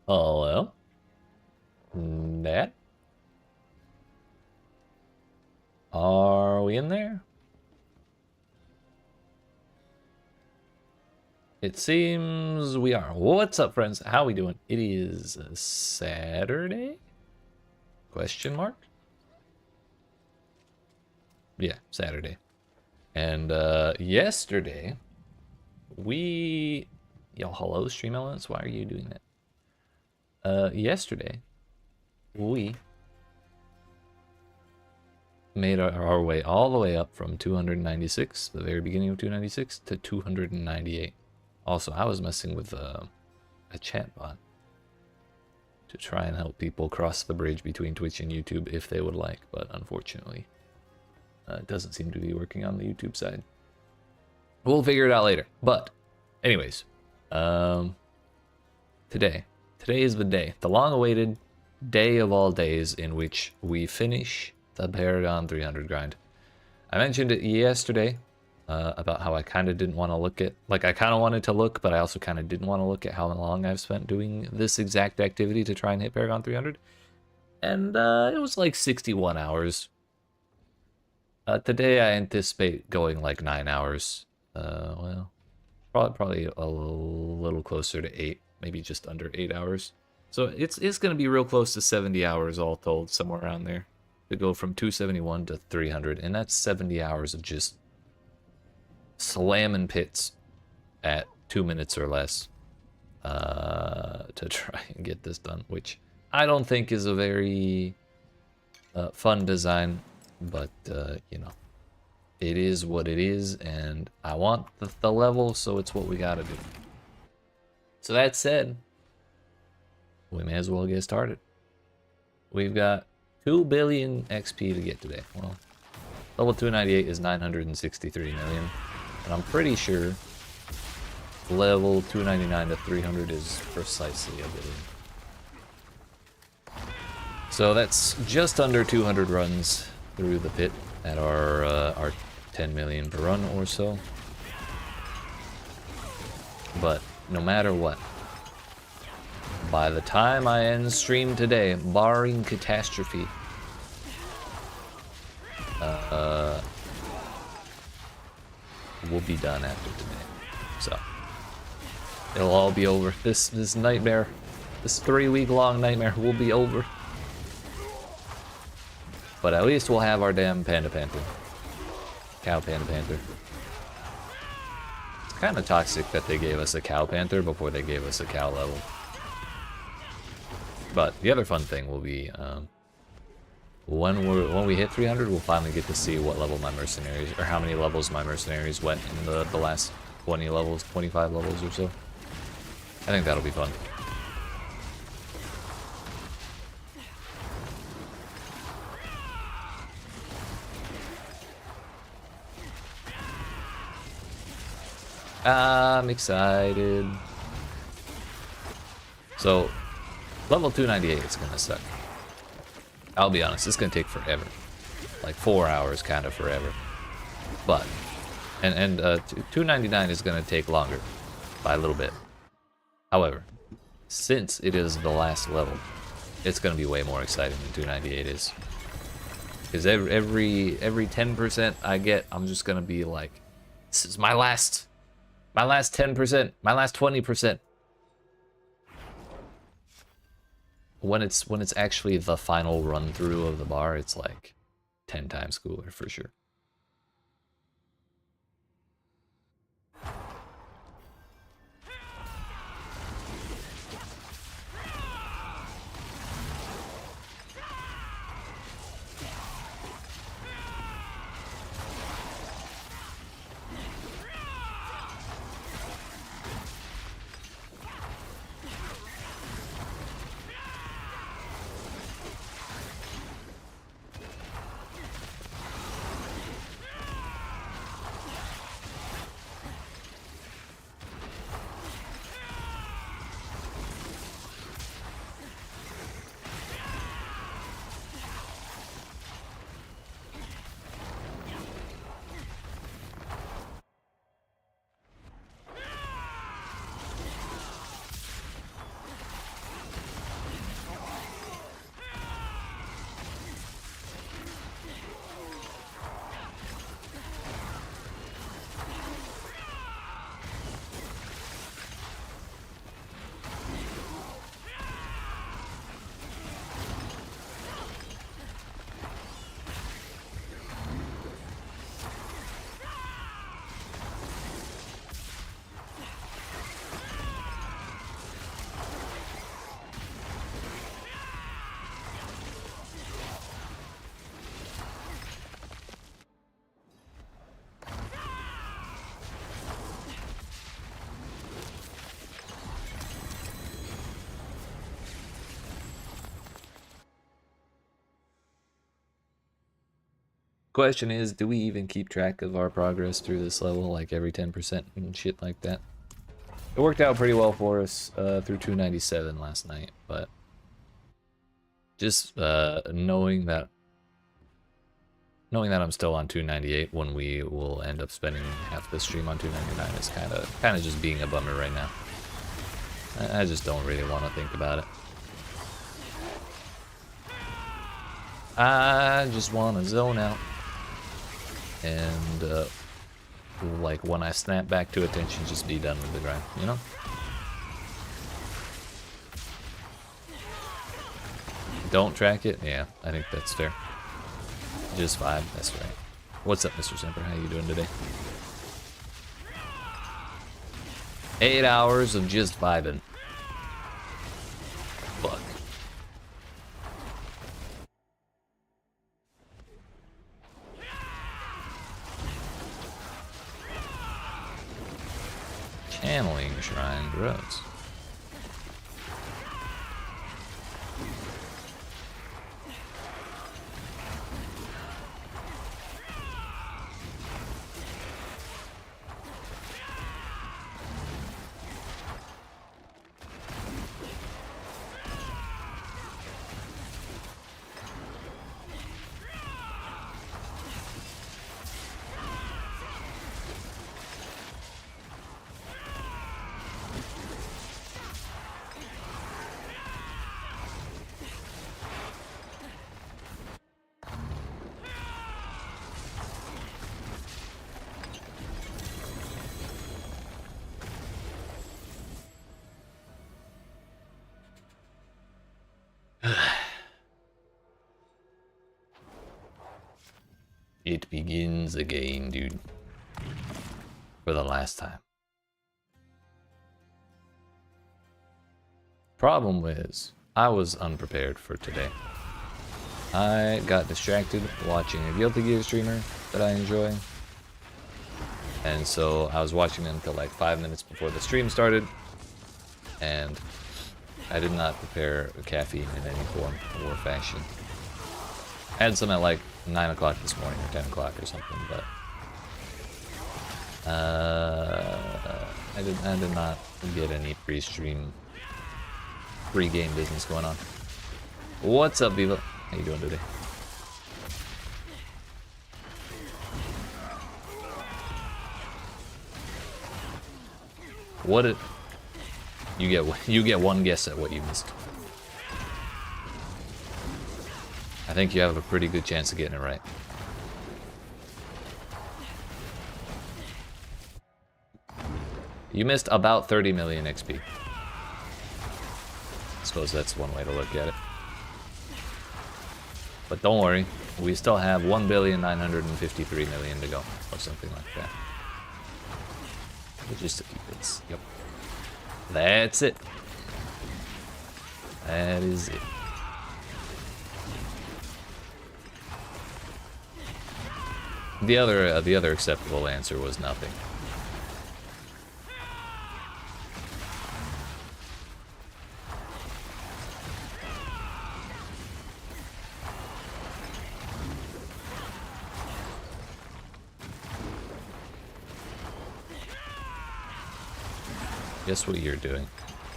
Hello? Dad? Are we in there? It seems we are. What's up, friends? How we doing? It is Saturday? Question mark? Yeah, Saturday. And yesterday, we... Yo, hello, Stream Elements? Why are you doing that? Yesterday, we made our way all the way up from 296, the very beginning of 296, to 298. Also, I was messing with a chat bot to try and help people cross the bridge between Twitch and YouTube if they would like, but unfortunately, it doesn't seem to be working on the YouTube side. We'll figure it out later. But, anyways, today is the day, the long-awaited day of all days in which we finish the Paragon 300 grind. I mentioned it yesterday about how I kind of didn't want to look at, like I kind of wanted to look, but I also kind of didn't want to look at how long I've spent doing this exact activity to try and hit Paragon 300. And it was like 61 hours. Today I anticipate going like 9 hours. Well, probably a little closer to 8, maybe just under 8 hours. So it's going to be real close to 70 hours all told, somewhere around there. To go from 271 to 300, and that's 70 hours of just slamming pits at 2 minutes or less to try and get this done, which I don't think is a very fun design, but you know, it is what it is, and I want the level, so it's what we gotta do. So that said, we may as well get started. We've got 2 billion XP to get today. Well, level 298 is 963 million, and I'm pretty sure level 299 to 300 is precisely a billion. So that's just under 200 runs through the pit at our 10 million per run or so. But no matter what, by the time I end stream today, barring catastrophe, we'll be done after today. So it'll all be over. This nightmare, this 3-week-long nightmare will be over. But at least we'll have our damn Panda Panther. Cow Panda Panther. It's kind of toxic that they gave us a Cow Panther before they gave us a cow level. But the other fun thing will be when we hit 300, we'll finally get to see what level my mercenaries, or how many levels my mercenaries went in the last 20 levels, 25 levels or so. I think that'll be fun. I'm excited. So, level 298 is gonna suck. I'll be honest, it's gonna take forever. Like 4 hours, kind of forever. But, and 299 is gonna take longer by a little bit. However, since it is the last level, it's gonna be way more exciting than 298 is. Because every 10% I get, I'm just gonna be like, this is my last 10%, my last 20%. When it's actually the final run through of the bar, it's like 10 times cooler for sure. Question is, do we even keep track of our progress through this level, like every 10% and shit like that? It worked out pretty well for us through 297 last night, but just knowing that I'm still on 298 when we will end up spending half the stream on 299 is kind of just being a bummer right now. I just don't really want to think about it. I just want to zone out. And, like, when I snap back to attention, just be done with the grind, you know? Don't track it? Yeah, I think that's fair. Just vibe, that's right. What's up, Mr. Semper? How you doing today? 8 hours of just vibing. Fuck. Channeling Shrine grows. It begins again, dude. For the last time. Problem is, I was unprepared for today. I got distracted watching a Guilty Gear streamer that I enjoy. And so I was watching them until like 5 minutes before the stream started. And I did not prepare caffeine in any form or fashion. I had some at like 9 o'clock this morning or 10 o'clock or something, but I did not get any pre-stream, pre-game business going on. What's up, Viva? How you doing today? What did you get one guess at what you missed? I think you have a pretty good chance of getting it right. You missed about 30 million XP. I suppose that's one way to look at it. But don't worry, we still have 1,953,000,000 to go, or something like that. Just a few bits. Yep. That's it. That is it. The other acceptable answer was nothing. Guess what you're doing?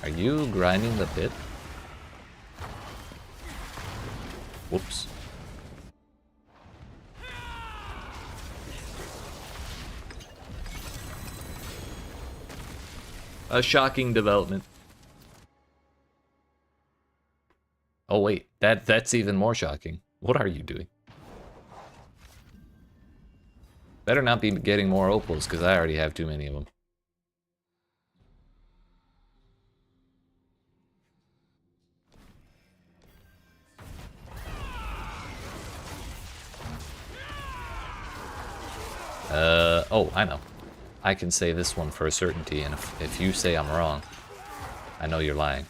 Are you grinding the pit? Whoops. A shocking development. Oh wait, that's even more shocking. What are you doing? Better not be getting more opals, because I already have too many of them. Oh, I know. I can say this one for a certainty, and if you say I'm wrong, I know you're lying.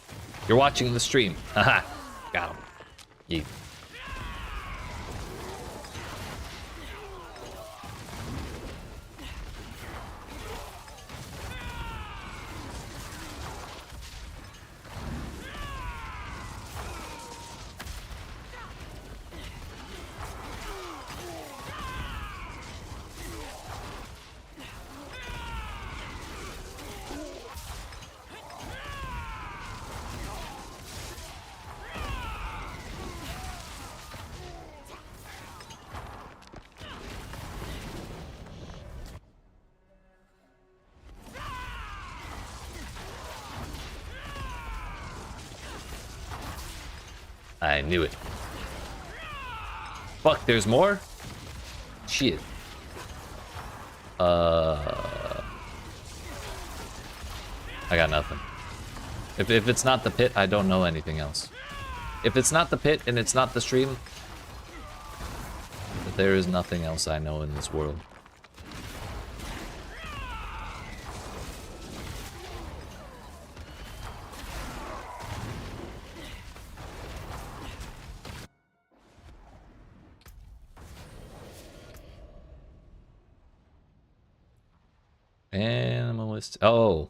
You're watching the stream. Haha. Got him. Yeet. I knew it. Fuck, there's more? Shit. I got nothing. If it's not the pit, I don't know anything else. If it's not the pit and it's not the stream, there is nothing else I know in this world. Animalist. Oh.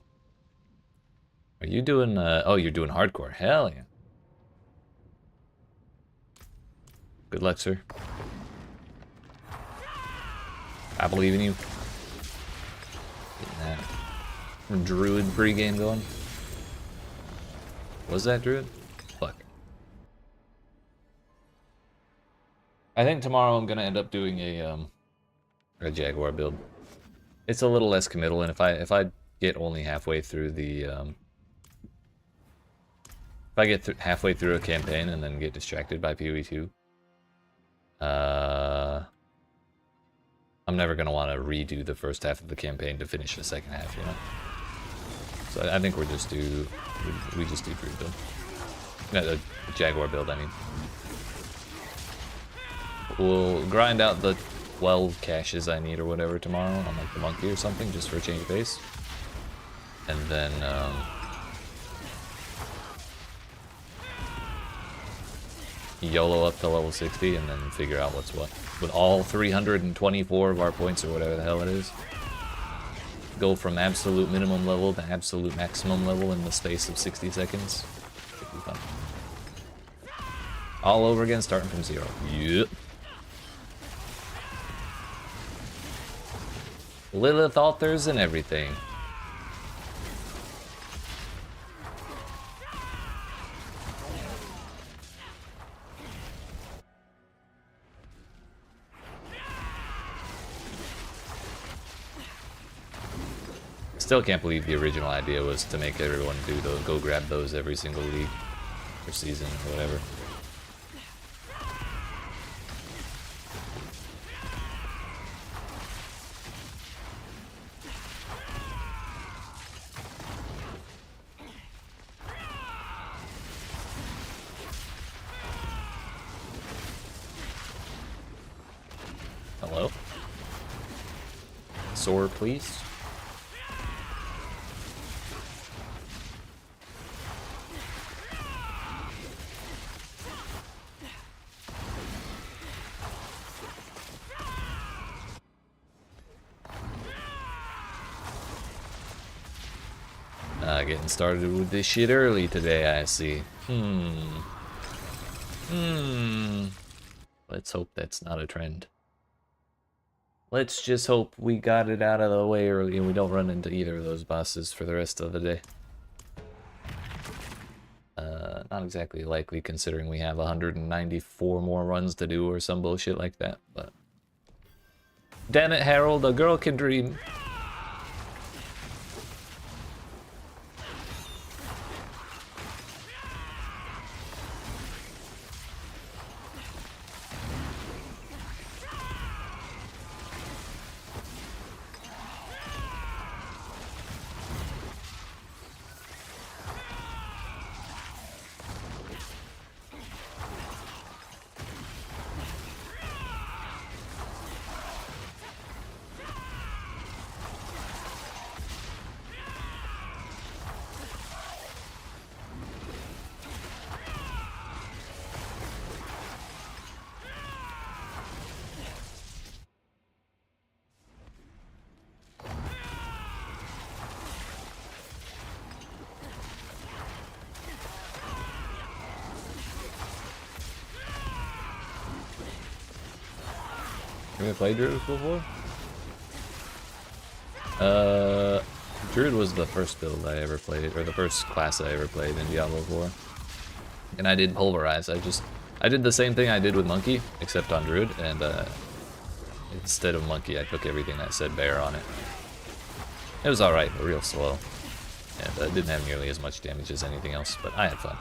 Are you doing, oh, you're doing hardcore. Hell yeah. Good luck, sir. I believe in you. Getting that druid pregame going. Was that druid? Fuck. I think tomorrow I'm gonna end up doing a jaguar build. It's a little less committal, and if I get only halfway through the if I get halfway through a campaign and then get distracted by PoE2, I'm never gonna want to redo the first half of the campaign to finish the second half, you know. So I think we just do druid build. No, the jaguar build, I mean. We'll grind out the 12 caches I need or whatever tomorrow on like the monkey or something, just for a change of pace. And then YOLO up to level 60 and then figure out what's what. With all 324 of our points or whatever the hell it is. Go from absolute minimum level to absolute maximum level in the space of 60 seconds. Should be fun. All over again, starting from 0. Yep. Lilith altars and everything. Still can't believe the original idea was to make everyone do those, go grab those every single league or season or whatever. Hello? Sword, please. Getting started with this shit early today, I see. Let's hope that's not a trend. Let's just hope we got it out of the way early and we don't run into either of those bosses for the rest of the day. Not exactly likely considering we have 194 more runs to do or some bullshit like that, but... Damn it, Harold, a girl can dream. Have you played Druid before? Druid was the first build I ever played, or the first class I ever played in Diablo 4. And I did Pulverize. I did the same thing I did with Monkey, except on Druid, and instead of Monkey, I took everything that said Bear on it. It was alright, but real slow. And didn't have nearly as much damage as anything else, but I had fun.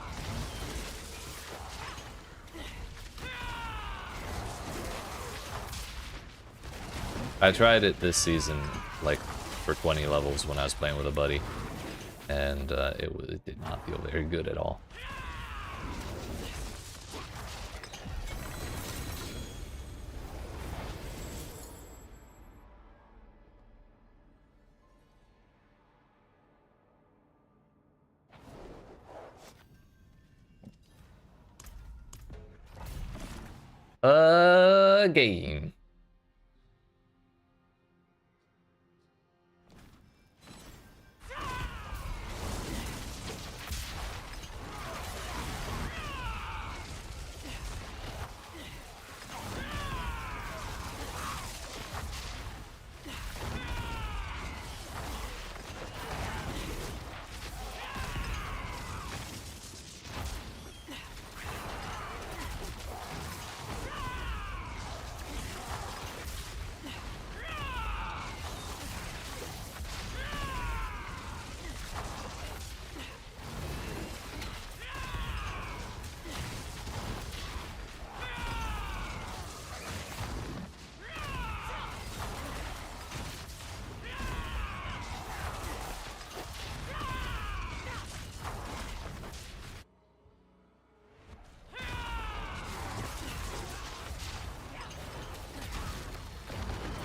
I tried it this season, like, for 20 levels when I was playing with a buddy, and it did not feel very good at all. Game.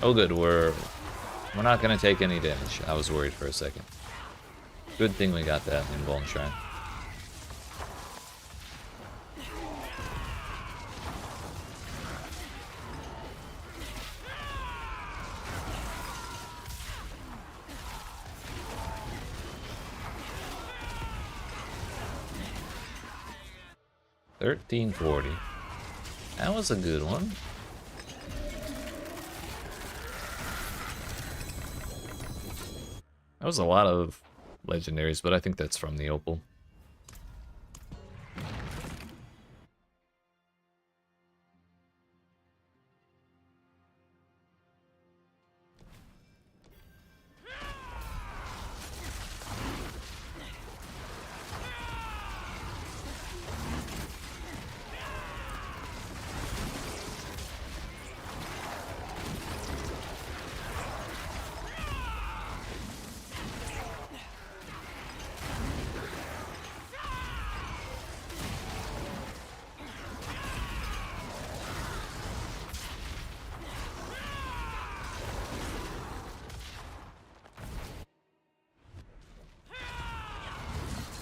Oh good, we're not gonna take any damage. I was worried for a second. Good thing we got that in Bone Shrine. $13.40. That was a good one. That was a lot of legendaries, but I think that's from the Opal.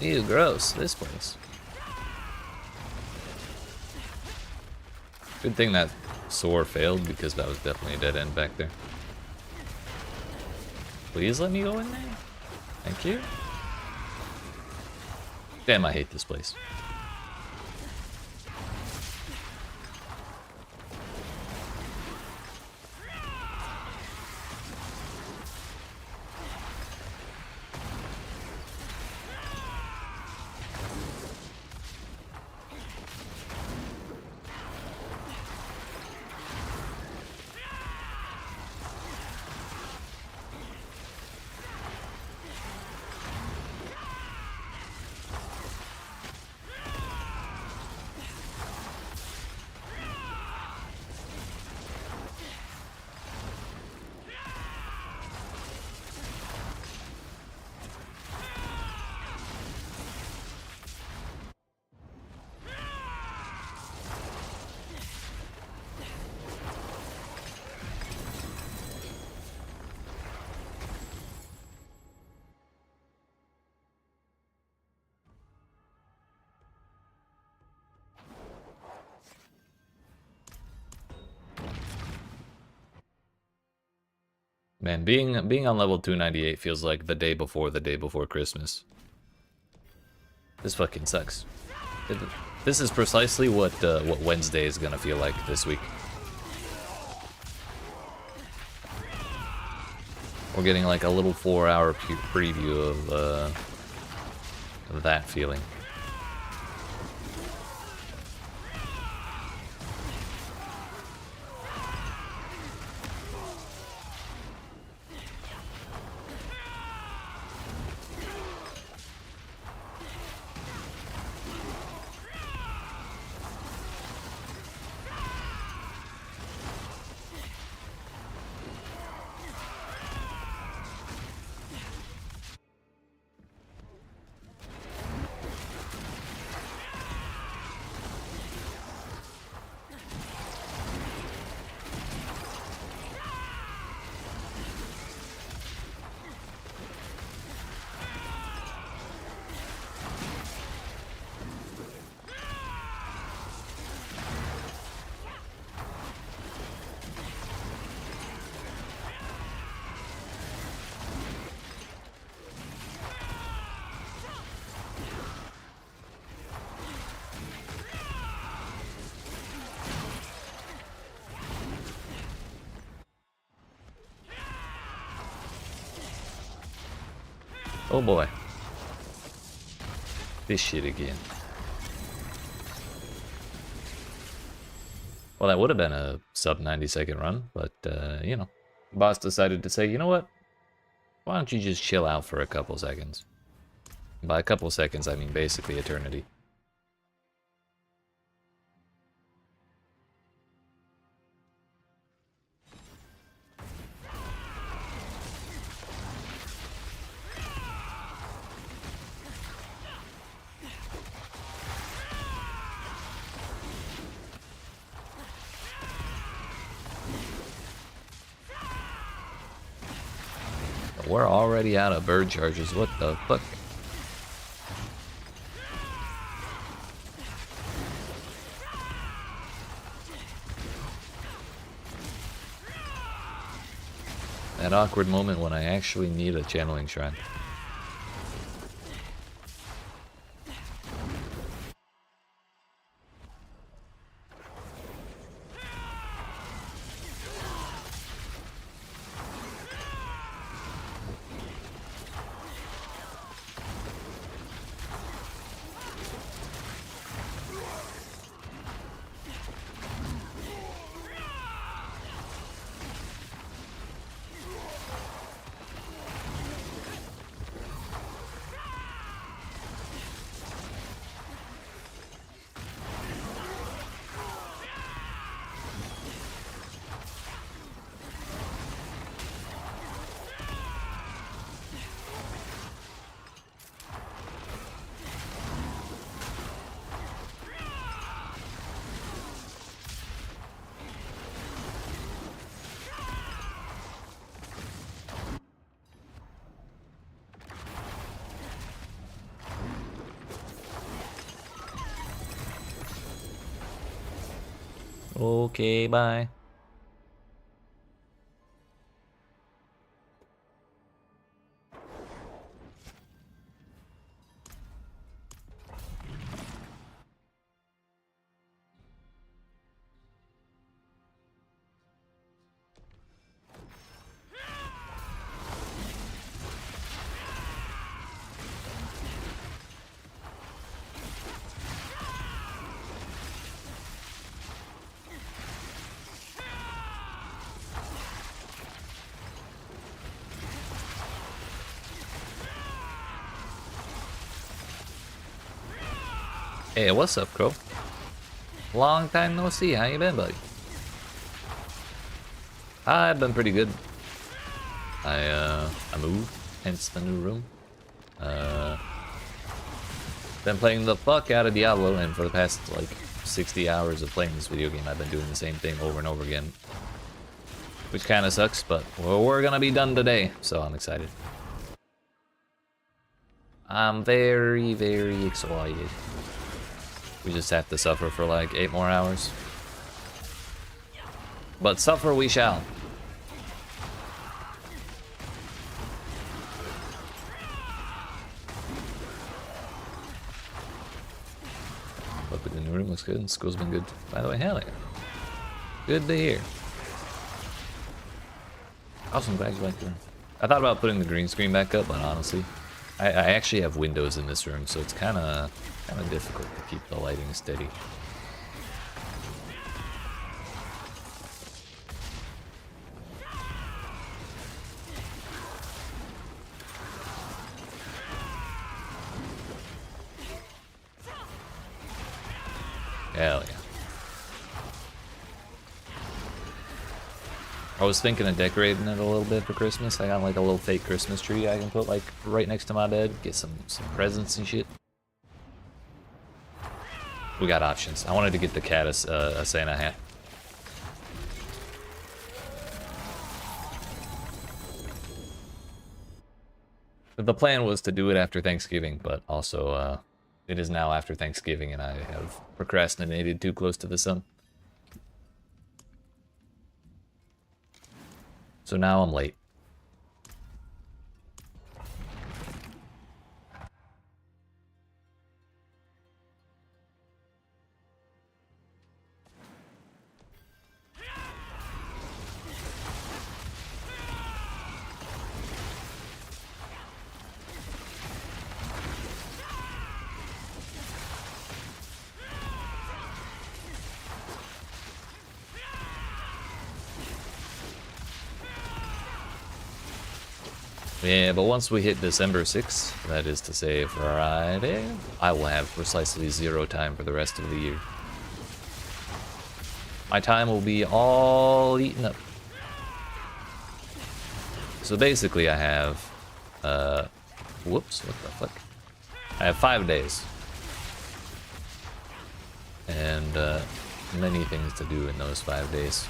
Ew, gross, this place. Good thing that soar failed, because that was definitely a dead end back there. Please let me go in there. Thank you. Damn, I hate this place. Man, being on level 298 feels like the day before Christmas. This fucking sucks. This is precisely what Wednesday is gonna feel like this week. We're getting like a little 4-hour preview of that feeling. Oh boy. This shit again. Well, that would have been a sub 90-second run, but, you know, boss decided to say, you know what? Why don't you just chill out for a couple seconds? By a couple seconds, I mean basically eternity. We're already out of bird charges. What the fuck? That awkward moment when I actually need a channeling shrine. Okay, bye. Hey, what's up, Crow? Long time no see. How you been, buddy? I've been pretty good. I moved, hence the new room. Been playing the fuck out of Diablo, and for the past like 60 hours of playing this video game, I've been doing the same thing over and over again, which kind of sucks. But well, we're gonna be done today, so I'm excited. I'm very, very excited. We just have to suffer for like 8 more hours. But suffer we shall. Look at the new room, looks good, and school's been good. By the way, hell yeah. Good to hear. Awesome, glad you like the room. I thought about putting the green screen back up, but honestly, I actually have windows in this room, so it's kind of difficult to keep the lighting steady. Hell yeah. I was thinking of decorating it a little bit for Christmas. I got like a little fake Christmas tree I can put like right next to my bed. Get some presents and shit. We got options. I wanted to get the cat a Santa hat. The plan was to do it after Thanksgiving, but also it is now after Thanksgiving and I have procrastinated too close to the sun. So now I'm late. Yeah, but once we hit December 6th, that is to say Friday, I will have precisely 0 time for the rest of the year. My time will be all eaten up. So basically I have, whoops, what the fuck? I have 5 days. And many things to do in those 5 days.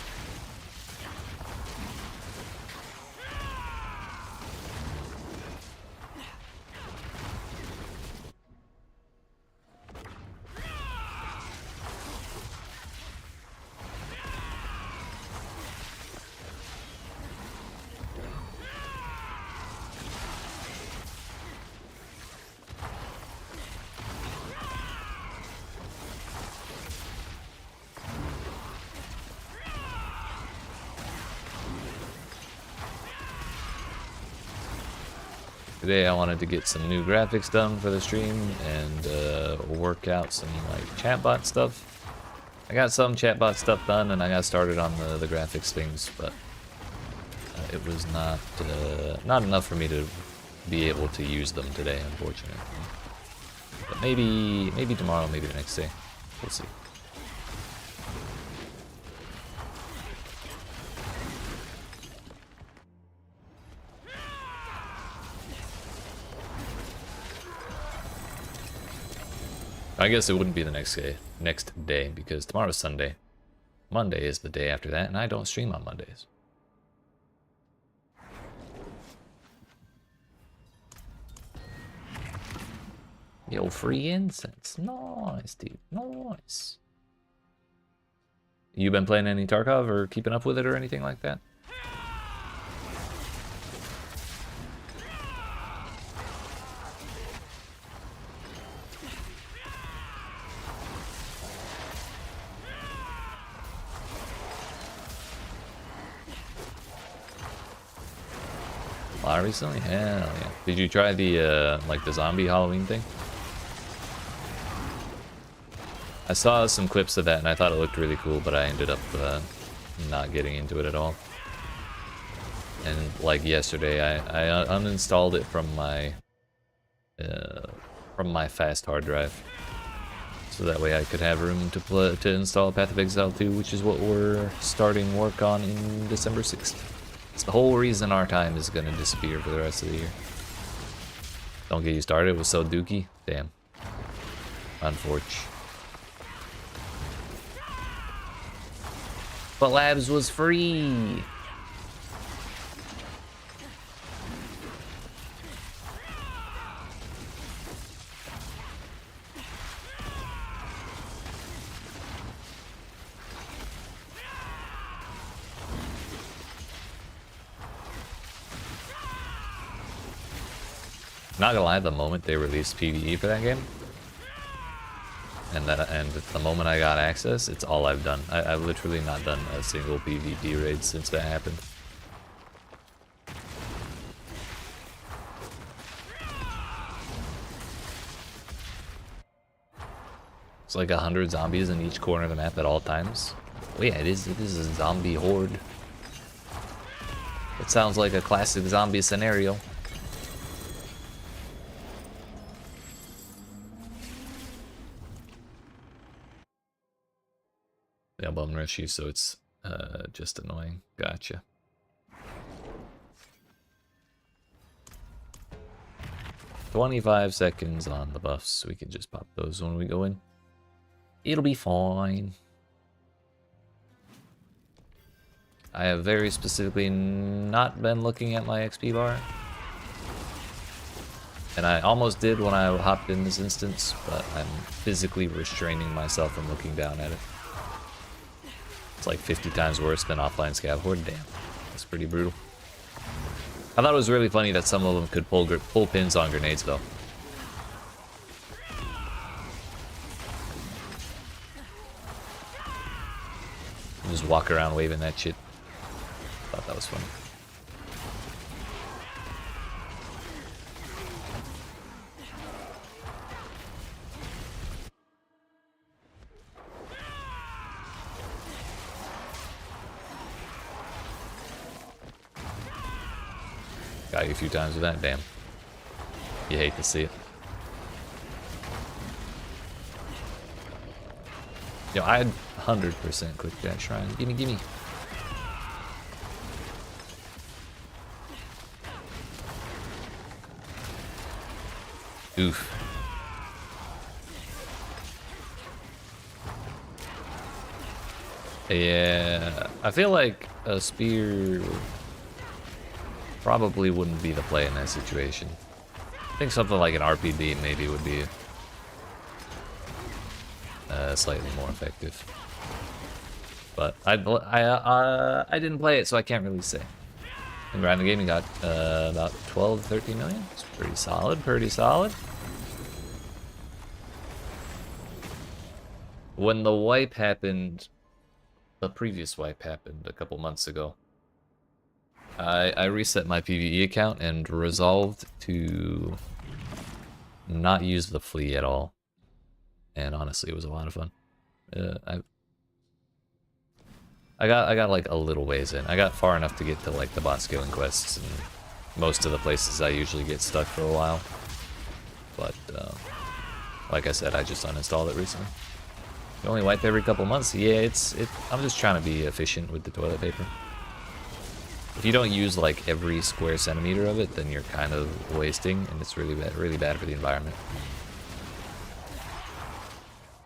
Today I wanted to get some new graphics done for the stream and work out some like chatbot stuff. I got some chatbot stuff done and I got started on the graphics things, but it was not enough for me to be able to use them today, unfortunately. But maybe tomorrow, maybe the next day. We'll see. I guess it wouldn't be the next day because tomorrow's Sunday. Monday is the day after that, and I don't stream on Mondays. Yo, free incense. Nice, dude. Nice. You been playing any Tarkov or keeping up with it or anything like that? Recently? Hell yeah. Did you try the like the zombie Halloween thing? I saw some clips of that and I thought it looked really cool, but I ended up not getting into it at all. And like yesterday, I uninstalled it from my fast hard drive, so that way I could have room to install Path of Exile 2, which is what we're starting work on in December 6th. It's the whole reason our time is gonna disappear for the rest of the year. Don't get you started with so dookie. Damn. Unfortunate. But Labs was free. Not gonna lie, the moment they released PvE for that game, and the moment I got access, it's all I've done. I've literally not done a single PvP raid since that happened. It's like 100 zombies in each corner of the map at all times. Oh yeah, it is a zombie horde. It sounds like a classic zombie scenario. Yeah, bum rush you, so it's just annoying. Gotcha. "25 seconds on the buffs. We can just pop those when we go in. It'll be fine." I have very specifically not been looking at my XP bar. And I almost did when I hopped in this instance, but I'm physically restraining myself from looking down at it. It's like 50 times worse than offline scav horde. Damn, that's pretty brutal. I thought it was really funny that some of them could pull pins on grenades though. Just walk around waving that shit. Thought that was funny. Got you a few times with that, damn. You hate to see it. Yo, I had 100% click that shrine. Gimme, gimme. Oof. Yeah, I feel like a spear probably wouldn't be the play in that situation. I think something like an RPD maybe would be slightly more effective. But I didn't play it, so I can't really say. And Random Gaming got about 12, 13 million. It's pretty solid, pretty solid. When the wipe happened, the previous wipe happened a couple months ago, I reset my PvE account and resolved to not use the flea at all. And honestly, it was a lot of fun. I got like a little ways in. I got far enough to get to like the bot scaling quests and most of the places I usually get stuck for a while. But like I said, I just uninstalled it recently. You only wipe every couple months. Yeah, I'm just trying to be efficient with the toilet paper. If you don't use like every square centimeter of it, then you're kind of wasting, and it's really bad for the environment.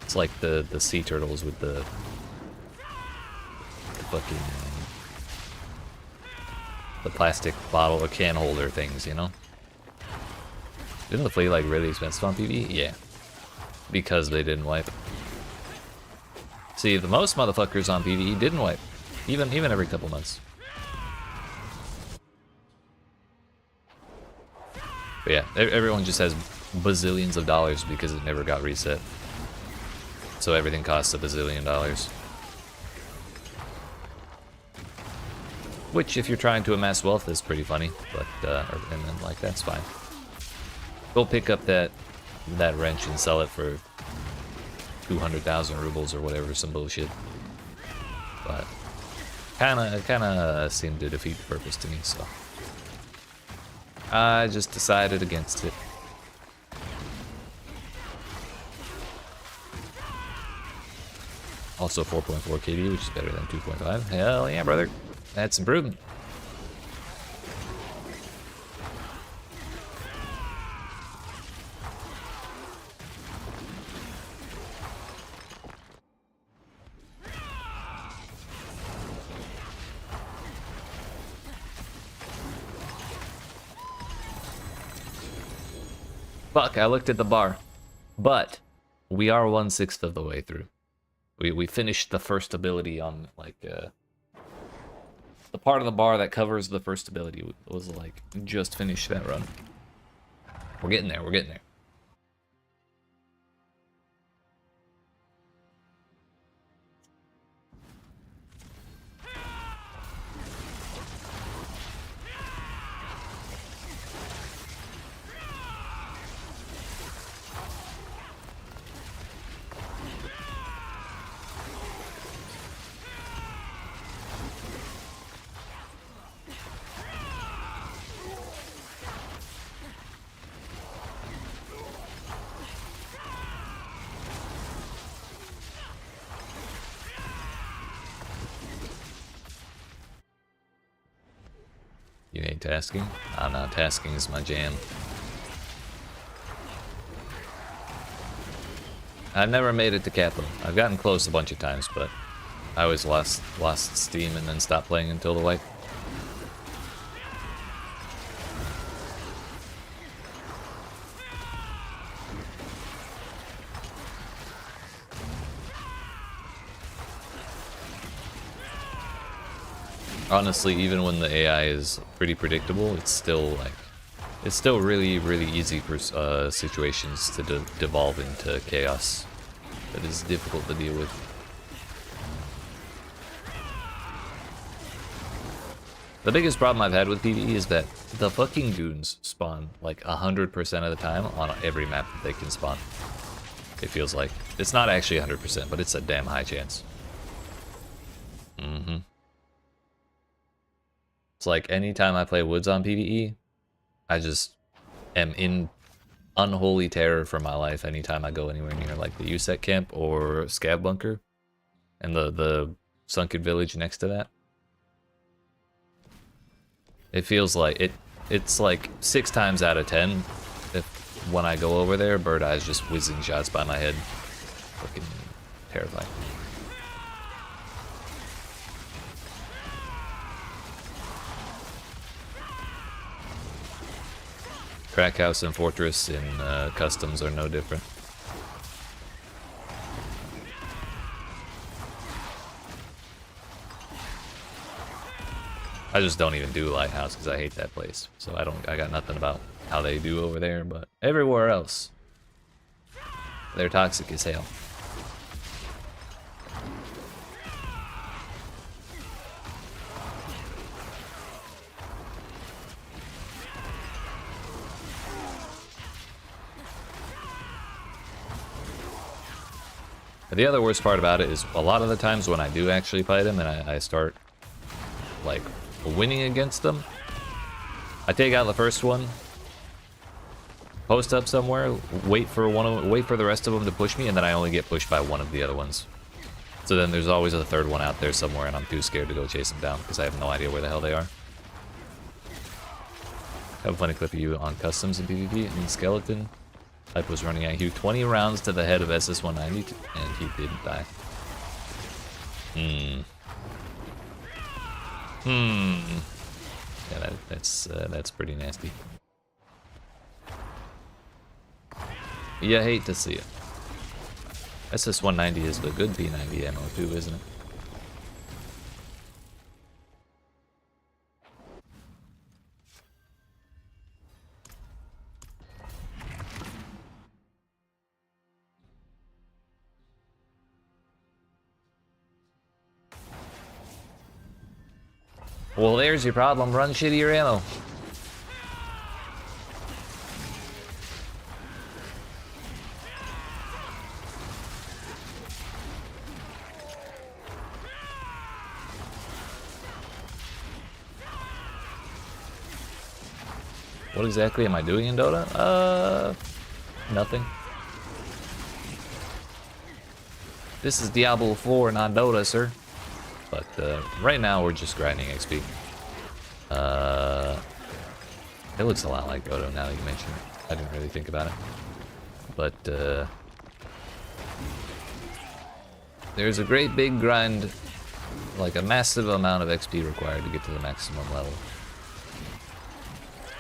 It's like the sea turtles with the fucking the plastic bottle or can holder things, you know? Isn't the flea like really expensive on PvE? Yeah, because they didn't wipe. See, the most motherfuckers on PvE didn't wipe, even every couple months. But yeah, everyone just has bazillions of dollars because it never got reset. So everything costs a bazillion dollars. Which, if you're trying to amass wealth, is pretty funny. But and then like that's fine. Go pick up that wrench and sell it for 200,000 rubles or whatever, some bullshit. But kinda seemed to defeat the purpose to me, so I just decided against it. Also 4.4 KD, which is better than 2.5. Hell yeah, brother. That's improvement. Fuck, I looked at the bar. But we are 1/6 of the way through. We finished the first ability on like the part of the bar that covers the first ability was like just finished that run. We're getting there, we're getting there. You ain't tasking? I'm not tasking is my jam. I've never made it to capital. I've gotten close a bunch of times, but I always lost steam and then stopped playing until the wipe. Honestly, even when the AI is pretty predictable, it's still really easy for situations to devolve into chaos that is difficult to deal with. The biggest problem I've had with PvE is that the fucking goons spawn like 100% of the time on every map that they can spawn. It feels like. It's not actually 100%, but it's a damn high chance. It's like anytime I play woods on PvE, I just am in unholy terror for my life anytime I go anywhere near like the USEC camp or Scav bunker and the sunken village next to that. It feels like it's like 6 times out of 10 if when I go over there, Bird Eye's just whizzing shots by my head. Fucking terrifying. Crack House and Fortress in Customs are no different. I just don't even do Lighthouse because I hate that place. So I got nothing about how they do over there, but everywhere else, they're toxic as hell. But the other worst part about it is a lot of the times when I do actually fight them and I start like winning against them, I take out the first one, post up somewhere, wait for the rest of them to push me, and then I only get pushed by one of the other ones. So then there's always a third one out there somewhere, and I'm too scared to go chase them down because I have no idea where the hell they are. I have a funny clip of you on Customs and PvP, and Skeleton Type was running at you 20 rounds to the head of SS-190, and he didn't die. Yeah, that's pretty nasty. You hate to see it. SS-190 is the good P90 ammo too, isn't it? Well, there's your problem. Run shittier ammo. What exactly am I doing in Dota? Nothing. This is Diablo 4, not Dota, sir. But right now we're just grinding XP. It looks a lot like Dota now that you mention it. I didn't really think about it. But there's a great big grind, like a massive amount of XP required to get to the maximum level.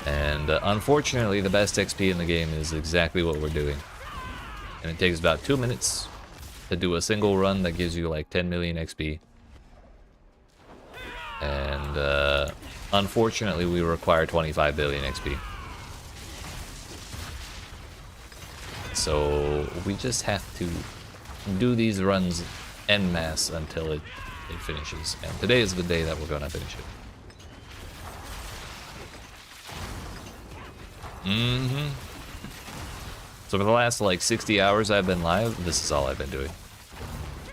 And unfortunately, the best XP in the game is exactly what we're doing. And it takes about 2 minutes to do a single run that gives you like 10 million XP. And unfortunately, we require 25 billion XP. So we just have to do these runs en masse until it finishes. And today is the day that we're gonna finish it. So for the last like 60 hours I've been live, this is all I've been doing.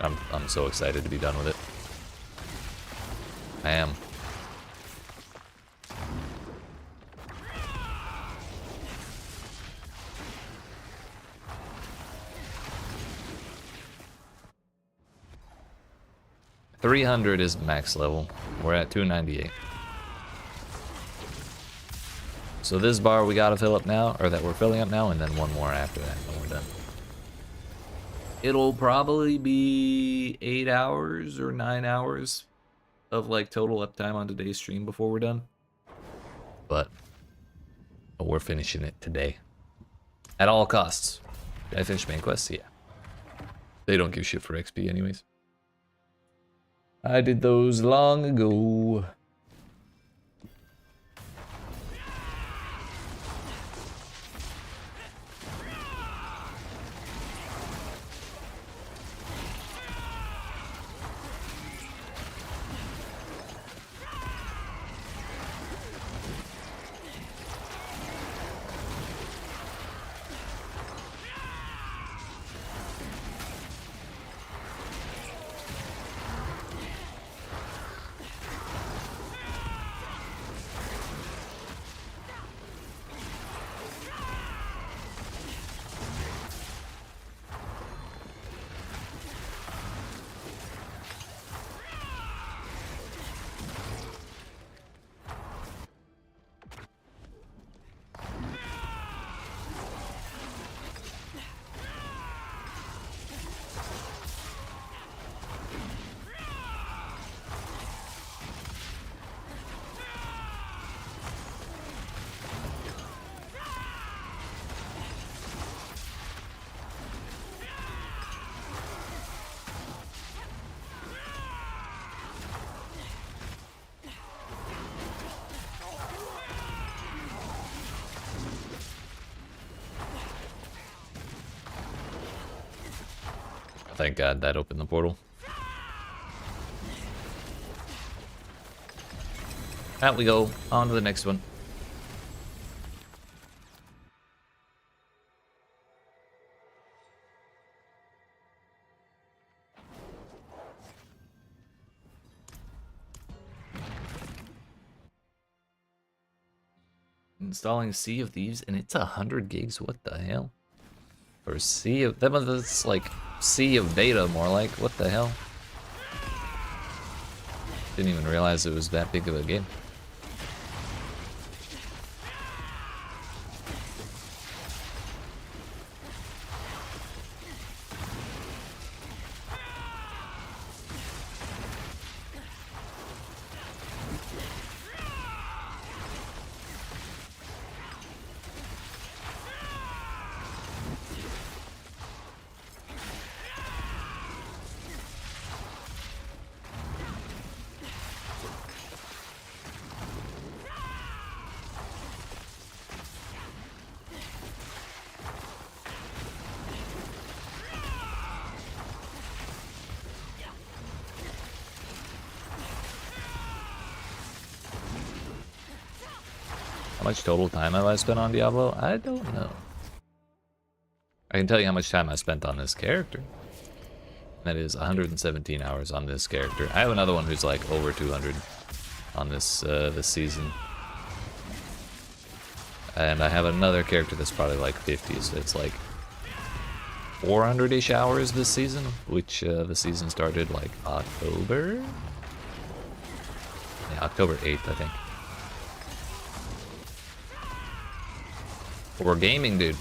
I'm so excited to be done with it. I am. $300 is max level. We're at 298. So this bar we gotta fill up now, or that we're filling up now, and then one more after that when we're done. It'll probably be 8 hours or 9 hours of like total uptime on today's stream before we're done. But we're finishing it today. At all costs. Did I finish main quests? Yeah. They don't give shit for XP anyways. I did those long ago. Thank God that opened the portal. Out we go. On to the next one. Installing Sea of Thieves, and it's 100 gigs. What the hell? Or Sea of... That's like Sea of Data, more like. What the hell? Didn't even realize it was that big of a game. How much total time have I spent on Diablo? I don't know. I can tell you how much time I spent on this character. That is 117 hours on this character. I have another one who's like over 200 on this season. And I have another character that's probably like 50, so it's like 400-ish hours this season, which the season started like October? Yeah, October 8th, I think. We're gaming, dude.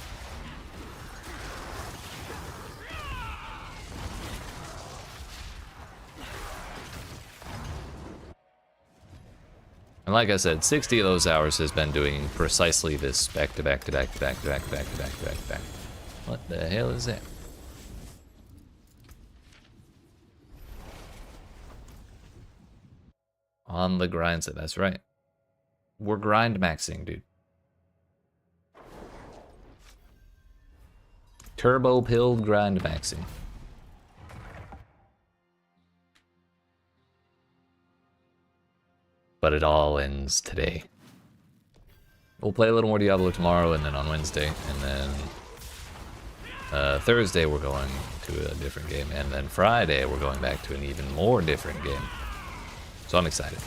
And like I said, 60 of those hours has been doing precisely this back to back to back to back to back to back to back to back to back. What the hell is that? On the grind set, that's right. We're grind maxing, dude. Turbo pilled grind maxing. But it all ends today. We'll play a little more Diablo tomorrow, and then on Wednesday, and then Thursday we're going to a different game, and then Friday we're going back to an even more different game. So I'm excited.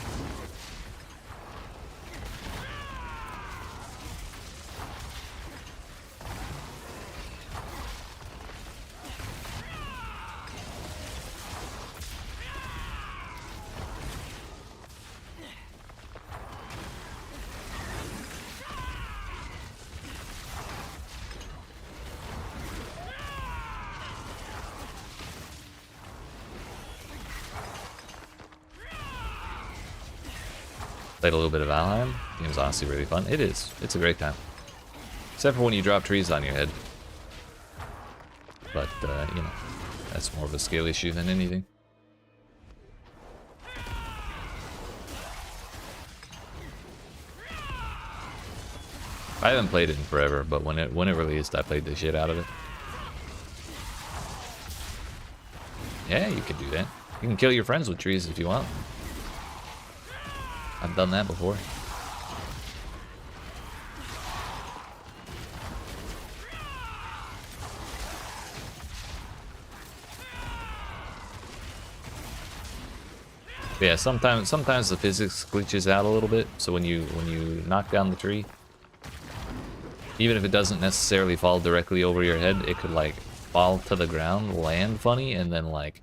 Played a little bit of Valheim. The game's honestly really fun. It is. It's a great time. Except for when you drop trees on your head. But, you know, that's more of a skill issue than anything. I haven't played it in forever, but when it released, I played the shit out of it. Yeah, you can do that. You can kill your friends with trees if you want. I've done that before. But yeah, sometimes the physics glitches out a little bit. So when you knock down the tree, even if it doesn't necessarily fall directly over your head, it could like fall to the ground, land funny, and then like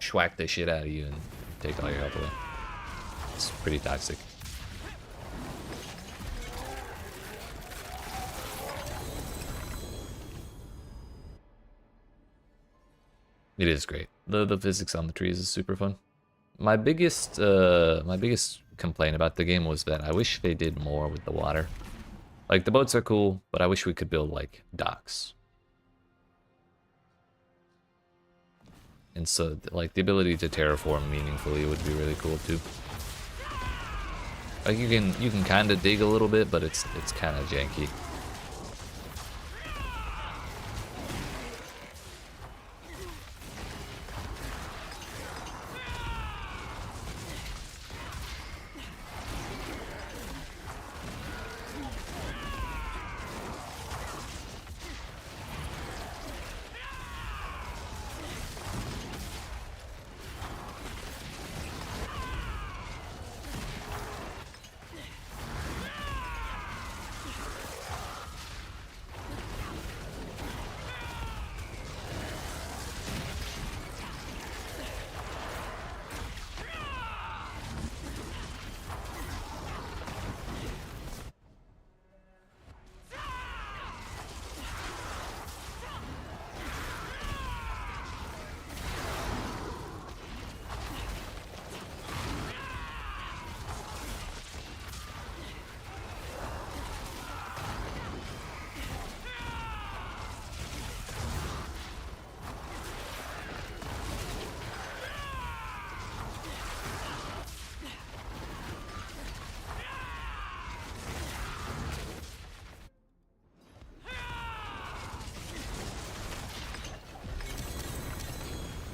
schwack the shit out of you and take all your health away. It's pretty toxic. It is great. The physics on the trees is super fun. My biggest complaint about the game was that I wish they did more with the water. Like the boats are cool, but I wish we could build like docks. And so like the ability to terraform meaningfully would be really cool too. Like you can kind of dig a little bit, but it's kind of janky.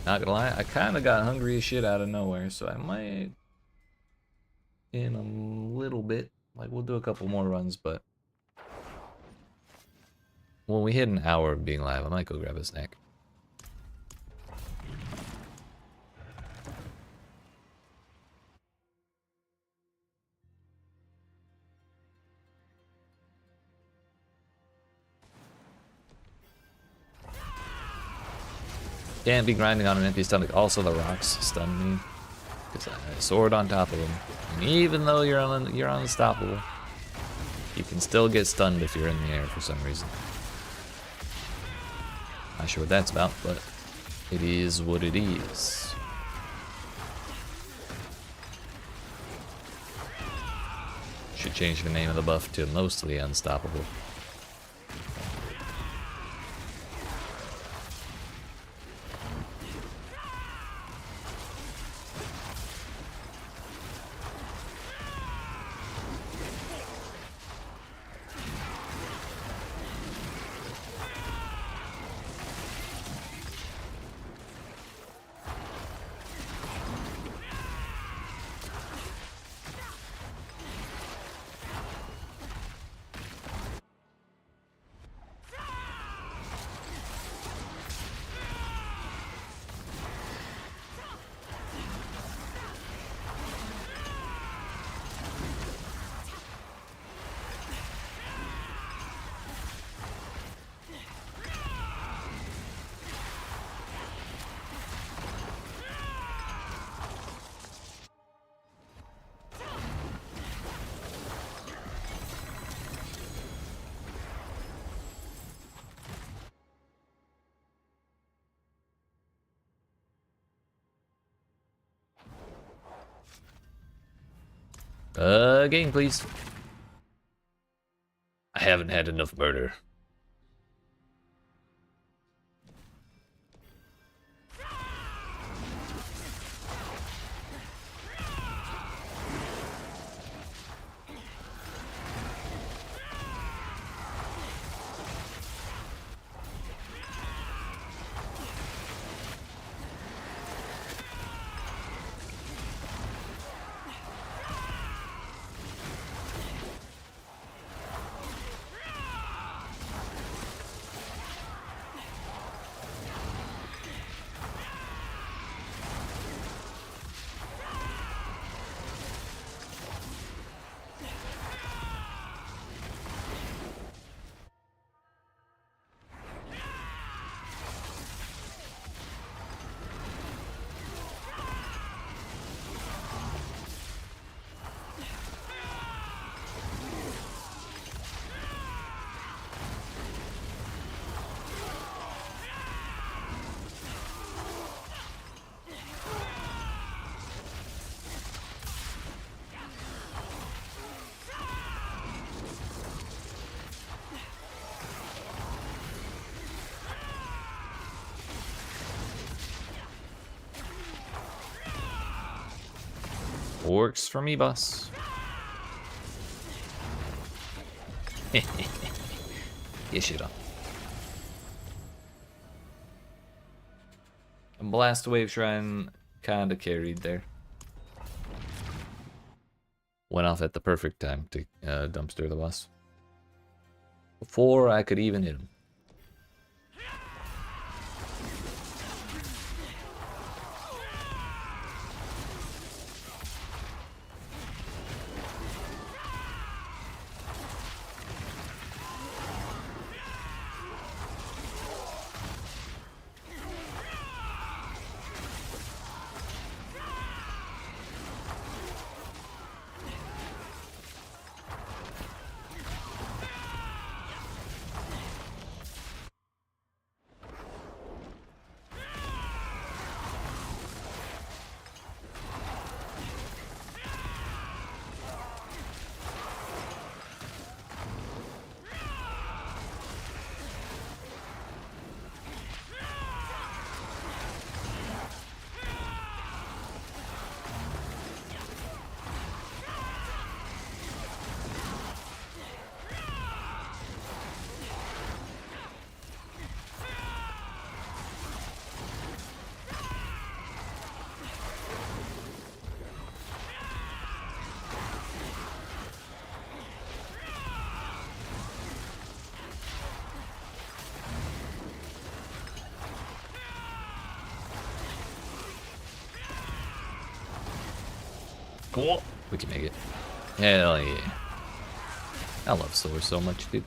Not gonna lie, I kind of got hungry as shit out of nowhere, so I might, in a little bit, like we'll do a couple more runs, but when we hit an hour of being live, I might go grab a snack. Can't be grinding on an empty stomach. Also, the rocks stun me because I soared on top of them. And even though you're unstoppable, you can still get stunned if you're in the air for some reason. Not sure what that's about, but it is what it is. Should change the name of the buff to mostly unstoppable. Game, please. I haven't had enough murder. Works for me, boss. Get shit on. Blast Wave Shrine kinda carried there. Went off at the perfect time to dumpster the boss. Before I could even hit him. Cool. We can make it. Hell yeah. I love Solar so much, dude.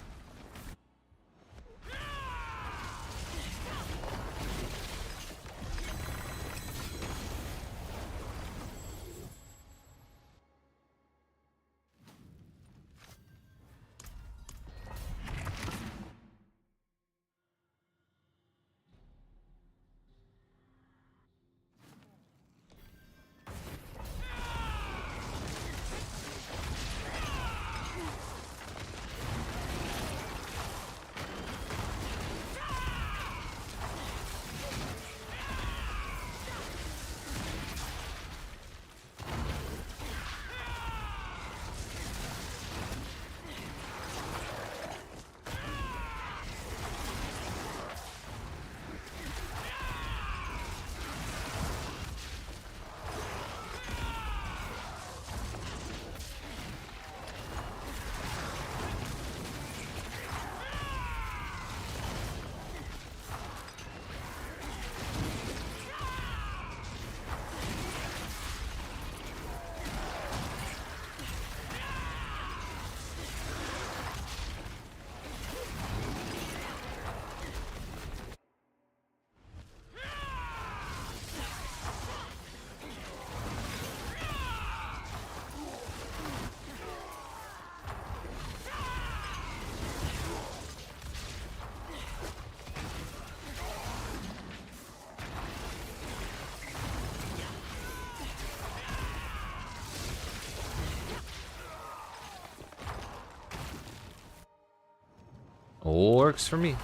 Works for me.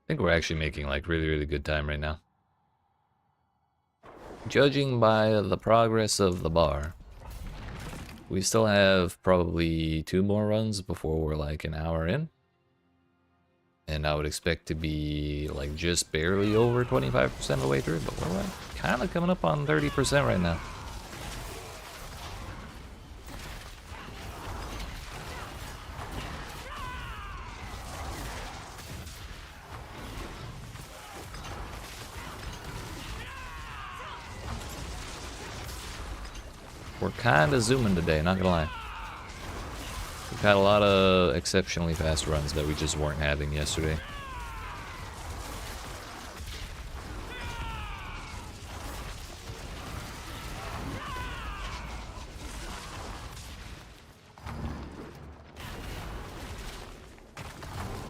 I think we're actually making like really good time right now. Judging by the progress of the bar, we still have probably 2 more runs before we're like an hour in. And I would expect to be like just barely over 25% of the way through, but we're like kind of coming up on 30% right now. We're kind of zooming today, not gonna lie. We've had a lot of exceptionally fast runs that we just weren't having yesterday.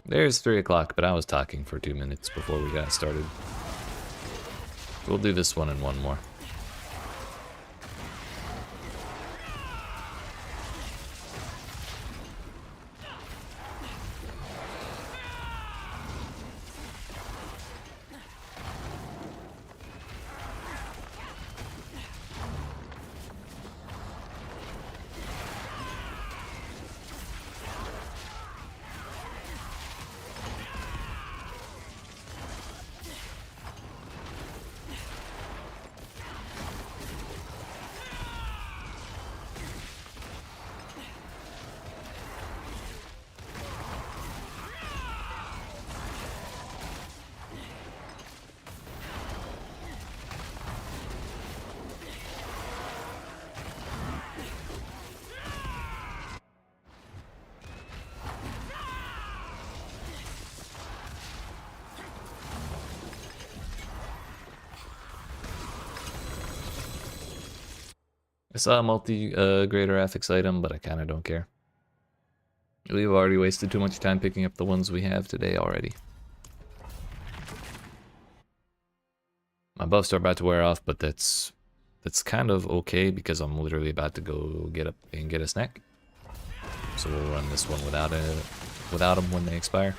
There's 3 o'clock, but I was talking for 2 minutes before we got started. We'll do this one and one more. I saw a greater affix item, but I kind of don't care. We've already wasted too much time picking up the ones we have today already. My buffs are about to wear off, but that's kind of okay because I'm literally about to go get up and get a snack. So we'll run this one without them when they expire.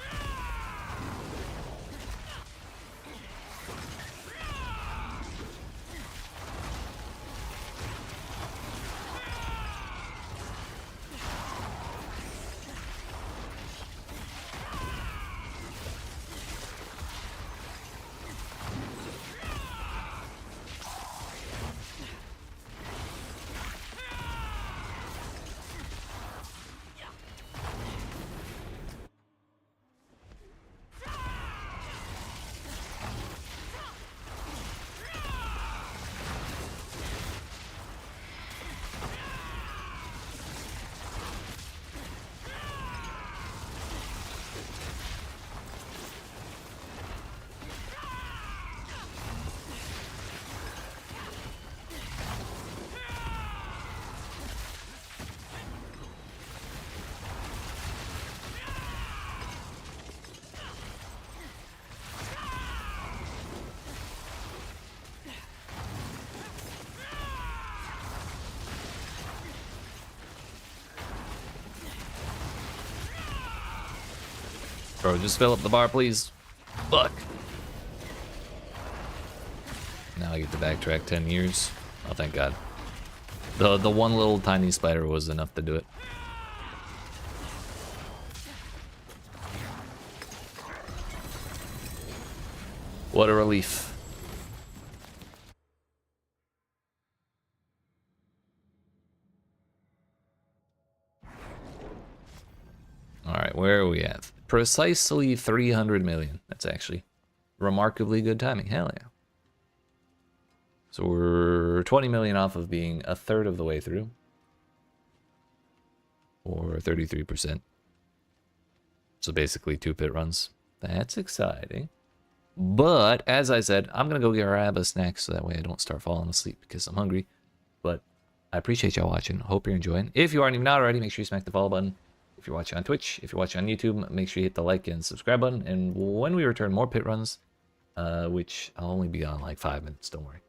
Bro, just fill up the bar, please. Fuck. Now I get to backtrack 10 years. Oh, thank God. The one little tiny spider was enough to do it. What a relief. Alright, where are we at? Precisely 300 million. That's actually remarkably good timing. Hell yeah. So we're 20 million off of being a third of the way through. Or 33%. So basically 2 pit runs. That's exciting. But, as I said, I'm going to go grab a snack so that way I don't start falling asleep because I'm hungry. But I appreciate y'all watching. Hope you're enjoying. If you aren't even already, make sure you smack the follow button. If you're watching on Twitch, if you're watching on YouTube, make sure you hit the like and subscribe button. And when we return, more pit runs, which I'll only be on like 5 minutes, don't worry.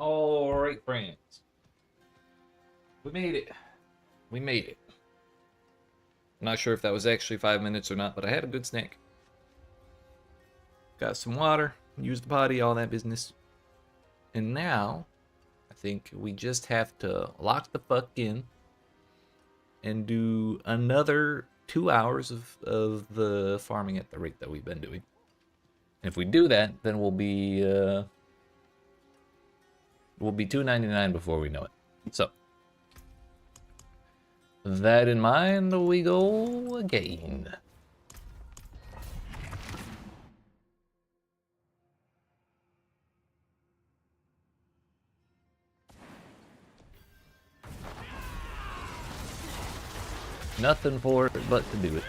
All right, friends. We made it. We made it. I'm not sure if that was actually 5 minutes or not, but I had a good snack. Got some water, used the potty, all that business. And now, I think we just have to lock the fuck in and do another 2 hours of the farming at the rate that we've been doing. And if we do that, then we'll be $2.99 before we know it. So, that in mind, we go again. Nothing for it but to do it.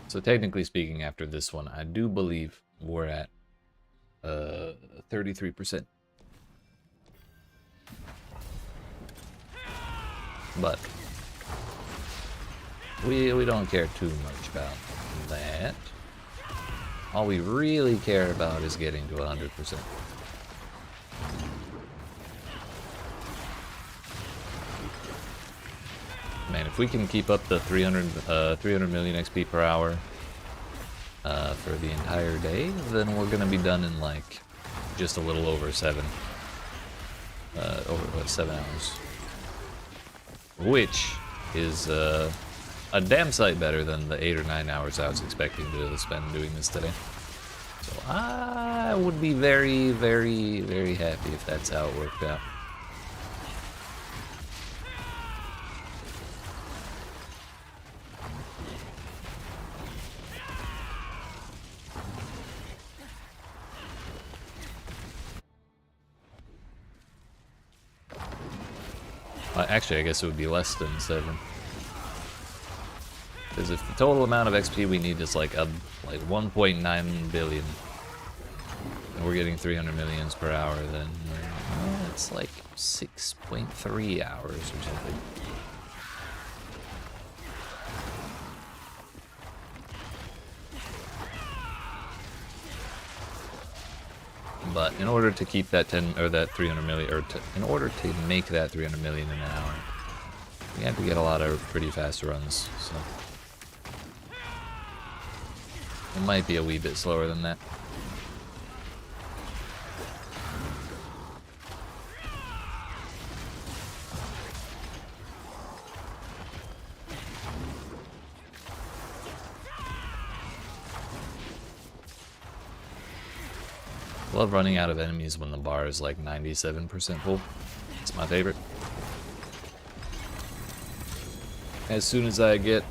So technically speaking, after this one, I do believe we're at 33%. But we don't care too much about that. All we really care about is getting to 100%. Man, if we can keep up the 300 million XP per hour for the entire day, then we're gonna be done in like just a little over 7 hours, which is a damn sight better than the 8 or 9 hours I was expecting to spend doing this today. So I would be very, very, very happy if that's how it worked out. Actually, I guess it would be less than 7. Because if the total amount of XP we need is like 1.9 billion, and we're getting 300 millions per hour, then it's like 6.3 hours or something. But in order to keep that 300 million, or in order to make that 300 million in an hour, we have to get a lot of pretty fast runs. So it might be a wee bit slower than that. Love running out of enemies when the bar is like 97% full. It's my favorite. As soon as I get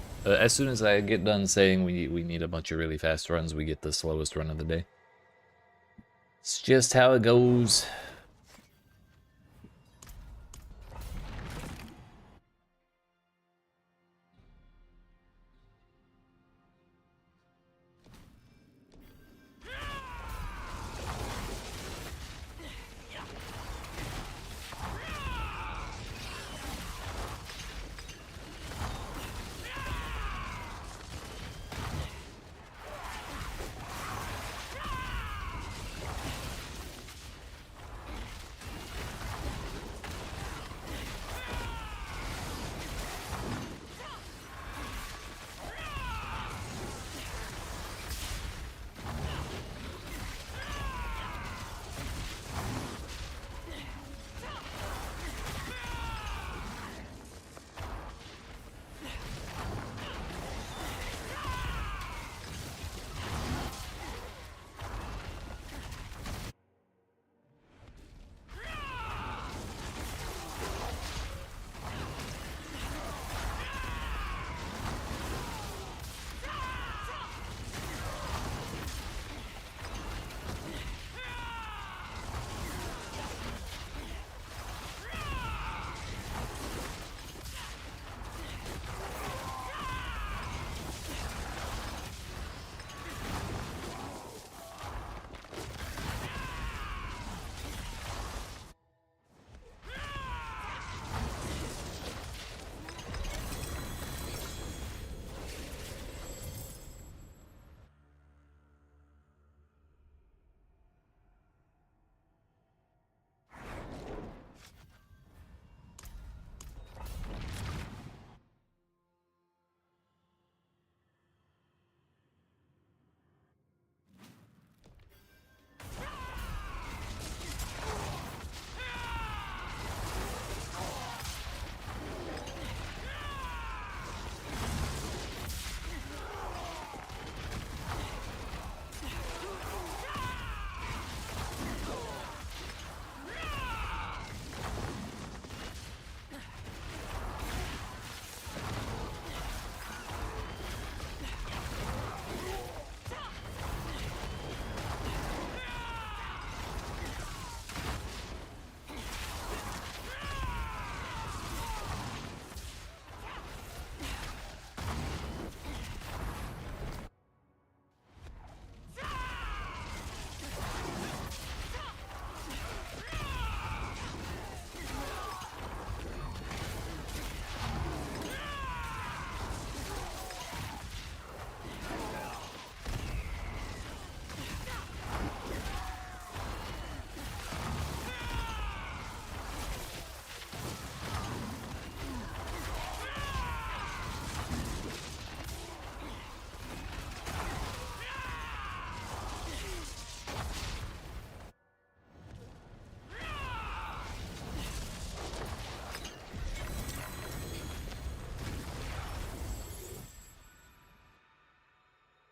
done saying we need a bunch of really fast runs, we get the slowest run of the day. It's just how it goes.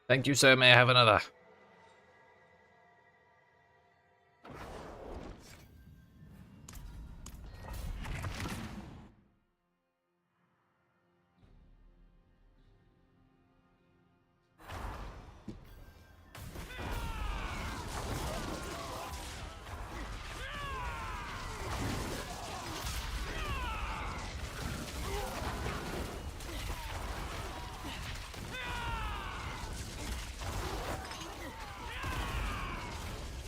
Thank you, sir. May I have another?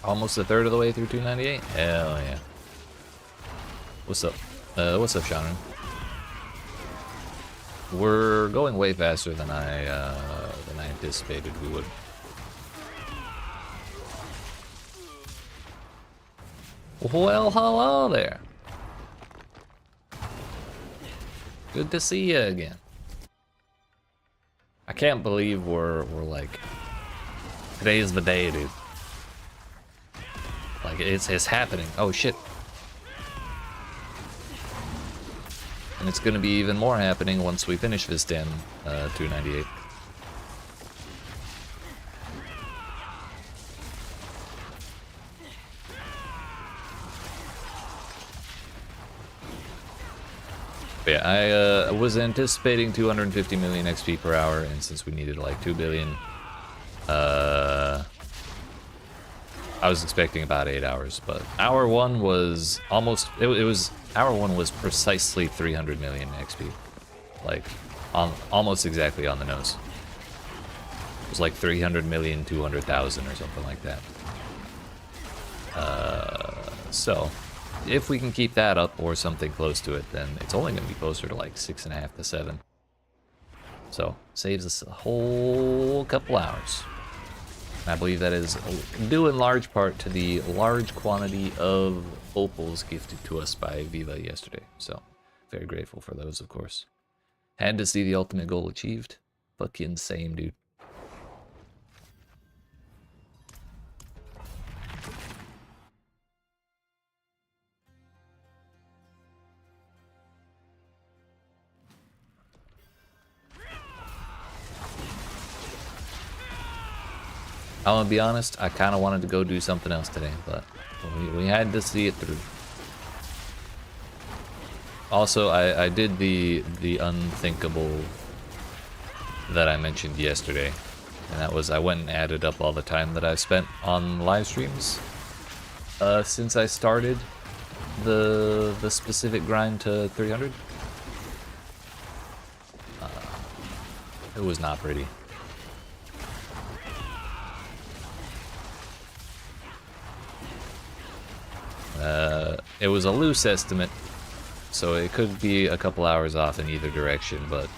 Almost a third of the way through 298? Hell yeah. What's up? What's up, Shannon? We're going way faster than I anticipated we would. Well, hello there. Good to see you again. I can't believe we're like, today is the day, dude. Like, it's happening. Oh, shit. And it's gonna be even more happening once we finish this damn 298. But yeah, I was anticipating 250 million XP per hour, and since we needed like 2 billion, I was expecting about 8 hours, but hour 1 was almost, it was, hour 1 was precisely 300 million XP. Like, almost exactly on the nose. It was like 300,200,000 or something like that. So, if we can keep that up or something close to it, then it's only going to be closer to like 6.5 to 7. So, saves us a whole couple hours. I believe that is due in large part to the large quantity of opals gifted to us by Viva yesterday. So, very grateful for those, of course. Had to see the ultimate goal achieved. Fucking same, dude. I'm gonna be honest, I kind of wanted to go do something else today, but we had to see it through. Also, I did the unthinkable that I mentioned yesterday, and that was I went and added up all the time that I've spent on live streams since I started the specific grind to 300. It was not pretty. It was a loose estimate, so it could be a couple hours off in either direction, but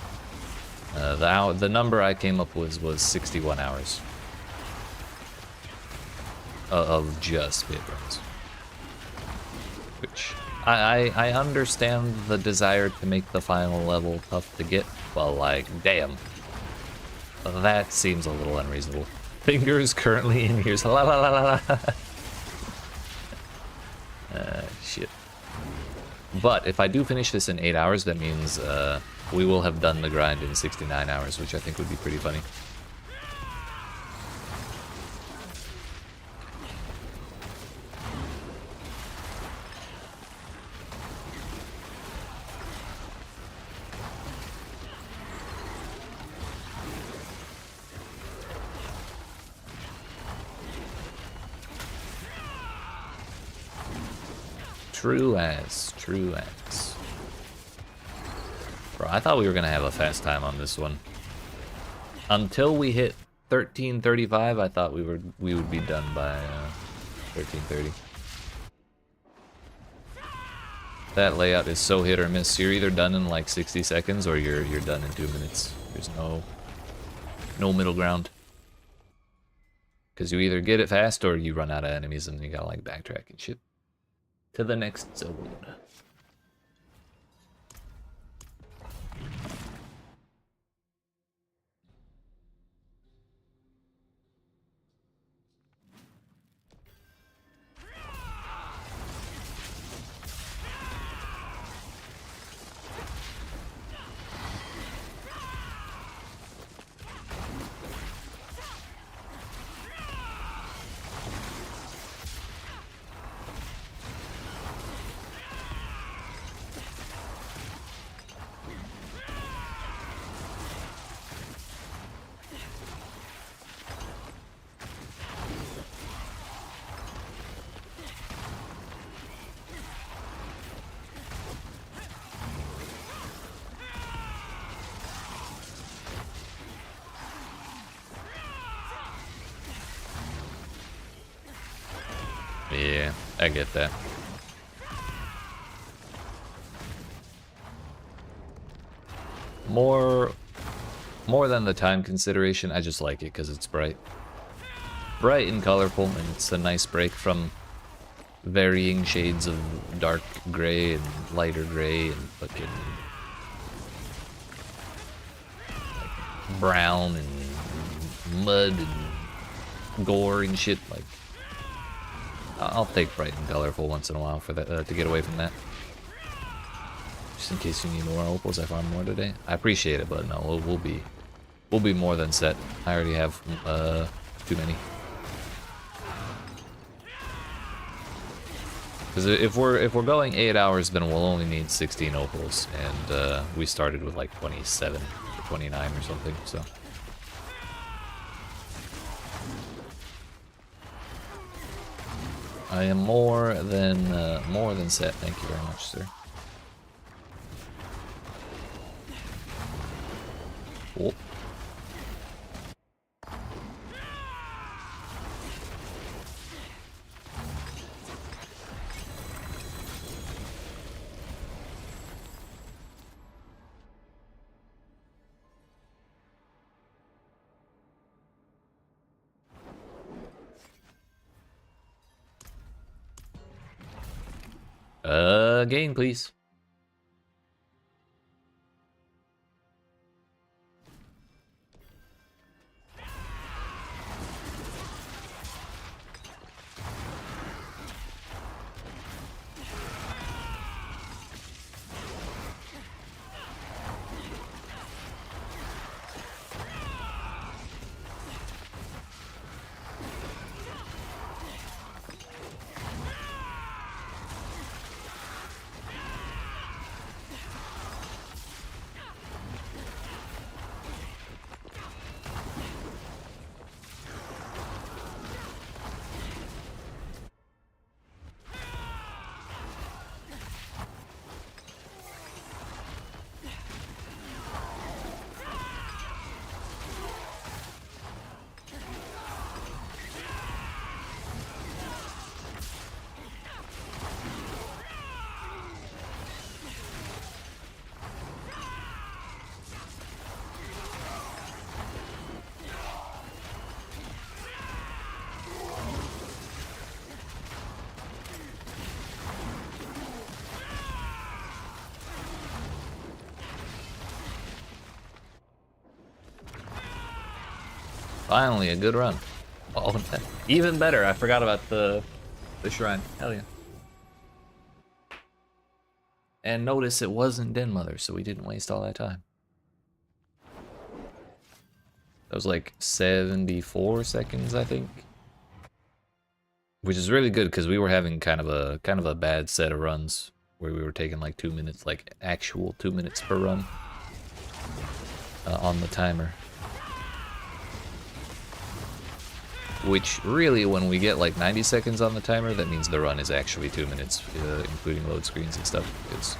the number I came up with was 61 hours of just speedruns. Which, I understand the desire to make the final level tough to get, but like, damn. That seems a little unreasonable. Fingers currently in ears. La la la la la. Shit. But if I do finish this in 8 hours, that means we will have done the grind in 69 hours, which I think would be pretty funny. True as. Bro, I thought we were gonna have a fast time on this one. Until we hit 13:35, I thought we would be done by 13:30. That layout is so hit or miss. You're either done in like 60 seconds or you're done in 2 minutes. There's no middle ground. Because you either get it fast or you run out of enemies and you gotta like backtrack and shit to the next zone. Yeah, I get that. More than the time consideration, I just like it because it's bright. Bright and colorful, and it's a nice break from varying shades of dark gray and lighter gray and fucking like brown and mud and gore and shit. Like, I'll take bright and colorful once in a while for that to get away from that. Just in case you need more opals, I found more today. I appreciate it, but no, we'll be more than set. I already have too many. Because if we're going 8 hours, then we'll only need 16 opals, and we started with like 27 or 29 or something. So. I am more than set. Thank you very much, sir. Oh. Again, please. Finally, a good run. Oh, even better. I forgot about the shrine. Hell yeah. And notice it wasn't Den Mother, so we didn't waste all that time. That was like 74 seconds, I think. Which is really good because we were having kind of a bad set of runs where we were taking like 2 minutes, like actual 2 minutes per run on the timer. Which really, when we get like 90 seconds on the timer, that means the run is actually 2 minutes, including load screens and stuff. Because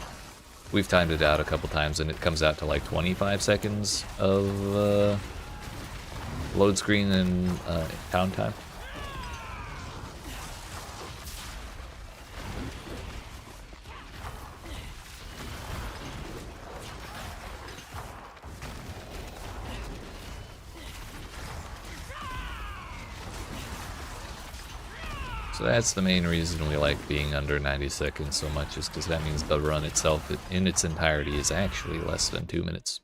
we've timed it out a couple times and it comes out to like 25 seconds of load screen and pound time. So that's the main reason we like being under 90 seconds so much, is because that means the run itself in its entirety is actually less than 2 minutes.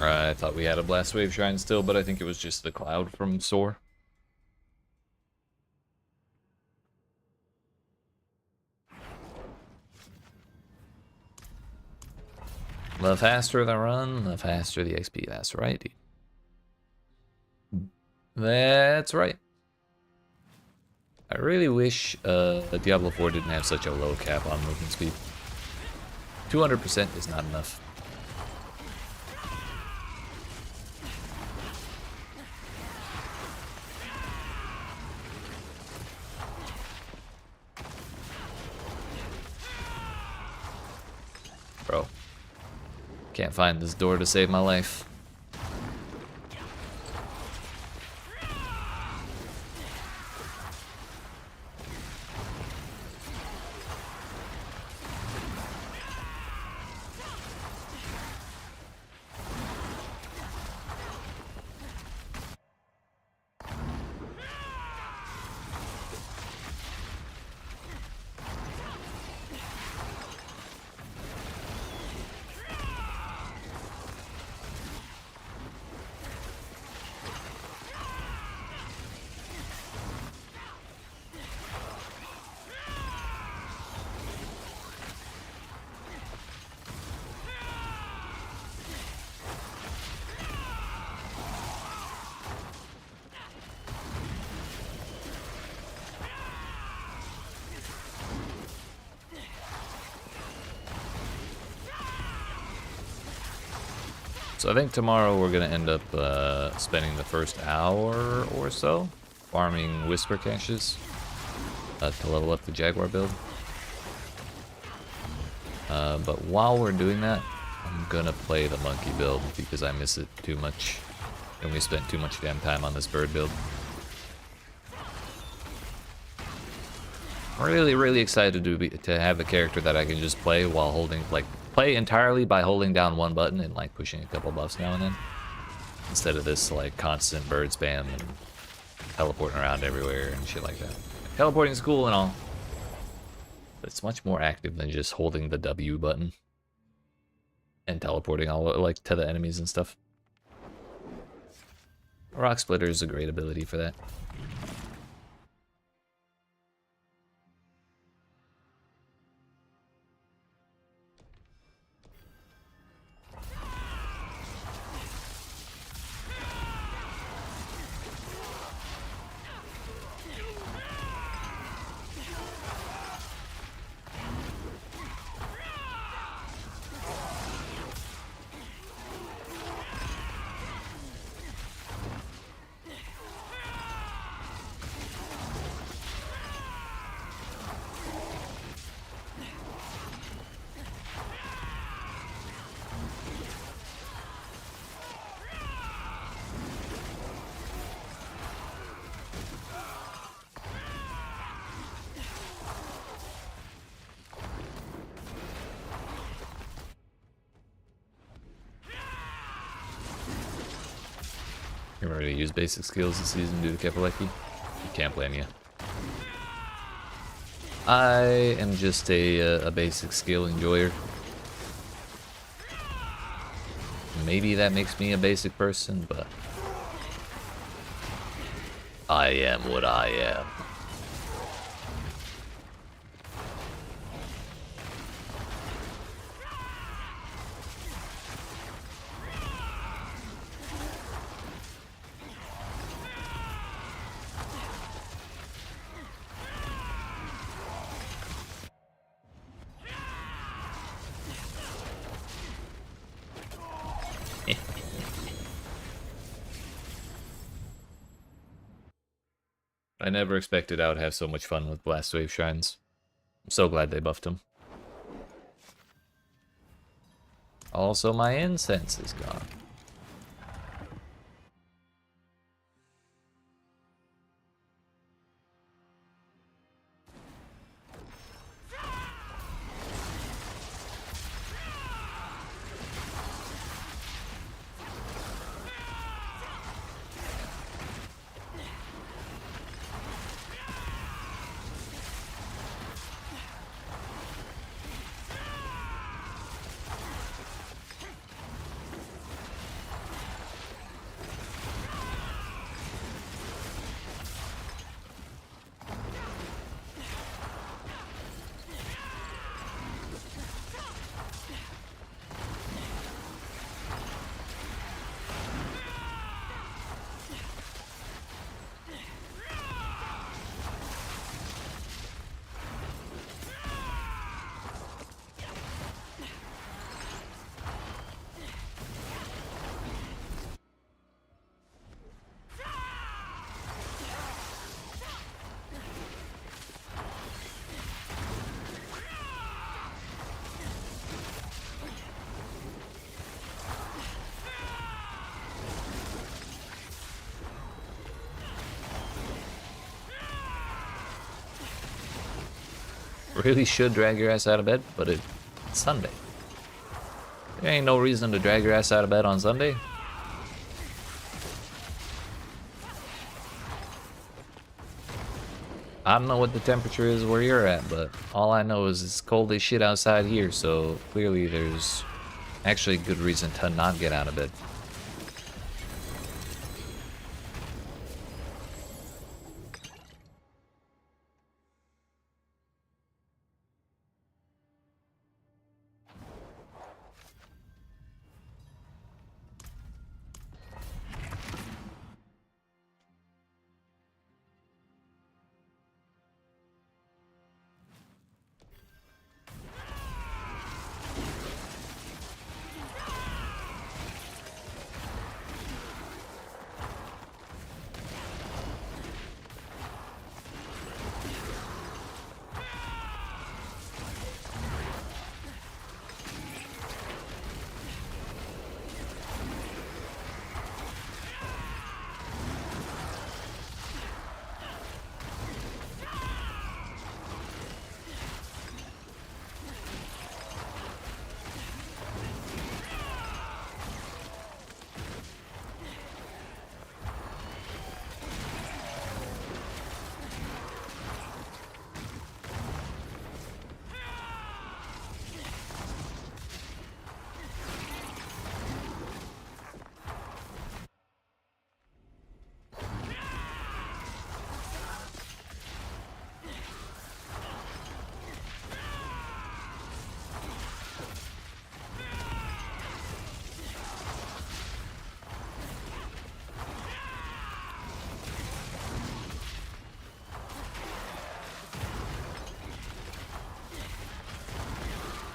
I thought we had a Blast Wave Shrine still, but I think it was just the cloud from Soar. The faster the run, the faster the XP. That's right, dude. That's right. I really wish Diablo 4 didn't have such a low cap on movement speed. 200% is not enough. Bro, can't find this door to save my life. So I think tomorrow we're gonna end up spending the first hour or so farming Whisper Caches to level up the Jaguar build. But while we're doing that, I'm gonna play the Monkey build because I miss it too much, and we spent too much damn time on this bird build. I'm really excited to have a character that I can just play while holding, like, play entirely by holding down one button and like pushing a couple buffs now and then, instead of this like constant bird spam and teleporting around everywhere and shit like that. Teleporting is cool and all, but it's much more active than just holding the W button and teleporting all like to the enemies and stuff. Rock Splitter is a great ability for that. You're ready to use basic skills this season due to Kepaleki? You can't blame you. I am just a basic skill enjoyer. Maybe that makes me a basic person, but I am what I am. I never expected I would have so much fun with Blast Wave Shrines. I'm so glad they buffed them. Also, my incense is gone. Really should drag your ass out of bed, but it's Sunday. There ain't no reason to drag your ass out of bed on Sunday. I don't know what the temperature is where you're at, but all I know is it's cold as shit outside here, so clearly there's actually good reason to not get out of bed.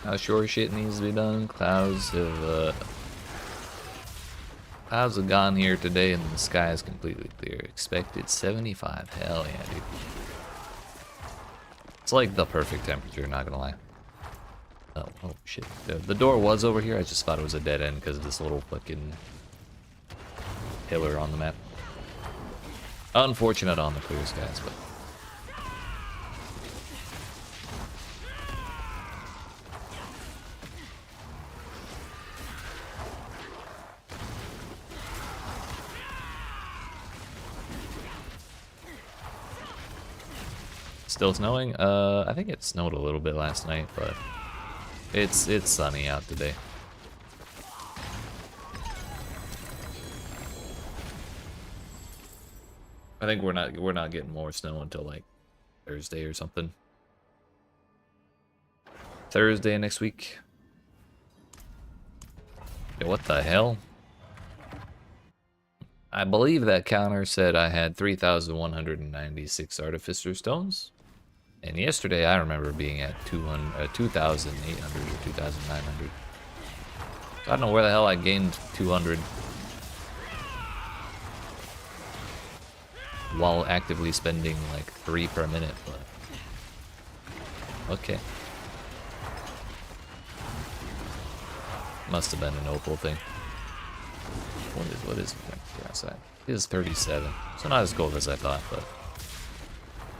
how sure shit needs to be done. Clouds have gone here today and the sky is completely clear. Expected 75. Hell yeah, dude. It's like the perfect temperature, not gonna lie. Oh shit. The door was over here. I just thought it was a dead end because of this little fucking pillar on the map. Unfortunate on the clear skies, but. Still snowing? I think it snowed a little bit last night, but it's sunny out today. I think we're not getting more snow until like Thursday or something. Thursday next week. Yeah, what the hell? I believe that counter said I had 3,196 Artificer Stones. And yesterday I remember being at 2,800 or 2,900. I don't know where the hell I gained 200 while actively spending like 3 per minute, but okay. Must have been an opal thing. What is it outside? It is 37, so not as cold as I thought, but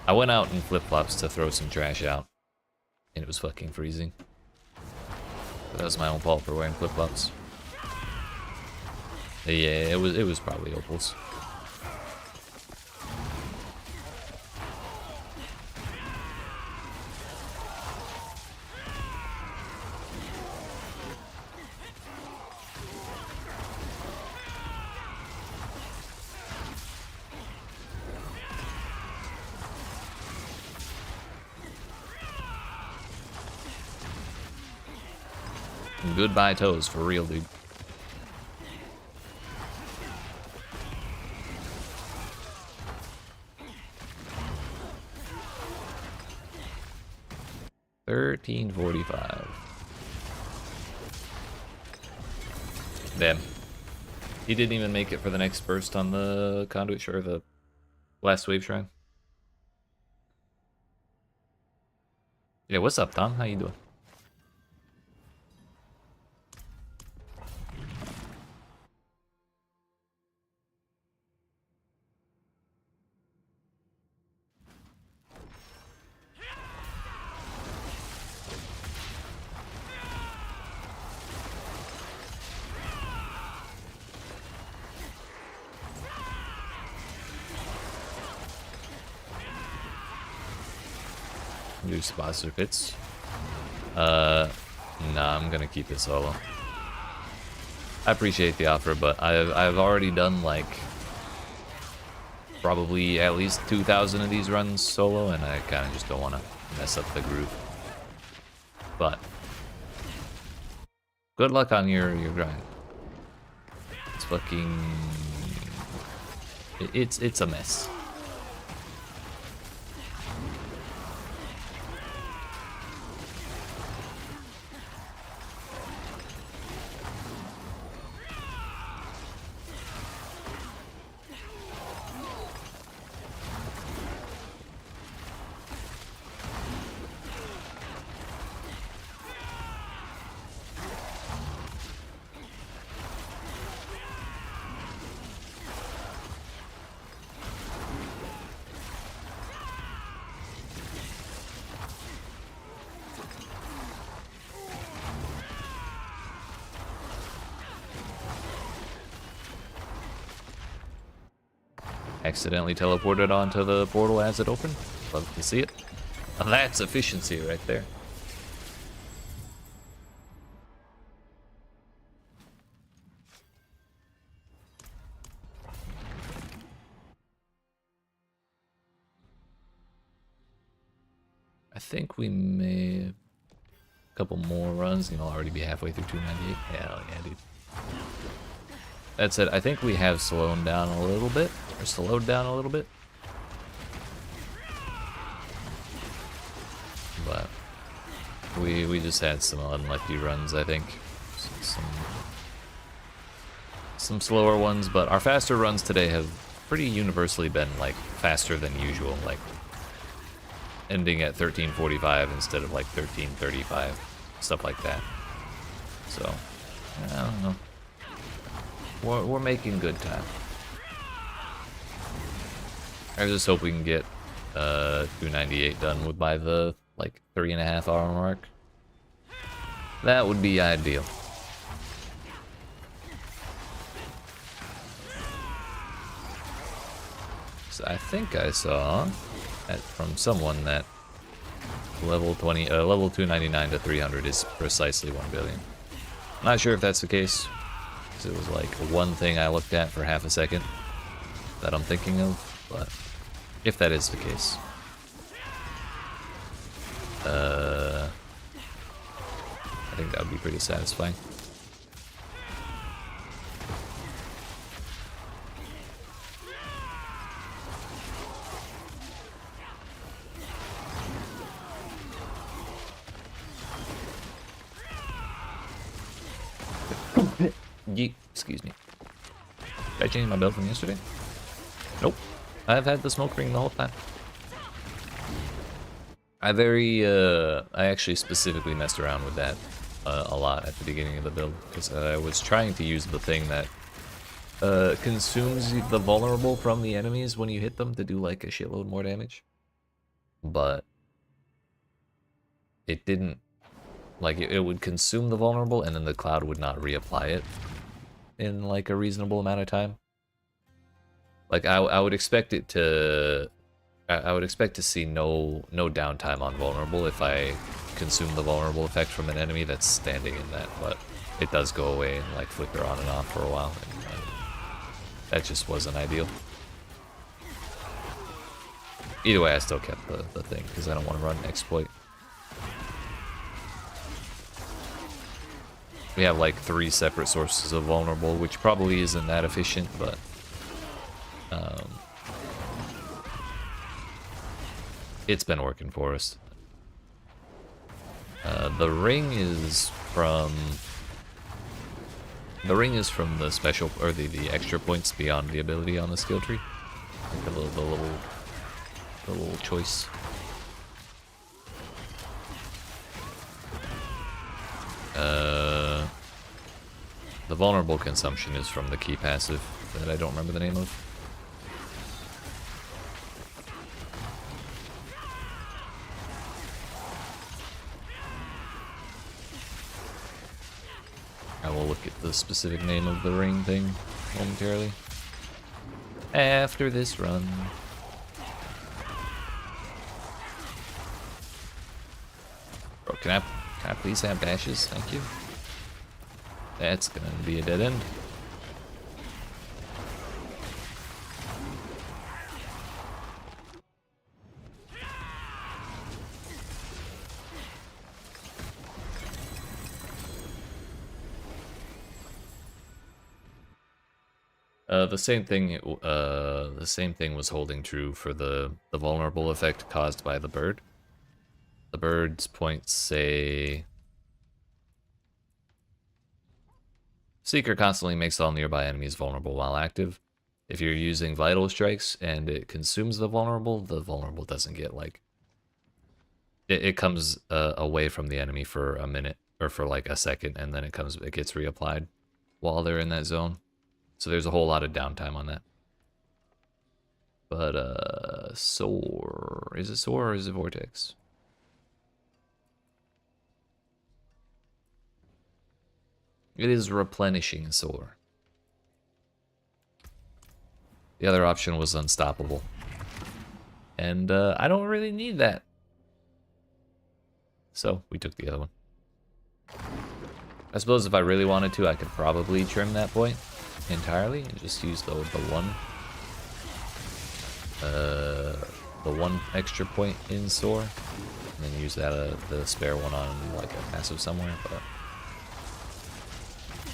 I went out in flip-flops to throw some trash out, and it was fucking freezing. That was my own fault for wearing flip-flops. Yeah, it was probably opals. Goodbye toes, for real, dude. $13.45. Damn. He didn't even make it for the next burst on the conduit shrine, or the last wave shrine. Yeah, what's up, Tom? How you doing? Do sponsor pits. Nah, I'm gonna keep it solo. I appreciate the offer, but I've already done like probably at least 2,000 of these runs solo, and I kind of just don't want to mess up the groove. But good luck on your grind. It's fucking it's a mess. Accidentally teleported onto the portal as it opened. Love to see it. That's efficiency right there. I think we may a couple more runs and I'll already be halfway through 298. Hell yeah, dude. That said, I think we have slowed down a little bit. Or slowed down a little bit. But We just had some unlucky runs, I think. Some slower ones, but our faster runs today have pretty universally been like faster than usual, like ending at 13:45 instead of like 13:35, stuff like that. So I don't know. We're making good time. I just hope we can get 298 done by the like 3.5 hour mark. That would be ideal. So I think I saw from someone that level 299 to 300 is precisely 1 billion. Not sure if that's the case, because it was like one thing I looked at for half a second that I'm thinking of, but if that is the case, I think that would be pretty satisfying. Yeet, excuse me. Did I change my build from yesterday? Nope. I've had the smoke ring the whole time. I actually specifically messed around with that a lot at the beginning of the build, because I was trying to use the thing that consumes the vulnerable from the enemies when you hit them to do like a shitload more damage. But it didn't, like it would consume the vulnerable and then the cloud would not reapply it in like a reasonable amount of time. Like I would expect it to, I would expect to see no downtime on vulnerable if I consume the vulnerable effect from an enemy that's standing in that, but it does go away and like flicker on and off for a while, and that just wasn't ideal. Either way, I still kept the thing because I don't want to run exploit. We have like 3 separate sources of vulnerable, which probably isn't that efficient, but it's been working for us. The ring is from the special, or the extra points beyond the ability on the skill tree. Like the little choice. The vulnerable consumption is from the key passive that I don't remember the name of. I will look at the specific name of the ring thing momentarily. After this run. Bro, can I please have dashes? Thank you. That's gonna be a dead end. The same thing was holding true for the vulnerable effect caused by the bird. The bird's points say Seeker constantly makes all nearby enemies vulnerable while active. If you're using vital strikes and it consumes the vulnerable doesn't get like it comes away from the enemy for a minute or for like a second, and then it gets reapplied while they're in that zone. So there's a whole lot of downtime on that. But soar, is it soar or is it vortex? It is replenishing soar. The other option was unstoppable. And I don't really need that. So we took the other one. I suppose if I really wanted to, I could probably trim that point entirely and just use the one extra point in soar, and then use that the spare one on like a passive somewhere, but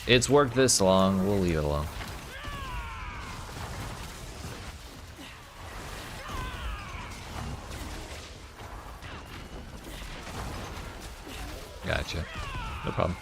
it's worked this long, we'll leave it alone. Gotcha. No problem.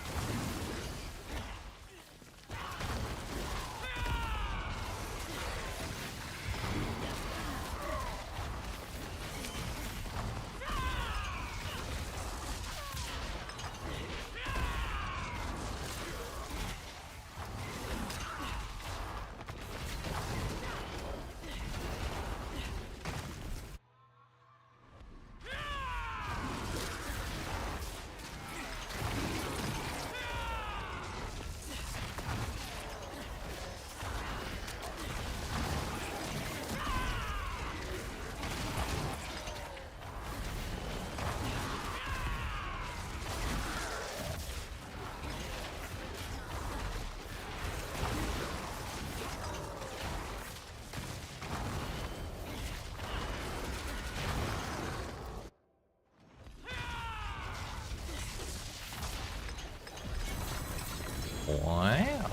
Wow.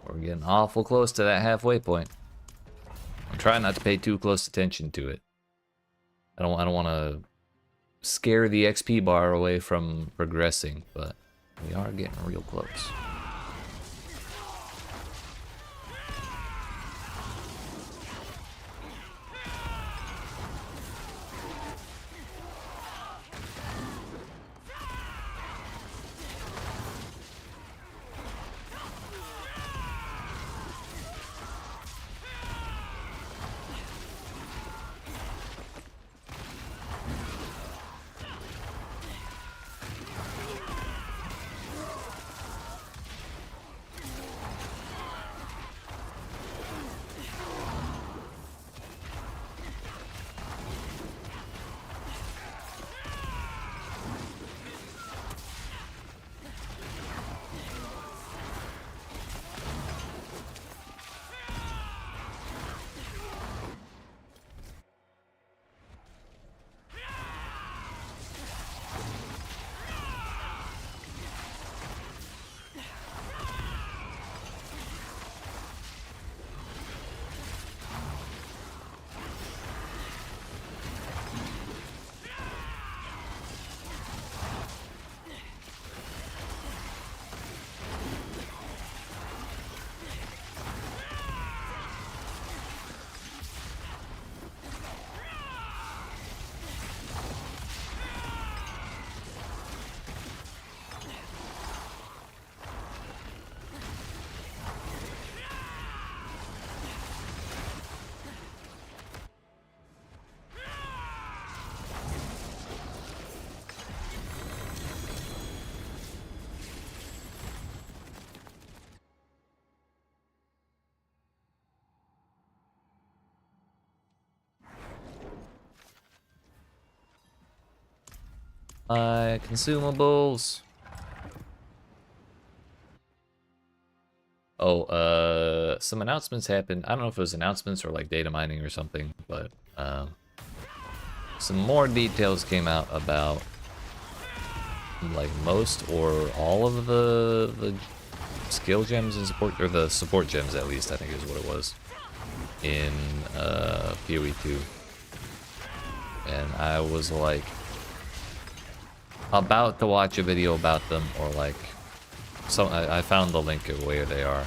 We're getting awful close to that halfway point. I'm trying not to pay too close attention to it. I don't want to scare the XP bar away from progressing, but we are getting real close. Consumables. Oh, some announcements happened. I don't know if it was announcements or like data mining or something, but some more details came out about like most or all of the skill gems and support, or the support gems at least, I think is what it was, in PoE 2. And I was like about to watch a video about them, or like I found the link of where they are,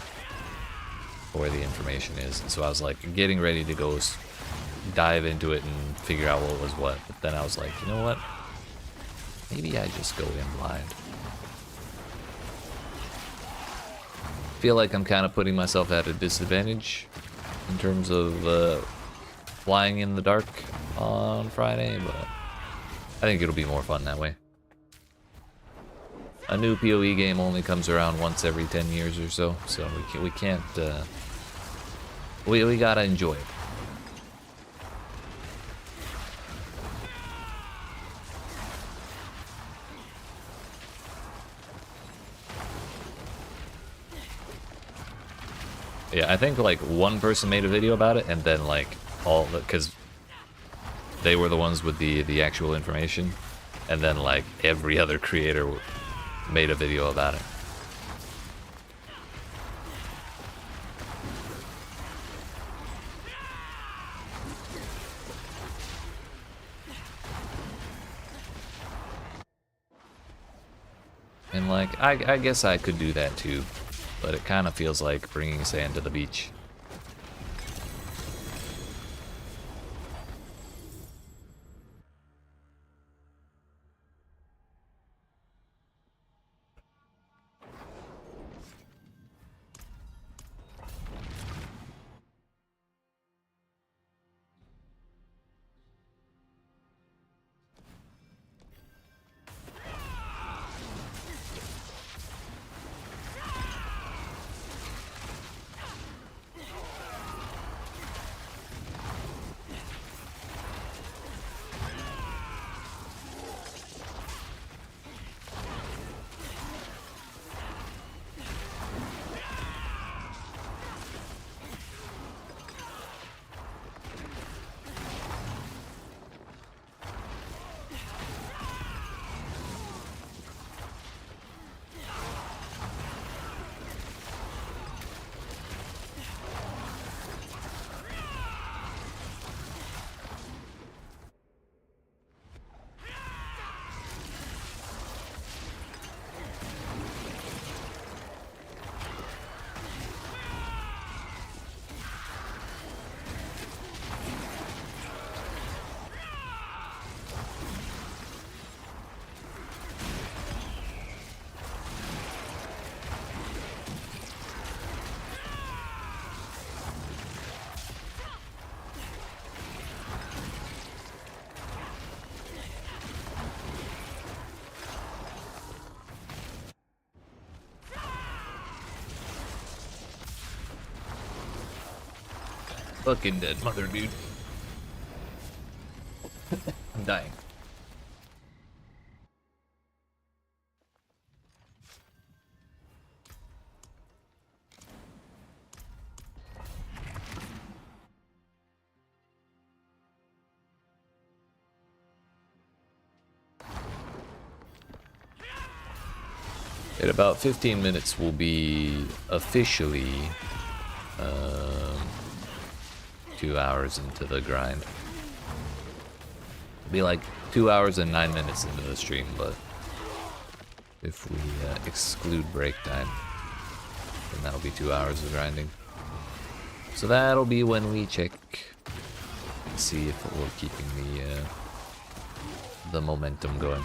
where the information is, and so I was like getting ready to go dive into it and figure out what was what, but then I was like, you know what, maybe I just go in blind. Feel like I'm kind of putting myself at a disadvantage in terms of flying in the dark on Friday, but I think it'll be more fun that way. A new PoE game only comes around once every 10 years or so, so we can't, we gotta enjoy it. Yeah, I think like one person made a video about it, and then like all, because they were the ones with the actual information, and then like every other creator made a video about it. And like, I guess I could do that too, but it kind of feels like bringing sand to the beach. Fucking dead mother, dude. I'm dying. In about 15 minutes, we'll be officially 2 hours into the grind. It'll be like 2 hours and 9 minutes into the stream, but if we exclude break time, then that'll be 2 hours of grinding. So that'll be when we check and see if we're keeping the momentum going.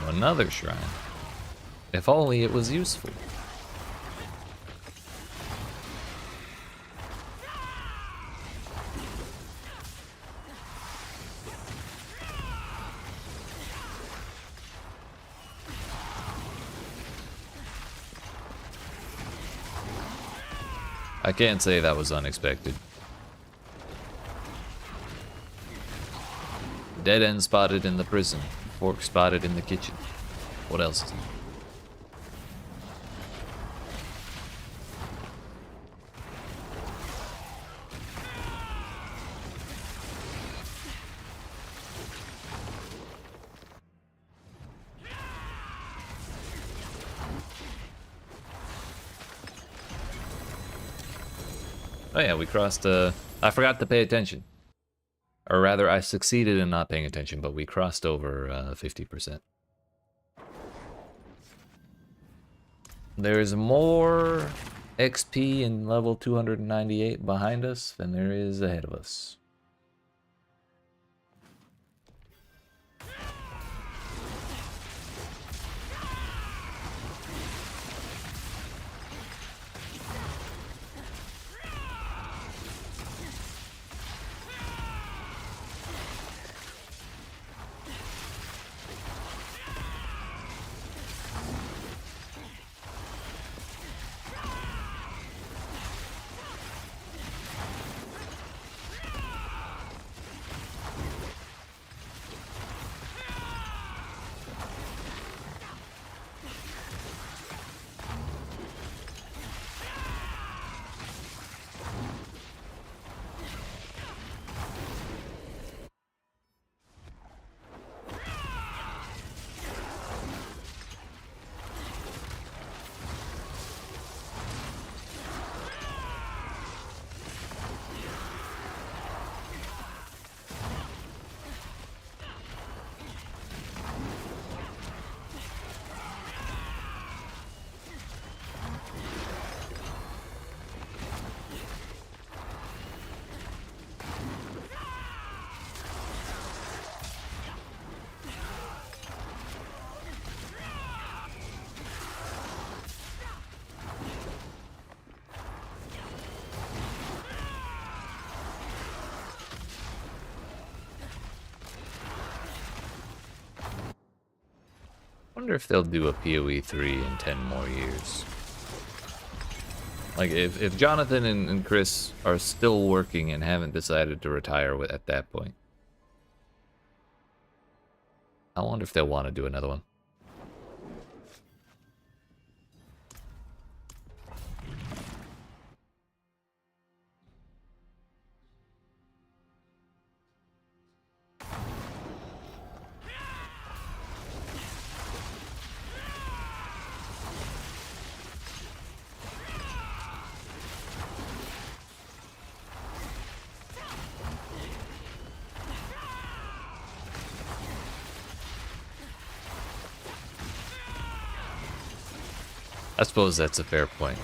Another shrine. If only it was useful. I can't say that was unexpected. Dead end spotted in the prison. Fork spotted in the kitchen. What else is new? Oh yeah, we crossed, I forgot to pay attention. Or rather, I succeeded in not paying attention, but we crossed over 50%. There's more XP in level 298 behind us than there is ahead of us. wonder if they'll do a PoE 3 in 10 more years. Like, if Jonathan and Chris are still working and haven't decided to retire at that point, I wonder if they'll want to do another one. I suppose that's a fair point.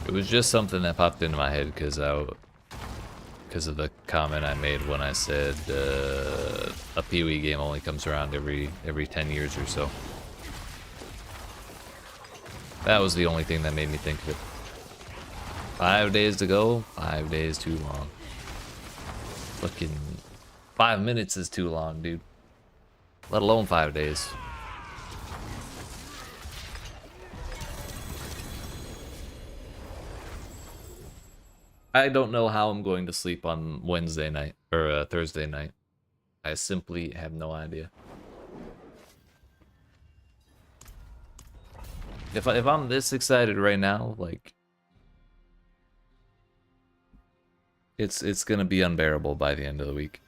It was just something that popped into my head because of the comment I made when I said a PoE game only comes around every 10 years or so. That was the only thing that made me think of it. 5 days to go, 5 days too long. Fucking 5 minutes is too long, dude. Let alone 5 days. I don't know how I'm going to sleep on Wednesday night or Thursday night. I simply have no idea. If I'm this excited right now, like it's gonna be unbearable by the end of the week.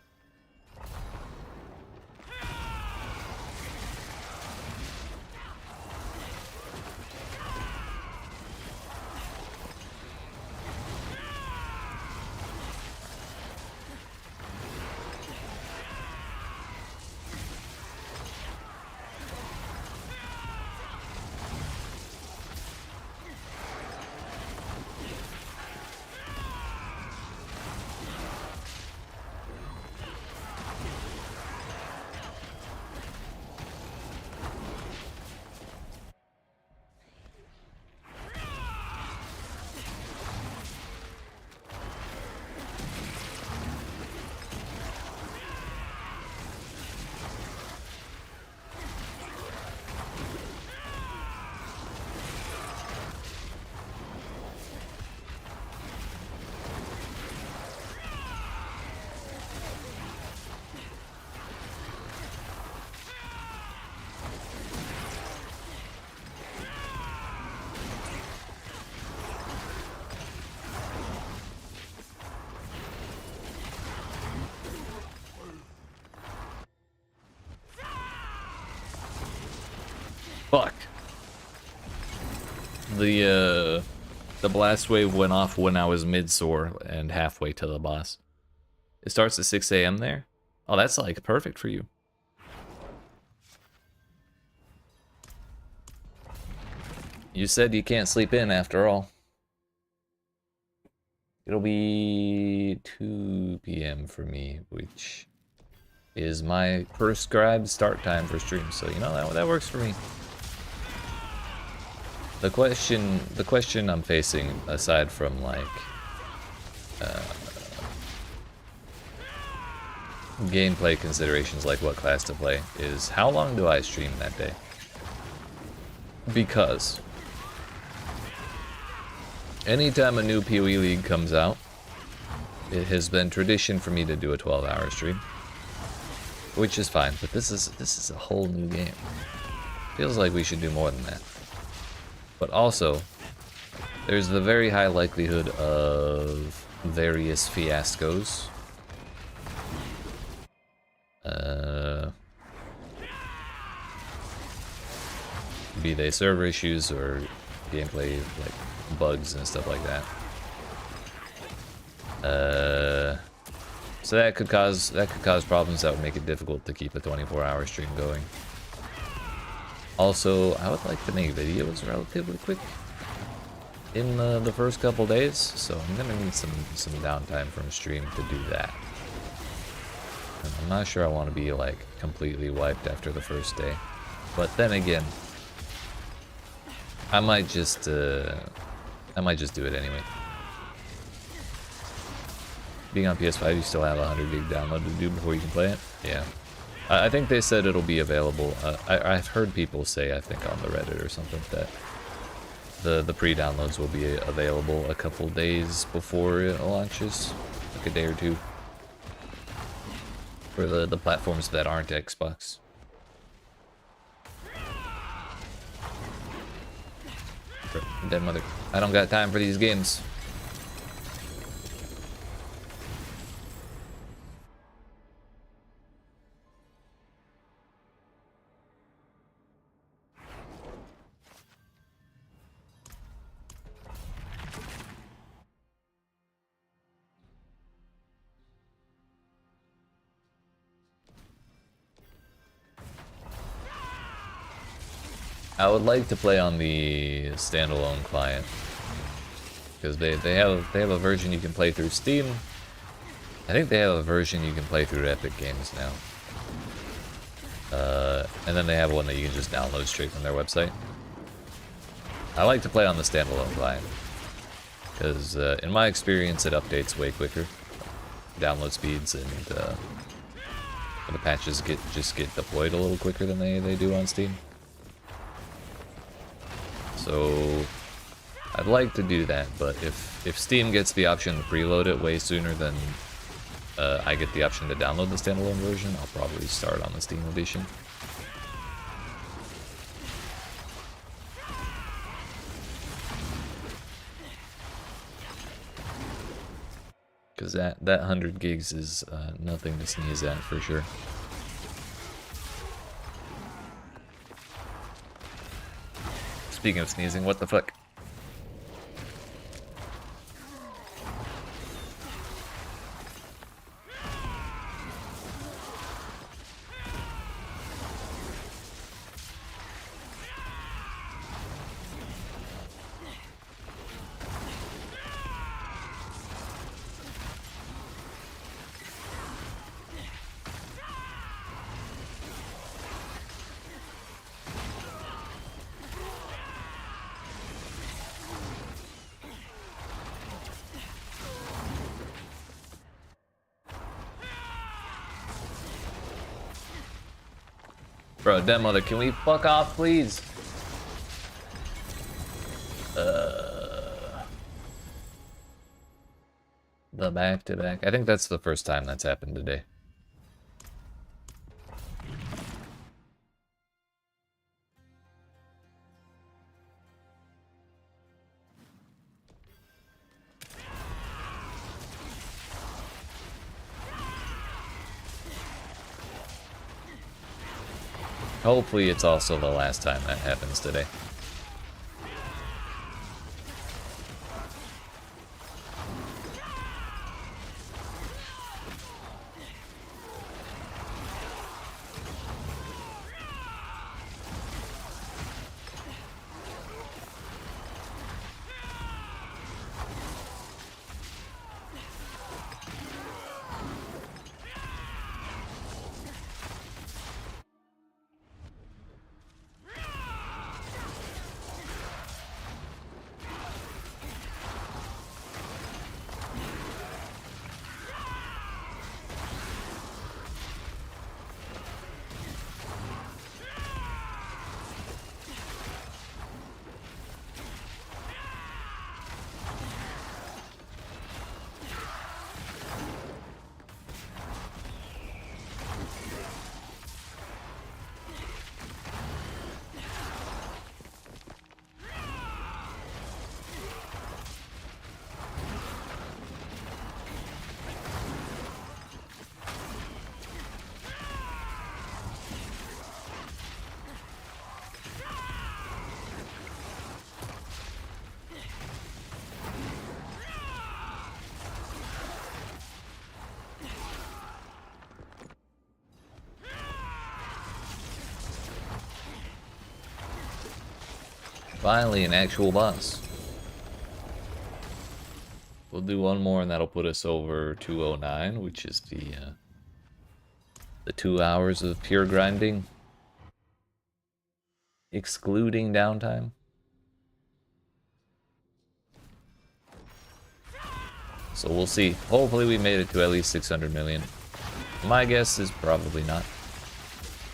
Fuck. The blast wave went off when I was mid-soar and halfway to the boss. It starts at 6 a.m. there? Oh, that's like perfect for you. You said you can't sleep in after all. It'll be 2 p.m. for me, which is my prescribed start time for stream. So, you know, that works for me. The question I'm facing, aside from like gameplay considerations like what class to play, is how long do I stream that day? Because anytime a new PoE League comes out, it has been tradition for me to do a 12-hour stream, which is fine. But this is a whole new game. Feels like we should do more than that. But also, There's the very high likelihood of various fiascos. Be they server issues or gameplay like bugs and stuff like that. So that could cause problems that would make it difficult to keep a 24-hour stream going. Also, I would like to make videos relatively quick in the first couple days, so I'm gonna need some downtime from stream to do that. And I'm not sure I want to be like completely wiped after the first day, but then again, I might just do it anyway. Being on PS5, you still have 100 gig download to do before you can play it. Yeah, I think they said it'll be available. I've heard people say, I think on the Reddit or something, that the pre-downloads will be available a couple days before it launches, like a day or two, for the platforms that aren't Xbox. Dead mother. I don't got time for these games. I would like to play on the standalone client because they have a version you can play through Steam. I think they have a version you can play through Epic Games now, and then they have one that you can just download straight from their website. I like to play on the standalone client because, in my experience, it updates way quicker. Download speeds and the patches just get deployed a little quicker than they do on Steam. So I'd like to do that, but if Steam gets the option to preload it way sooner than I get the option to download the standalone version, I'll probably start on the Steam edition. Because that 100 gigs is nothing to sneeze at for sure. Speaking of sneezing, what the fuck? Bro, dead mother, can we fuck off, please? The back-to-back. I think that's the first time that's happened today. Hopefully it's also the last time that happens today. Finally, an actual boss. We'll do one more and that'll put us over 209, which is the 2 hours of pure grinding, excluding downtime. So we'll see. Hopefully we made it to at least 600 million. My guess is probably not,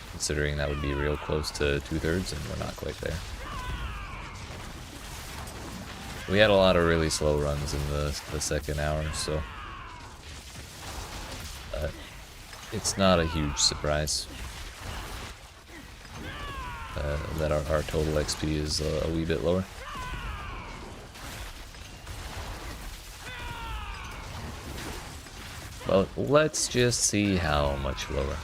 considering that would be real close to 2/3 and we're not quite there. We had a lot of really slow runs in the second hour, so it's not a huge surprise that our total XP is a wee bit lower. But let's just see how much lower.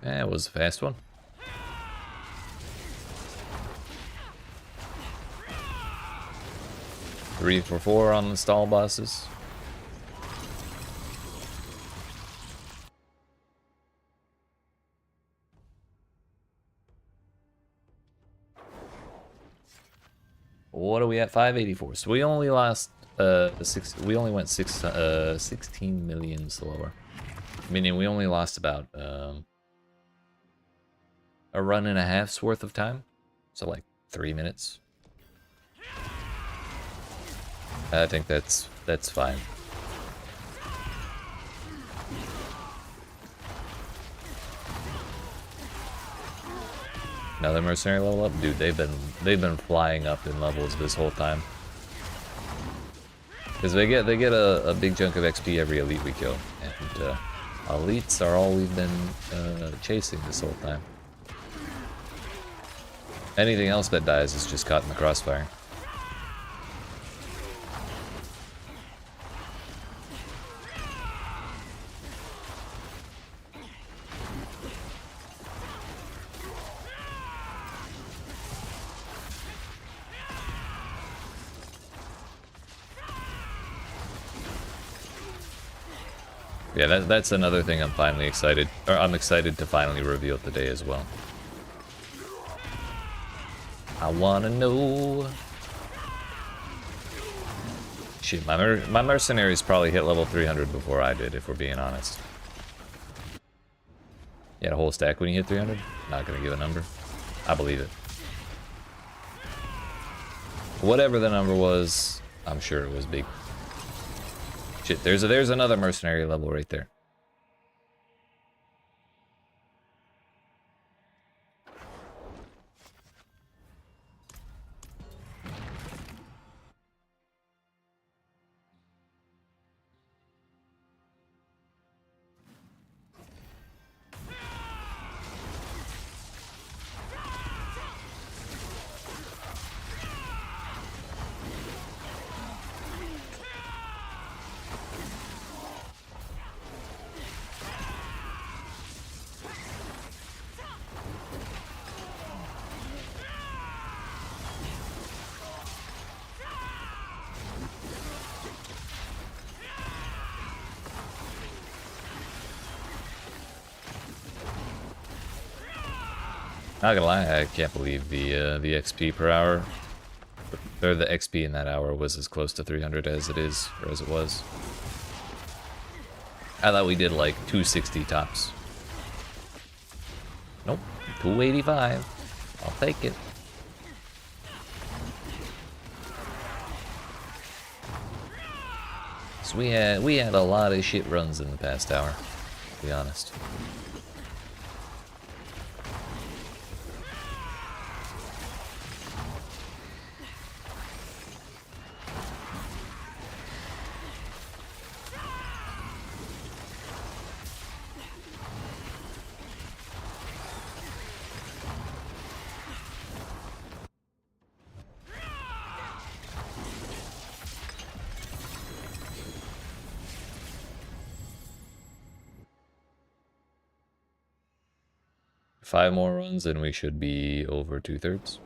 That was a fast one. Three for 4 on the stall bosses. What are we at? 584. So we only lost we only went 16 million slower. Meaning we only lost about a run and a half's worth of time. So like 3 minutes. I think that's fine. Another mercenary level up? Dude, they've been flying up in levels this whole time. Because they get a big chunk of XP every elite we kill. And elites are all we've been chasing this whole time. Anything else that dies is just caught in the crossfire. Yeah, that's another thing I'm finally excited, or I'm excited to finally reveal today as well. I wanna know. Shit, my mercenaries probably hit level 300 before I did, if we're being honest. You had a whole stack when you hit 300? Not gonna give a number. I believe it. Whatever the number was, I'm sure it was big. Shit, there's another mercenary level right there. Not gonna lie, I can't believe the XP per hour, or the XP in that hour was as close to 300 as it is, or as it was. I thought we did like 260 tops. Nope, 285. I'll take it. So we had a lot of shit runs in the past hour, to be honest. 5 more runs and we should be over 2/3.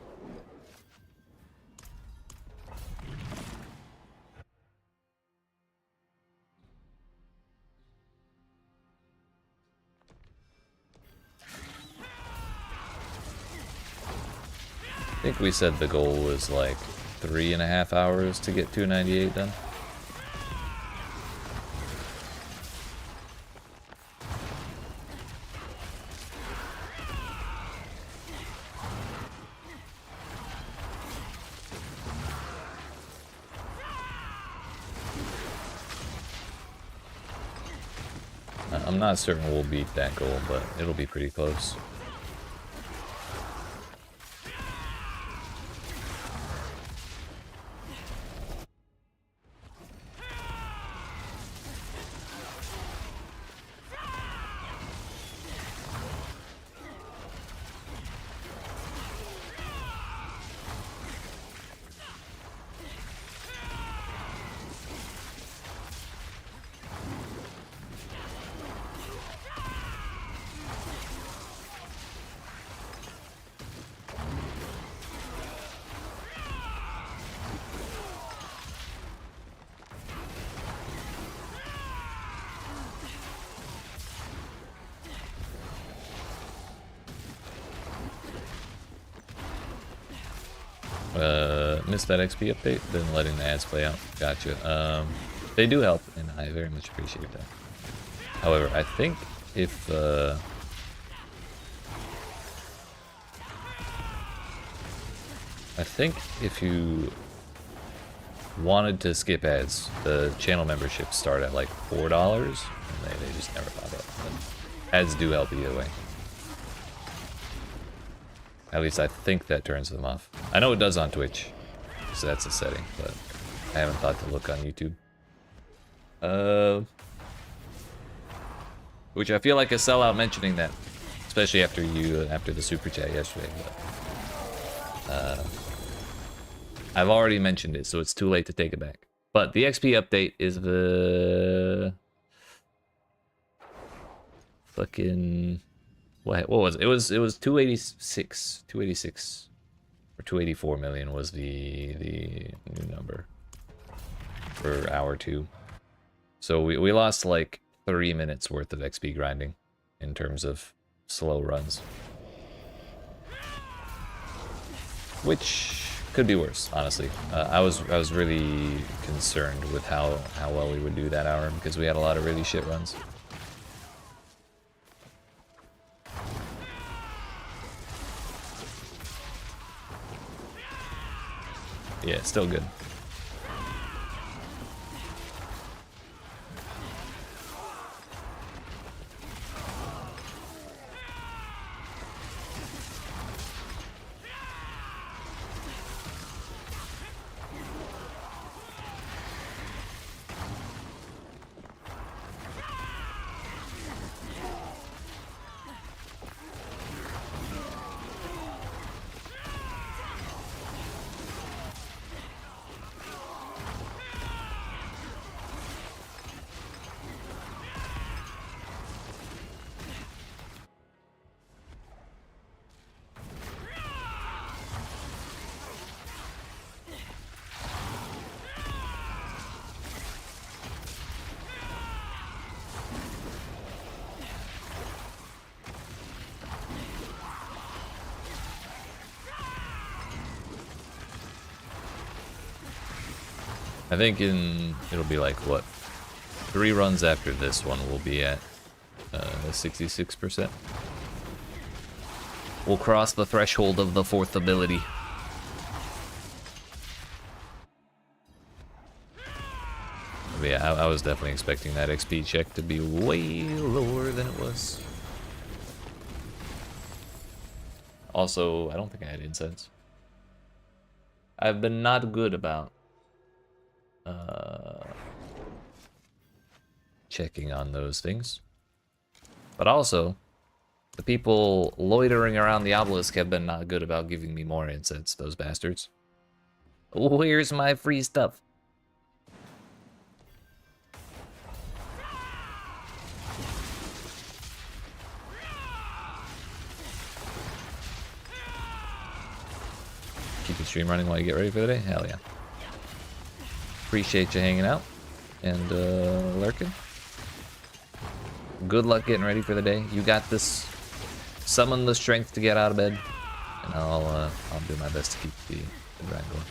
I think we said the goal was like 3.5 hours to get 298 done. I'm not certain we'll beat that goal, but it'll be pretty close. Missed that XP update, then letting the ads play out. Gotcha. They do help, and I very much appreciate that. However, I think if you wanted to skip ads, the channel memberships start at like $4, and they just never pop up. But ads do help either way. At least I think that turns them off. I know it does on Twitch, so that's a setting, but I haven't thought to look on YouTube. Which I feel like a sellout mentioning that, especially after the super chat yesterday. But I've already mentioned it, so it's too late to take it back. But the XP update is the fucking. What was it? It was 286 or 284 million was the new number for hour 2. So we lost like 3 minutes worth of XP grinding in terms of slow runs, which could be worse, honestly. I was really concerned with how well we would do that hour because we had a lot of really shit runs. Yeah, still good. I think it'll be like, what, 3 runs after this one we'll be at 66%. We'll cross the threshold of the 4th ability. But yeah, I was definitely expecting that XP check to be way lower than it was. Also, I don't think I had incense. I've been not good about checking on those things. But also, the people loitering around the obelisk have been not good about giving me more incense, those bastards. Where's my free stuff? keep the stream running while you get ready for the day? Hell yeah. Appreciate you hanging out and lurking. Good luck getting ready for the day. You got this. Summon the strength to get out of bed, and I'll do my best to keep the grind going.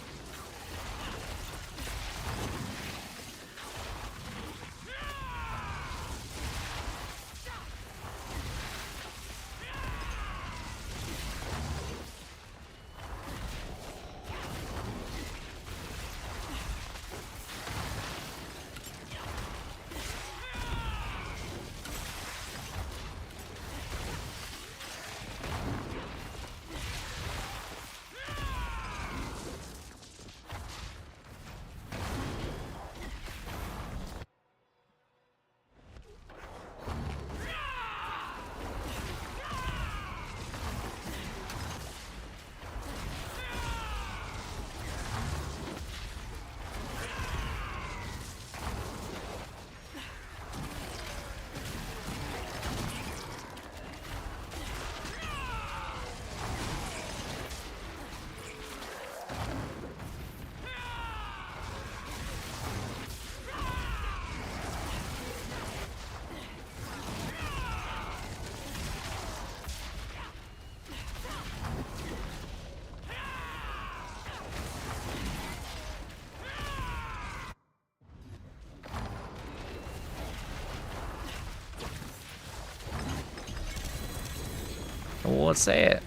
What's that?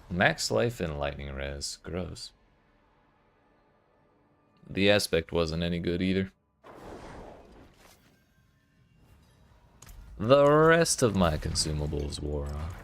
Max life and lightning res. Gross. The aspect wasn't any good either. The rest of my consumables wore off.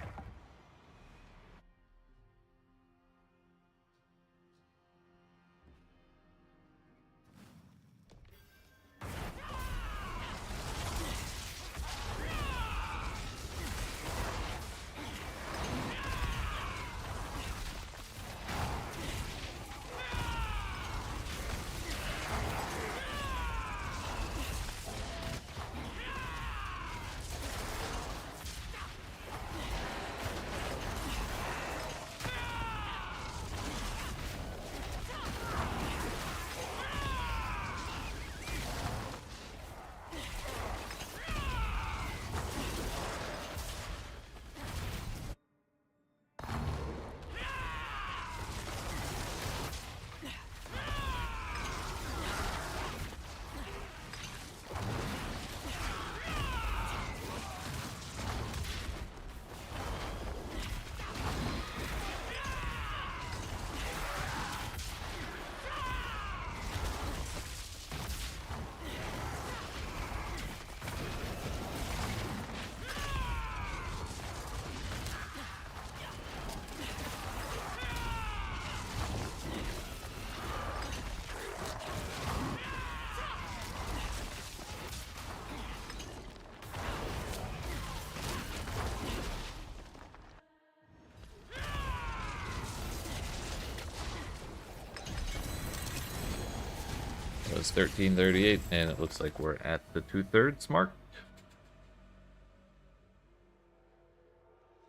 It was 13:38, and it looks like we're at the 2/3 mark.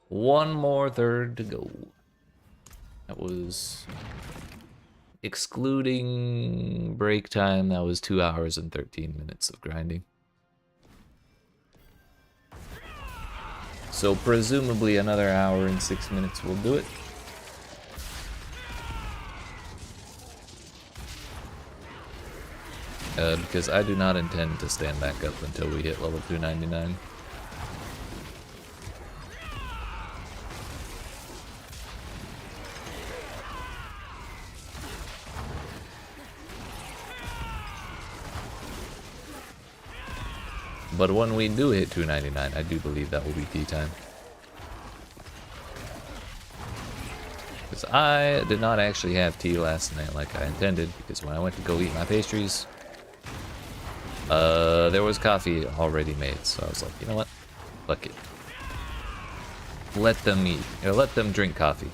One more third to go. That was, excluding break time, that was 2 hours and 13 minutes of grinding. So presumably another hour and 6 minutes will do it. Because I do not intend to stand back up until we hit level 299. But when we do hit 299, I do believe that will be tea time. Because I did not actually have tea last night like I intended, because when I went to go eat my pastries, there was coffee already made, so I was like, you know what? Fuck it. Let them eat, or let them drink coffee.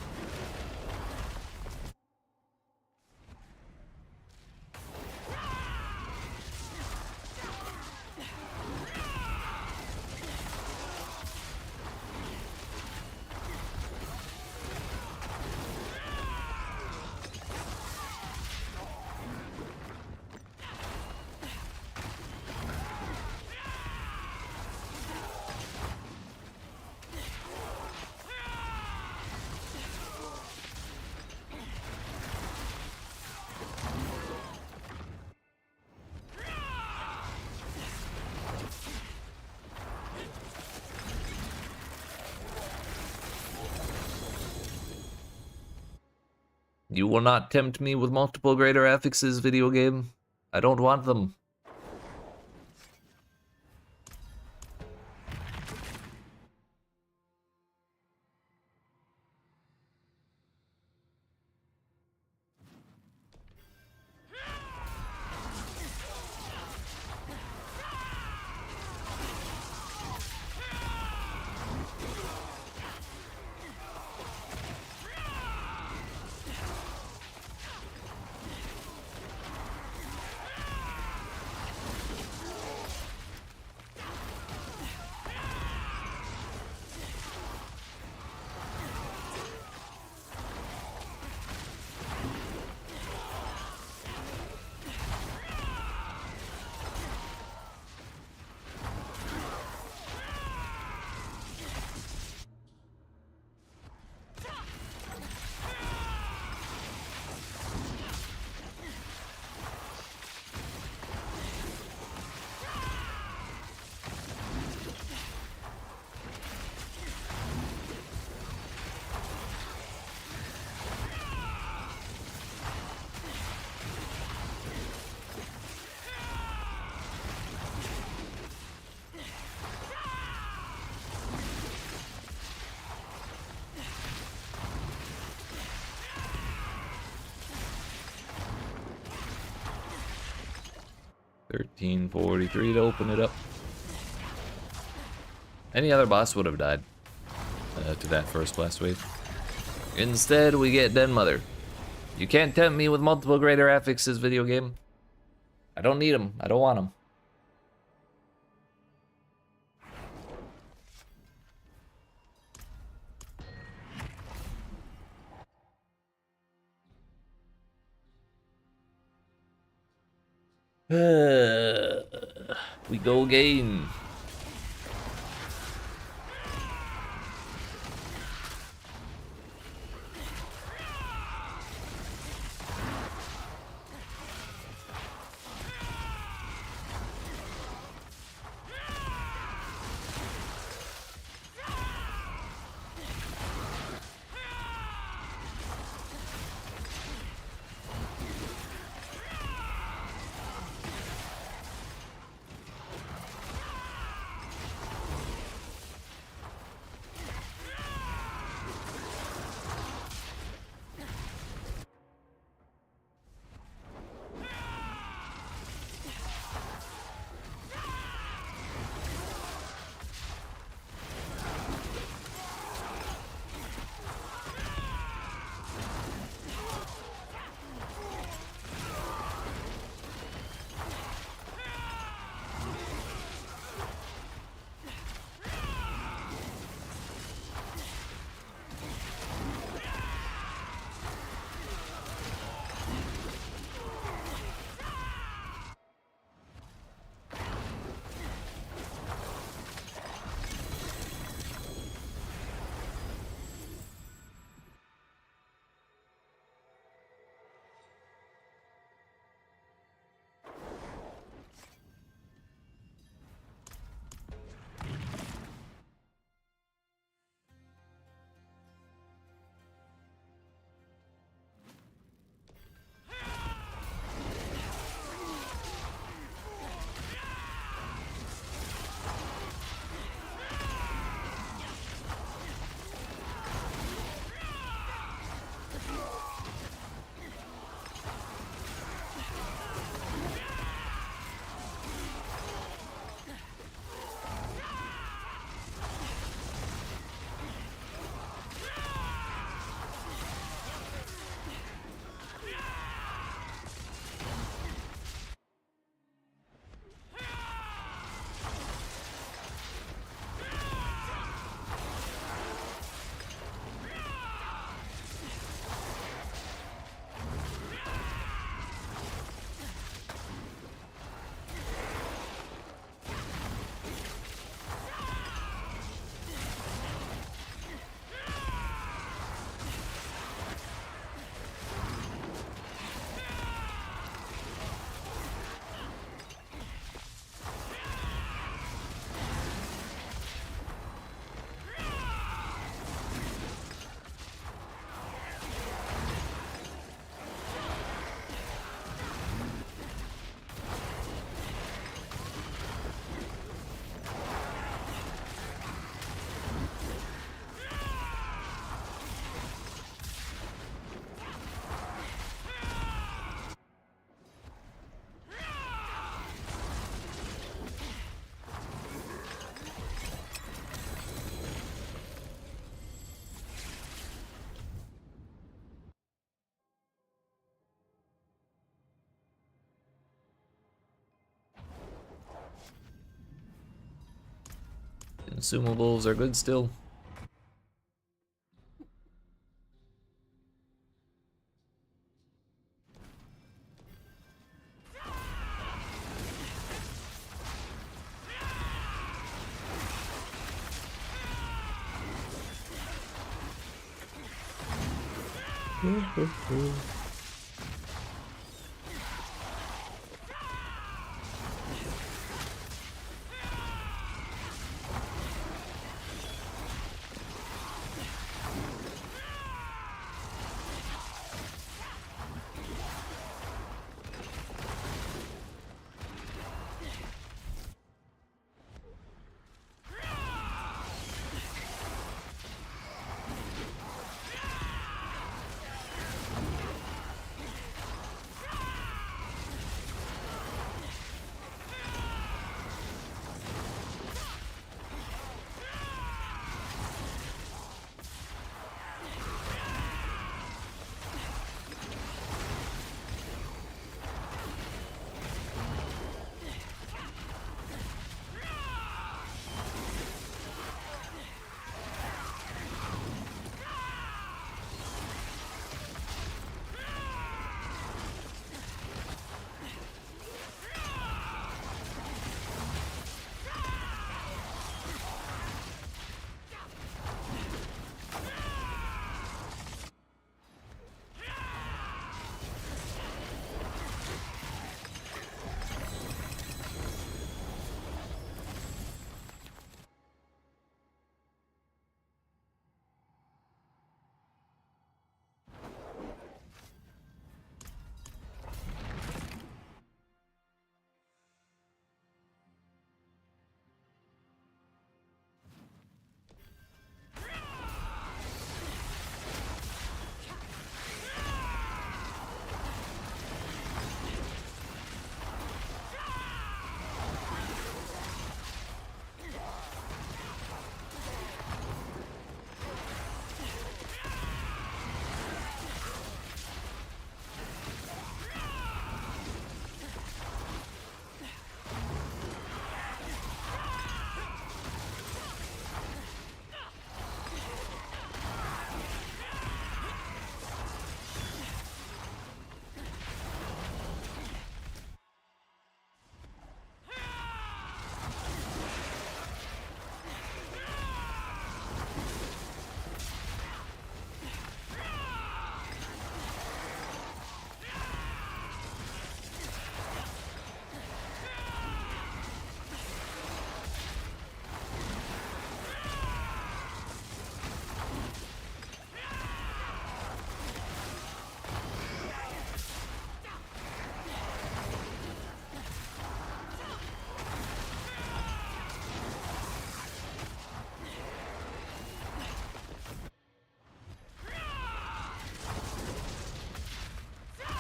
You will not tempt me with multiple greater affixes, video game. I don't want them. $13.43 to open it up. Any other boss would have died to that first blast wave. Instead, we get Den Mother. You can't tempt me with multiple greater affixes, video game. I don't need them. I don't want them. We go again. Consumables are good still.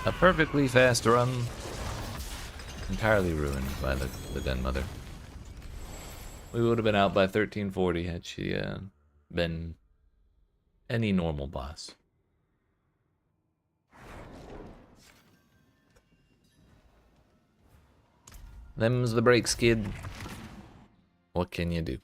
A perfectly fast run, entirely ruined by the Den Mother. We would have been out by 1340 had she been any normal boss. Them's the breaks, kid. What can you do?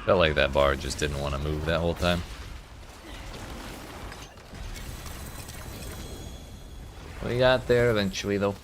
Felt like that bar just didn't want to move that whole time. We got there eventually, though.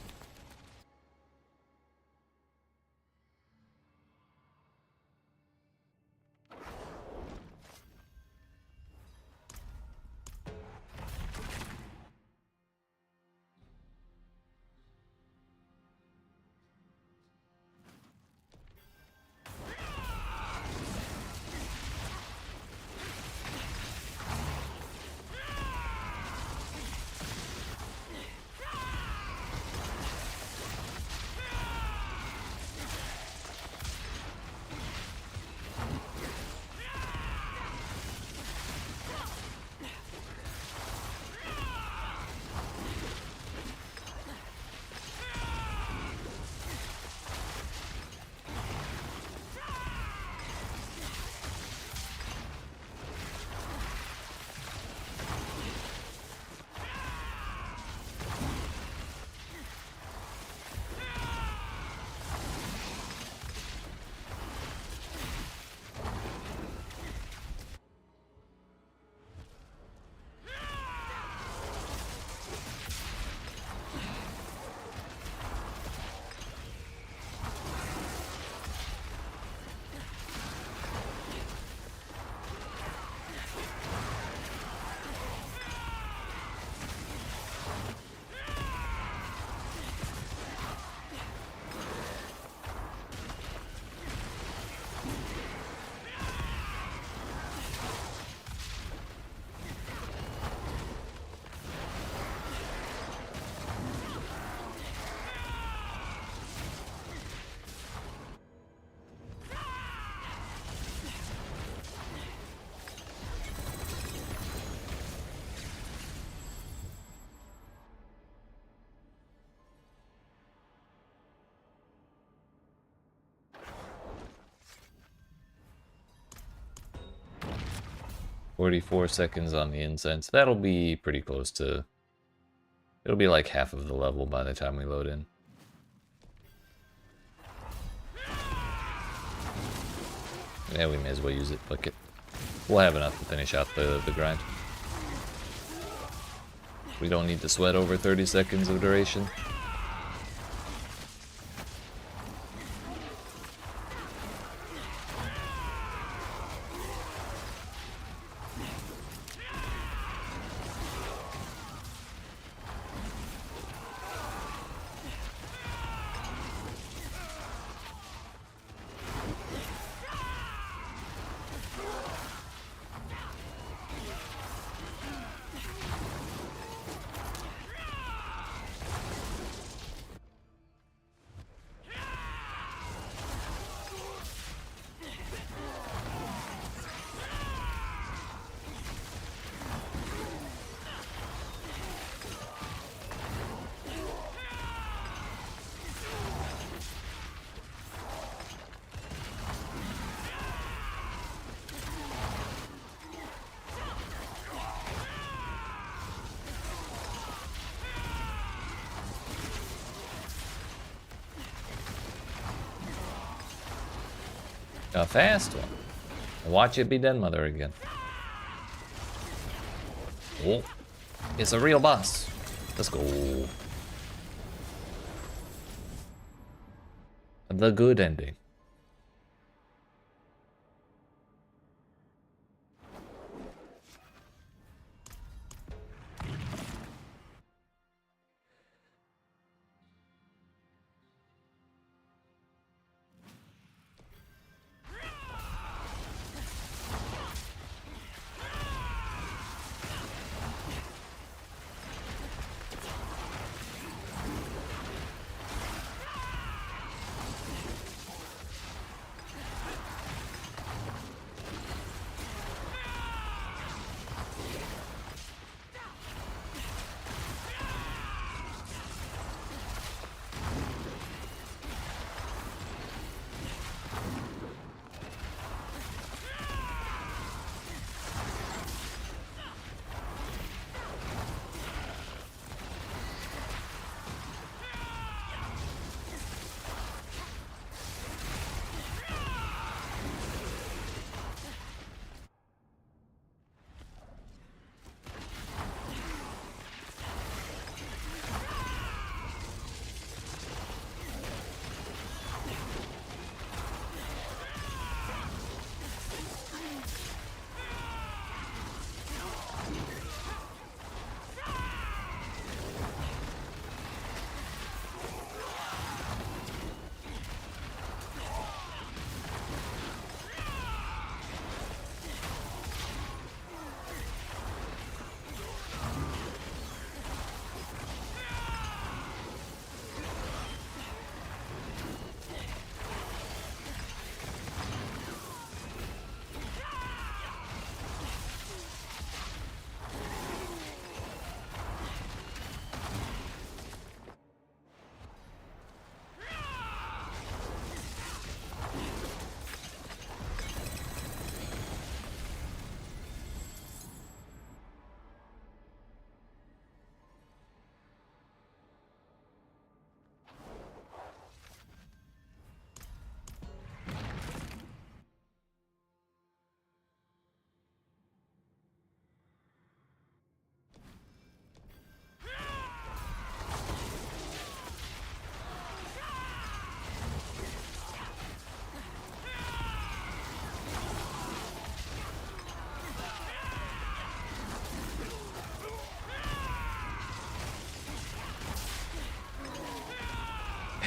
$44 on the incense. That'll be pretty close to... It'll be like half of the level by the time we load in. Yeah, we may as well use it. Fuck it. We'll have enough to finish out the grind. We don't need to sweat over 30 seconds of duration. A fast one. Watch it be done, mother, again. Oh, it's a real boss. Let's go. The good ending.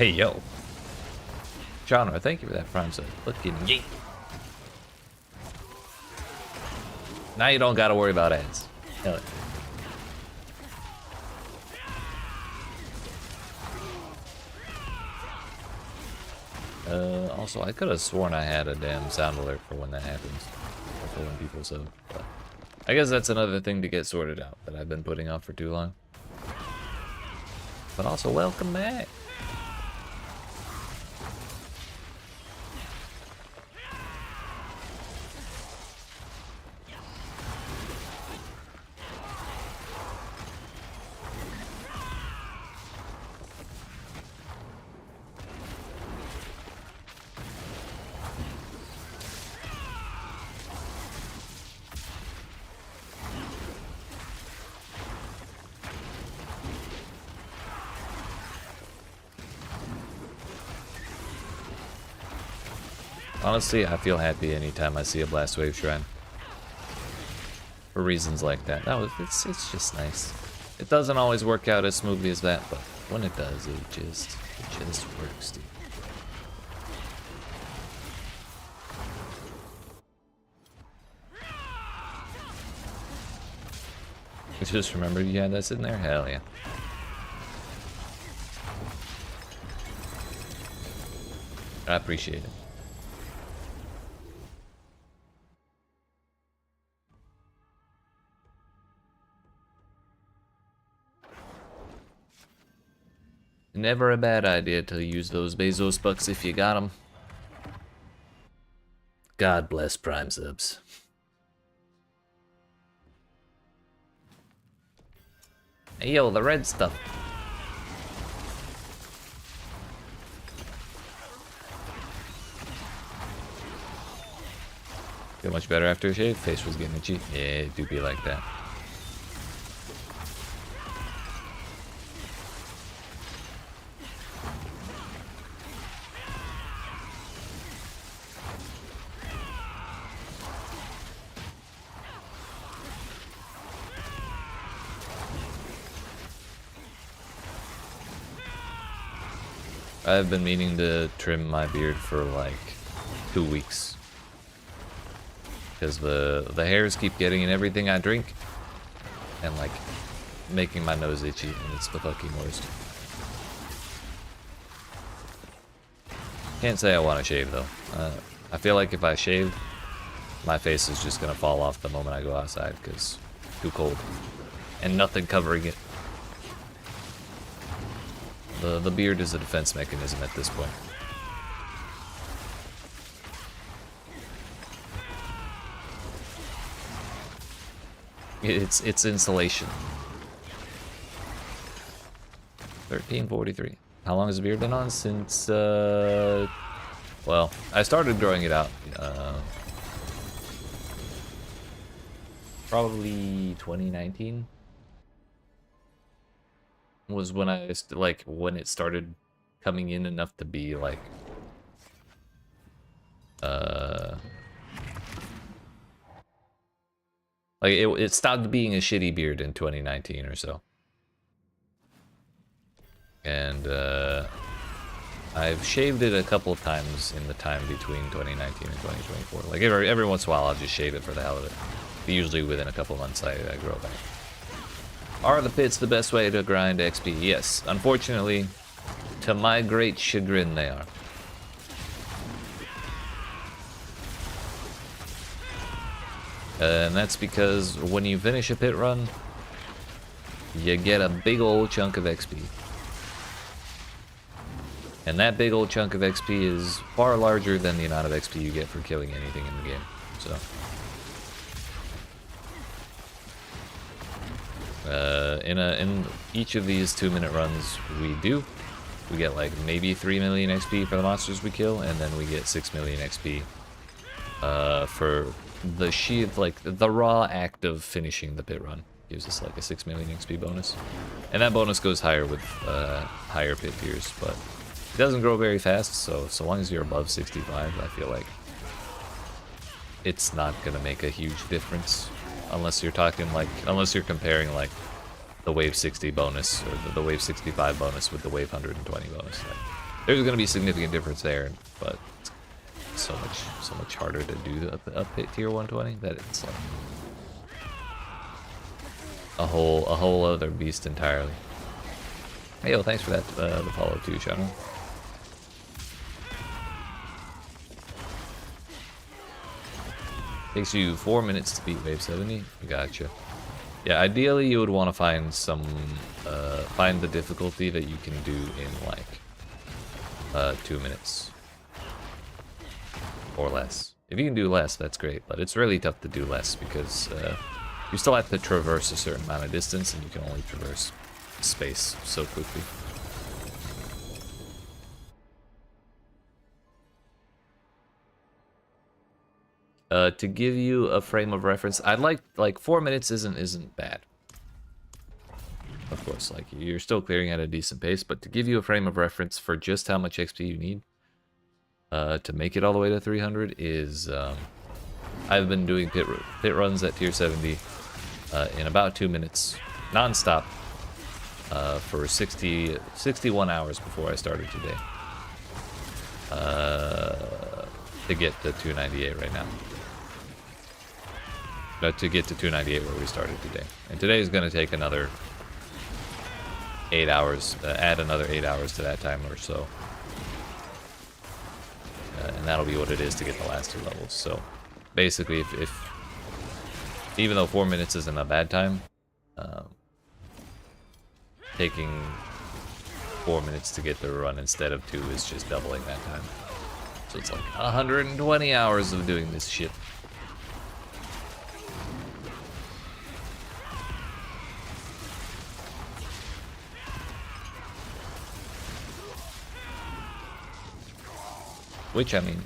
Hey, yo. Genre, thank you for that prime sub. Looking yeet. Now you don't gotta worry about ads. Hell yeah. Also, I could have sworn I had a damn sound alert for when that happens. Or for when people sub. But I guess that's another thing to get sorted out that I've been putting off for too long. But also, welcome back. Honestly, I feel happy anytime I see a Blast Wave Shrine. For reasons like that. No, it's just nice. It doesn't always work out as smoothly as that, but when it does, it just works, dude. I just remembered you had that sitting there? Hell yeah. I appreciate it. Never a bad idea to use those Bezos bucks if you got them. God bless Prime subs. Hey yo, the red stuff. Feel much better after a shave? Face was getting itchy. Yeah, it do be like that. I've been meaning to trim my beard for like 2 weeks. Because the hairs keep getting in everything I drink. And like making my nose itchy, and it's the fucking worst. Can't say I want to shave though. I feel like if I shave, my face is just gonna fall off the moment I go outside because too cold. And nothing covering it. The beard is a defense mechanism at this point. It's insulation. 1343. How long has the beard been on? Since well, I started growing it out probably 2019 was when I when it started coming in enough to be like it stopped being a shitty beard in 2019 or so. And I've shaved it a couple of times in the time between 2019 and 2024. Like every once in a while I'll just shave it for the hell of it. But usually within a couple of months I grow back. Are the pits the best way to grind XP? Yes. Unfortunately, to my great chagrin, they are. And that's because when you finish a pit run, you get a big old chunk of XP. And that big old chunk of XP is far larger than the amount of XP you get for killing anything in the game. So, in each of these 2-minute runs we get like maybe 3 million XP for the monsters we kill, and then we get 6 million XP for the the raw act of finishing the pit run. Gives us like a 6 million XP bonus, and that bonus goes higher with higher pit tiers, but it doesn't grow very fast. So long as you're above 65, I feel like it's not gonna make a huge difference, unless you're comparing like the wave 60 bonus or the wave 65 bonus with the wave 120 bonus. Like, There's gonna be significant difference there, but it's so much harder to do up hit tier 120 that it's like a whole other beast entirely. Hey, yo, thanks for that the follow too, Shadow. Takes you 4 minutes to beat wave 70. Gotcha. Yeah, ideally you would want to find some find the difficulty that you can do in like 2 minutes or less. If you can do less, that's great, but it's really tough to do less because you still have to traverse a certain amount of distance, and you can only traverse space so quickly. To give you a frame of reference, I'd like 4 minutes isn't bad. Of course, like you're still clearing at a decent pace, but to give you a frame of reference for just how much XP you need to make it all the way to 300 is I've been doing pit runs at tier 70 in about 2 minutes, non-stop, for 61 hours before I started today. To get to 298 right now. To get to 298 where we started today. And today is going to take another 8 hours, add another 8 hours to that time or so. And that'll be what it is to get the last 2 levels. So basically, if even though 4 minutes isn't a bad time, taking 4 minutes to get the run instead of 2 is just doubling that time. So it's like 120 hours of doing this shit. Which, I mean,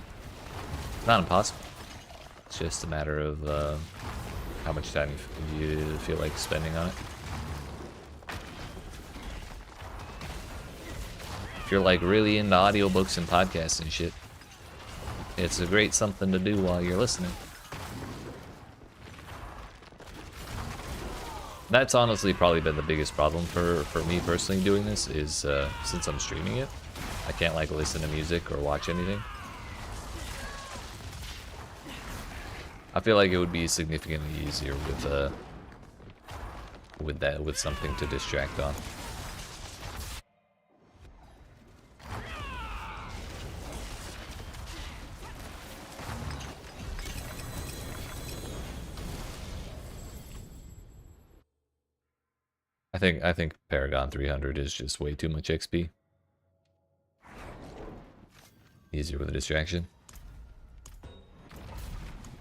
not impossible. It's just a matter of how much time you feel like spending on it. If you're like really into audiobooks and podcasts and shit, it's a great something to do while you're listening. That's honestly probably been the biggest problem for me personally doing this is since I'm streaming it, I can't like listen to music or watch anything. I feel like it would be significantly easier with something to distract on. I think Paragon 300 is just way too much XP. Easier with a distraction.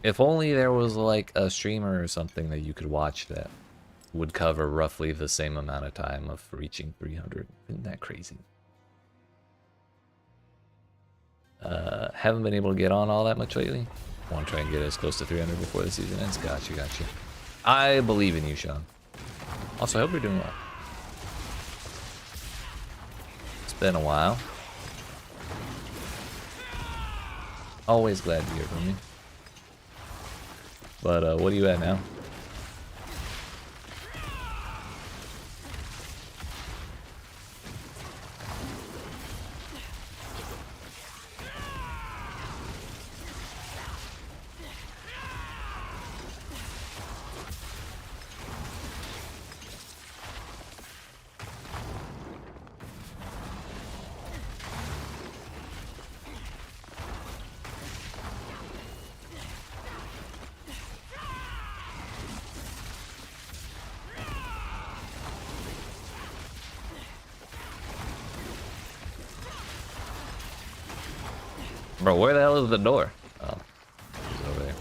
If only there was like a streamer or something that you could watch that would cover roughly the same amount of time of reaching 300. Isn't that crazy? Haven't been able to get on all that much lately. Want to try and get as close to 300 before the season ends. Gotcha. I believe in you, Sean. Also, I hope you're doing well. It's been a while. Always glad to hear from you. But what are you at now? Bro, where the hell is the door? Oh, it's over there.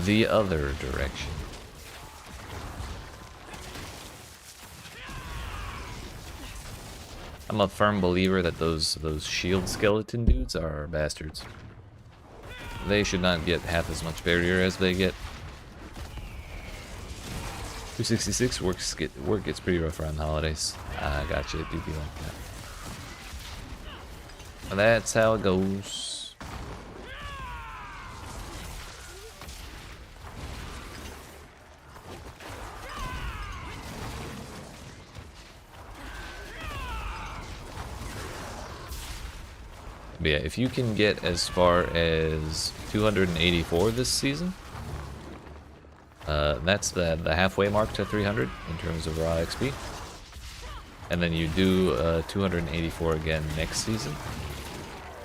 The other direction. I'm a firm believer that those shield skeleton dudes are bastards. They should not get half as much barrier as they get. 266 work gets pretty rough around the holidays. I gotcha, it do be like that. But that's how it goes. But yeah, if you can get as far as 284 this season, that's the halfway mark to 300 in terms of raw XP. And then you do 284 again next season.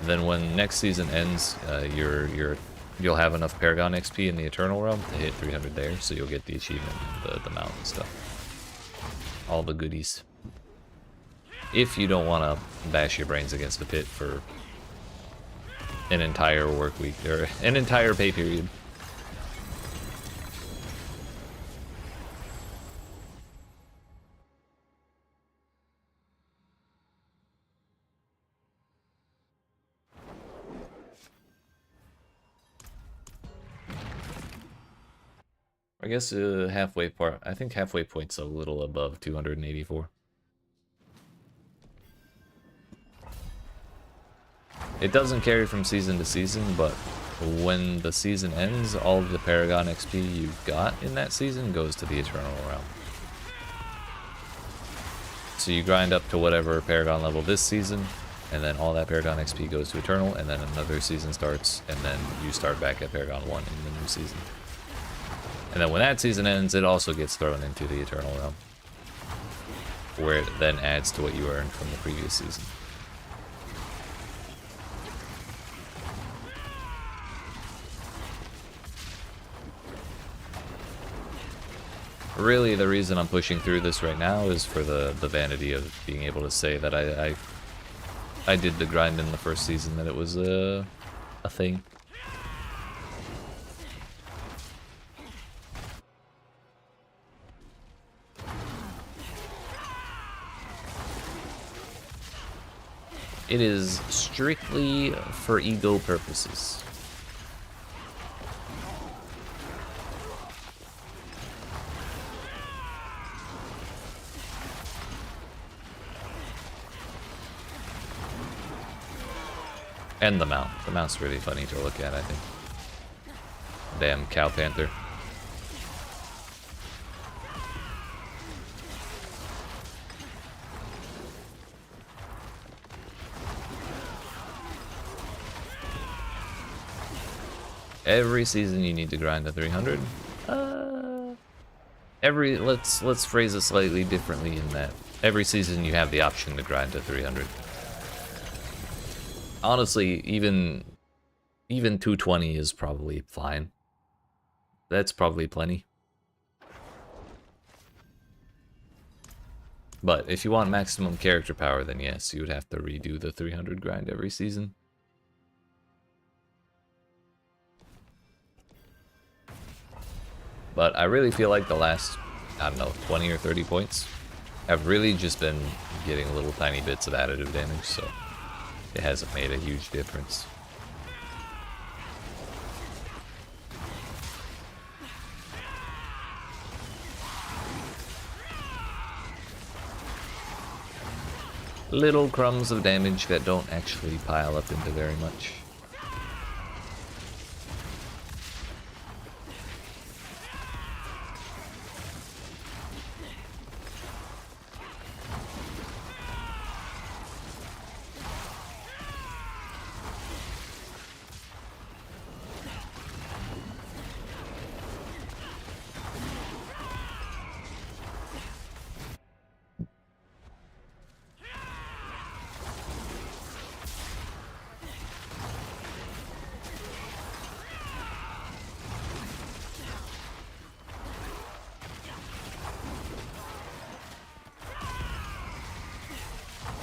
Then when next season ends, you'll have enough Paragon XP in the Eternal Realm to hit 300 there, so you'll get the achievement, the mountain stuff, all the goodies. If you don't want to bash your brains against the pit for an entire work week or an entire pay period. I guess halfway part. I think halfway point's a little above 284. It doesn't carry from season to season, but when the season ends, all of the Paragon XP you got in that season goes to the Eternal Realm. So you grind up to whatever Paragon level this season, and then all that Paragon XP goes to Eternal, and then another season starts, and then you start back at Paragon 1 in the new season. And then when that season ends, it also gets thrown into the Eternal Realm, where it then adds to what you earned from the previous season. Really, the reason I'm pushing through this right now is for the vanity of being able to say that I did the grind in the first season, that it was a thing. It is strictly for ego purposes. And the mount. The mount's really funny to look at, I think. Damn cow panther. Every season you need to grind to 300. Let's phrase it slightly differently in that every season you have the option to grind to 300. Honestly, even 220 is probably fine. That's probably plenty. But if you want maximum character power, then yes, you would have to redo the 300 grind every season. But I really feel like the last, I don't know, 20 or 30 points have really just been getting little tiny bits of additive damage, so it hasn't made a huge difference. Little crumbs of damage that don't actually pile up into very much.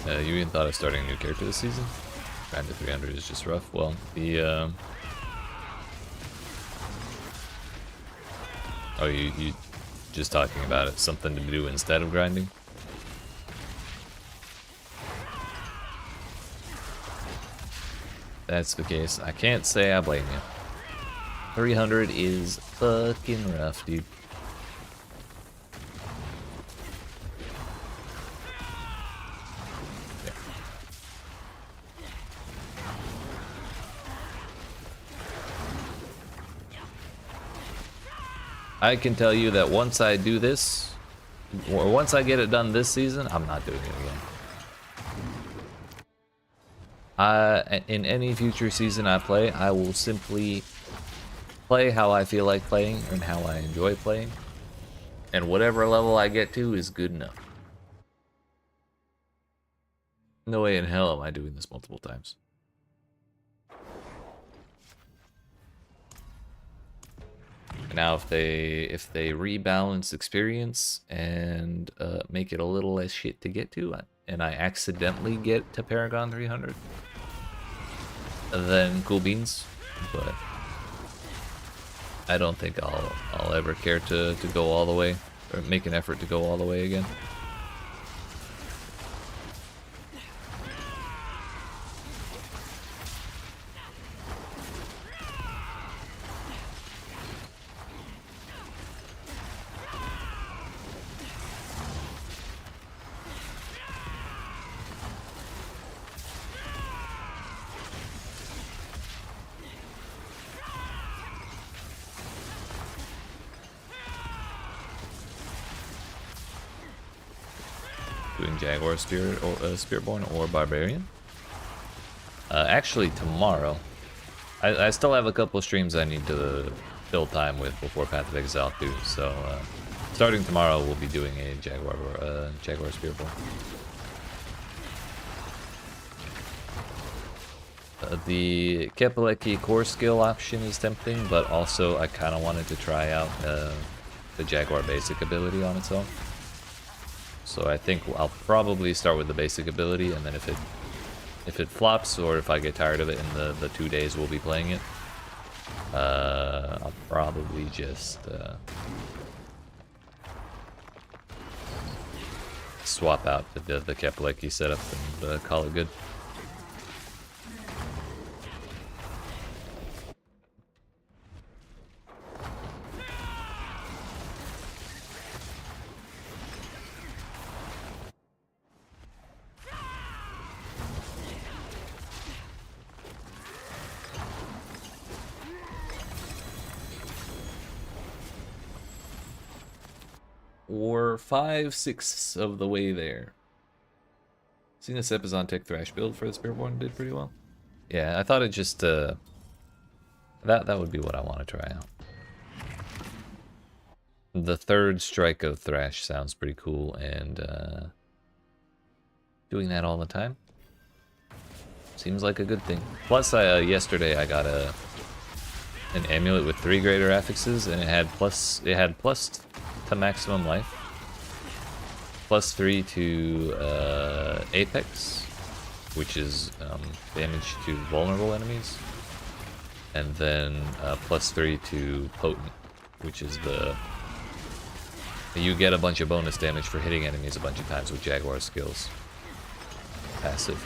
You even thought of starting a new character this season? Grind to 300 is just rough. Well, the oh, you just talking about it, something to do instead of grinding? That's the case. I can't say I blame you. 300 is fucking rough, dude. I can tell you that once I do this, or once I get it done this season, I'm not doing it again. In any future season I play, I will simply play how I feel like playing and how I enjoy playing. And whatever level I get to is good enough. No way in hell am I doing this multiple times. Now if they rebalance experience and make it a little less shit to get to, and I accidentally get to Paragon 300, then cool beans. But I don't think I'll ever care to go all the way or make an effort to go all the way again. Doing Jaguar Spirit or Spiritborn or Barbarian. Actually, tomorrow. I still have a couple streams I need to fill time with before Path of Exile too. So starting tomorrow, we'll be doing a Jaguar Spiritborn. The Kepaleki core skill option is tempting, but also I kind of wanted to try out the Jaguar basic ability on its own. So I think I'll probably start with the basic ability, and then if it flops or if I get tired of it in the 2 days we'll be playing it, I'll probably just swap out the Kepaleki setup and call it good. Or 5/6 of the way there. Seen this Epizon Tech Thrash build for the Spiritborn did pretty well. Yeah, I thought it just that would be what I want to try out. The third strike of Thrash sounds pretty cool, and doing that all the time seems like a good thing. Plus, yesterday I got an amulet with 3 greater affixes, and it had plus to maximum life, +3 to Apex, which is damage to vulnerable enemies, and then +3 to Potent, which is you get a bunch of bonus damage for hitting enemies a bunch of times with Jaguar skills. Passive.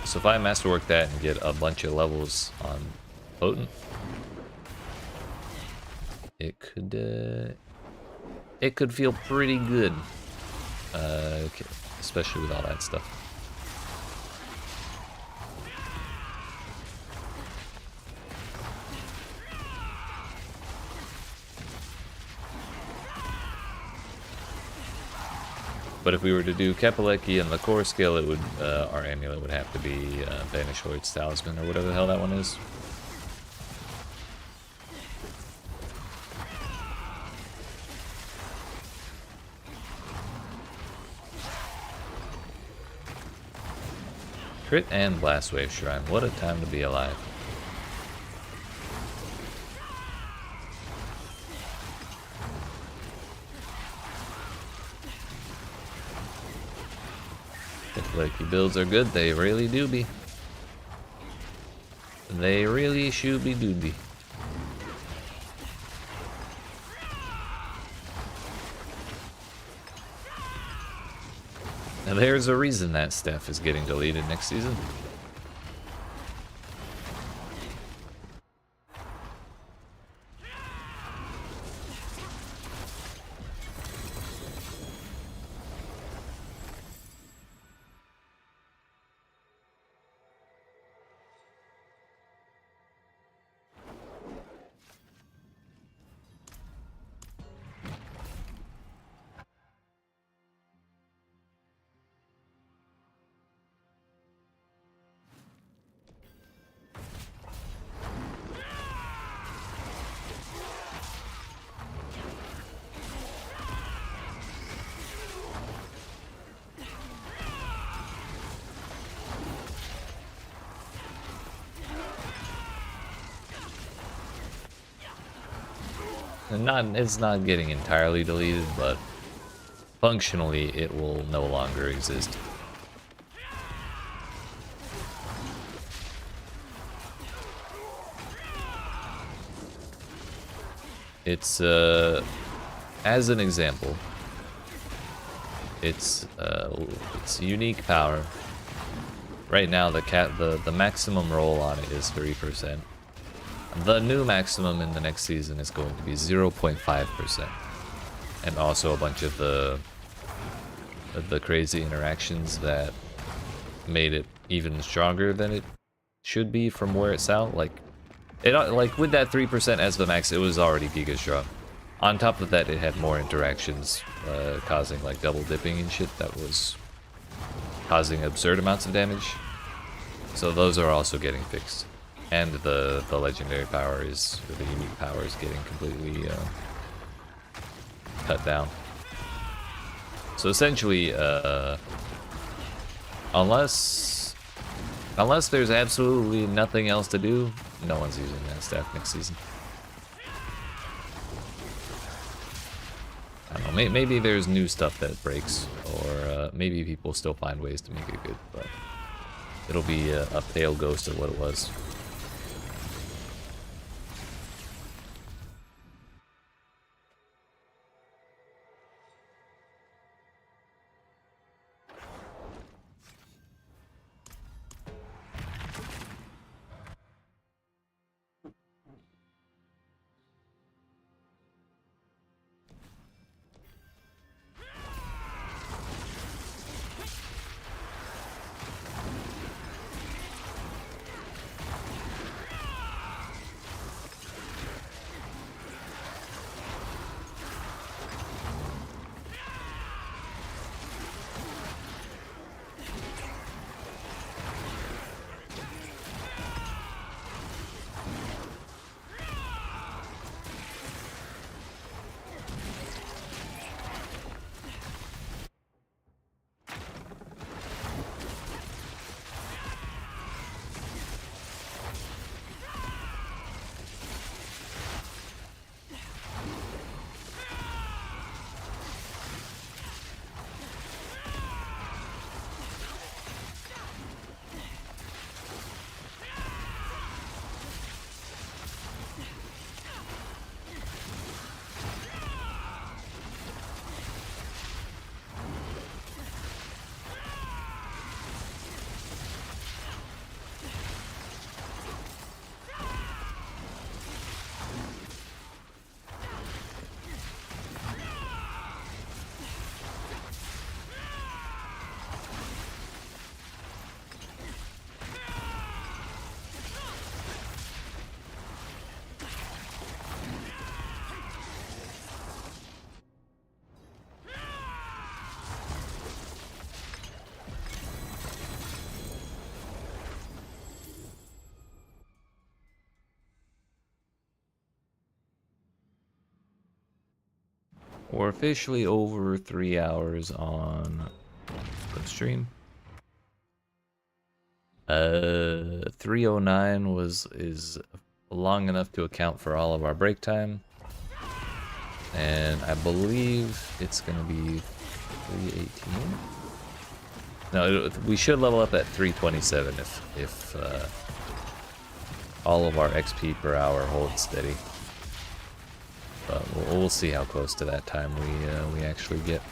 So if I masterwork that and get a bunch of levels on Potent, it could feel pretty good, especially with all that stuff. But if we were to do Kepaleki and the core skill, it would our amulet would have to be Banish Hoid's Talisman or whatever the hell that one is. Crit and Blast Wave Shrine. What a time to be alive. Kepaleki builds are good, they really do be. They really shooby dooby. Now there's a reason that stuff is getting deleted next season. It's not getting entirely deleted, but functionally it will no longer exist. It's as an example, it's unique power. Right now the maximum roll on it is 3%. The new maximum in the next season is going to be 0.5%. And also a bunch of the crazy interactions that made it even stronger than it should be from where it's out. Like with that 3% as the max, it was already giga strong. On top of that, it had more interactions, causing like double dipping and shit that was causing absurd amounts of damage. So those are also getting fixed. And the legendary power is, or the unique power is getting completely cut down. So essentially, unless there's absolutely nothing else to do, no one's using that staff next season. I don't know, maybe there's new stuff that breaks, or maybe people still find ways to make it good, but it'll be a pale ghost of what it was. We're officially over 3 hours on the stream. 309 is long enough to account for all of our break time, and I believe it's gonna be 318. No, we should level up at 327 if all of our XP per hour holds steady. But we'll see how close to that time we actually get.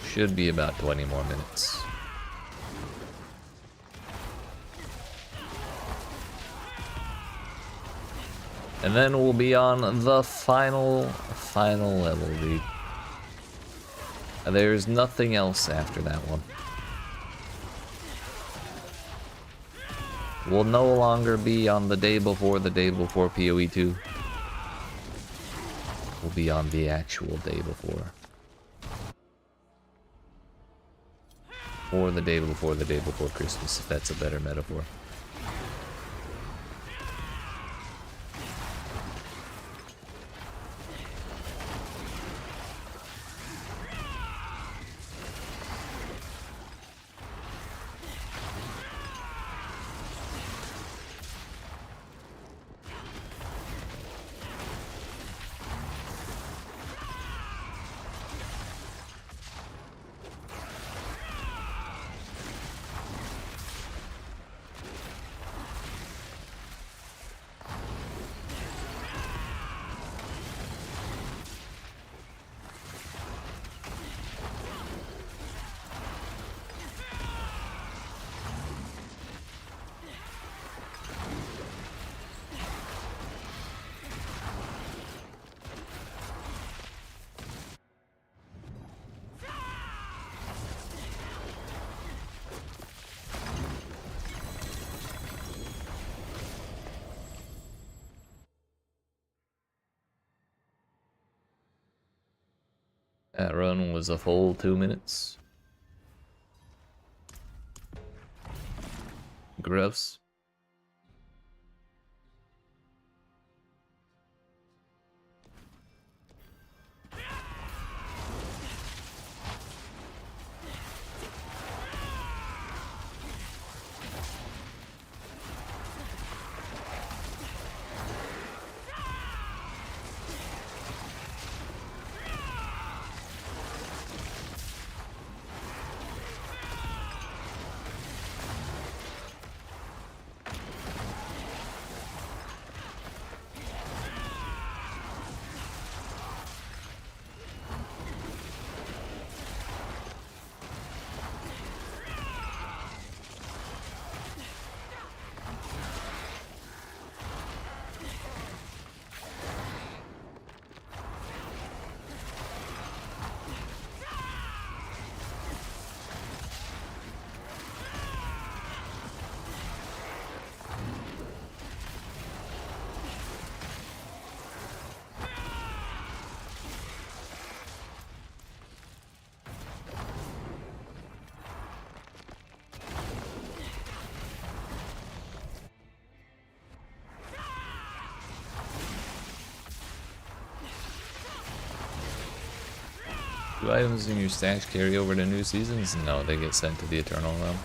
Should be about 20 more minutes. And then we'll be on the final level, dude. There's nothing else after that one. We'll no longer be on the day before PoE 2. We'll be on the actual day before. Or the day before Christmas, if that's a better metaphor. That run was a full 2 minutes. Gross. Do items in your stash carry over to new seasons? No, they get sent to the Eternal Realm.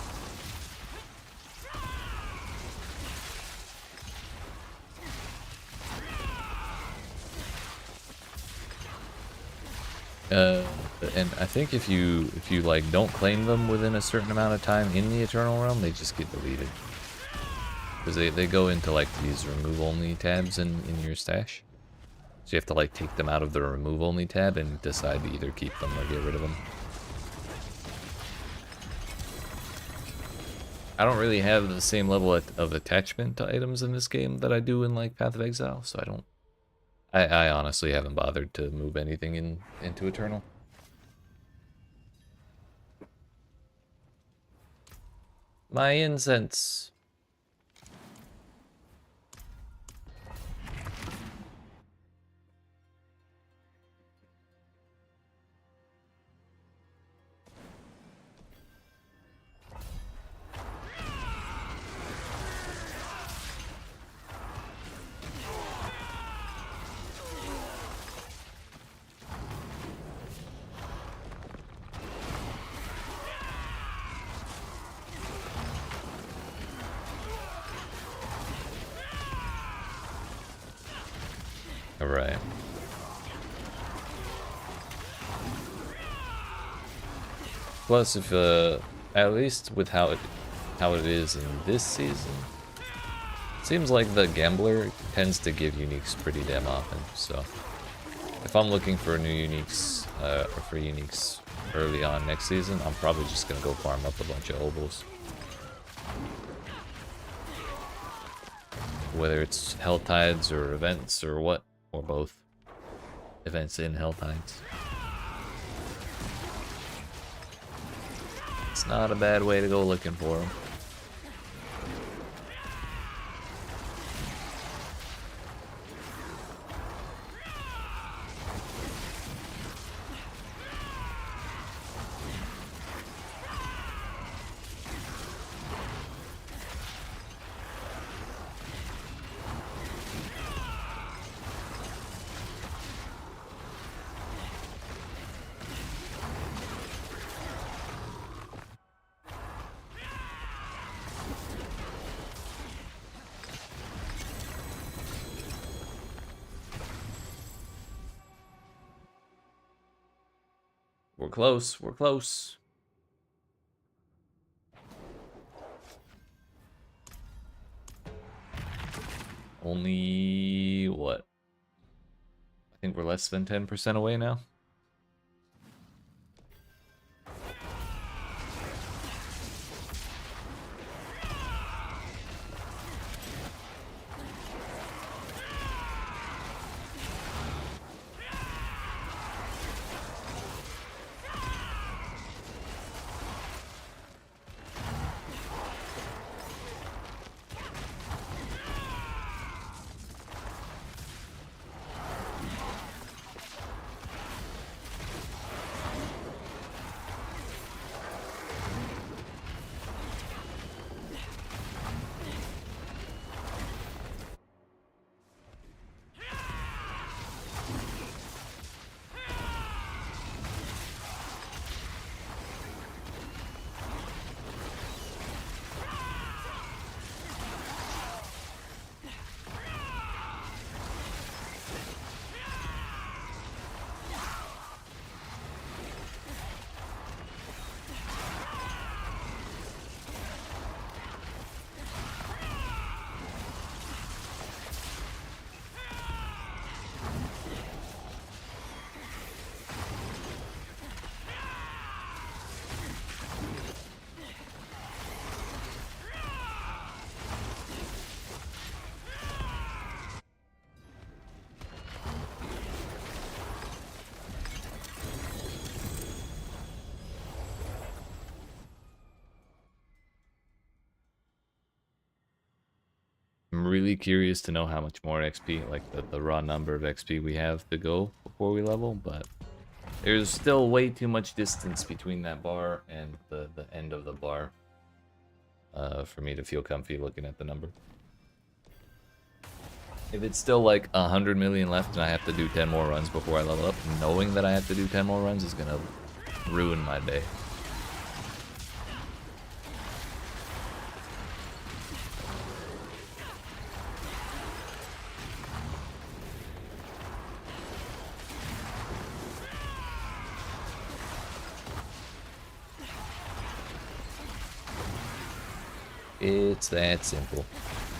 And I think if you like don't claim them within a certain amount of time in the Eternal Realm, they just get deleted. Because they go into like these remove only tabs in your stash. So you have to like take them out of the remove only tab and decide to either keep them or get rid of them. I don't really have the same level of attachment to items in this game that I do in like Path of Exile, so I honestly haven't bothered to move anything into Eternal. My incense. Right. Plus, if at least with how it is in this season, it seems like the gambler tends to give uniques pretty damn often. So, if I'm looking for new uniques or for uniques early on next season, I'm probably just gonna go farm up a bunch of obols. Whether it's Hell Tides or events or what. Or both. Events in Hell Tides. It's not a bad way to go looking for them. We're close, we're close. Only, what? I think we're less than 10% away now. I'm really curious to know how much more XP, like the raw number of XP we have to go before we level, but there's still way too much distance between that bar and the end of the bar for me to feel comfy looking at the number. If it's still like 100 million left and I have to do 10 more runs before I level up, knowing that I have to do 10 more runs is gonna ruin my day. It's that simple.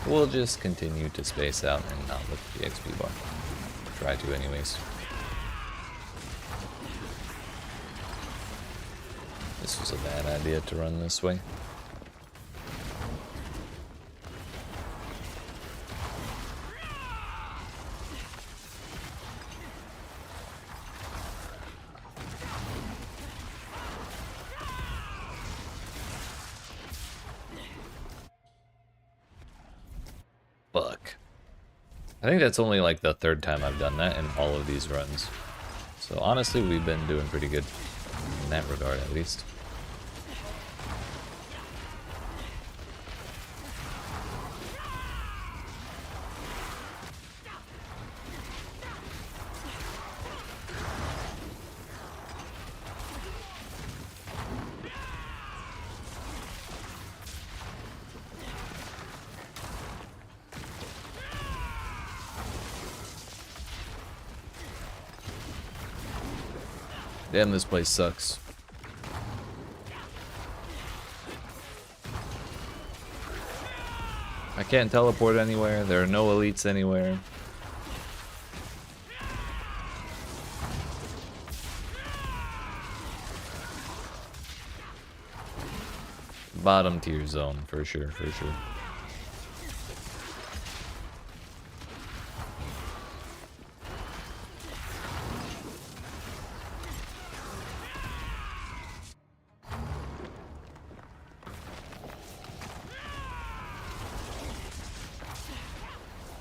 We'll just continue to space out and not look at the XP bar. Try to anyways. This was a bad idea to run this way. Fuck. I think that's only like the third time I've done that in all of these runs. So honestly, we've been doing pretty good in that regard at least. Damn, this place sucks. I can't teleport anywhere. There are no elites anywhere. Bottom tier zone, for sure, for sure.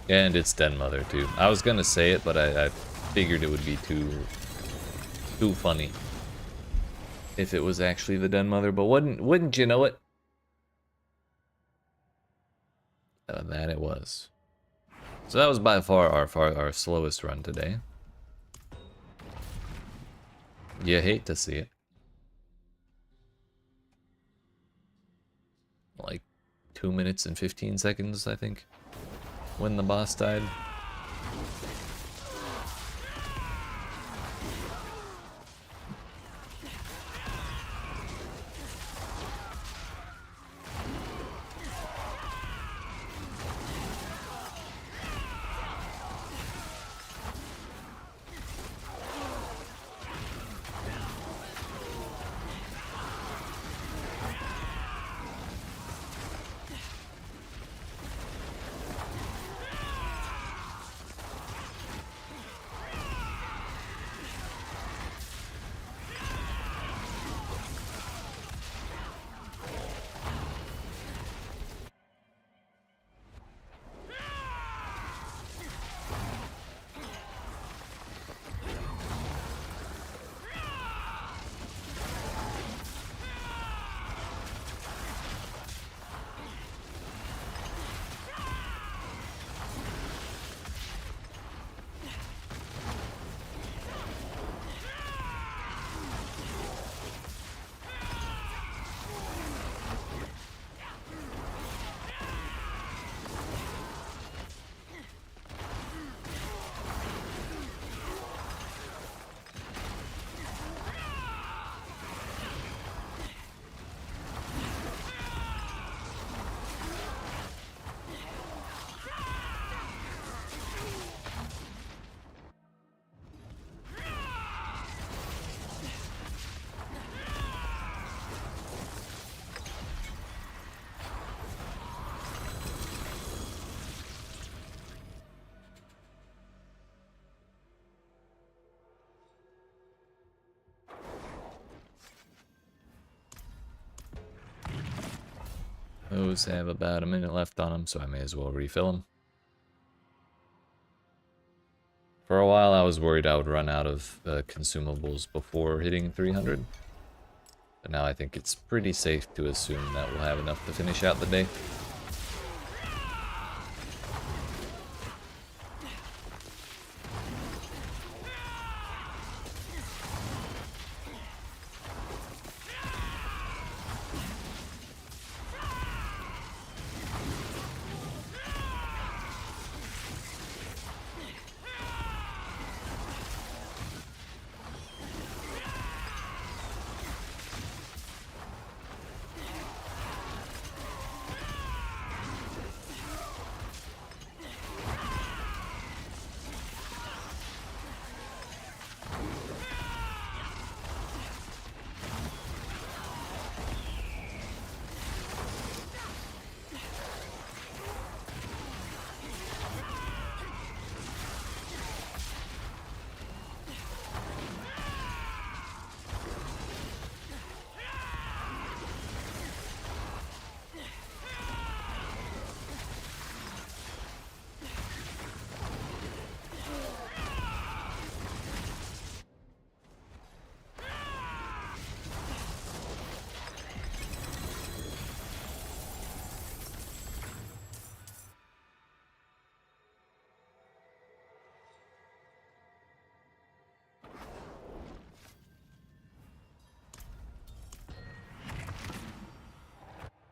And it's Den Mother too. I was gonna say it, but I figured it would be too funny if it was actually the Den Mother. But wouldn't you know it? That it was. So that was by far our slowest run today. You hate to see it. Like 2 minutes and 15 seconds, I think, when the boss died. Those have about a minute left on them, so I may as well refill them. For a while, I was worried I would run out of consumables before hitting 300. But now I think it's pretty safe to assume that we'll have enough to finish out the day.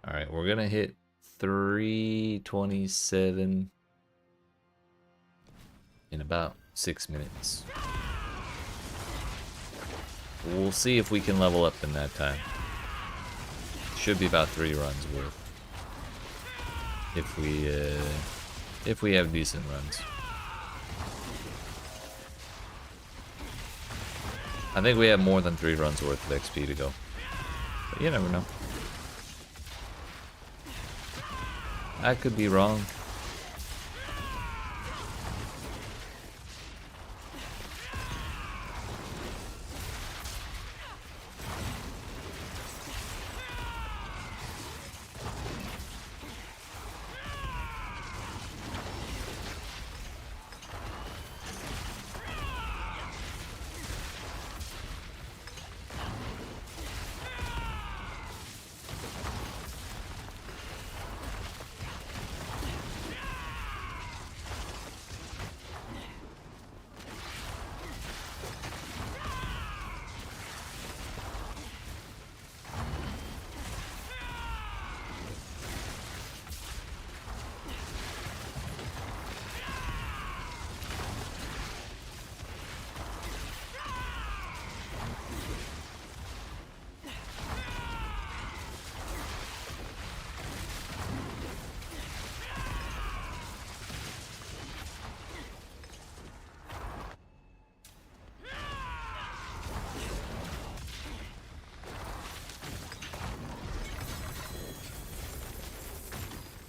Alright, we're gonna hit 327 in about 6 minutes. We'll see if we can level up in that time. Should be about 3 runs worth. If we have decent runs. I think we have more than 3 runs worth of XP to go. But you never know. I could be wrong.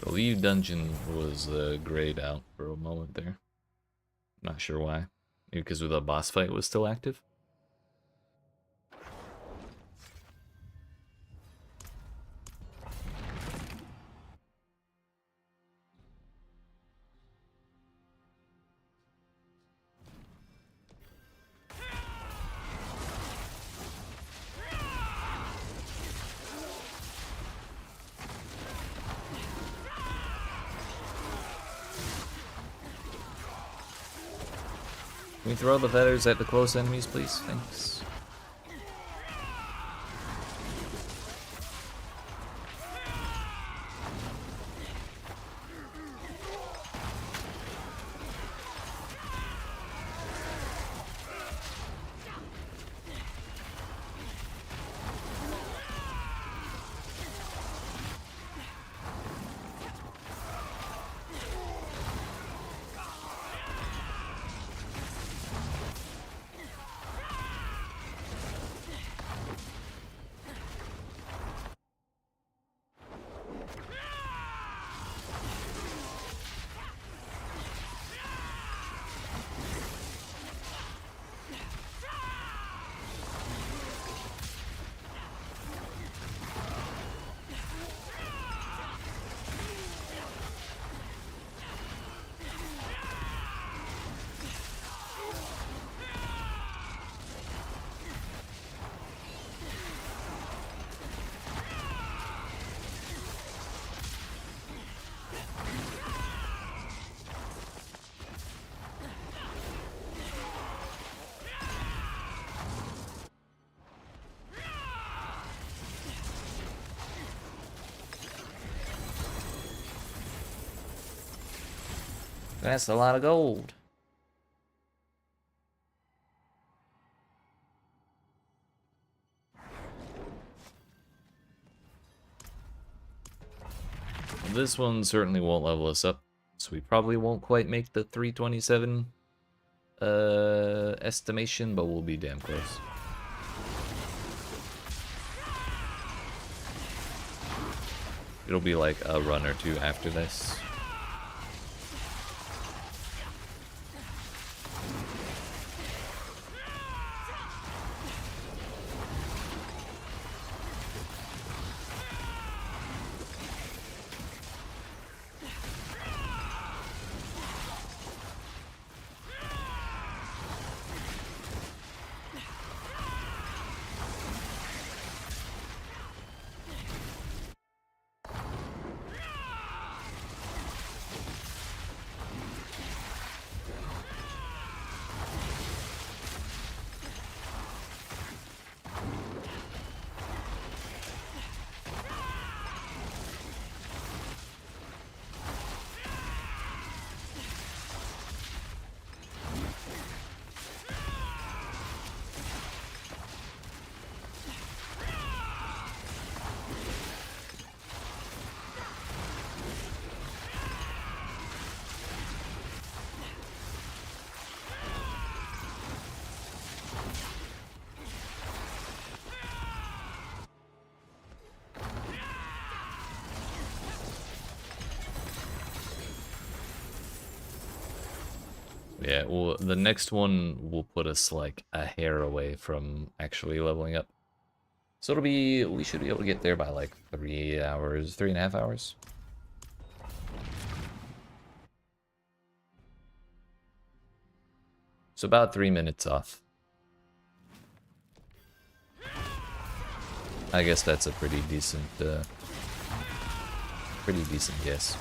The lead dungeon was grayed out for a moment there. Not sure why. Maybe because the boss fight was still active? Can we throw the feathers at the close enemies, please? Thanks. That's a lot of gold. This one certainly won't level us up, so we probably won't quite make the 327 estimation, but we'll be damn close. It'll be like a run or two after this. Yeah, well, the next one will put us like a hair away from actually leveling up. So it'll be, we should be able to get there by like 3 hours, 3.5 hours. So about 3 minutes off. I guess that's a pretty decent guess.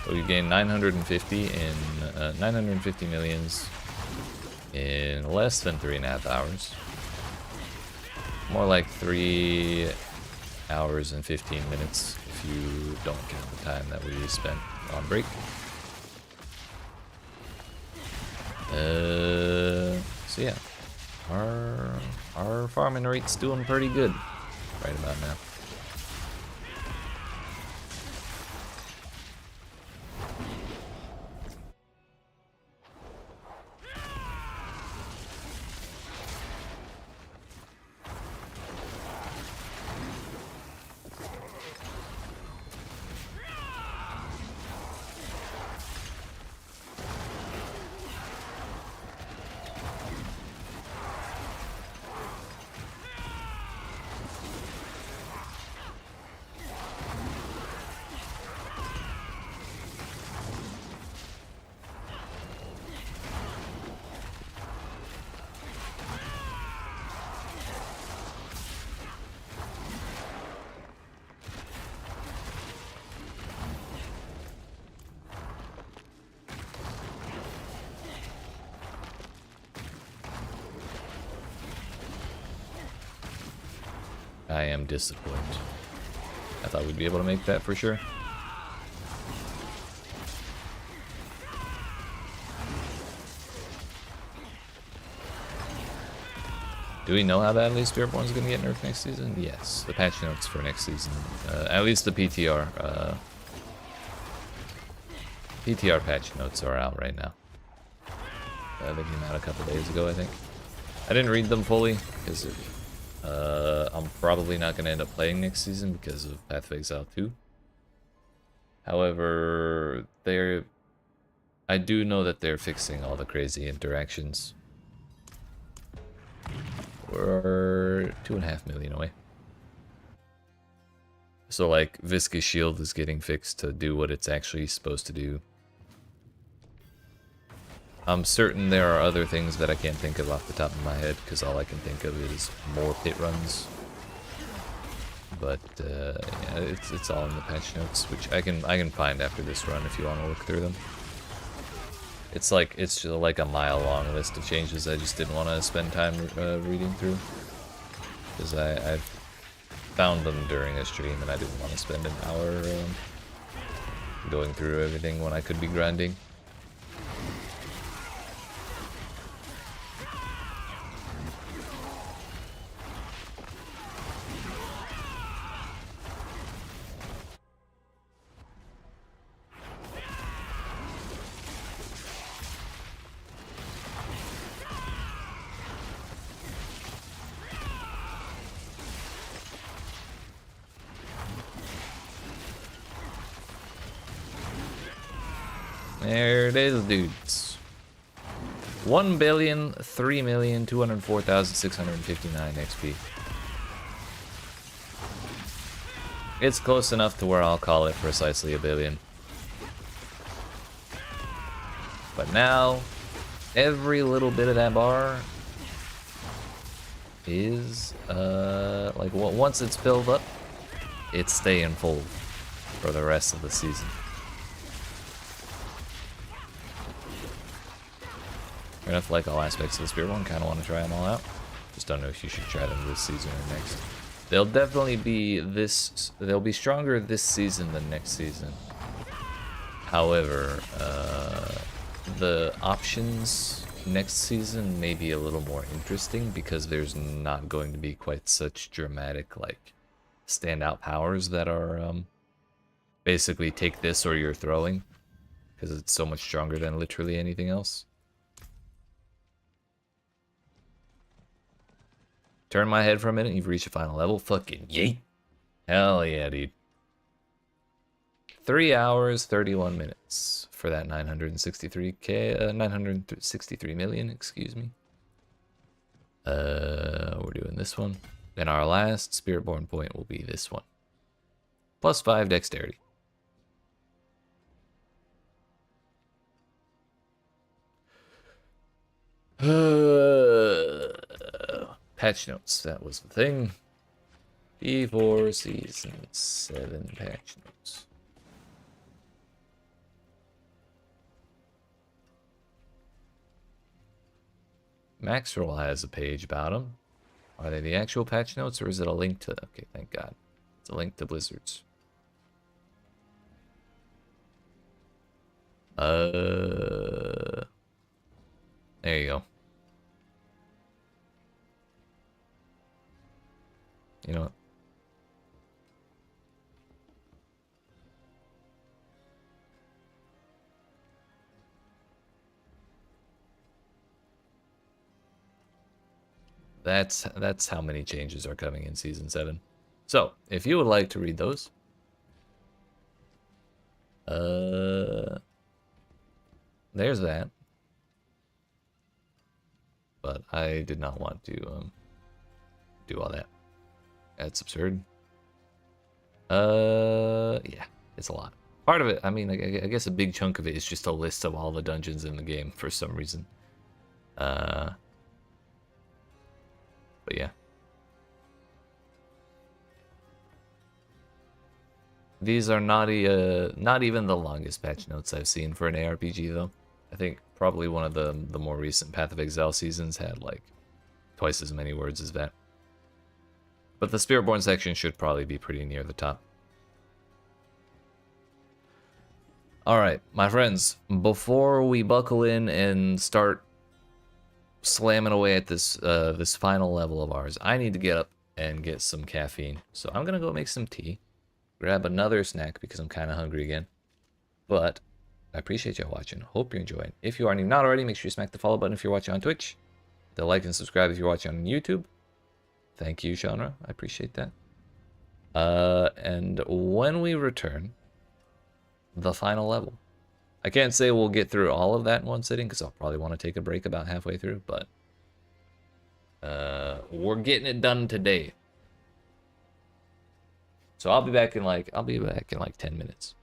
So we gained 950 millions in less than 3.5 hours. More like 3 hours and 15 minutes if you don't count the time that we spent on break. So yeah, our farming rate's doing pretty good right about now. I am disappointed. I thought we'd be able to make that for sure. Do we know how badly Spiritborn is going to get nerfed next season? Yes. The patch notes for next season. At least the PTR. PTR patch notes are out right now. They came out a couple days ago, I think. I didn't read them fully because I'm probably not going to end up playing next season because of Path of Exile 2. However, I do know that they're fixing all the crazy interactions. We're 2.5 million away. So like Viscous Shield is getting fixed to do what it's actually supposed to do. I'm certain there are other things that I can't think of off the top of my head because all I can think of is more pit runs. But yeah, it's all in the patch notes, which I can find after this run if you want to look through them. it's just like a mile-long list of changes I just didn't want to spend time reading through. Because I found them during a stream and I didn't want to spend an hour going through everything when I could be grinding. There it is, dudes. 1,003,204,659 XP. It's close enough to where I'll call it precisely a billion. But now, every little bit of that bar is, like, once it's filled up, it's staying full for the rest of the season. Fair enough, like all aspects of the Spiritborn, kind of want to try them all out. Just don't know if you should try them this season or next. They'll definitely be they'll be stronger this season than next season. However, the options next season may be a little more interesting because there's not going to be quite such dramatic, like, standout powers that are, basically take this or you're throwing. Because it's so much stronger than literally anything else. Turn my head for a minute, you've reached a final level. Fucking yeet. Hell yeah, dude. 3 hours, 31 minutes for that 963 million, excuse me. We're doing this one. Then our last Spiritborn point will be this one. +5 dexterity. Patch notes, that was the thing. P4 Season 7 patch notes. Maxroll has a page about them. Are they the actual patch notes or is it a link to... Okay, thank God. It's a link to Blizzard's. There you go. You know what? That's how many changes are coming in Season 7. So, if you would like to read those, there's that. But I did not want to do all that. That's absurd. Yeah, it's a lot. Part of it, I mean, I guess a big chunk of it is just a list of all the dungeons in the game for some reason. But yeah. These are not even the longest patch notes I've seen for an ARPG, though. I think probably one of the more recent Path of Exile seasons had, like, twice as many words as that. But the Spiritborn section should probably be pretty near the top. Alright, my friends, before we buckle in and start slamming away at this this final level of ours, I need to get up and get some caffeine. So I'm gonna go make some tea, grab another snack because I'm kind of hungry again. But I appreciate y'all watching. Hope you're enjoying. If you are not already, make sure you smack the follow button if you're watching on Twitch. The like and subscribe if you're watching on YouTube. Thank you, Genre. I appreciate that. And when we return, the final level. I can't say we'll get through all of that in one sitting because I'll probably want to take a break about halfway through, but we're getting it done today. So I'll be back in like 10 minutes.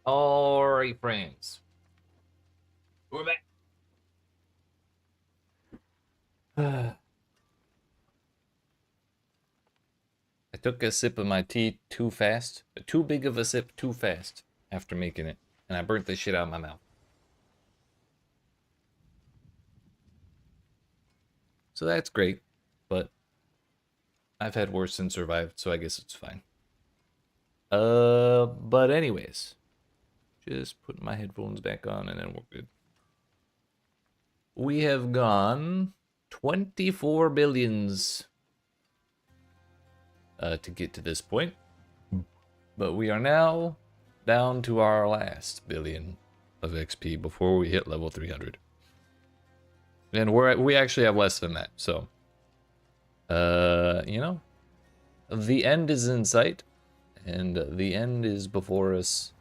Alright, friends. We're back. I took a sip of my tea too fast. Too big of a sip too fast after making it. And I burnt the shit out of my mouth. So that's great. But I've had worse and survived, so I guess it's fine. But anyways. Just put my headphones back on and then we're good. We have gone 24 billions to get to this point. But we are now down to our last billion of XP before we hit level 300. And we actually have less than that, so you know, the end is in sight, and the end is before us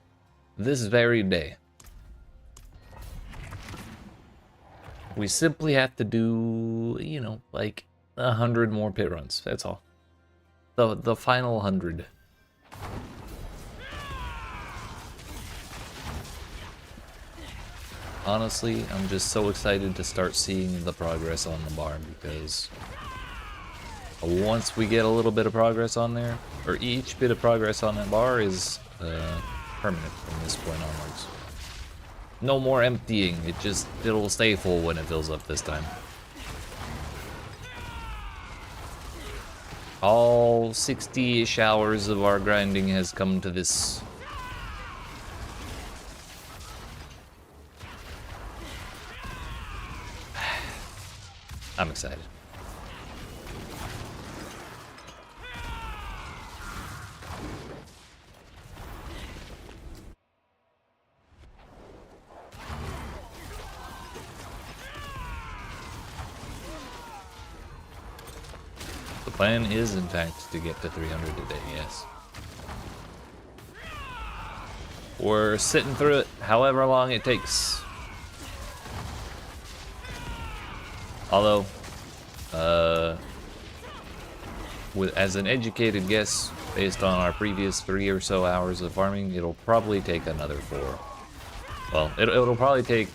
this very day. We simply have to do, you know, like 100 more pit runs. That's all. The final 100. Honestly, I'm just so excited to start seeing the progress on the bar, because once we get a little bit of progress on there, or each bit of progress on that bar is permanent from this point onwards. No more emptying, it'll stay full when it fills up this time. All 60-ish hours of our grinding has come to this. I'm excited. The plan is, in fact, to get to 300 today, yes. We're sitting through it however long it takes. Although, as an educated guess, based on our previous 3 or so hours of farming, it'll probably take another 4. Well, it'll probably take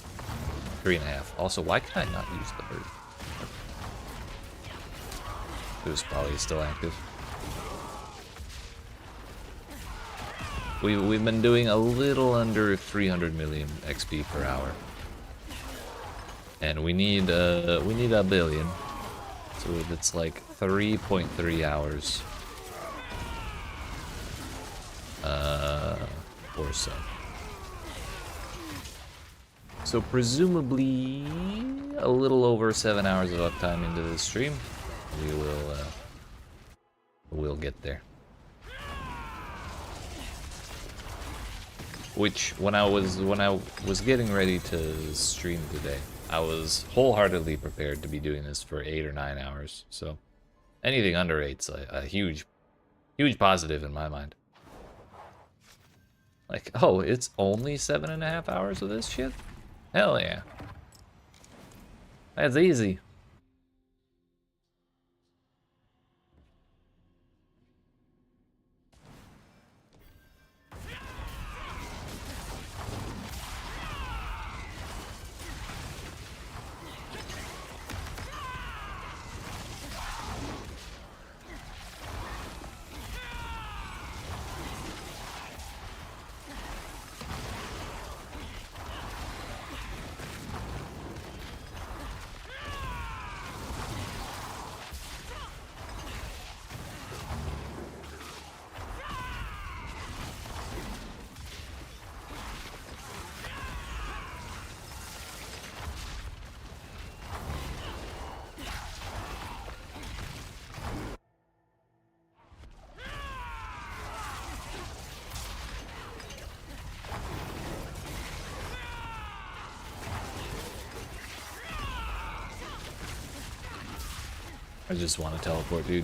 3.5. Also, why can I not use the bird? It was probably still active. We've been doing a little under 300 million XP per hour. And we need a billion, so it's like 3.3 hours, or so. So presumably a little over 7 hours of uptime into this stream, we'll get there. Which when I was getting ready to stream today, I was wholeheartedly prepared to be doing this for 8 or 9 hours. So anything under 8's a huge positive in my mind. Like, oh, it's only 7.5 hours of this shit? Hell yeah. That's easy. I just want to teleport, dude.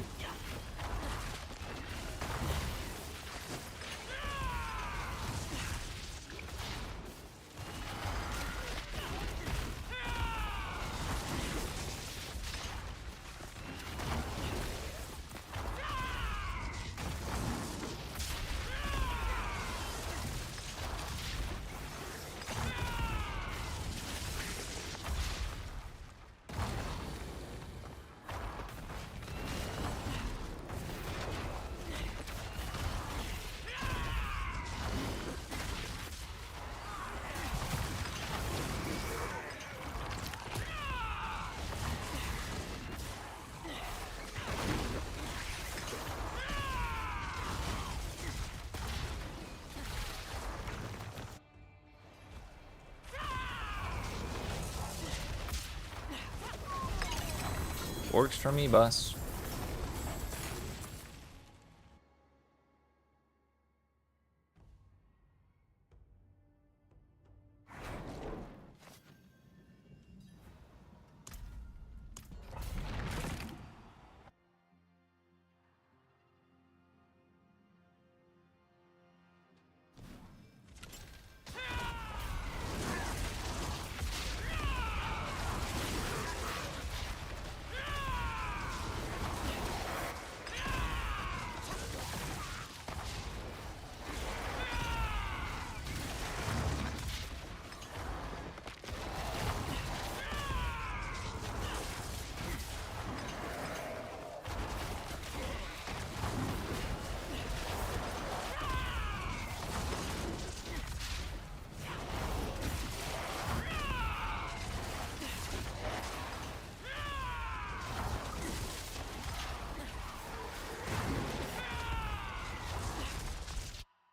Works for me, boss.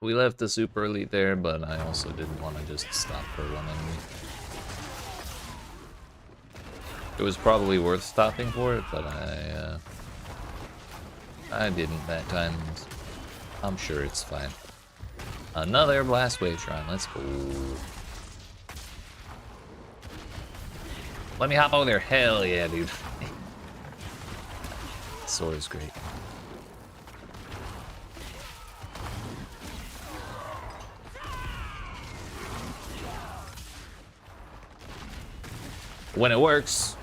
We left the super elite there, but I also didn't want to just stop for one enemy. It was probably worth stopping for it, but I didn't that time. I'm sure it's fine. Another blast wave shrine. Let's go. Let me hop over there. Hell yeah, dude. Sword is great. When it works.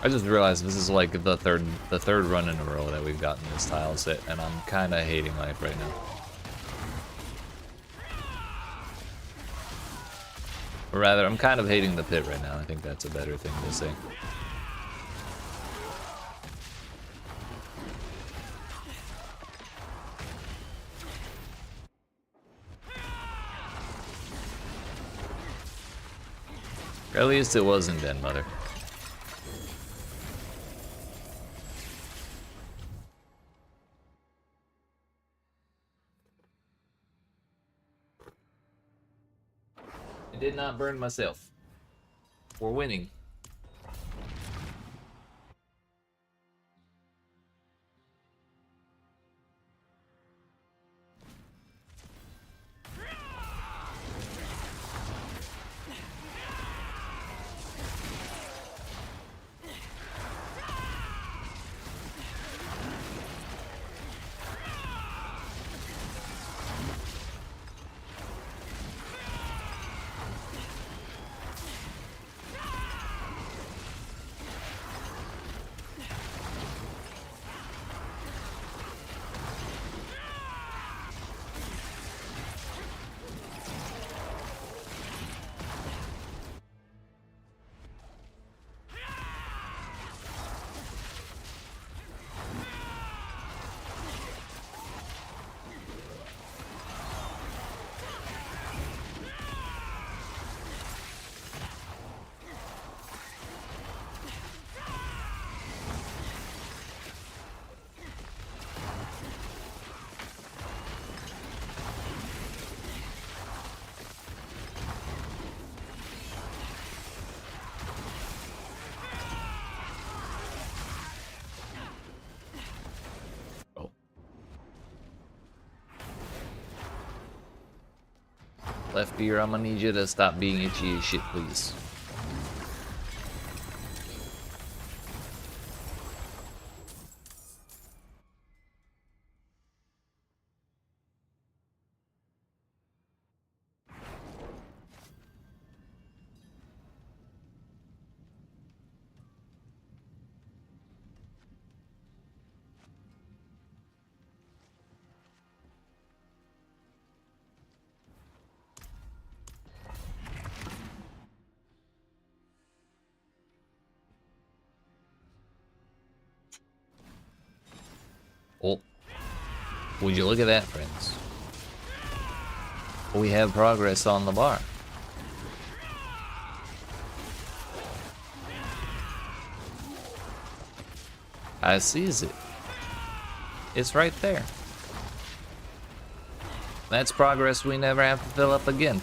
I just realized this is like the third run in a row that we've gotten this tile set, and I'm kind of hating life right now. Or rather, I'm kind of hating the pit right now. I think that's a better thing to say. At least it wasn't Den Mother. I did not burn myself. We're winning. Left ear, I'm gonna need you to stop being itchy as shit, please. Oh, would you look at that, friends? We have progress on the bar. I sees it. It's right there. That's progress we never have to fill up again.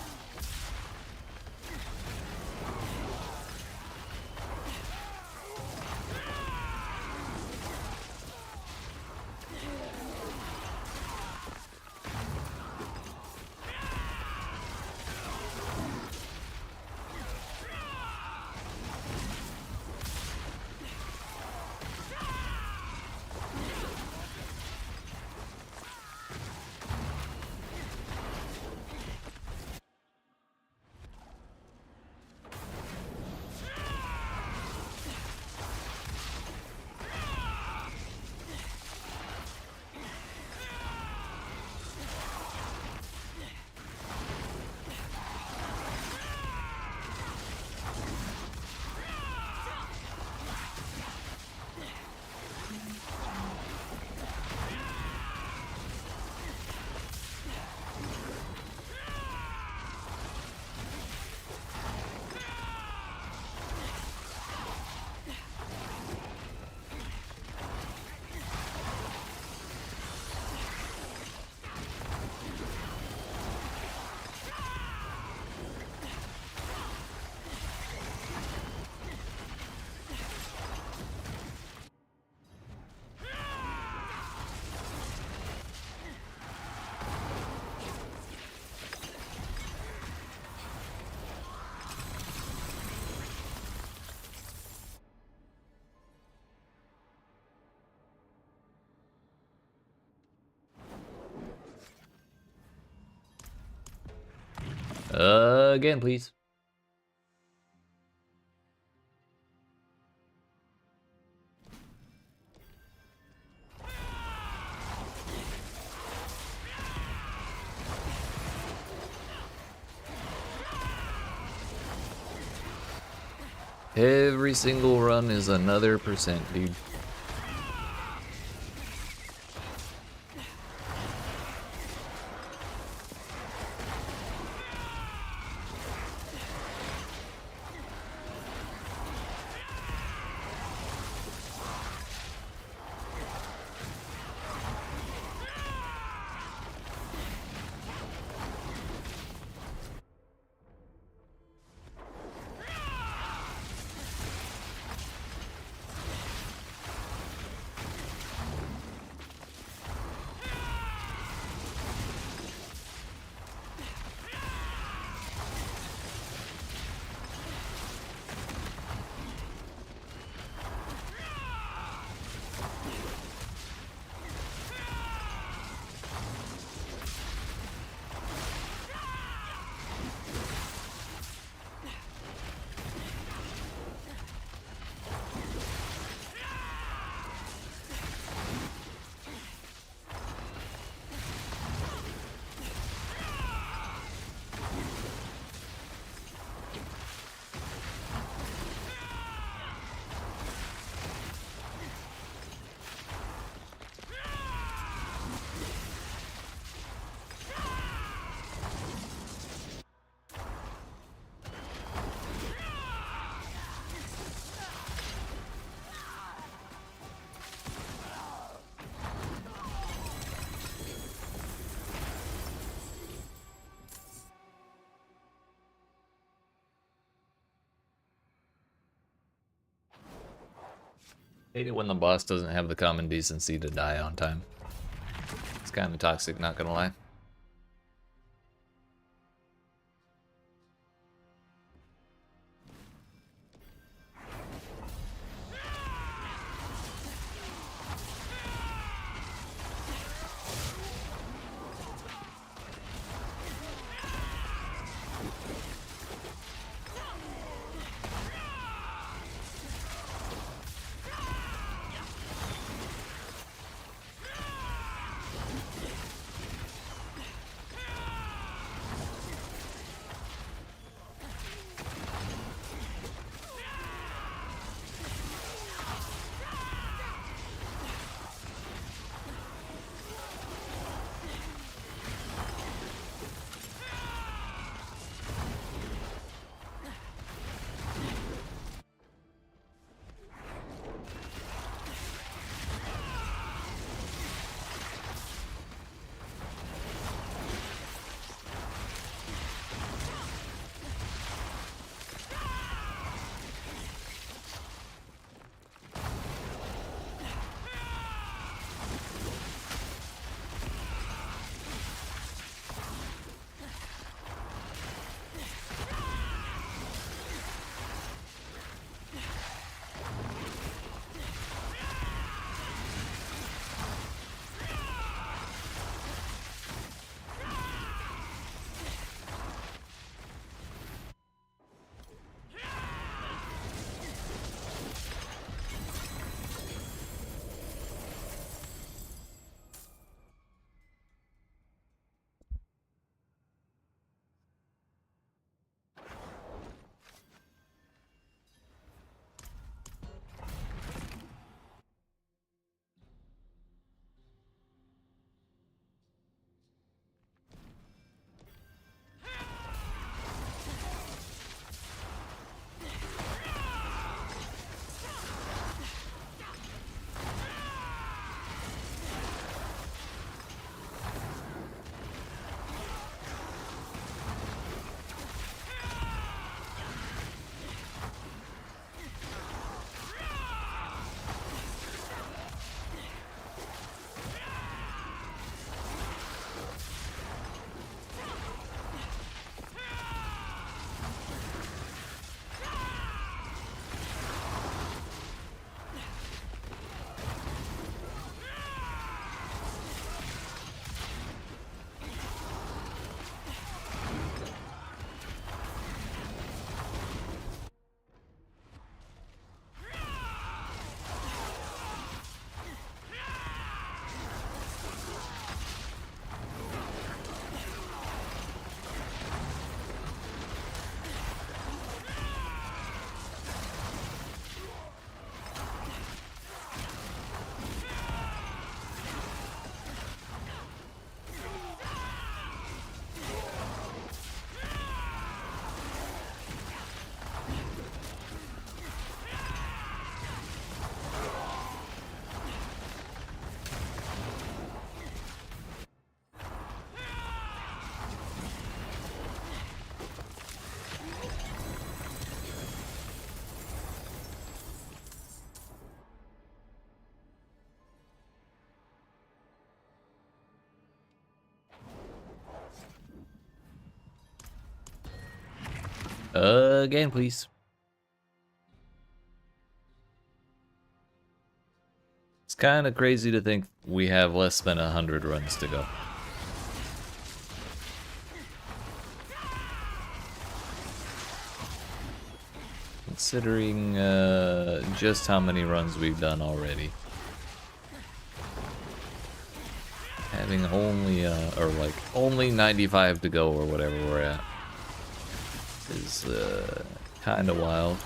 Again, please. Every single run is another percent, dude. Hate it when the boss doesn't have the common decency to die on time. It's kind of toxic, not gonna lie. Again, please. It's kind of crazy to think we have less than 100 runs to go. Considering just how many runs we've done already. Having only, only 95 to go or whatever we're at is kind of wild.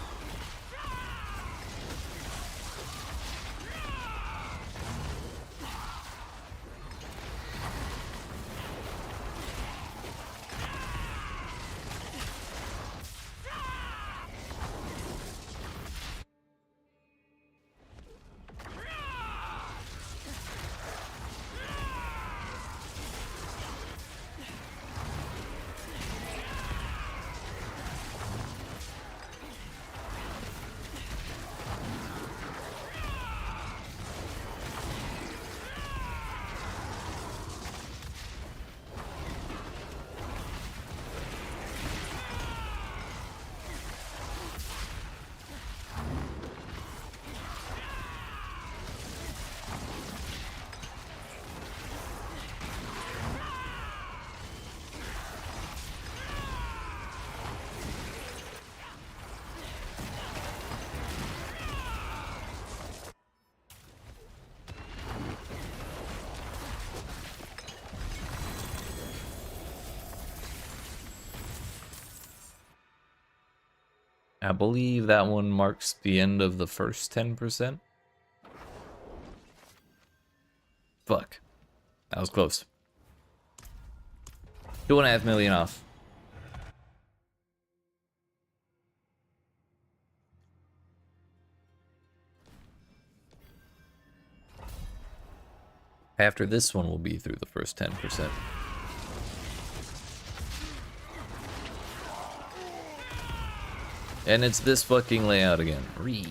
I believe that one marks the end of the first 10%. Fuck. That was close. 2.5 million off. After this one will be through the first 10%. And it's this fucking layout again. Read.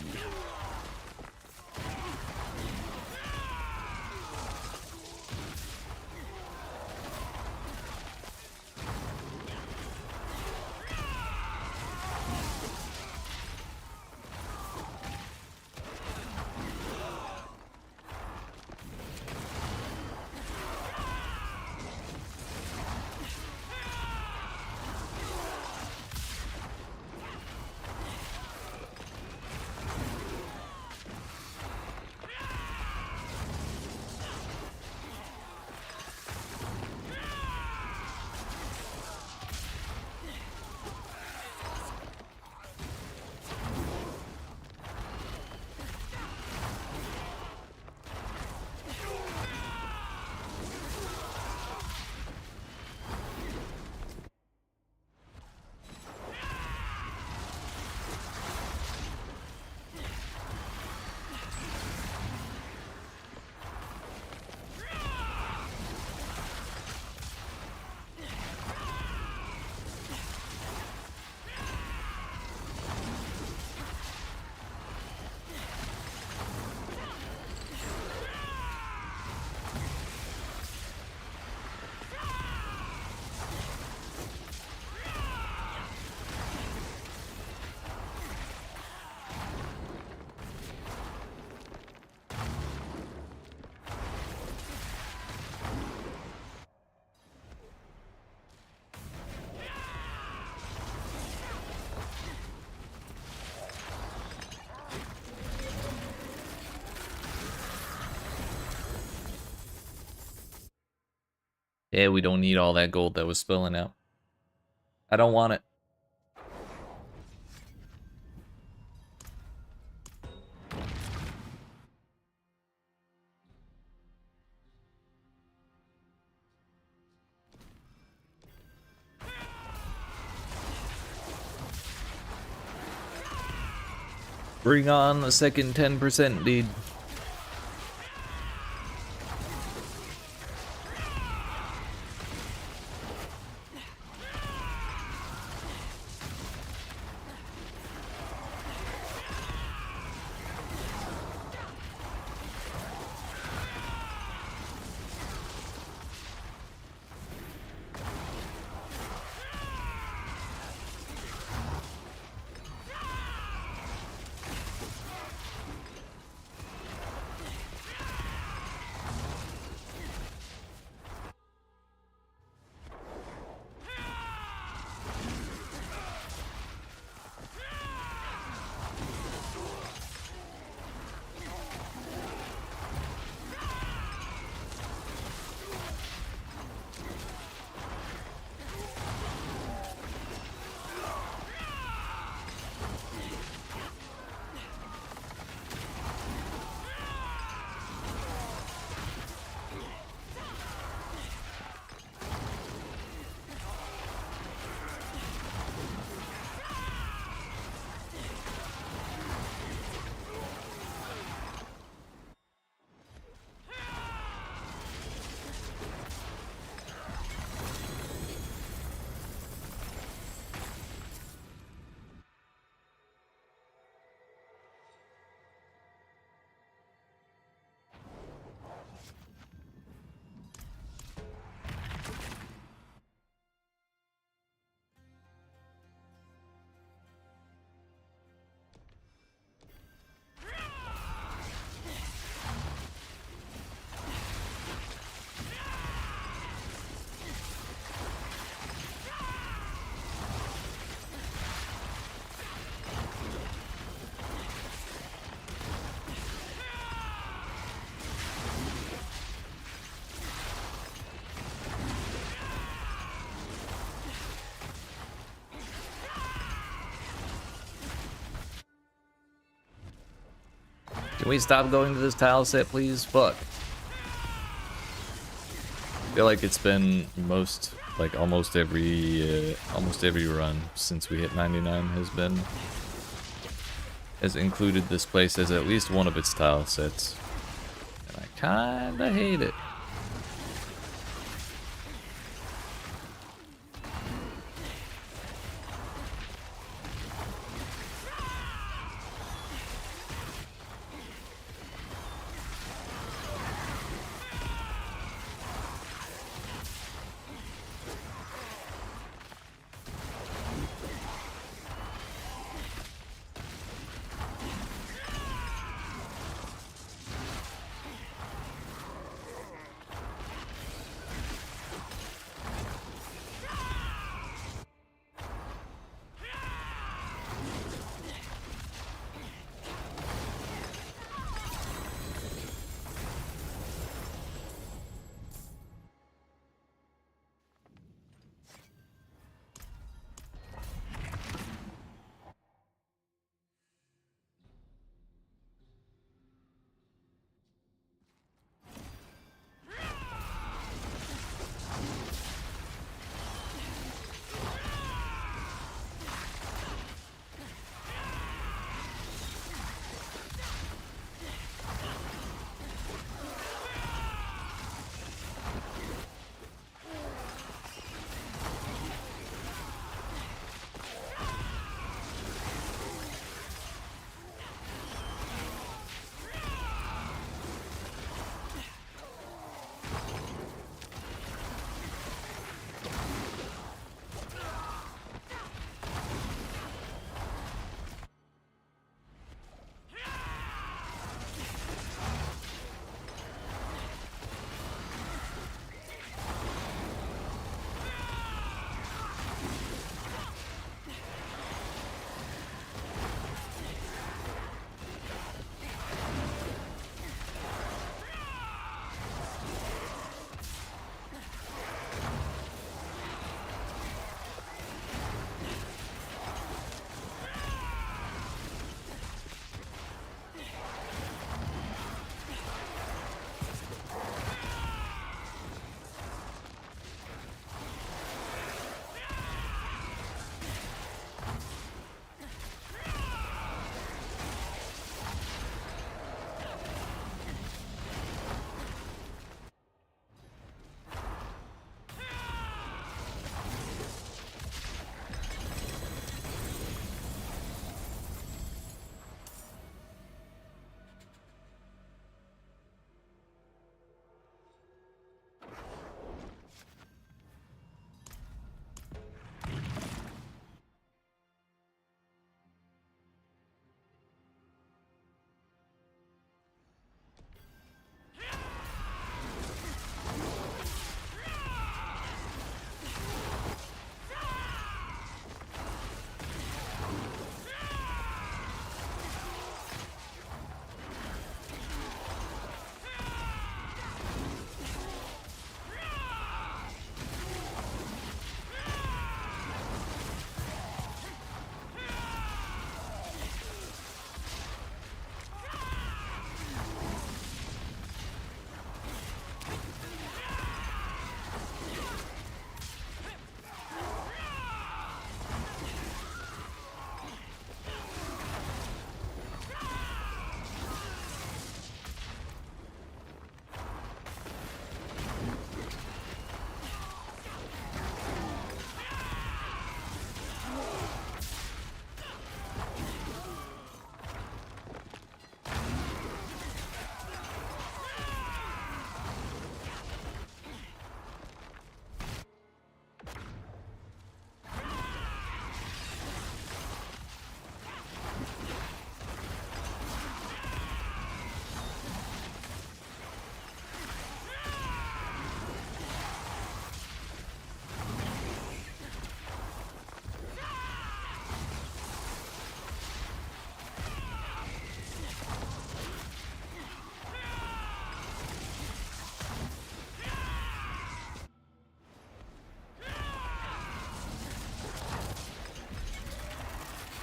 Yeah, we don't need all that gold that was spilling out. I don't want it. Bring on the second 10%, dude. we stop going to this tile set, please? Fuck. I feel like it's been almost every run since we hit 99 has included this place as at least one of its tile sets. And I kinda hate it.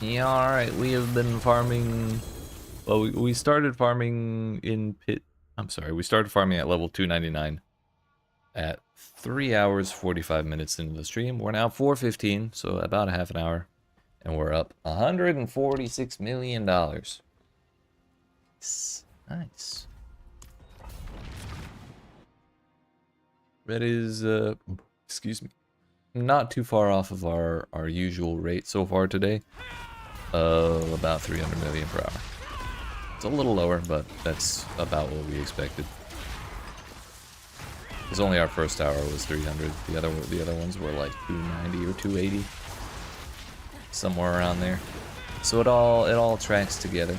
Yeah, alright, we have been farming Well, we started farming in pit. I'm sorry, we started farming at level 299 at 3 hours 45 minutes into the stream. We're now 4:15, so about a half an hour, and we're up $146 million. Nice. That is, excuse me, not too far off of our usual rate so far today of about 300 million per hour. It's a little lower, but that's about what we expected. Because only our first hour was 300. The other ones were like 290 or 280, somewhere around there. So it all tracks together.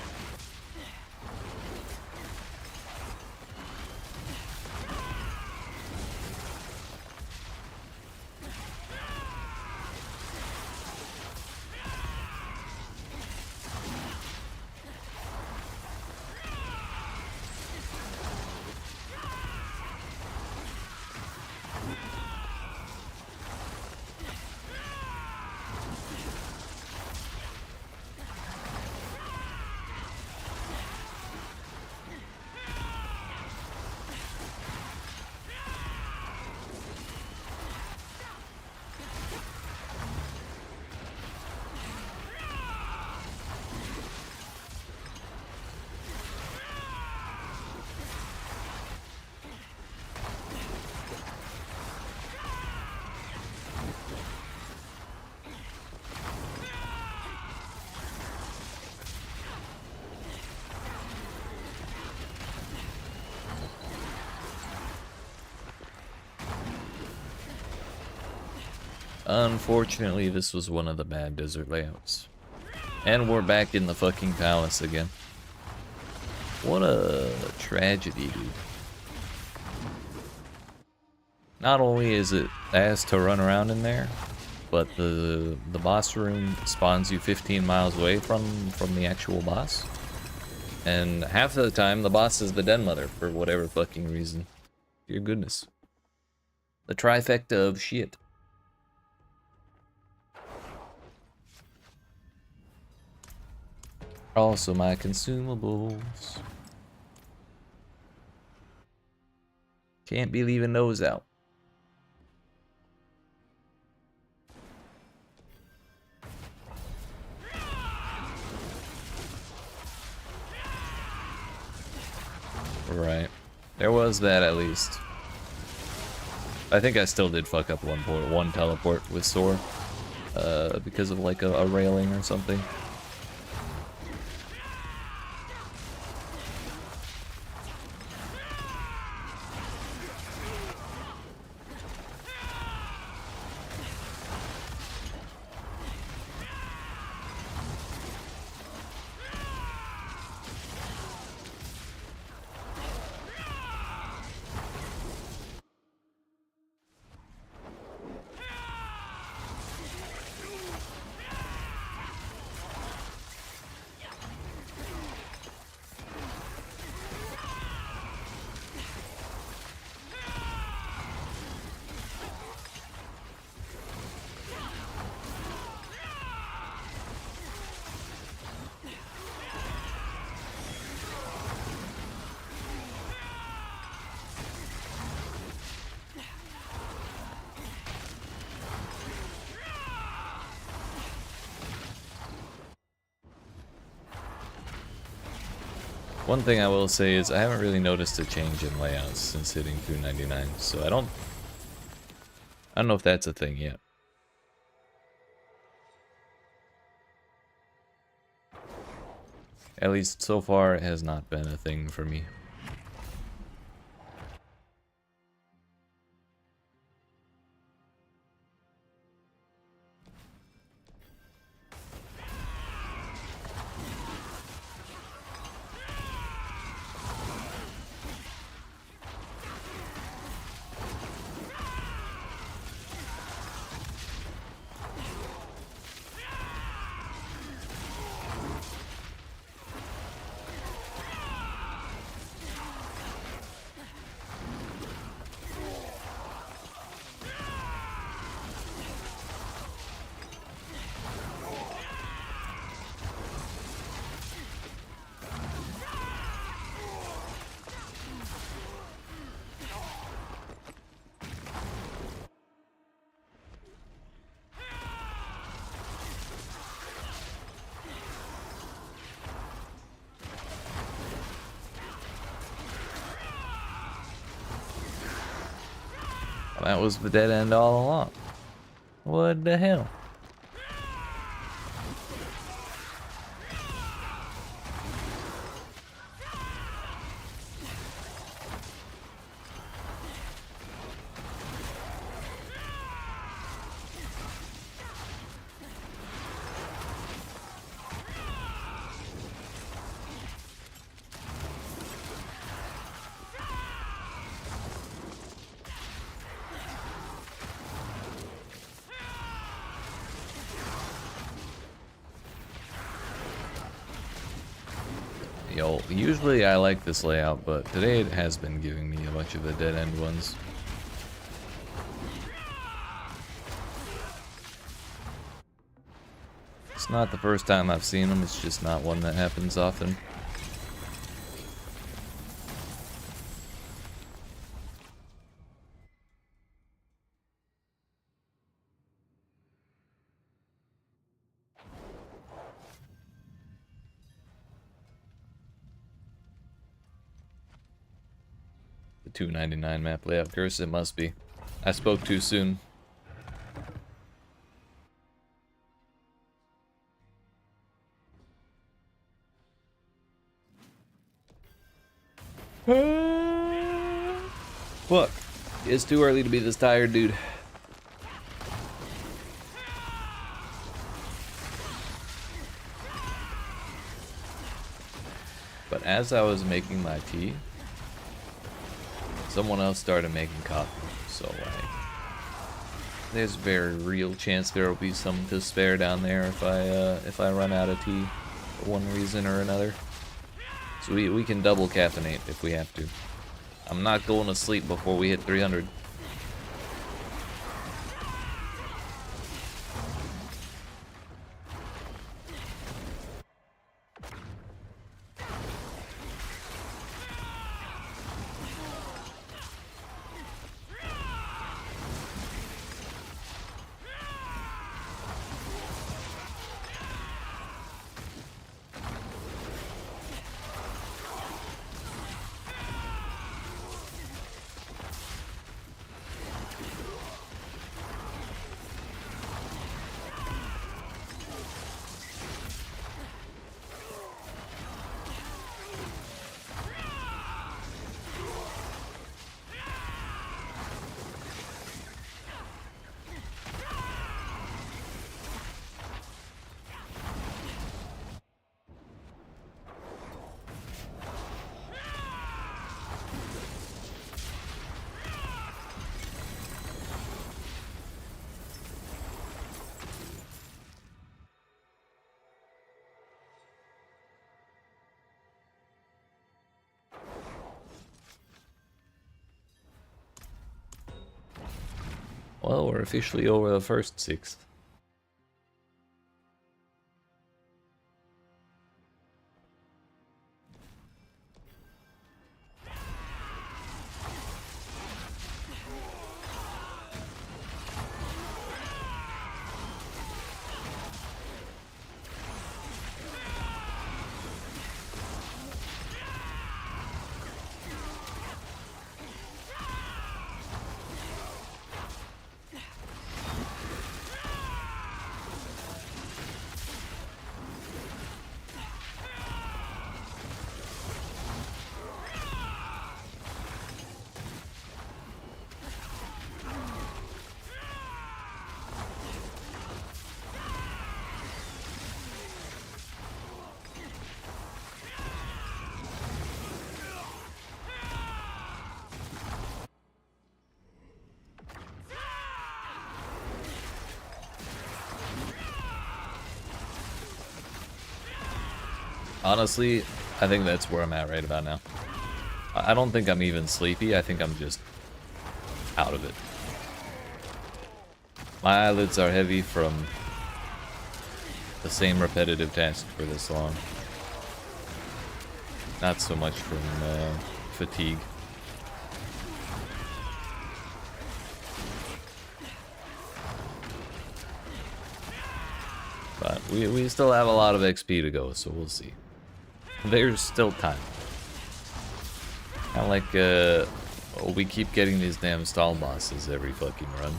Unfortunately, this was one of the bad desert layouts. And we're back in the fucking palace again. What a tragedy, dude. Not only is it ass to run around in there, but the boss room spawns you 15 miles away from the actual boss. And half of the time, the boss is the den mother for whatever fucking reason. Dear goodness. The trifecta of shit. Also my consumables. Can't be leaving those out. Right. There was that at least. I think I still did fuck up one teleport with Soar. Because of like a railing or something. One thing I will say is I haven't really noticed a change in layouts since hitting 299, so I don't know if that's a thing yet. At least so far it has not been a thing for me. that was the dead end all along. What the hell? Yo, usually I like this layout, but today it has been giving me a bunch of the dead end ones. It's not the first time I've seen them, it's just not one that happens often. The 299 map layout curse, it must be. I spoke too soon. Fuck. It's too early to be this tired, dude. But as I was making my tea, someone else started making coffee, so like, there's a very real chance there will be some to spare down there if I run out of tea for one reason or another. So we can double caffeinate if we have to. I'm not going to sleep before we hit 300. Well, we're officially over the first 6. Honestly, I think that's where I'm at right about now. I don't think I'm even sleepy, I think I'm just out of it. My eyelids are heavy from the same repetitive task for this long. Not so much from fatigue. But we still have a lot of XP to go, so we'll see. There's still time. Kind of like Oh, we keep getting these damn stall bosses every fucking run.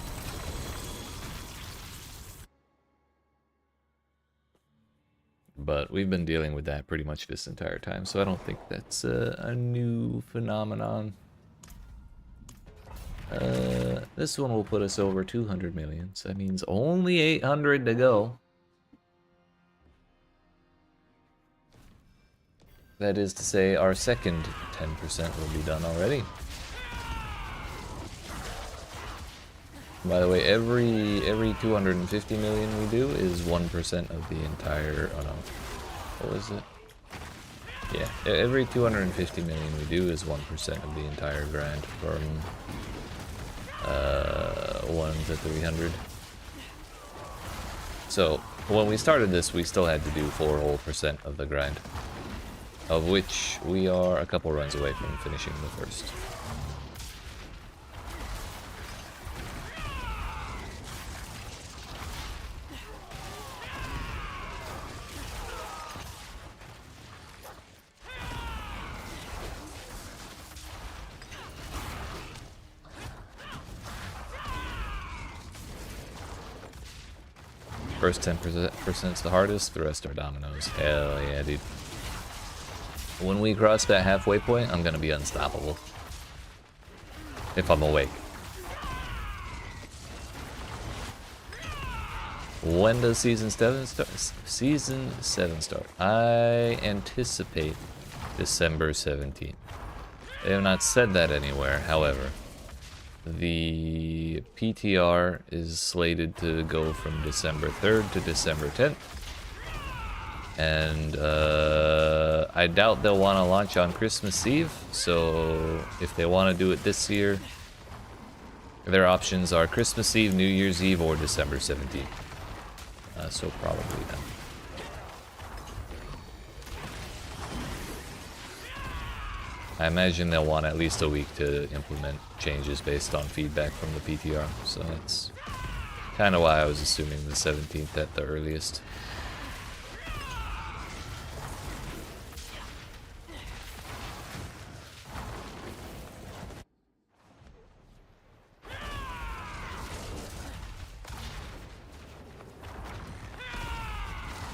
But we've been dealing with that pretty much this entire time, so I don't think that's a new phenomenon. This one will put us over 200 million, so that means only 800 to go. That is to say, our second 10% will be done already. By the way, every 250 million we do is 1% of the entire. Oh no, what was it? Yeah, every 250 million we do is 1% of the entire grind from 1 to 300. So when we started this, we still had to do 4 whole percent of the grind, of which we are a couple runs away from finishing the first. First 10% is the hardest, the rest are dominoes. Hell yeah, dude. When we cross that halfway point, I'm gonna be unstoppable. If I'm awake. When does Season 7 start? Season 7 start. I anticipate December 17th. They have not said that anywhere, however. The PTR is slated to go from December 3rd to December 10th. And I doubt they'll want to launch on Christmas Eve, so if they want to do it this year, their options are Christmas Eve, New Year's Eve, or December 17th. So probably then. I imagine they'll want at least a week to implement changes based on feedback from the PTR, so that's kind of why I was assuming the 17th at the earliest.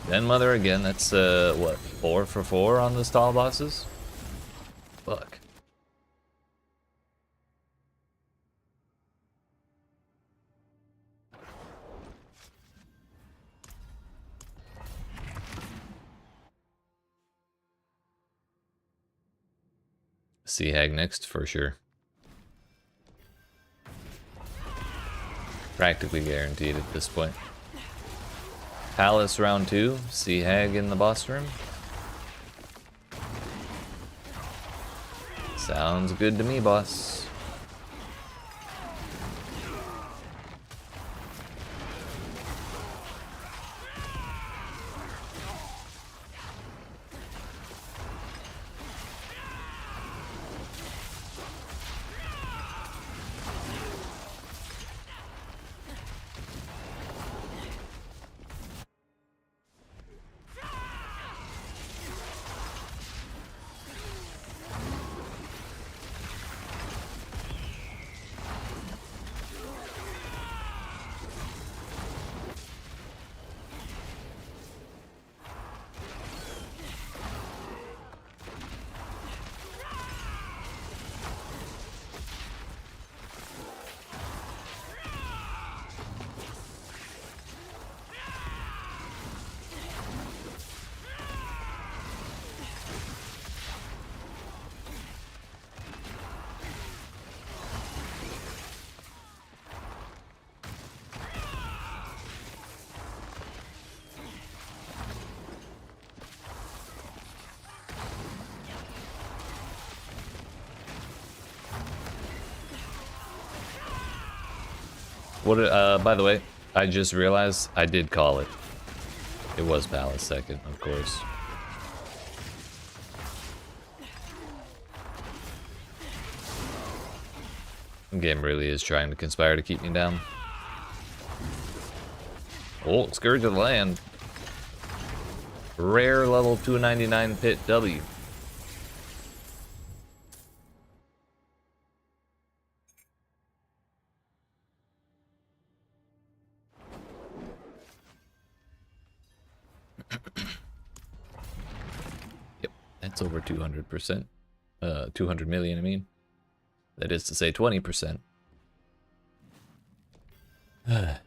Then Mother again, that's what, 4 for 4 on the stall bosses? Fuck. Sea Hag next for sure. Practically guaranteed at this point. Palace round 2, Sea Hag in the boss room. Sounds good to me, boss. What? By the way, I just realized I did call it. It was Palace second, of course. The game really is trying to conspire to keep me down. Oh, Scourge of the Land. Rare level 299 pit W. It's over 200%. 200 million, I mean. That is to say 20%. Glad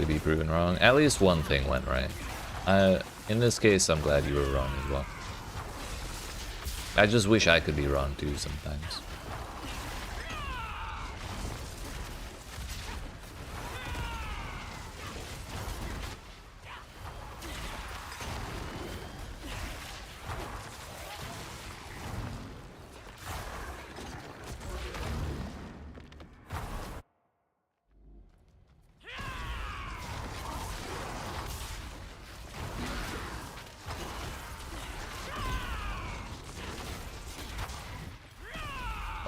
to be proven wrong. At least one thing went right. In this case, I'm glad you were wrong as well. I just wish I could be wrong too sometimes.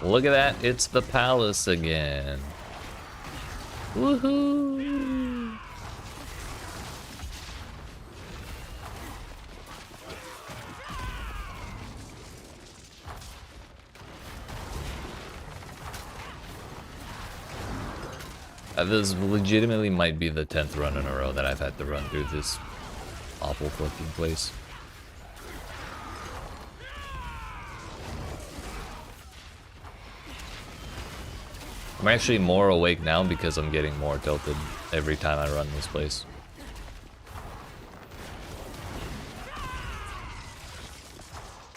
Look at that, it's the palace again. Woohoo! This legitimately might be the 10th run in a row that I've had to run through this awful fucking place. I'm actually more awake now because I'm getting more tilted every time I run this place.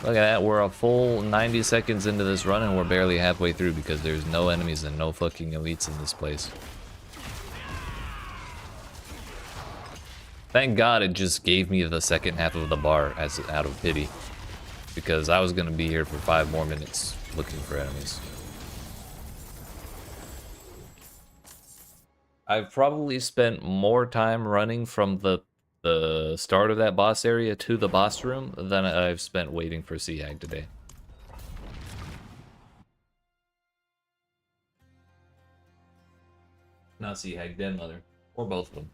Look at that, we're a full 90 seconds into this run and we're barely halfway through because there's no enemies and no fucking elites in this place. Thank God it just gave me the second half of the bar as out of pity, because I was gonna be here for 5 more minutes looking for enemies. I've probably spent more time running from the start of that boss area to the boss room than I've spent waiting for Sea Hag today. Not Sea Hag, Den Mother. Or both of them.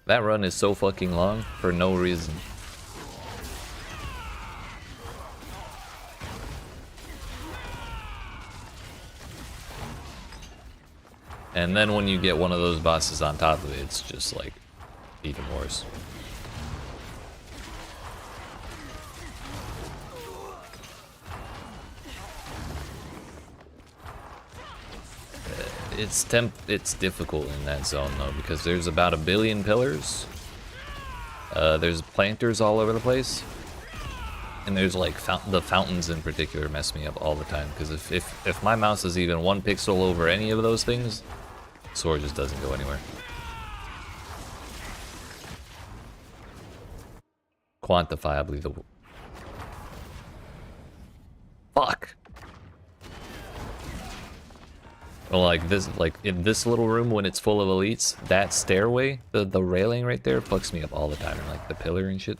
That run is so fucking long for no reason. And then when you get one of those bosses on top of it, it's just like even worse. It's difficult in that zone though, because there's about 1 billion pillars. There's planters all over the place. And there's like the fountains in particular mess me up all the time, because if my mouse is even 1 pixel over any of those things, sword just doesn't go anywhere. Quantifiably the... Fuck! Well, like this, like in this little room when it's full of elites, that stairway, the railing right there fucks me up all the time, and like the pillar and shit.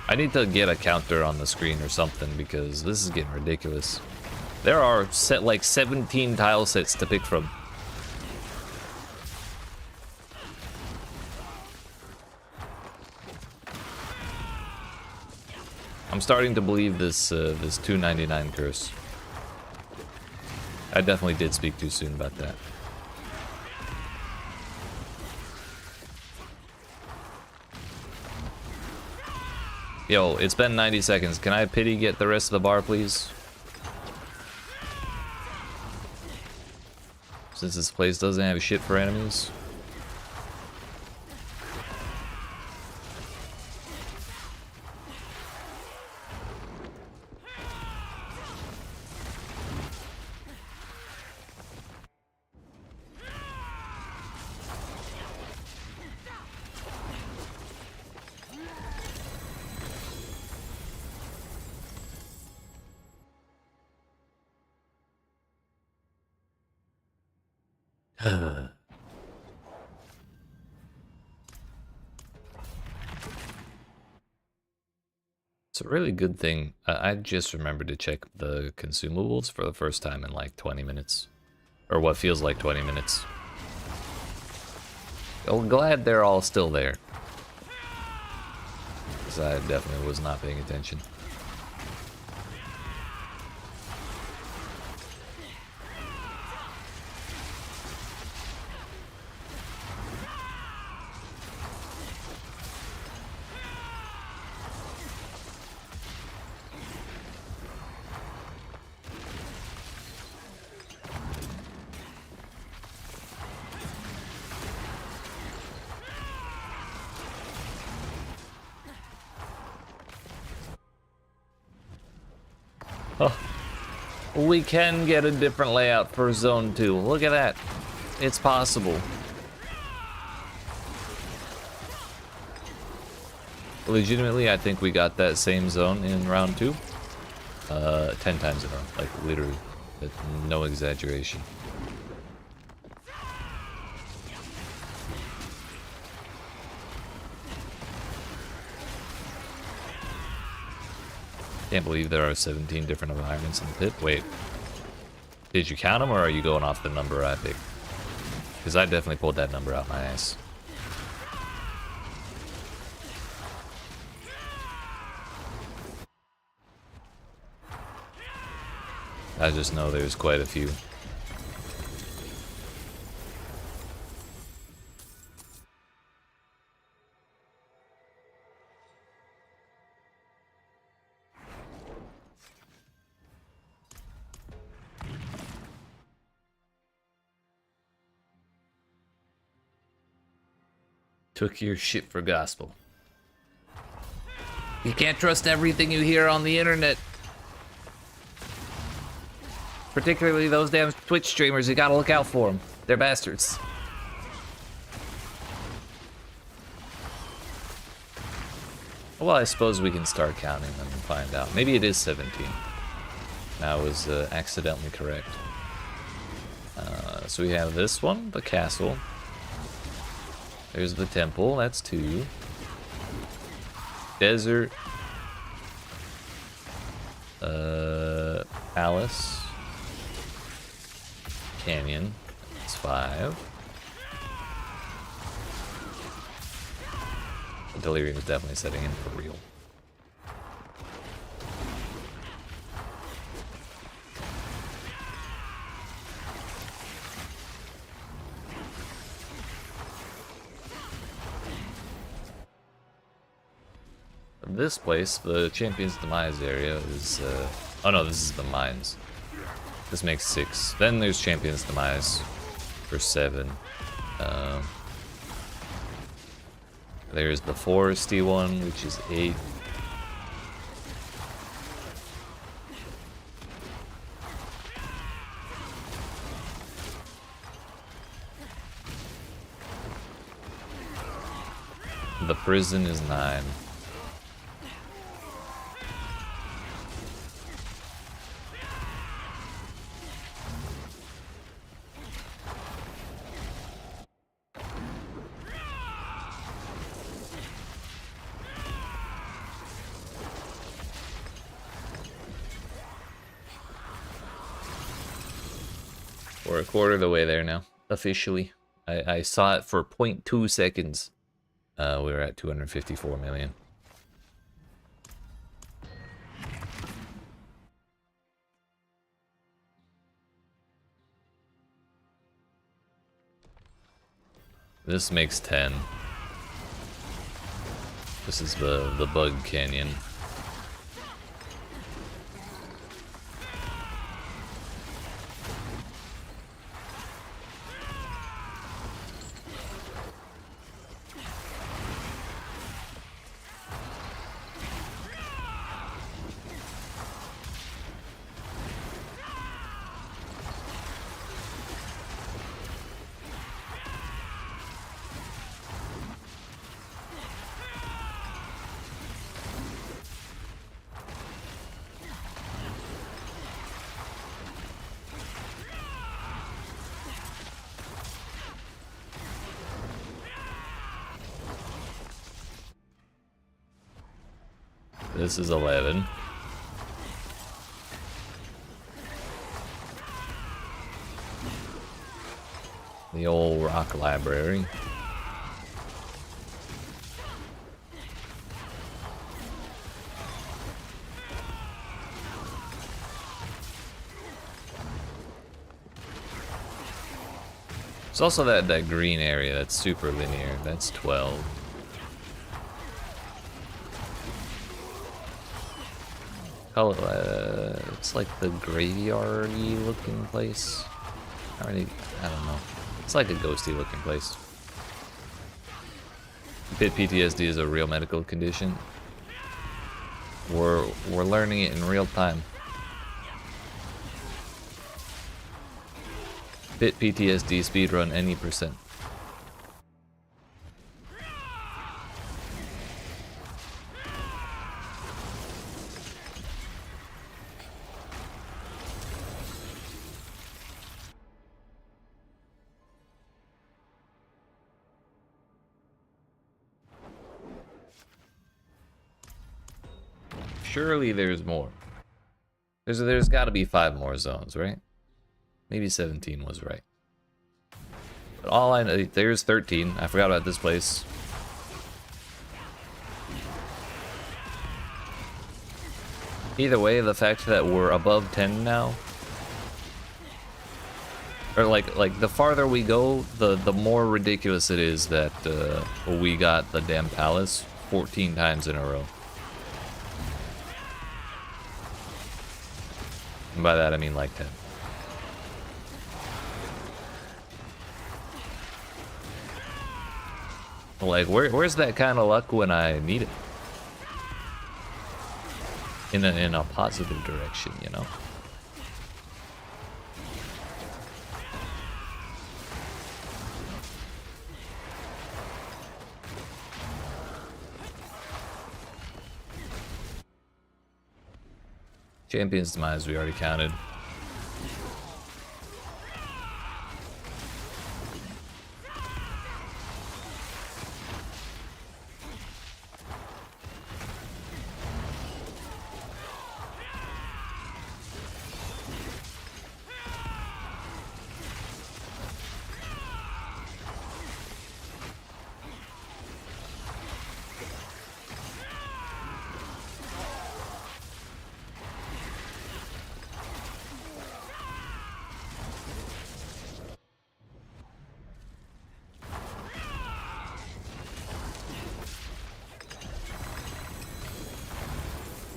I need to get a counter on the screen or something, because this is getting ridiculous. There are like 17 tile sets to pick from. I'm starting to believe this this 299 curse. I definitely did speak too soon about that. Yo, it's been 90 seconds. Can I pity get the rest of the bar, please? Since this place doesn't have shit for enemies. It's a really good thing. I just remembered to check the consumables for the first time in like 20 minutes. Or what feels like 20 minutes. I'm glad they're all still there. Because I definitely was not paying attention. Oh, we can get a different layout for Zone 2. Look at that. It's possible. Legitimately, I think we got that same zone in round 2. 10 times in a row. Like, literally. No exaggeration. Can't believe there are 17 different environments in the pit. Wait. Did you count them, or are you going off the number I picked? Because I definitely pulled that number out my ass. I just know there's quite a few. Took your shit for gospel. You can't trust everything you hear on the internet. Particularly those damn Twitch streamers, you gotta look out for them. They're bastards. Well, I suppose we can start counting them and find out. Maybe it is 17. I was accidentally correct. So we have this one, the castle. There's the temple, that's 2. Desert. Palace. Canyon, that's 5. Delirium is definitely setting in for real. This place, the Champion's Demise area, is oh no, this is the mines. This makes 6. Then there's Champion's Demise for 7. There's the foresty one, which is 8. The prison is 9. We're a quarter of the way there now, officially. I saw it for 0.2 seconds. We were at 254 million. This makes 10. This is the Bug Canyon. This is 11. The old rock library. There's also that green area that's super linear. That's 12. It's like the graveyard-y looking place. I don't know. It's like a ghosty looking place. Pit PTSD is a real medical condition. We're learning it in real time. Fit PTSD speedrun any percent. Surely there's more. There's got to be 5 more zones, right? Maybe 17 was right. But all I know, there's 13. I forgot about this place. Either way, the fact that we're above 10 now, or like the farther we go, the more ridiculous it is that we got the damn palace 14 times in a row. And by that I mean like 10. Like, where's that kind of luck when I need it? In a positive direction, you know? Champion's Demise we already counted.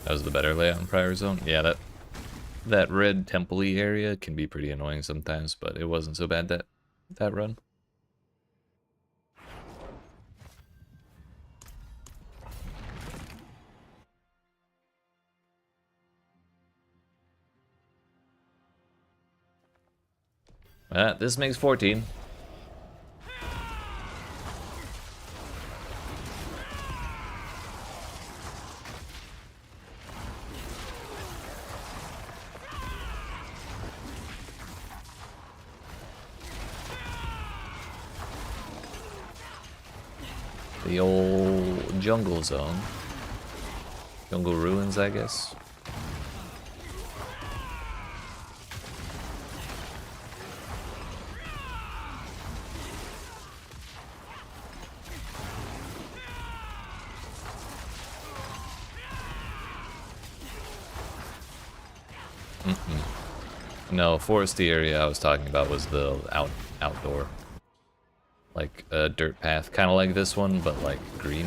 That was the better layout in Prior Zone. Yeah, that red temple-y area can be pretty annoying sometimes, but it wasn't so bad that run. This makes 14. The old jungle zone. Jungle ruins, I guess. No, foresty area I was talking about was the outdoor. Like a dirt path, kind of like this one, but like green.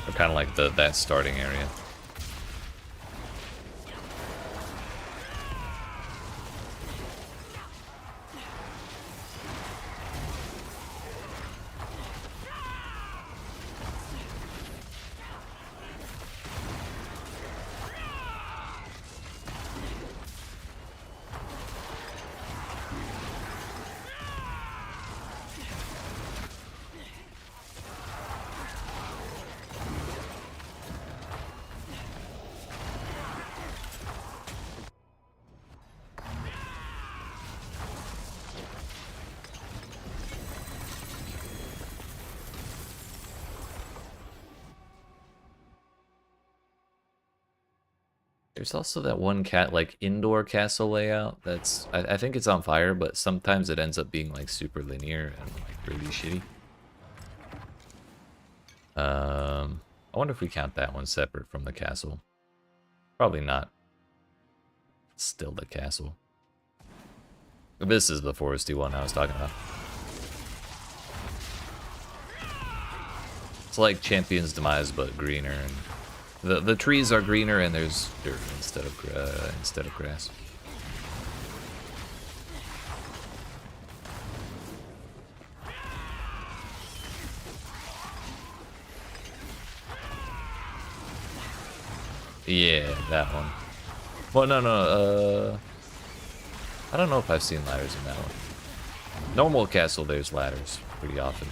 Or kind of like that starting area. There's also that one indoor castle layout that's I think it's on fire, but sometimes it ends up being like super linear and like really shitty. I wonder if we count that one separate from the castle. Probably not. It's still the castle. This is the foresty one I was talking about. It's like Champion's Demise, but greener, and the trees are greener, and there's dirt instead of grass. Yeah, that one. Well, no. I don't know if I've seen ladders in that one. Normal castle, there's ladders pretty often.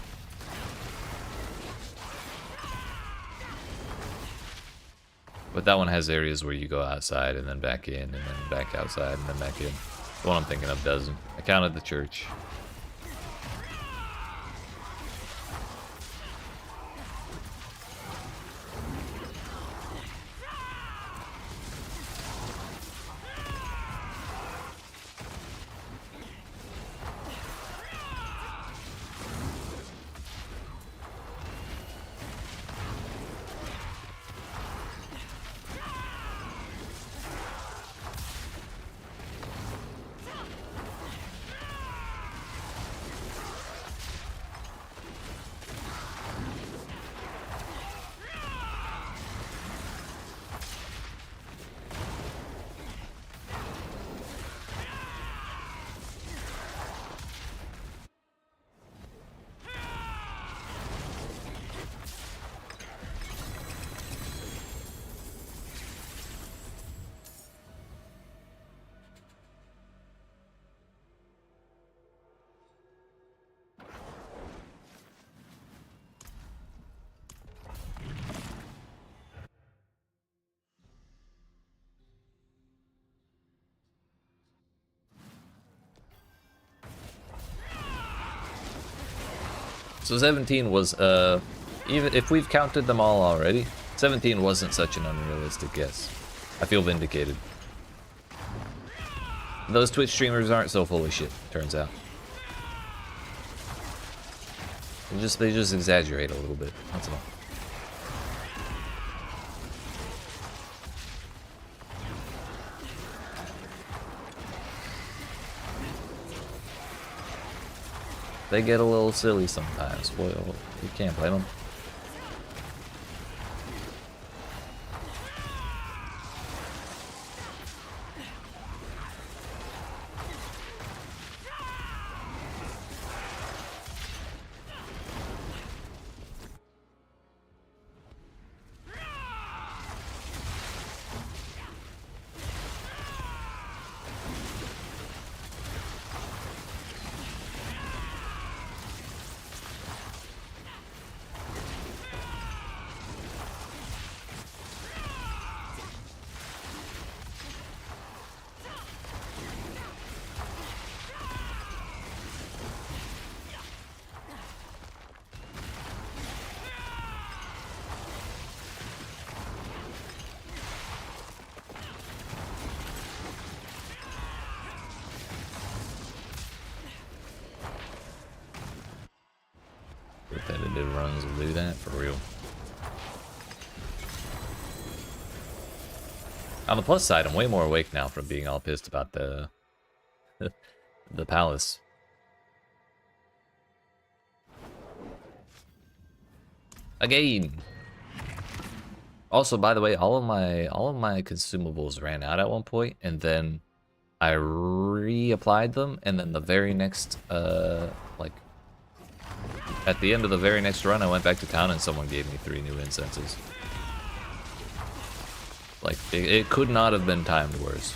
But that one has areas where you go outside and then back in and then back outside and then back in. The one I'm thinking of doesn't. I counted the church. So 17 was, even if we've counted them all already, 17 wasn't such an unrealistic guess. I feel vindicated. Those Twitch streamers aren't so full of shit, turns out. They just exaggerate a little bit, that's all. They get a little silly sometimes. Well, you can't blame them. Repetitive runs will do that for real. On the plus side, I'm way more awake now from being all pissed about the the palace. Again. Also, by the way, all of my consumables ran out at one point, and then I reapplied them, and then the very next like at the end of the very next run, I went back to town and someone gave me 3 new incenses. Like, it could not have been timed worse.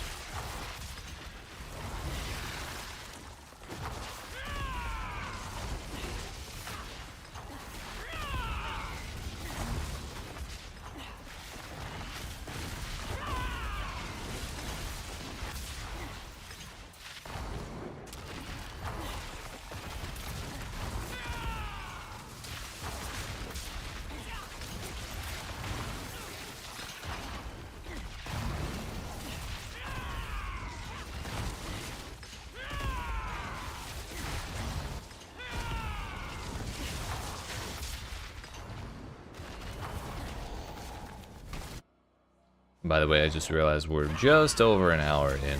By the way, I just realized we're just over an hour in.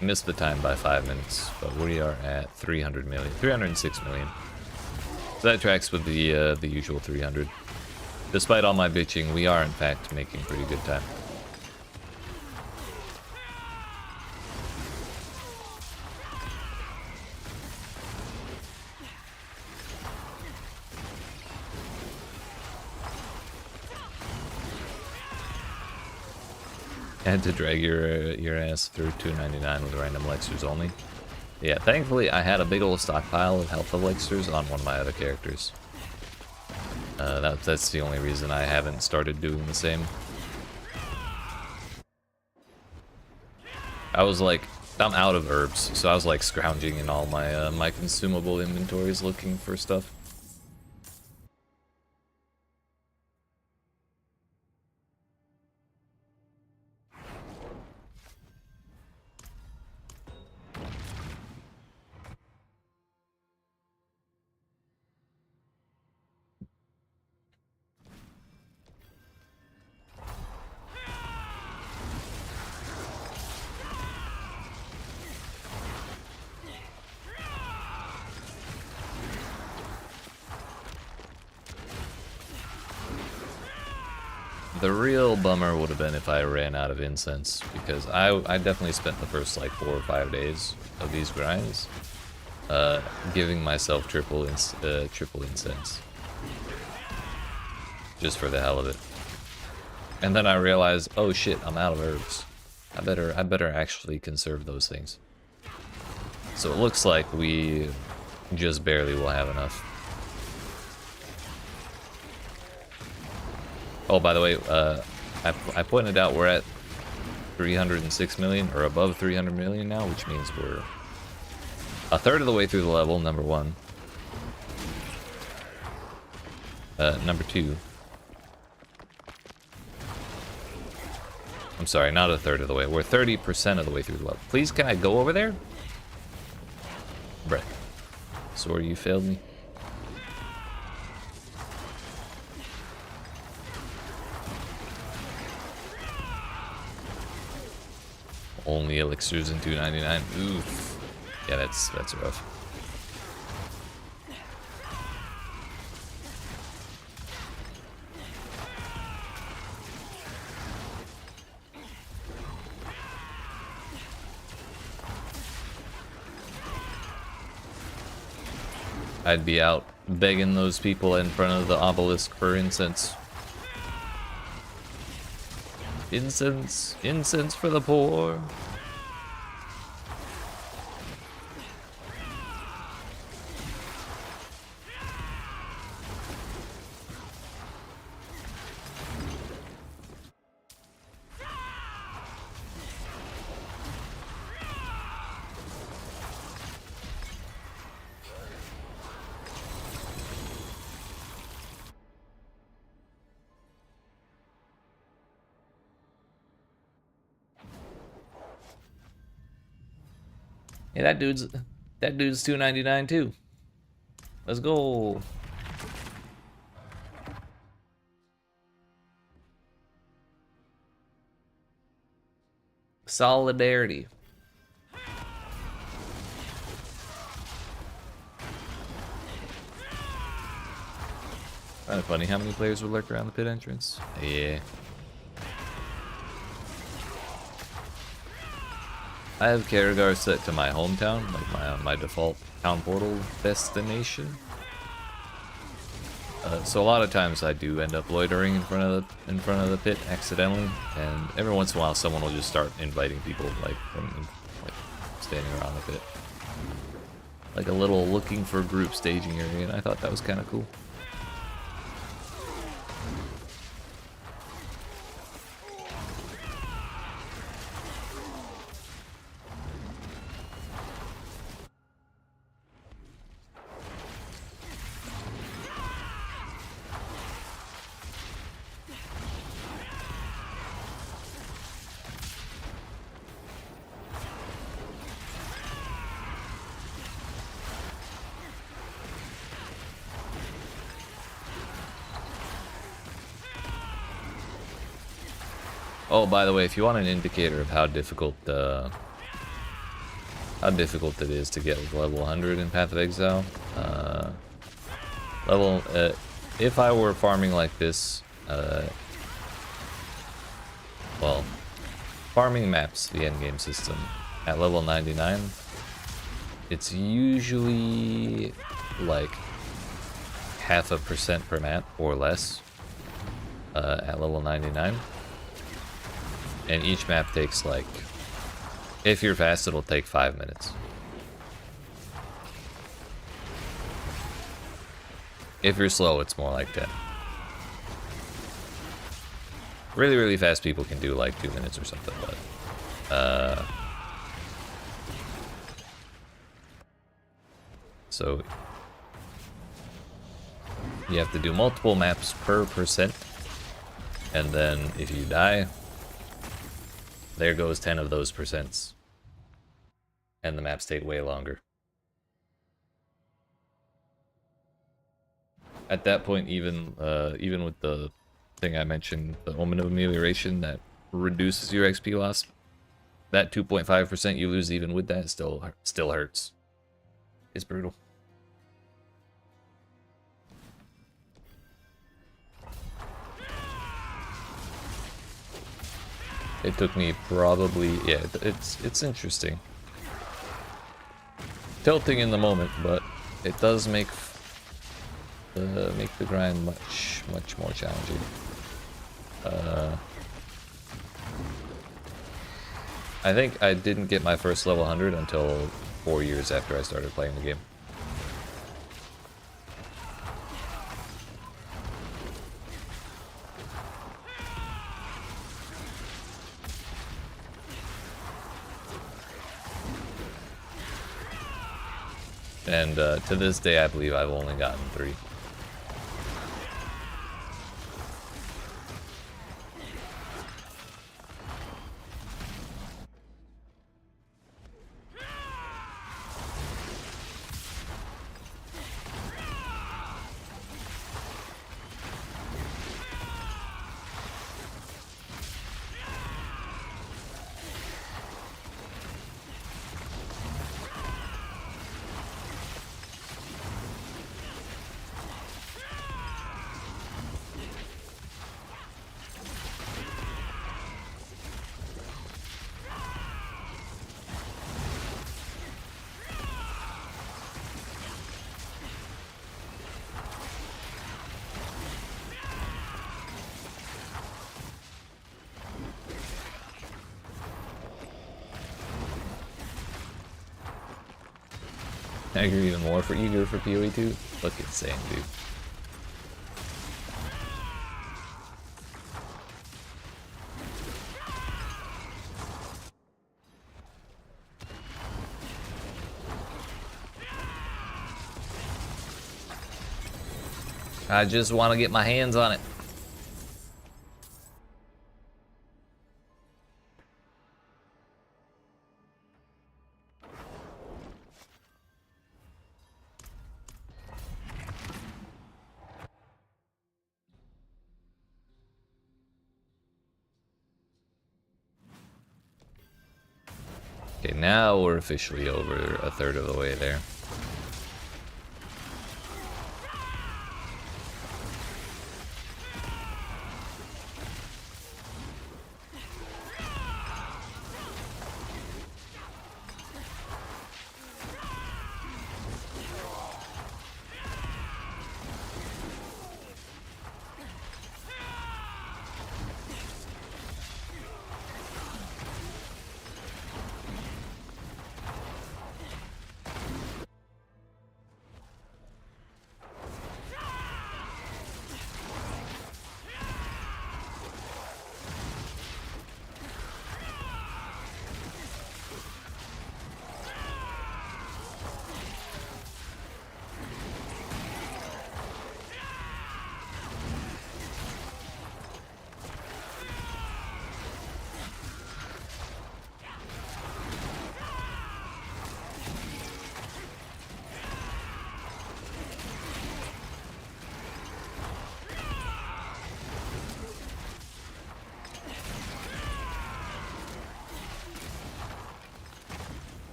I missed the time by 5 minutes, but we are at 300 million, 306 million. So that tracks with the usual 300. Despite all my bitching, we are in fact making pretty good time. Had to drag your ass through 299 with random elixirs only. Yeah, thankfully I had a big old stockpile of health elixirs on one of my other characters. That's the only reason I haven't started doing the same. I was like, I'm out of herbs, so I was like scrounging in all my my consumable inventories looking for stuff. The real bummer would have been if I ran out of incense, because I definitely spent the first like 4 or 5 days of these grinds giving myself triple incense just for the hell of it. And then I realized, oh shit, I'm out of herbs. I better actually conserve those things. So it looks like we just barely will have enough. Oh, by the way, I pointed out we're at 306 million, or above 300 million now, which means we're a third of the way through the level, number one. Number two. I'm sorry, not a third of the way. We're 30% of the way through the level. Please, can I go over there? Bruh. Sorry, you failed me. Only elixirs in 299. Oof. Yeah, that's rough. I'd be out begging those people in front of the obelisk for incense. Incense, incense for the poor. Yeah, that dude's 299 too. Let's go. Solidarity. Kind of funny how many players would lurk around the pit entrance. Yeah. I have Karagar set to my hometown, like my default town portal destination. So a lot of times I do end up loitering in front of the pit accidentally, and every once in a while someone will just start inviting people like standing around the pit, like a little looking for group staging area, and I thought that was kind of cool. Oh, by the way, if you want an indicator of how difficult it is to get level 100 in Path of Exile, if I were farming like this, well, farming maps, the endgame system, at level 99, it's usually like 0.5% per map or less at level 99. And each map takes like, if you're fast, it'll take 5 minutes. If you're slow, it's more like 10. Really, really fast people can do like 2 minutes or something, but so you have to do multiple maps per percent, and then if you die, there goes 10 of those percents, and the maps take way longer. At that point, even with the thing I mentioned, the Omen of Amelioration that reduces your XP loss, that 2.5% you lose even with that still hurts. It's brutal. It took me probably, yeah, it's interesting. Tilting in the moment, but it does make the grind much more challenging. I think I didn't get my first level 100 until 4 years after I started playing the game. And to this day, I believe I've only gotten 3. Now you're even more eager for PoE 2? Look insane, dude. I just want to get my hands on it. Okay, now we're officially over a third of the way there.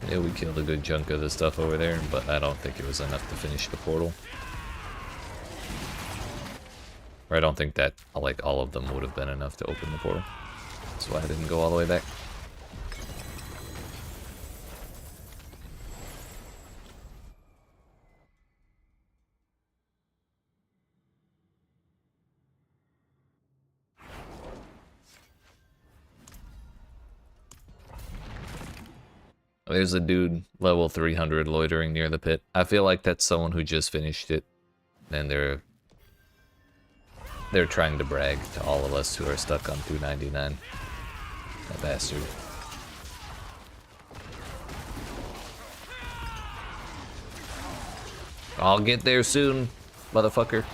Yeah, we killed a good chunk of the stuff over there, but I don't think it was enough to finish the portal. Or I don't think that, like, all of them would have been enough to open the portal. That's why I didn't go all the way back. There's a dude level 300 loitering near the pit. I feel like that's someone who just finished it, and they're trying to brag to all of us who are stuck on 299. That bastard. I'll get there soon, motherfucker.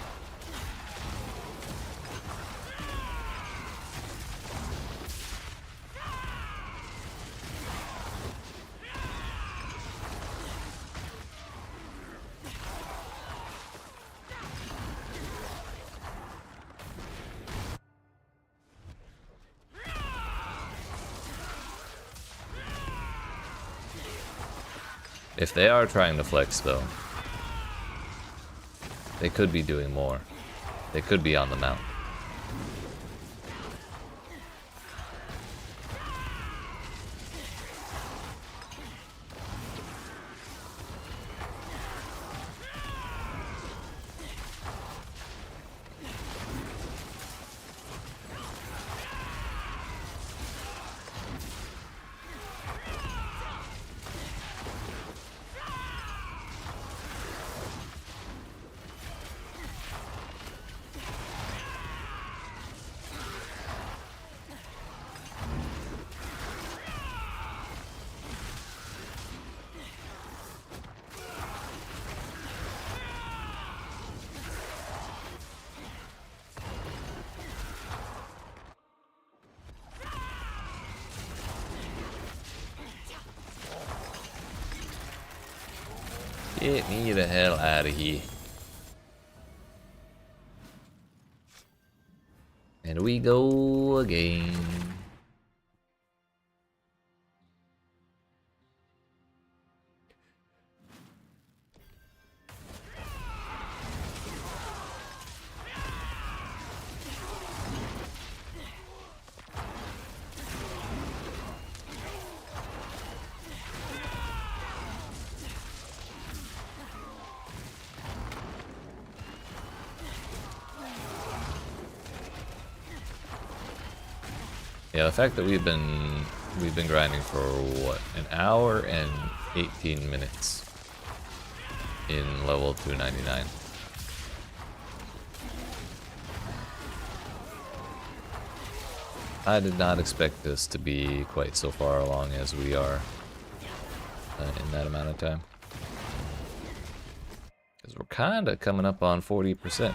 If they are trying to flex, though, they could be doing more. They could be on the mount. Get me the hell out of here. And we go again. Yeah, the fact that we've been grinding for what, an hour and 18 minutes in level 299. I did not expect this to be quite so far along as we are in that amount of time. Because we're kind of coming up on 40%.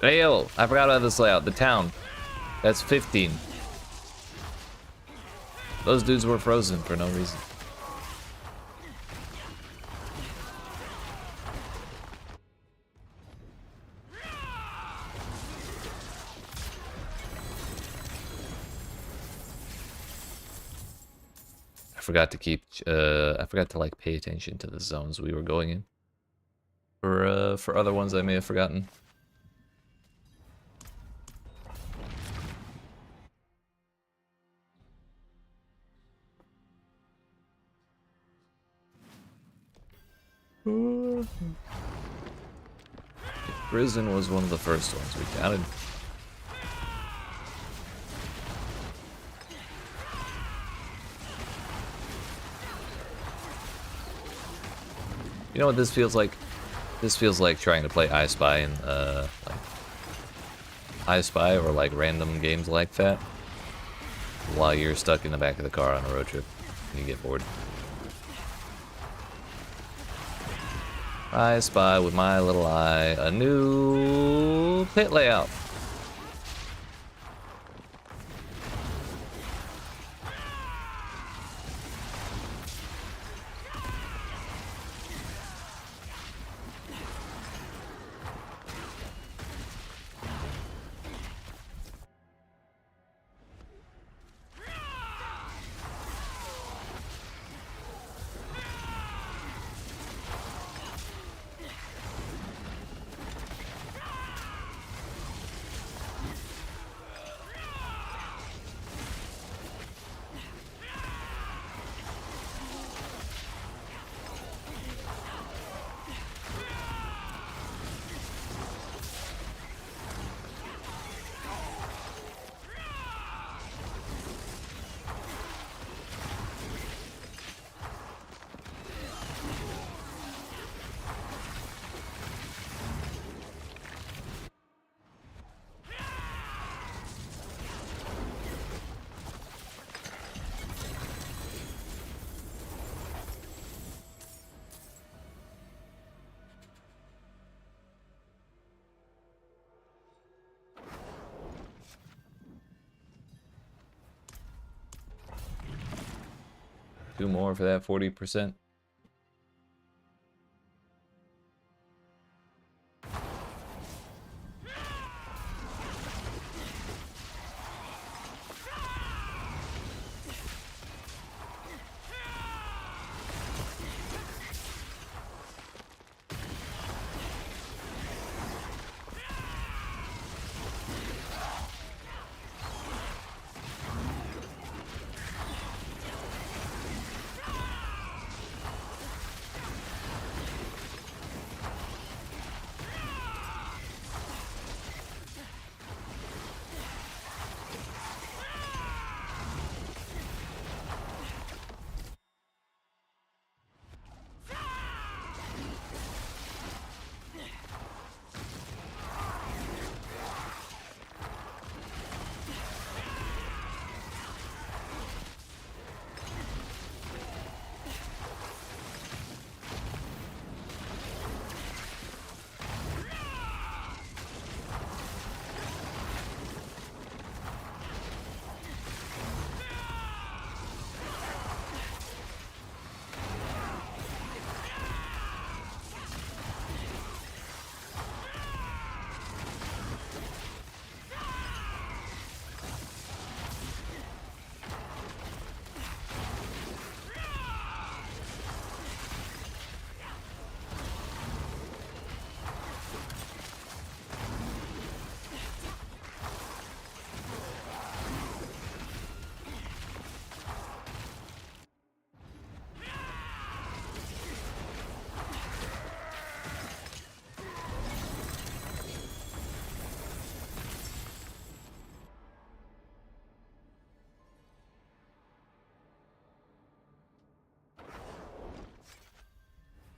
Hey yo, I forgot about this layout. The town. That's 15. Those dudes were frozen for no reason. I forgot to keep I forgot to like pay attention to the zones we were going in. For other ones I may have forgotten. Prison was one of the first ones we counted. You know what this feels like? This feels like trying to play I Spy and like I Spy or like random games like that while you're stuck in the back of the car on a road trip and you get bored. I spy with my little eye a new pit layout. 2 more for that 40%.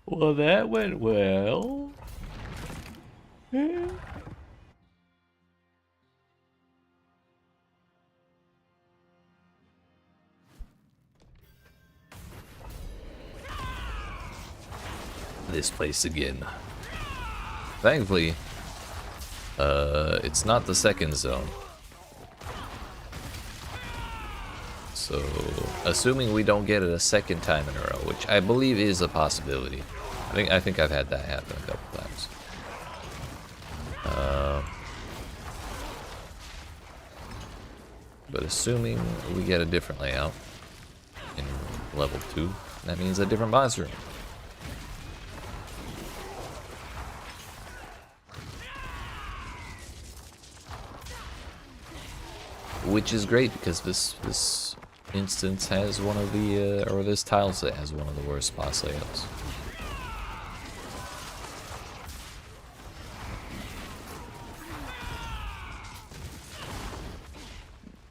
Well, that went well. This place again. Thankfully, it's not the second zone. So, assuming we don't get it a second time in a row, which I believe is a possibility. I think I've had that happen a couple times. But assuming we get a different layout in level 2, that means a different boss room. Which is great because this instance has one of the, or this tile set has one of the worst boss layouts.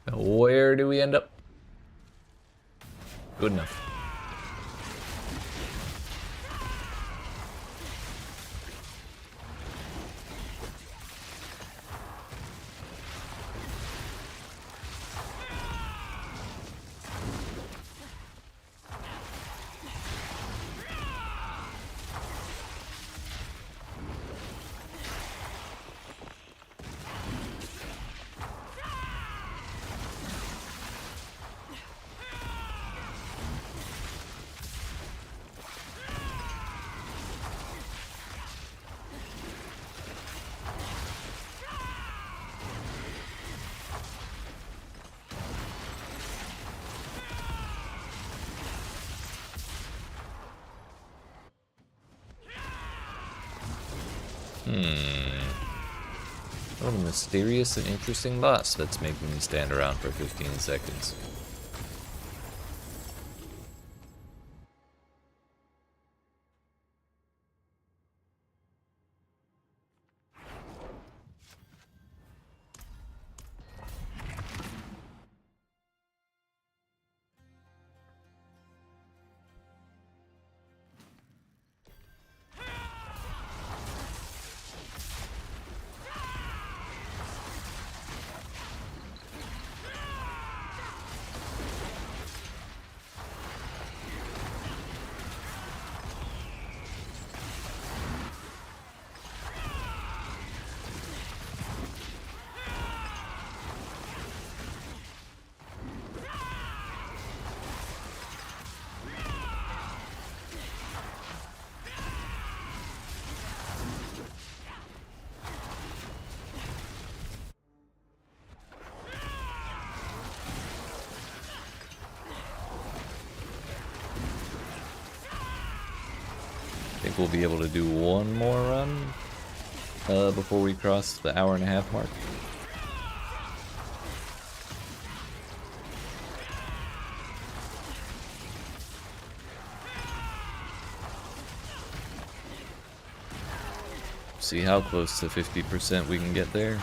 Now where do we end up? Good enough. What a mysterious and interesting boss that's making me stand around for 15 seconds. think we'll be able to do one more run before we cross the hour-and-a-half mark. See how close to 50% we can get there.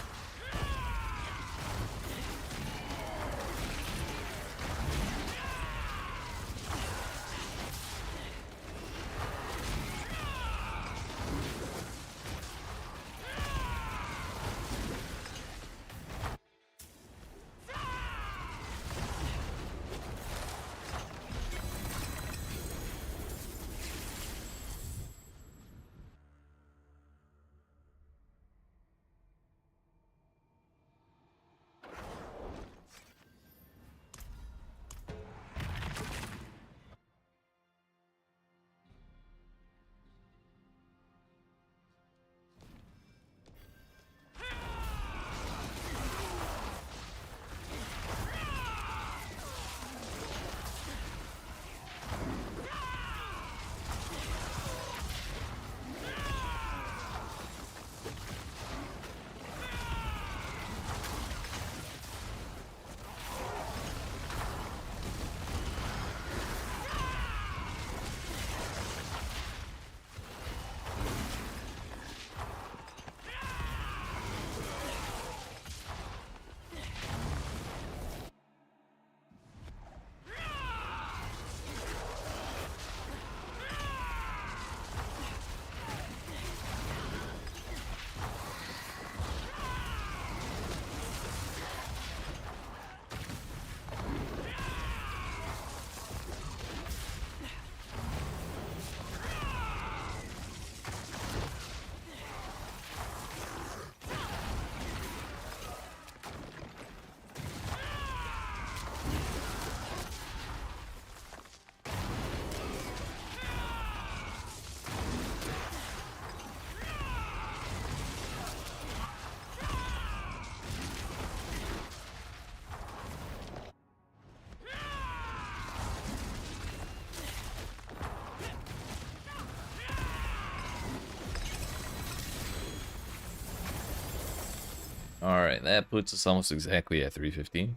Alright, that puts us almost exactly at 3:15.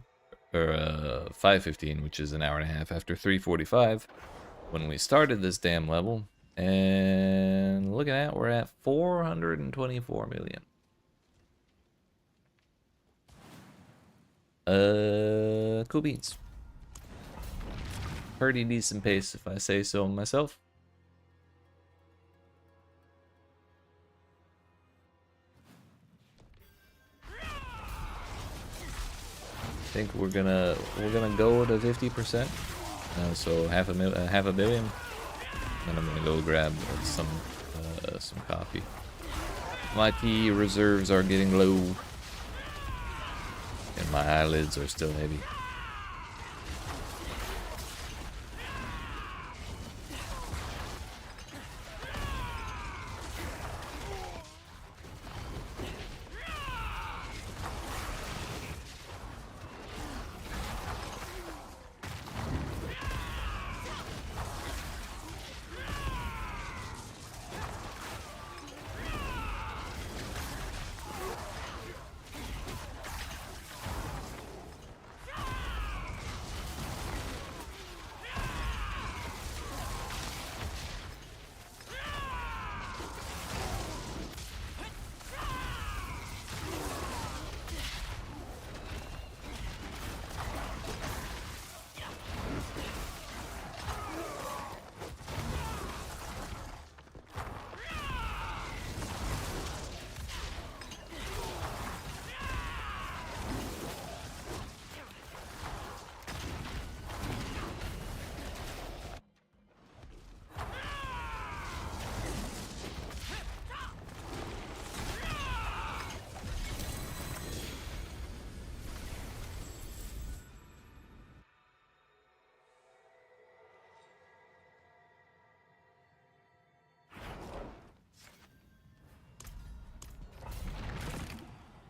Or 5:15, which is an hour-and-a-half after 3:45 when we started this damn level. And looking at, we're at 424 million. Cool beans. Pretty decent pace, if I say so myself. I think we're gonna go to 50%. So half a billion. And I'm gonna go grab some coffee. My tea reserves are getting low, and my eyelids are still heavy.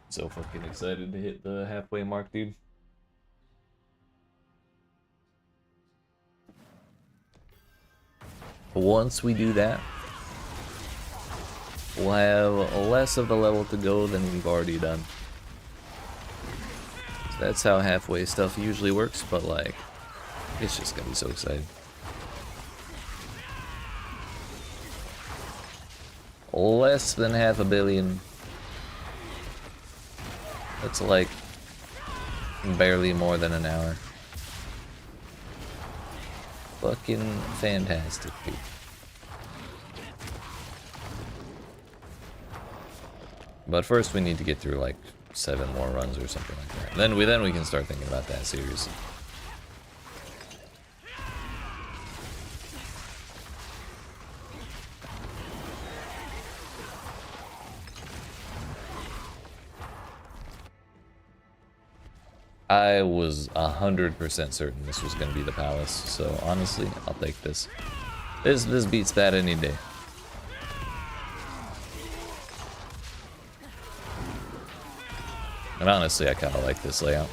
So fucking excited to hit the halfway mark, dude. Once we do that, we'll have less of the level to go than we've already done. So that's how halfway stuff usually works, but like, it's just gonna be so exciting. Less than 500 million. That's like barely more than an hour. Fucking fantastic, dude. But first we need to get through like 7 more runs or something like that. Then we can start thinking about that seriously. I was 100% certain this was going to be the palace, so honestly, I'll take this. This beats that any day. And honestly, I kind of like this layout.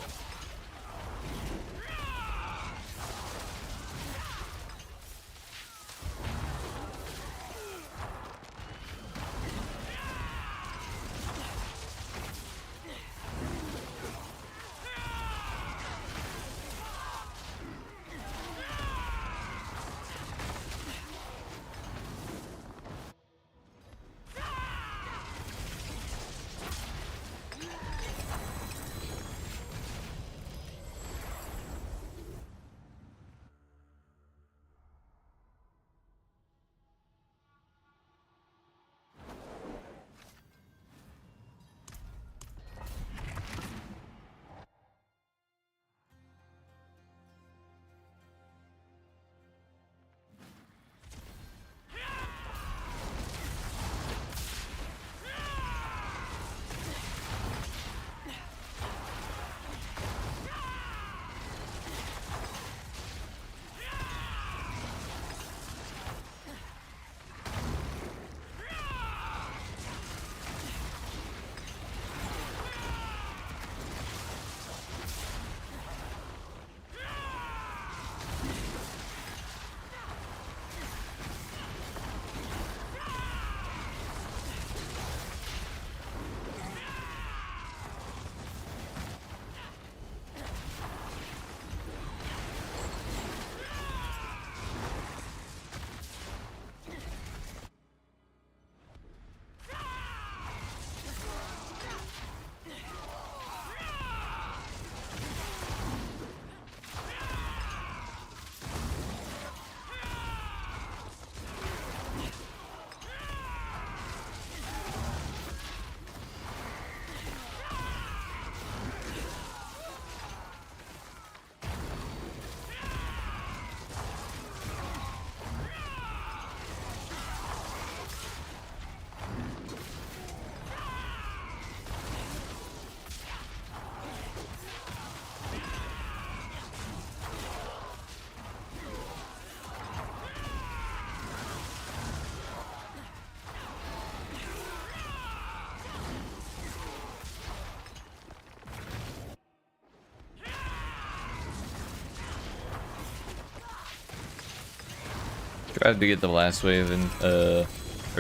Tried to get the last wave in, or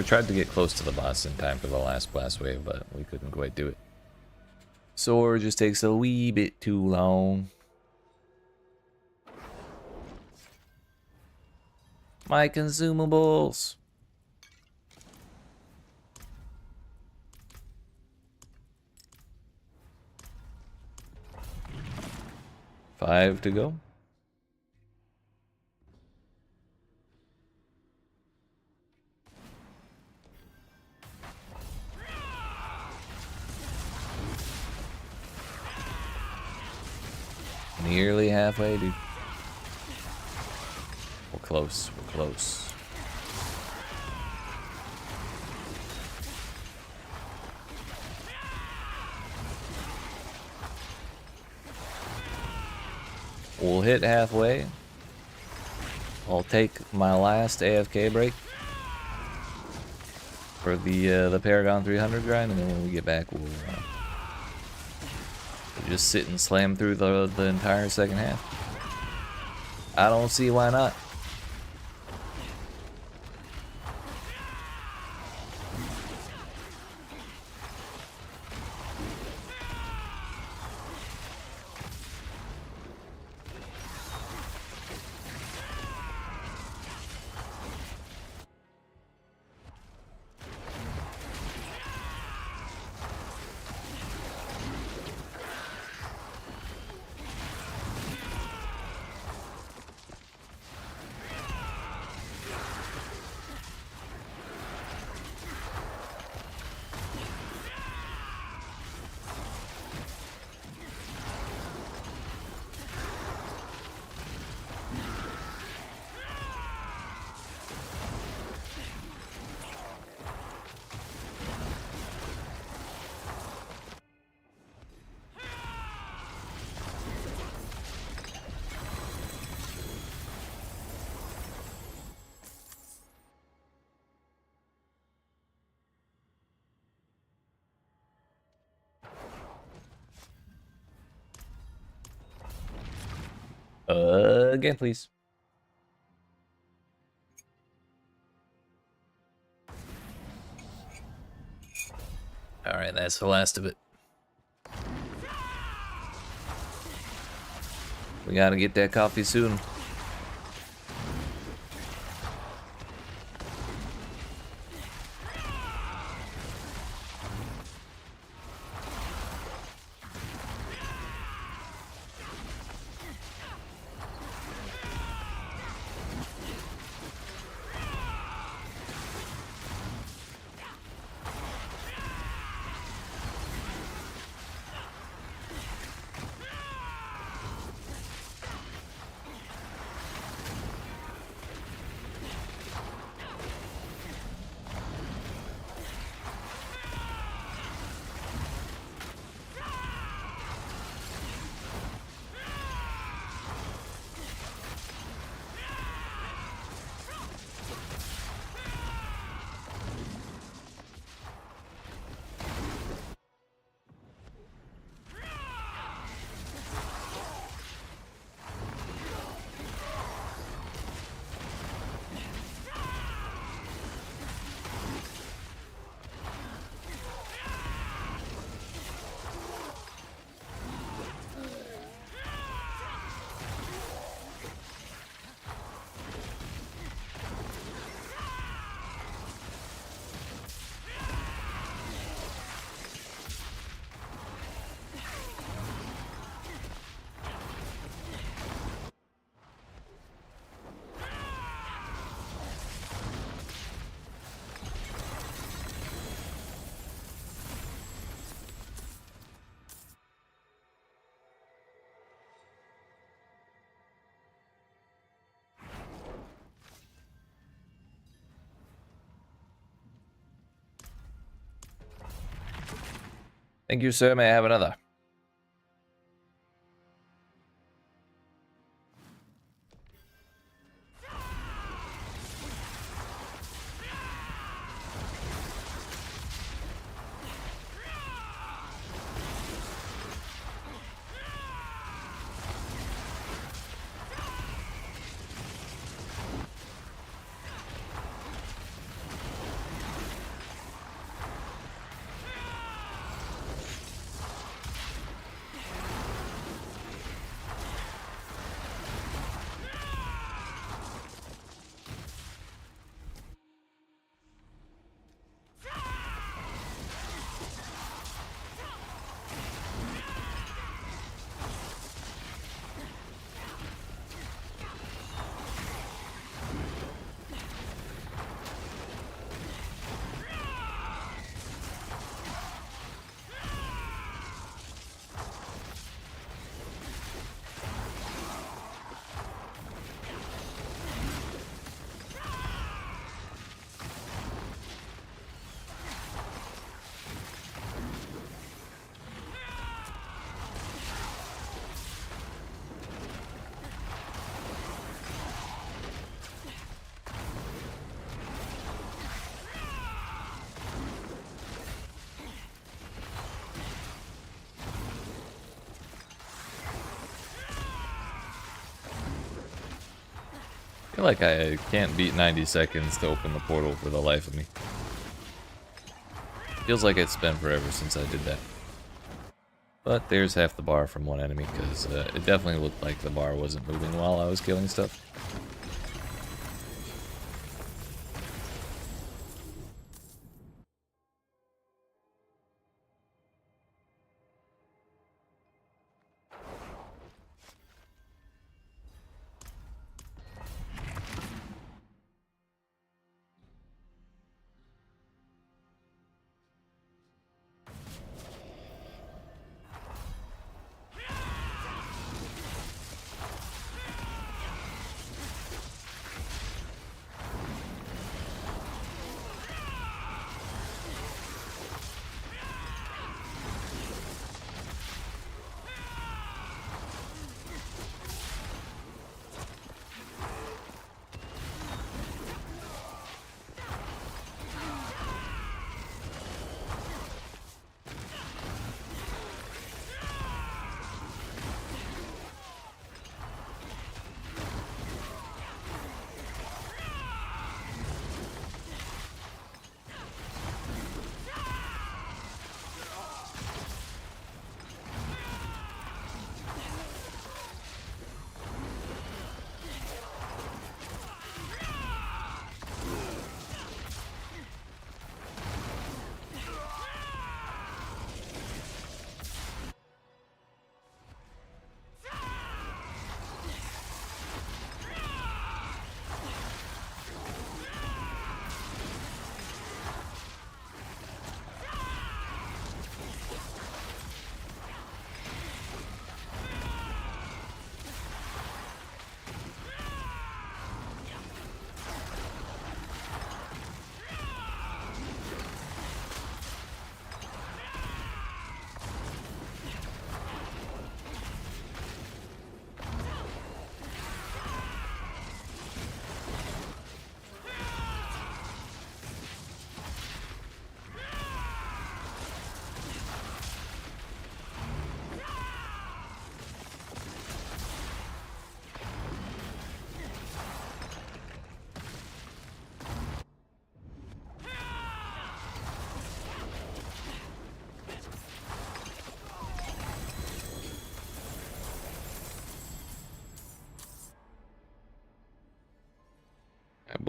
tried to get close to the boss in time for the last blast wave, but we couldn't quite do it. Sword just takes a wee bit too long. My consumables. Five to go. Nearly halfway, dude. We're close. We're close. We'll hit halfway. I'll take my last AFK break for the Paragon 300 grind, and then when we get back, we'll just sit and slam through the entire second half. I don't see why not. Again, please. Alright, that's the last of it. We gotta get that coffee soon. Thank you, sir. May I have another? I feel like I can't beat 90 seconds to open the portal for the life of me. Feels like it's been forever since I did that. But there's half the bar from one enemy, because it definitely looked like the bar wasn't moving while I was killing stuff.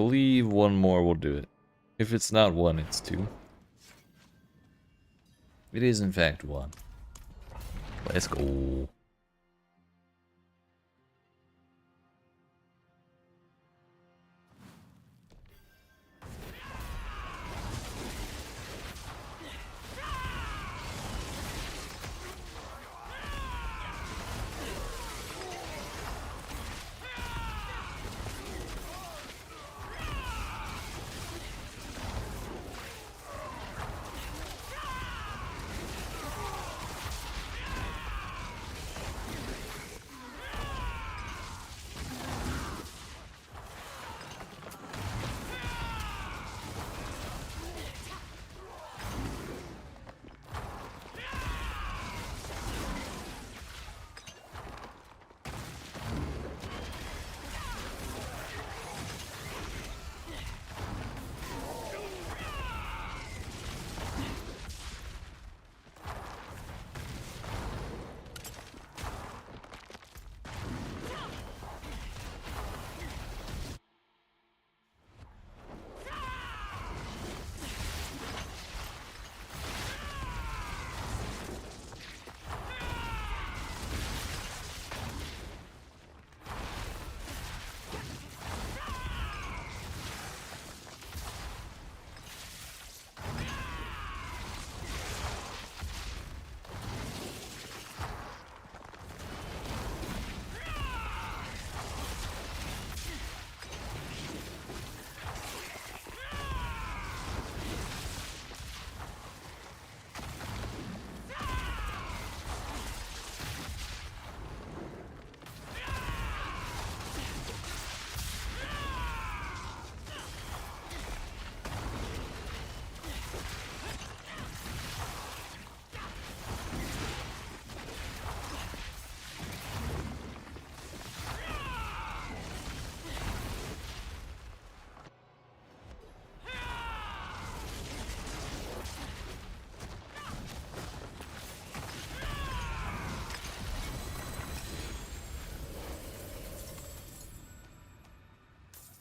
believe one more will do it. If it's not one, it's two. It is in fact one. Let's go.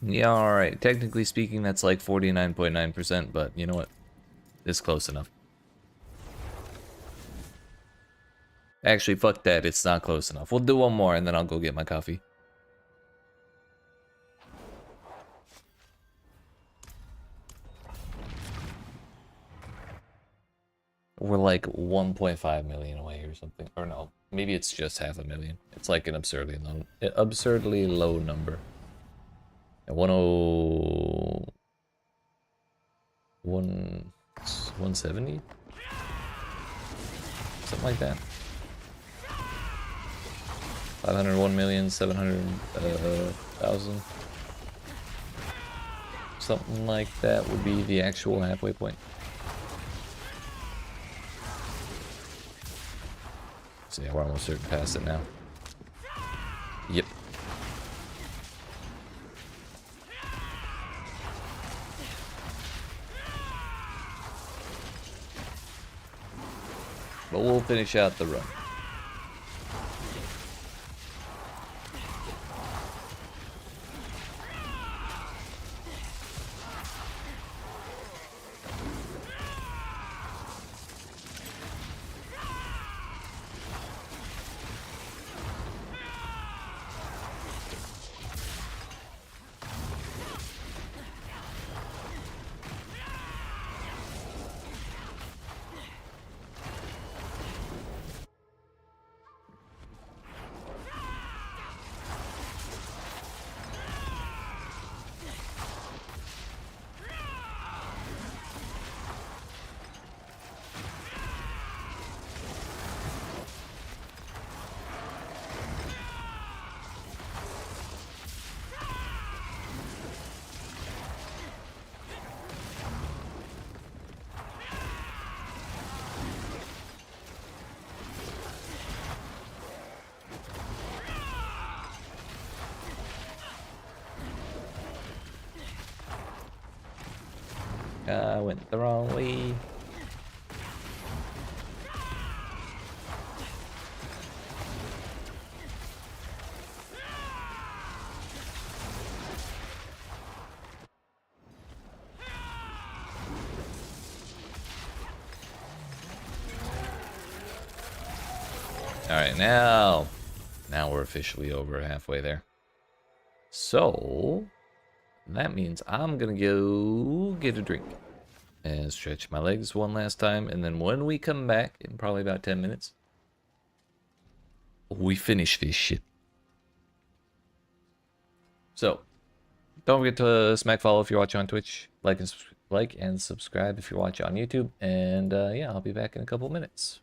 Yeah, alright. Technically speaking, that's like 49.9%, but you know what? It's close enough. Actually, fuck that. It's not close enough. We'll do one more, and then I'll go get my coffee. We're like 1.5 million away or something. Or no, maybe it's just 500,000. It's like an absurdly low number. At 170? Something like that. 501,700,000. Something like that would be the actual halfway point. So yeah, we're almost certain past it now. Yep. But we'll finish out the run. I went the wrong way. Alright, now we're officially over halfway there. So, that means I'm gonna go get a drink. And stretch my legs one last time. And then when we come back, in probably about 10 minutes, we finish this shit. So, don't forget to smack follow if you're watching on Twitch. Like and subscribe if you're watching on YouTube. And yeah, I'll be back in a couple minutes.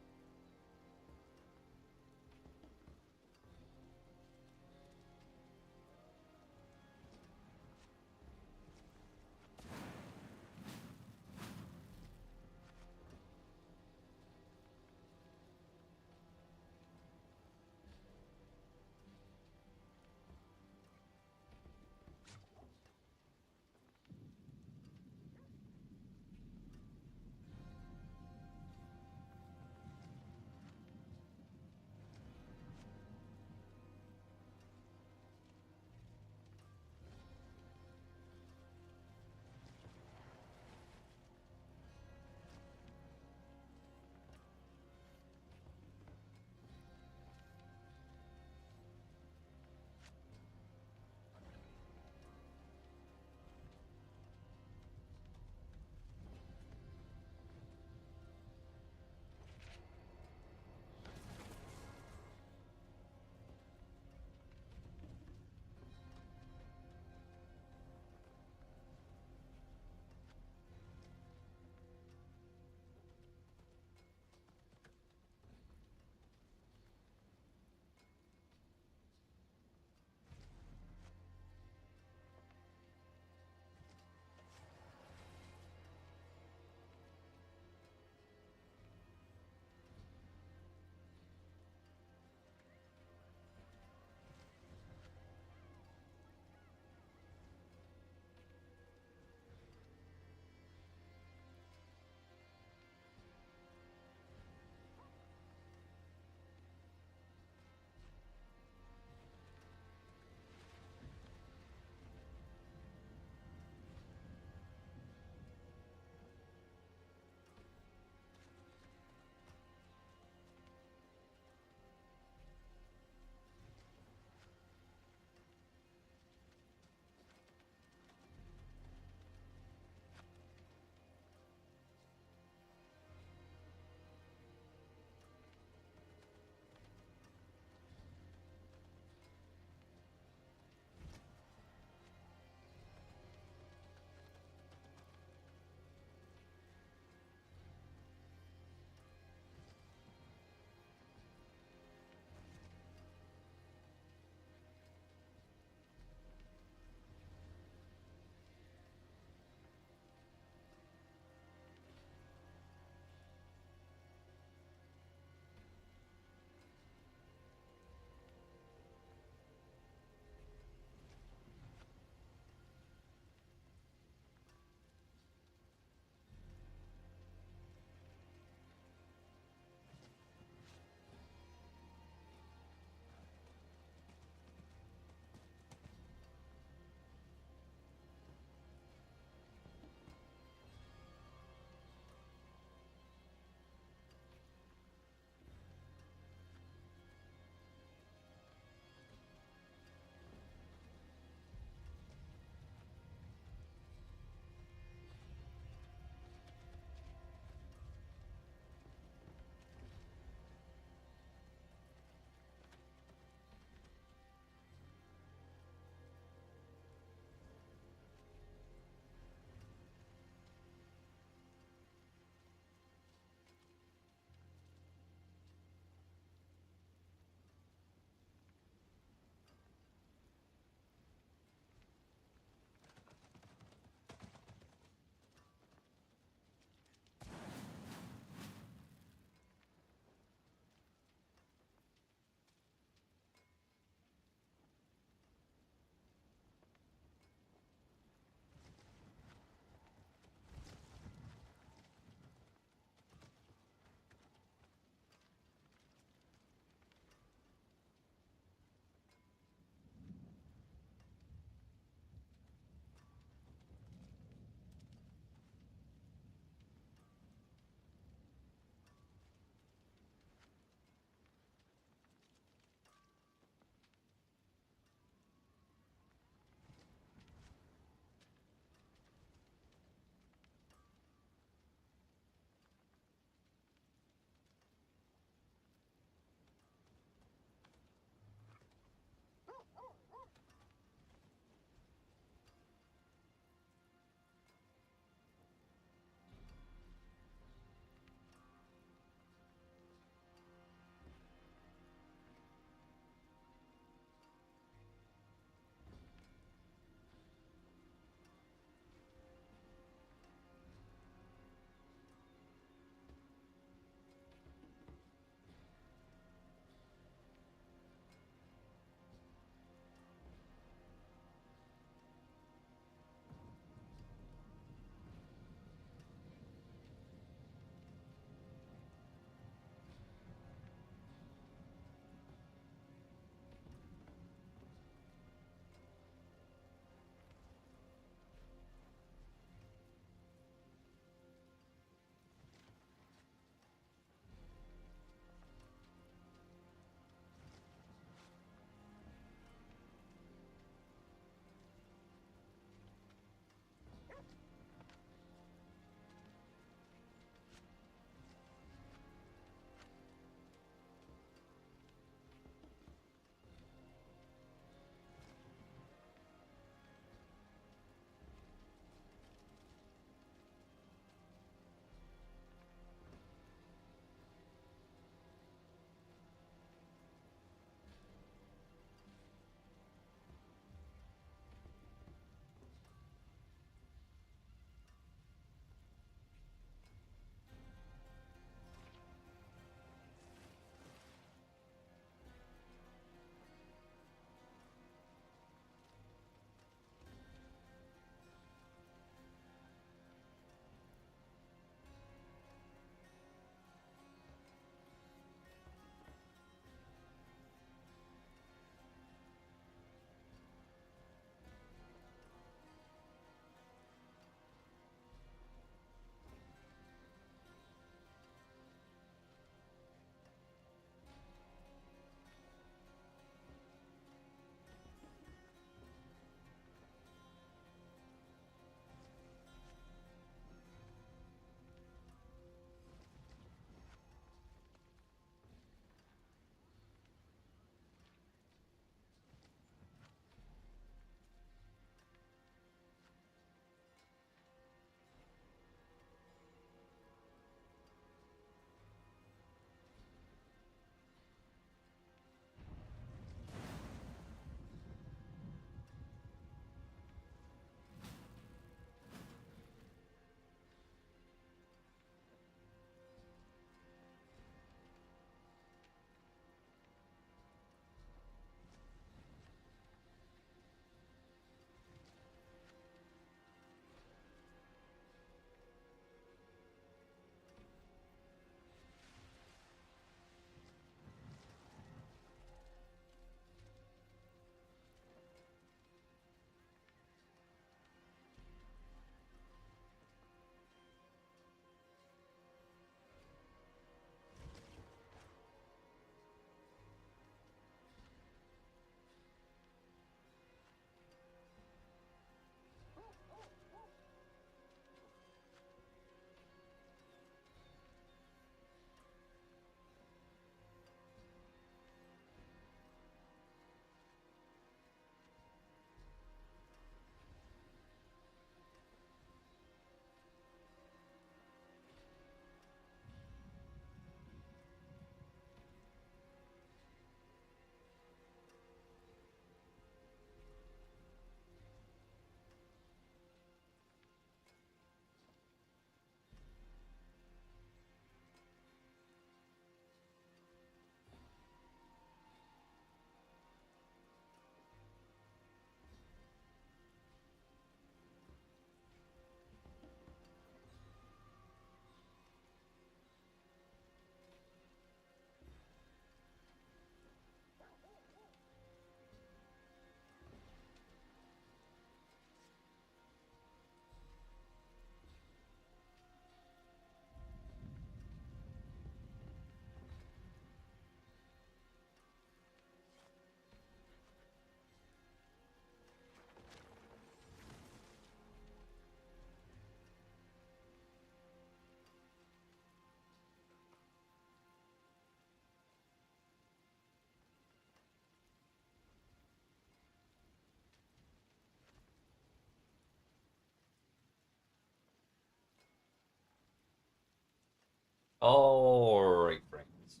Alright, friends.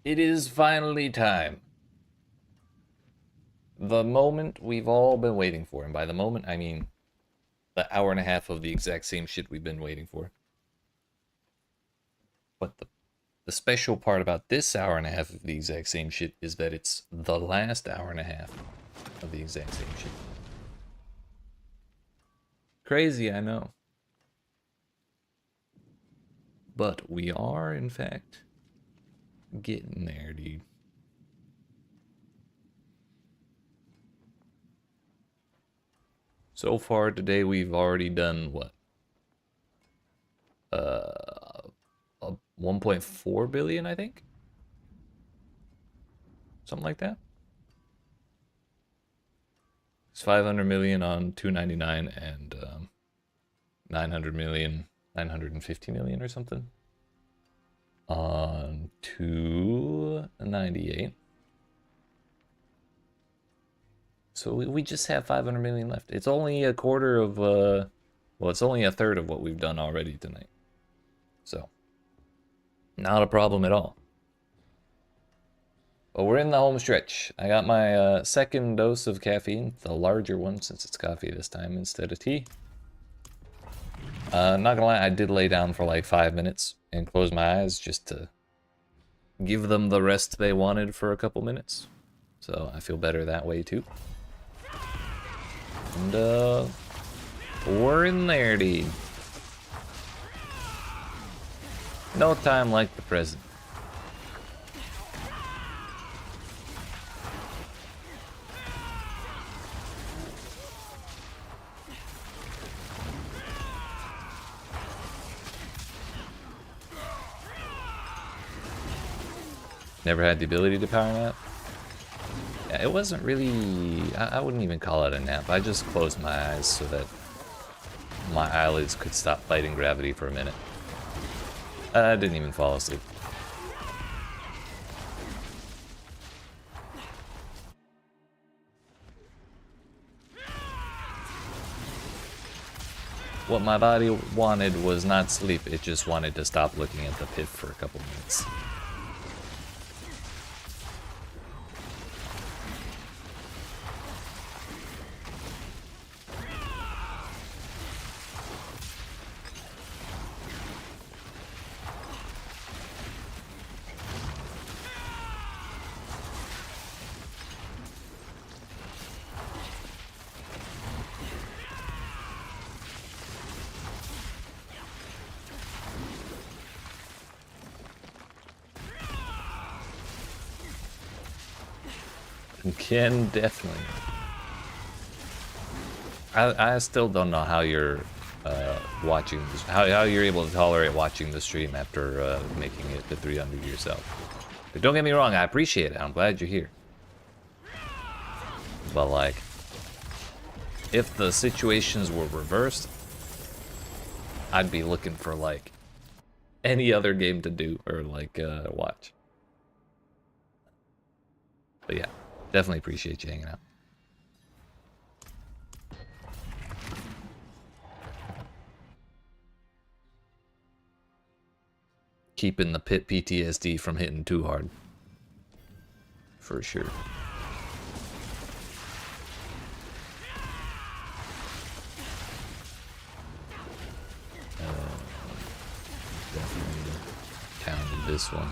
It is finally time. The moment we've all been waiting for. And by the moment, I mean the hour and a half of the exact same shit we've been waiting for. But the special part about this hour and a half of the exact same shit is that it's the last hour and a half of the exact same shit. Crazy, I know. But we are, in fact, getting there, dude. So far today, we've already done what? 1.4 billion, I think? Something like that. It's 500 million on 299 and 900 million, 950 million or something on 298. So we just have 500 million left. It's only a quarter of, well, it's only a third of what we've done already tonight. So, not a problem at all. But we're in the home stretch. I got my second dose of caffeine, the larger one since it's coffee this time instead of tea. Not gonna lie, I did lay down for like 5 minutes and close my eyes just to give them the rest they wanted for a couple minutes. So I feel better that way too. And we're in there, dude. No time like the present. Never had the ability to power nap. Yeah, it wasn't really, I wouldn't even call it a nap. I just closed my eyes so that my eyelids could stop fighting gravity for a minute. I didn't even fall asleep. What my body wanted was not sleep, it just wanted to stop looking at the pit for a couple minutes. Can definitely. I still don't know how you're watching this, how you're able to tolerate watching the stream after making it to 300 yourself. But don't get me wrong, I appreciate it. I'm glad you're here. But like, if the situations were reversed, I'd be looking for like any other game to do or like watch. But yeah, definitely appreciate you hanging out. Keeping the pit PTSD from hitting too hard. For sure. Definitely pounded this one.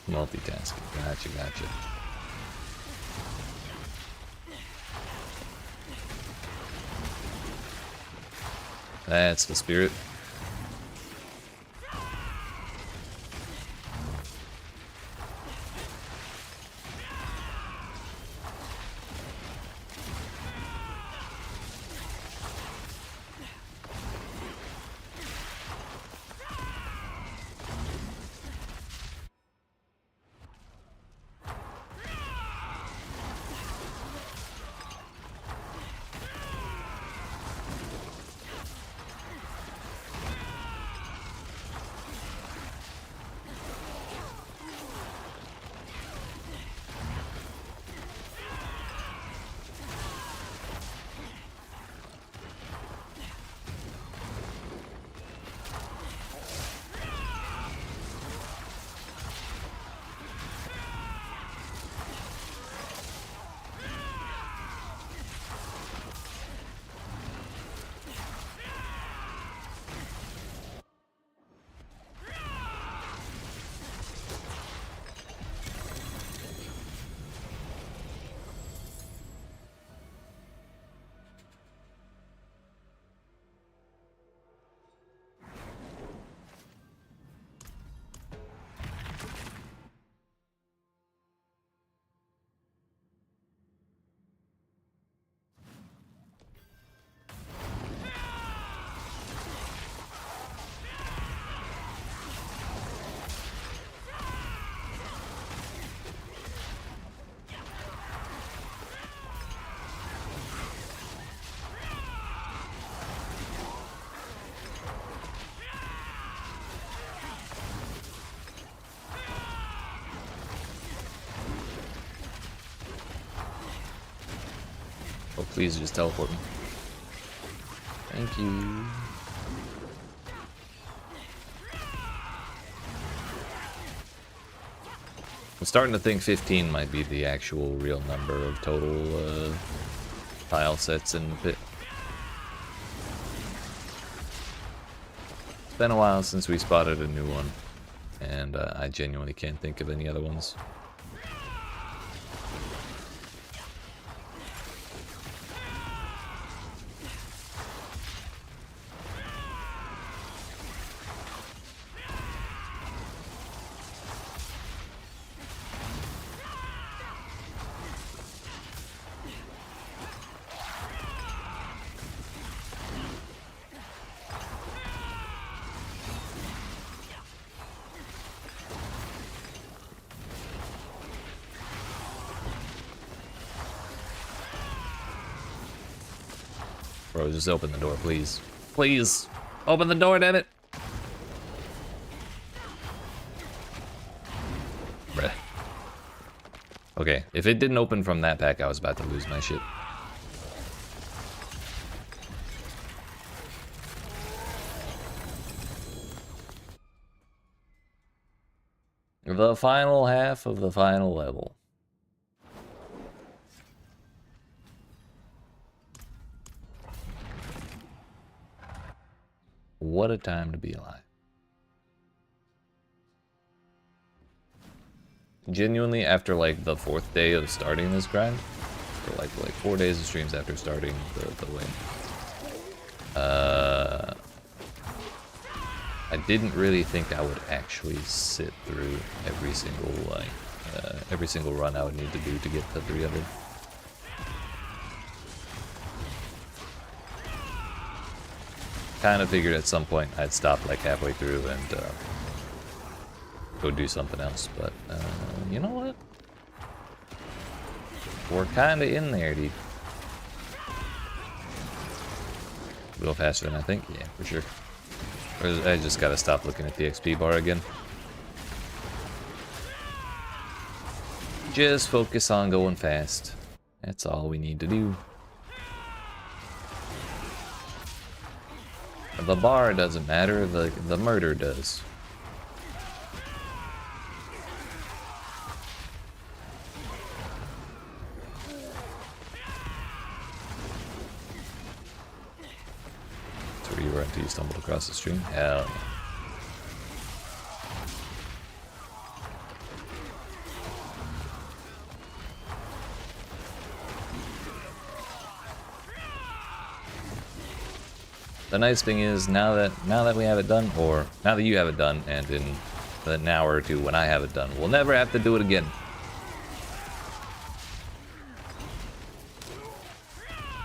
Multitasking. Gotcha, gotcha. That's the spirit. Please just teleport me. Thank you. I'm starting to think 15 might be the actual real number of total tile sets in the pit. It's been a while since we spotted a new one, and I genuinely can't think of any other ones. Bro, just open the door, please. Please! Open the door, damn it! Bruh. Okay, if it didn't open from that pack, I was about to lose my shit. The final half of the final level. What a time to be alive. Genuinely, after like the 4th day of starting this grind, or like 4 days of streams after starting the win, I didn't really think I would actually sit through every single run I would need to do to get to 300. Kind of figured at some point I'd stop like halfway through and go do something else, but you know what? We're kind of in there, dude. A little faster than I think, yeah, for sure. I just gotta stop looking at the XP bar again. Just focus on going fast. That's all we need to do. The bar doesn't matter, the murder does. That's where you were until you stumbled across the stream? Hell. The nice thing is now that we have it done, or now that you have it done, and in an hour or two when I have it done, we'll never have to do it again.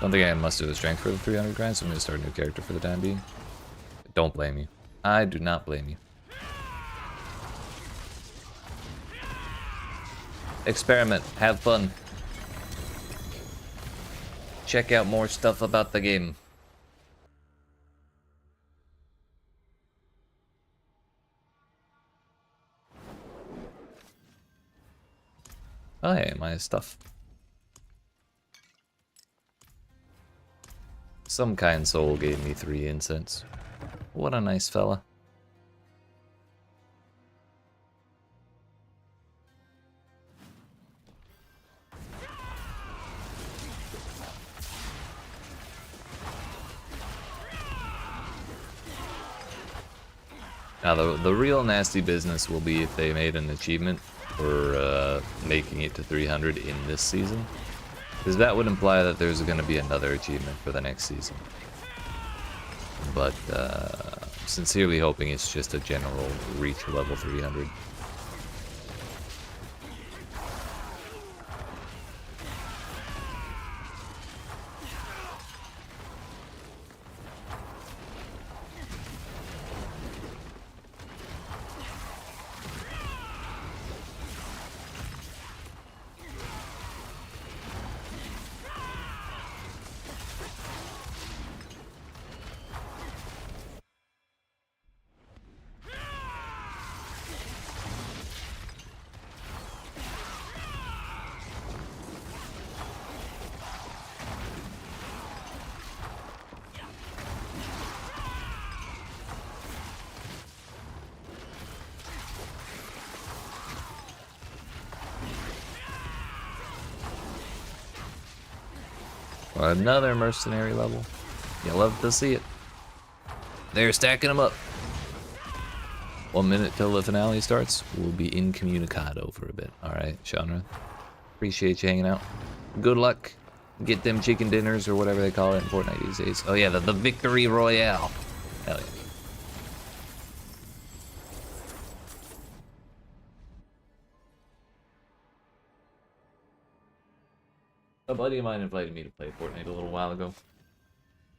Don't think I can muster the strength for the 300 grind, so I'm gonna start a new character for the time being. Don't blame you. I do not blame you. Experiment. Have fun. Check out more stuff about the game. Oh hey, my stuff. Some kind soul gave me 3 incense. What a nice fella. Now the real nasty business will be if they made an achievement for making it to 300 in this season, because that would imply that there's going to be another achievement for the next season. But sincerely hoping it's just a general reach level 300. Another mercenary level. You love to see it. They're stacking them up. 1 minute till the finale starts. We'll be incommunicado for a bit. All right, Shanra. Appreciate you hanging out. Good luck. Get them chicken dinners or whatever they call it in Fortnite these days. Oh yeah, the Victory Royale. Hell yeah. A buddy of mine invited me to play Fortnite a little while ago.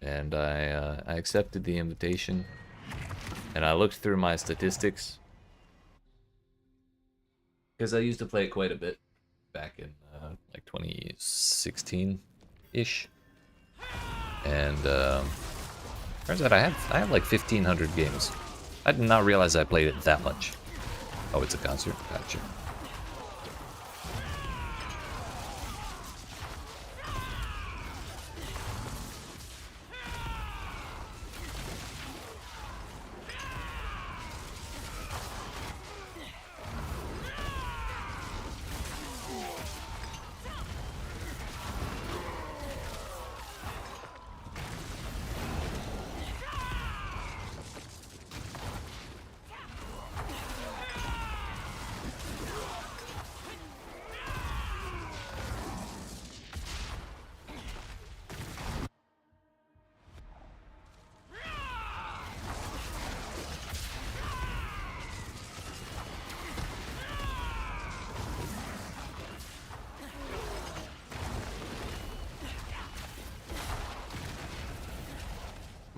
And I accepted the invitation. And I looked through my statistics. Because I used to play it quite a bit back in like 2016-ish. And turns out I have like 1,500 games. I did not realize I played it that much. Oh, it's a concert? Gotcha.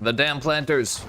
The damn planters.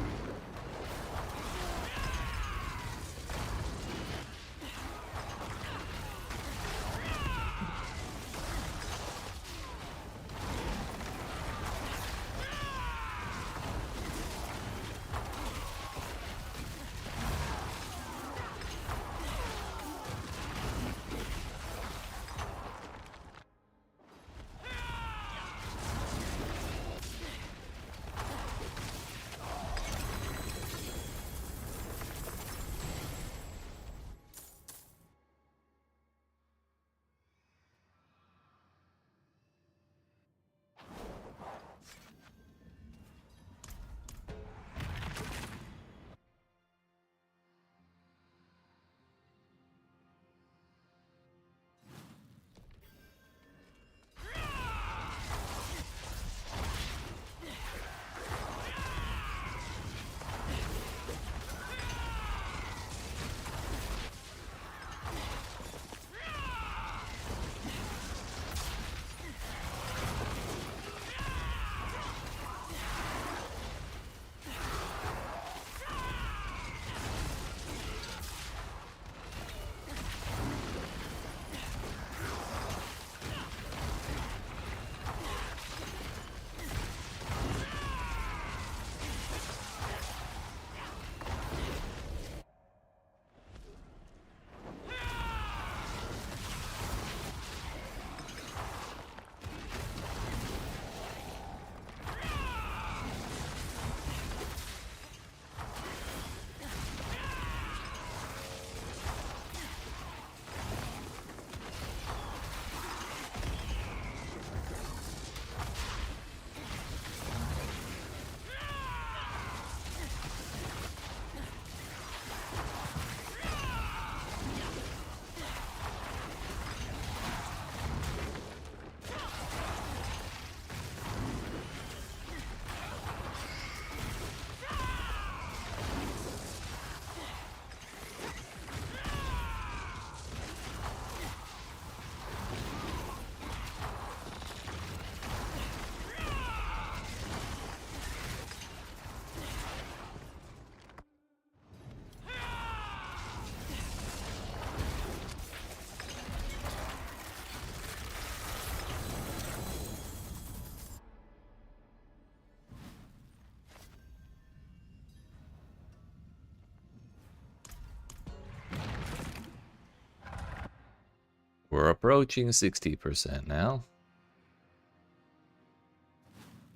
We're approaching 60% now.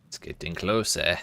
It's getting closer.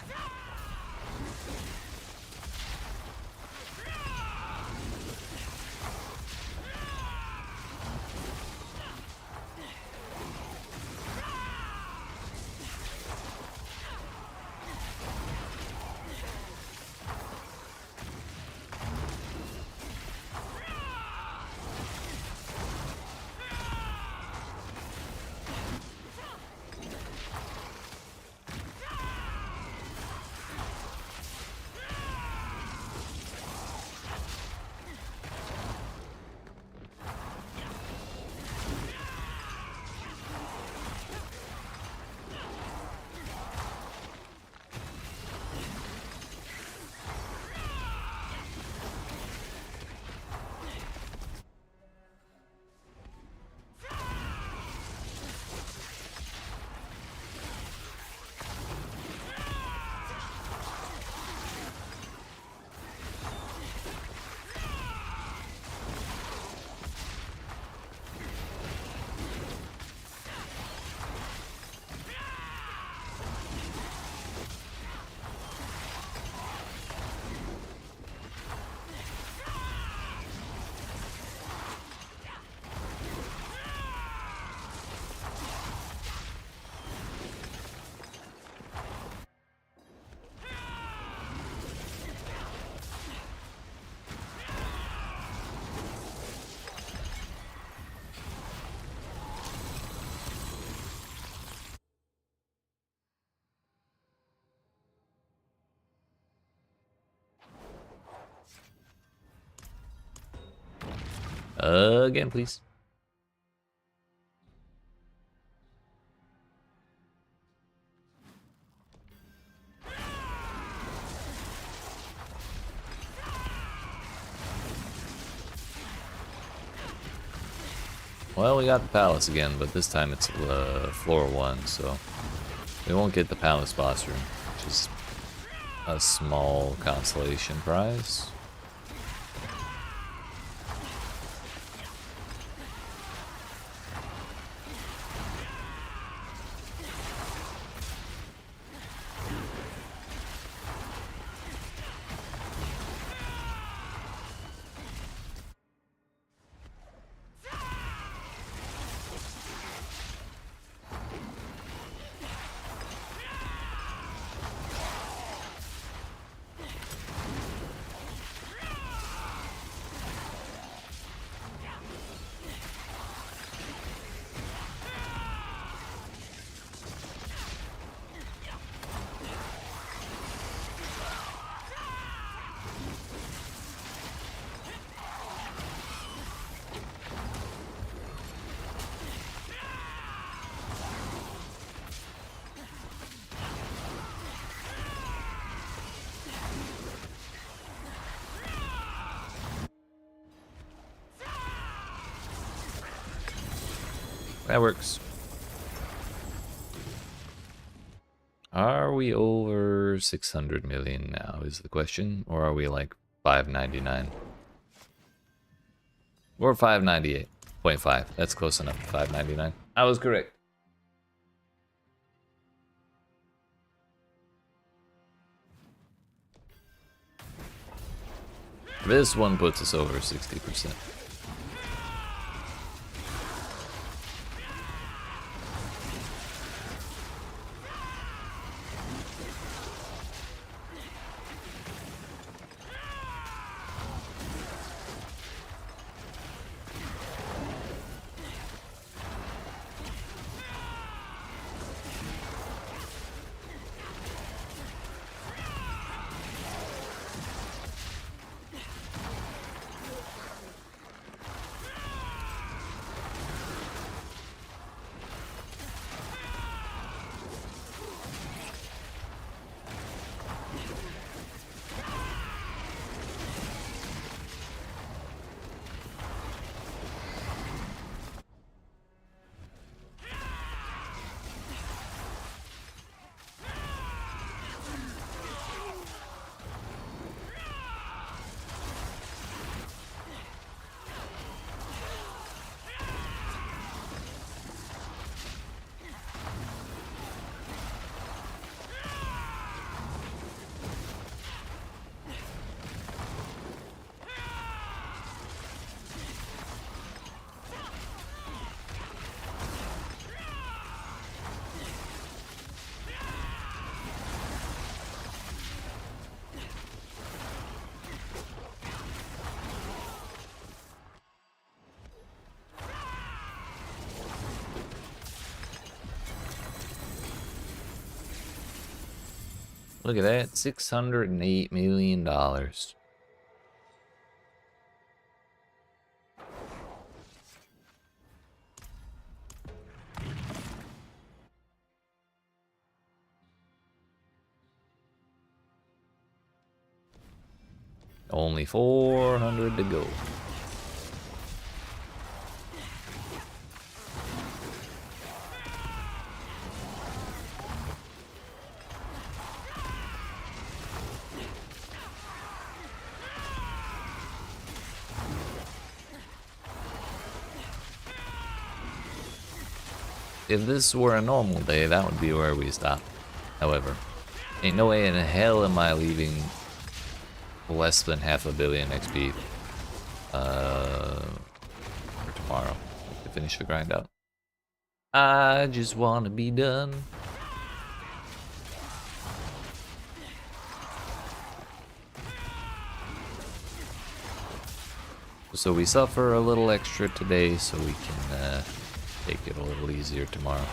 Again, please. Well, we got the palace again, but this time it's floor 1, so we won't get the palace boss room, which is a small consolation prize. That works. Are we over 600 million now is the question, or are we like 599? Or 598.5. That's close enough to 599. I was correct. This one puts us over 60%. Look at that, $608 million. Only 400 to go. If this were a normal day, that would be where we stop. However, ain't no way in hell am I leaving less than $500 million XP for tomorrow to finish the grind out. I just want to be done. So we suffer a little extra today so we can take it a little easier tomorrow.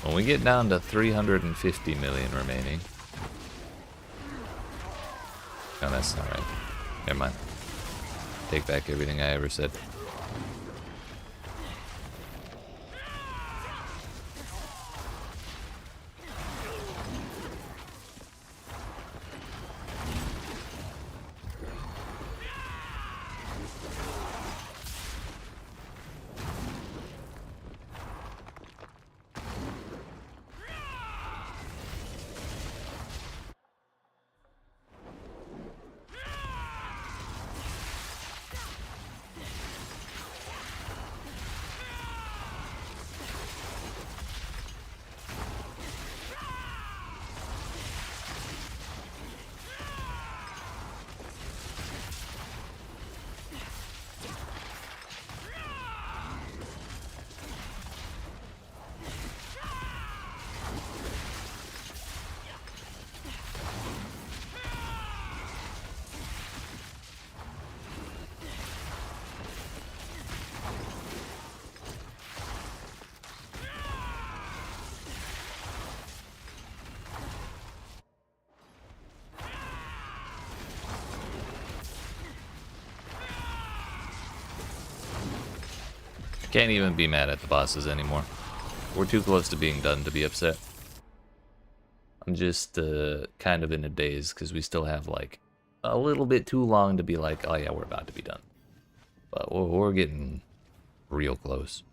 When we get down to 350 million remaining... No, that's not right. Never mind. Take back everything I ever said. Can't even be mad at the bosses anymore. We're too close to being done to be upset. I'm just kind of in a daze because we still have like a little bit too long to be like, oh yeah, we're about to be done. But we're getting real close.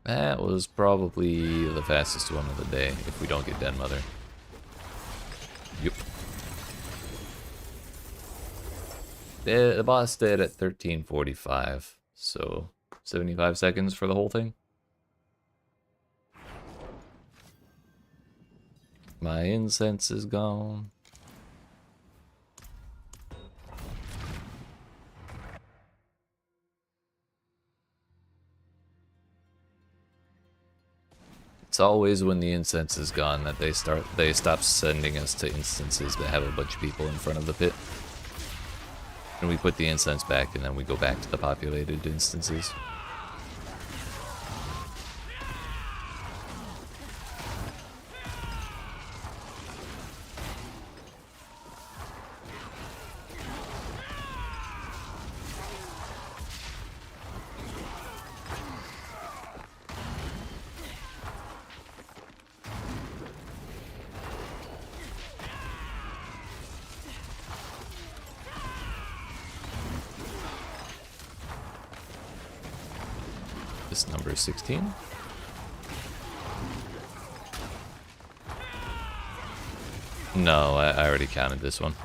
That was probably the fastest one of the day, if we don't get Den Mother. Yep. The boss dead at 13:45, so 75 seconds for the whole thing. My incense is gone. It's always when the incense is gone that they stop sending us to instances that have a bunch of people in front of the pit. And we put the incense back and then we go back to the populated instances. This number is 16. No, I already counted this one.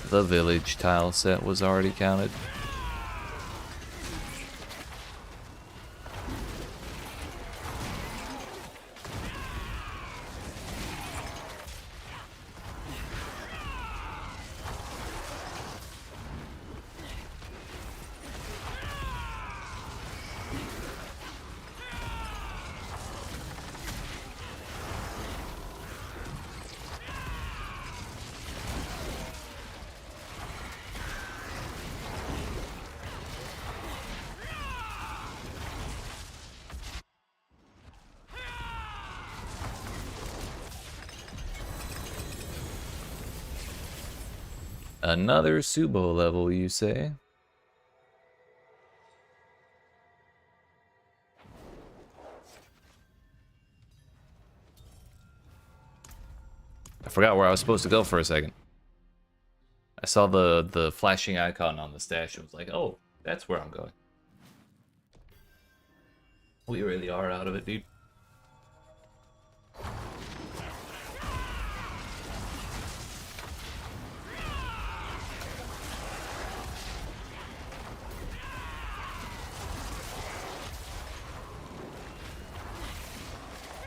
The village tile set was already counted. Another Subo level, you say? I forgot where I was supposed to go for a second. I saw the flashing icon on the stash and was like, oh, that's where I'm going. We really are out of it, dude.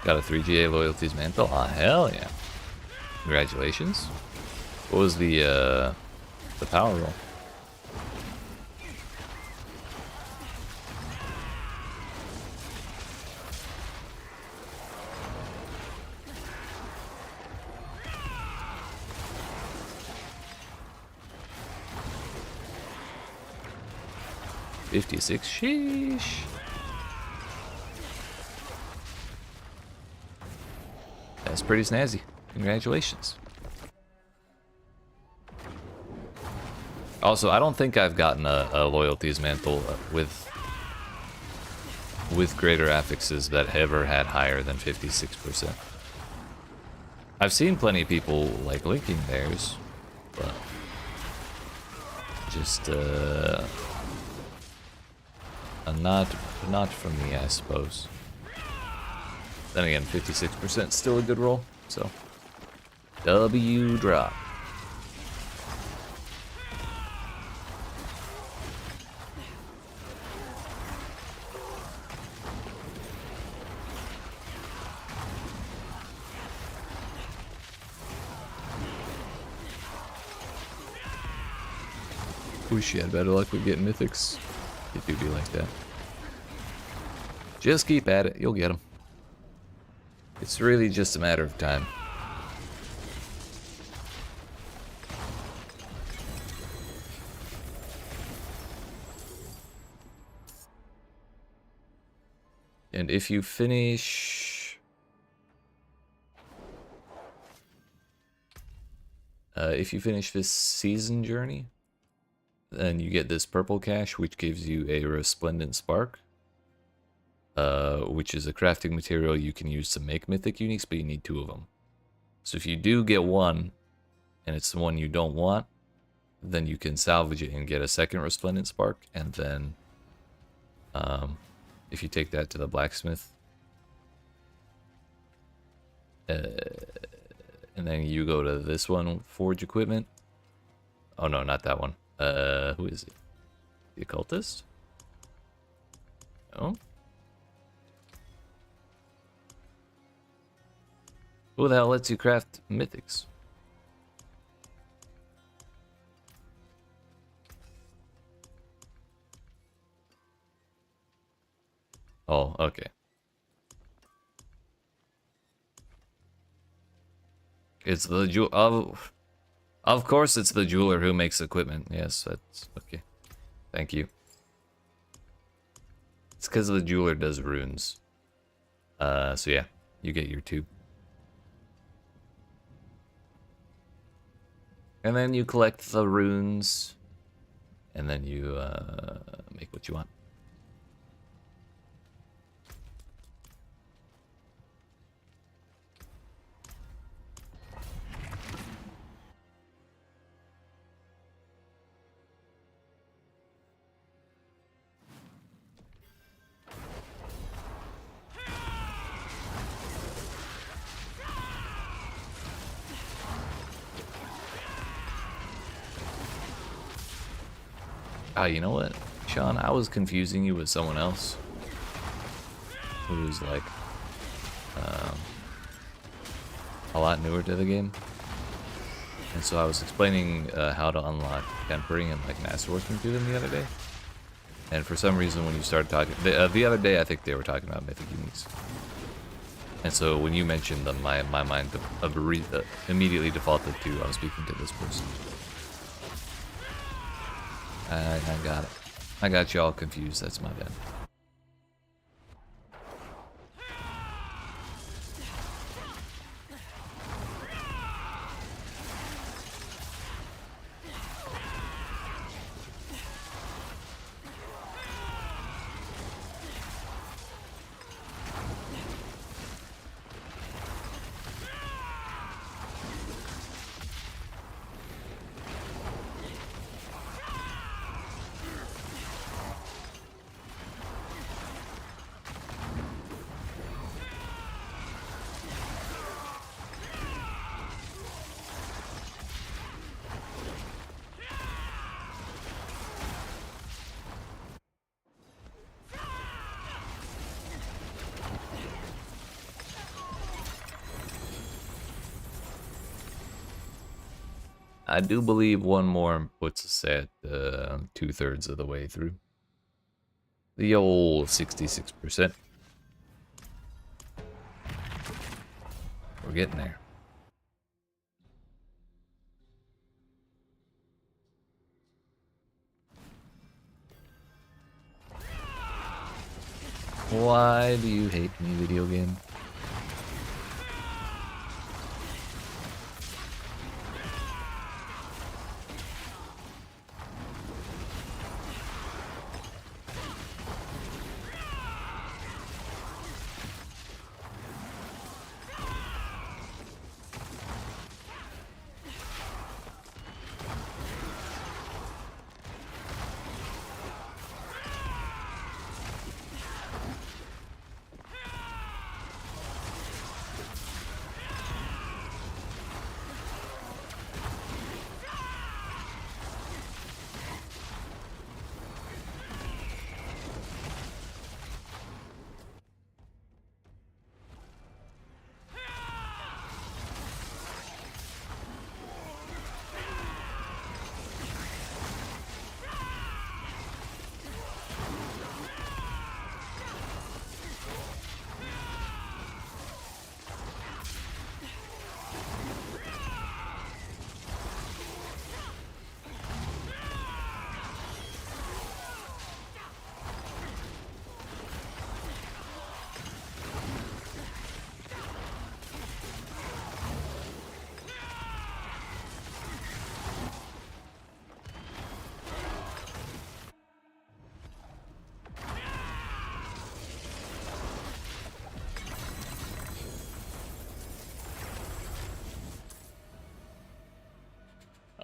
Got a 3GA loyalties mantle. Ah, hell yeah. Congratulations. What was the power roll? $56. Sheesh. That's pretty snazzy. Congratulations. Also, I don't think I've gotten a loyalties mantle with greater affixes that ever had higher than 56%. I've seen plenty of people like linking theirs, but just not for me, I suppose. Then again, 56% still a good roll, so W drop. Wish you had better luck with getting mythics. It do be like that. Just keep at it, you'll get them. It's really just a matter of time. And if you finish... this season journey, then you get this purple cache, which gives you a resplendent spark. Which is a crafting material you can use to make mythic uniques, but you need 2 of them. So if you do get one, and it's the one you don't want, then you can salvage it and get a second resplendent spark, and then if you take that to the blacksmith, and then you go to this one, forge equipment. Oh no, not that one. Who is it? The occultist? No? Who the hell lets you craft mythics? Oh, okay. It's the jeweler. Of course it's the jeweler who makes equipment. Yes, that's okay. Thank you. It's because the jeweler does runes. So yeah, you get your 2. And then you collect the runes, and then you make what you want. Ah, you know what, Sean? I was confusing you with someone else who's like a lot newer to the game, and so I was explaining how to unlock tempering and like masterworking to them the other day. And for some reason, when you started talking the other day, I think they were talking about mythic uniques. And so when you mentioned them, my mind immediately defaulted to I was speaking to this person. I got it. I got you all confused. That's my bad. I do believe one more puts us at 2/3 of the way through. The old 66%. We're getting there. Why do you hate me, video game?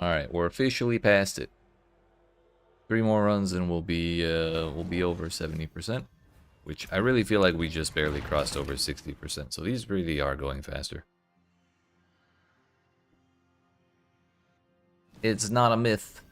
Alright, we're officially past it. 3 more runs and we'll be over 70%. Which I really feel like we just barely crossed over 60%. So these really are going faster. It's not a myth.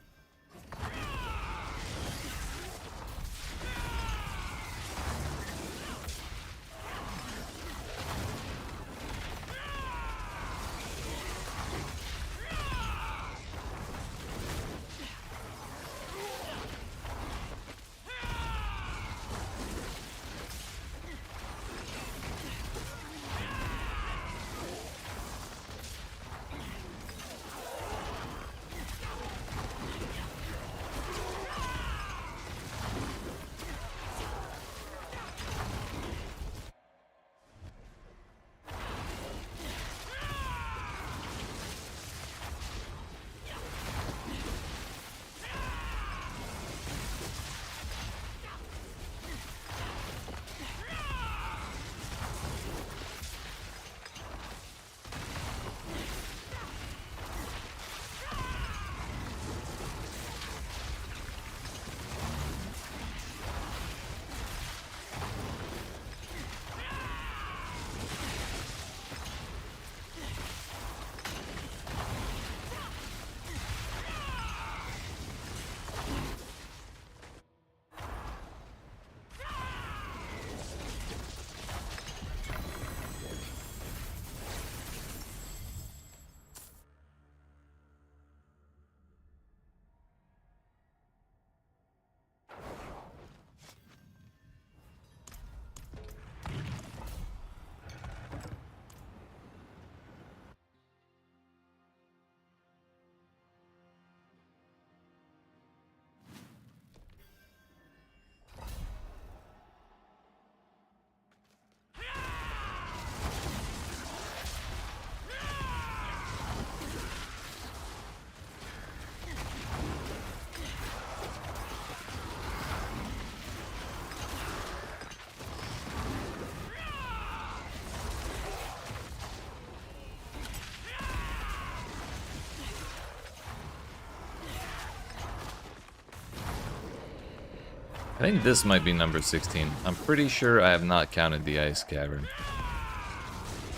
I think this might be number 16. I'm pretty sure I have not counted the ice cavern.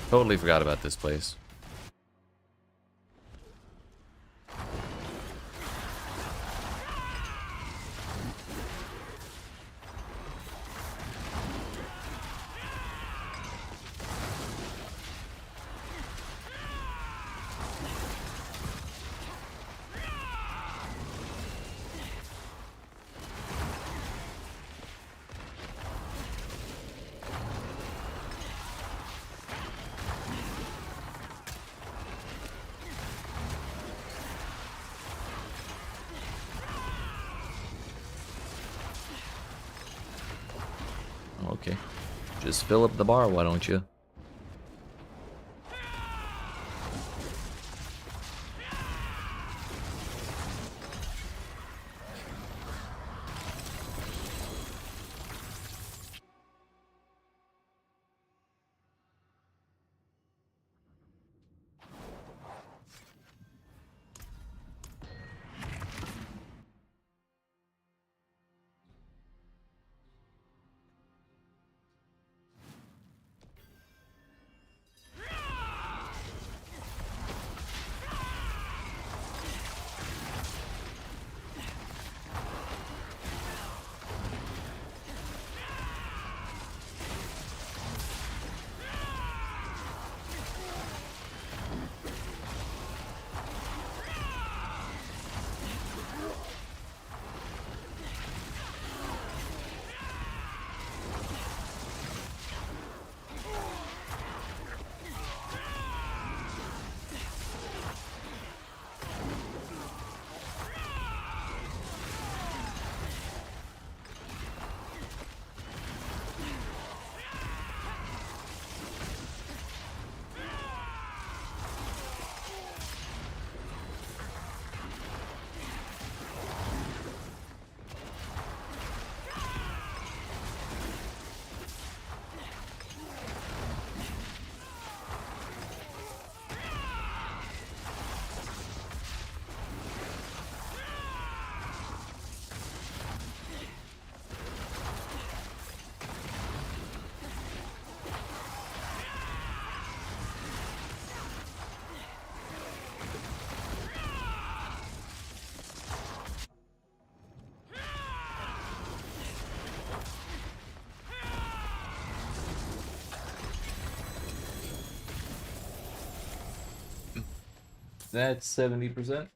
Totally forgot about this place. Okay. Just fill up the bar, why don't you? That's 70%.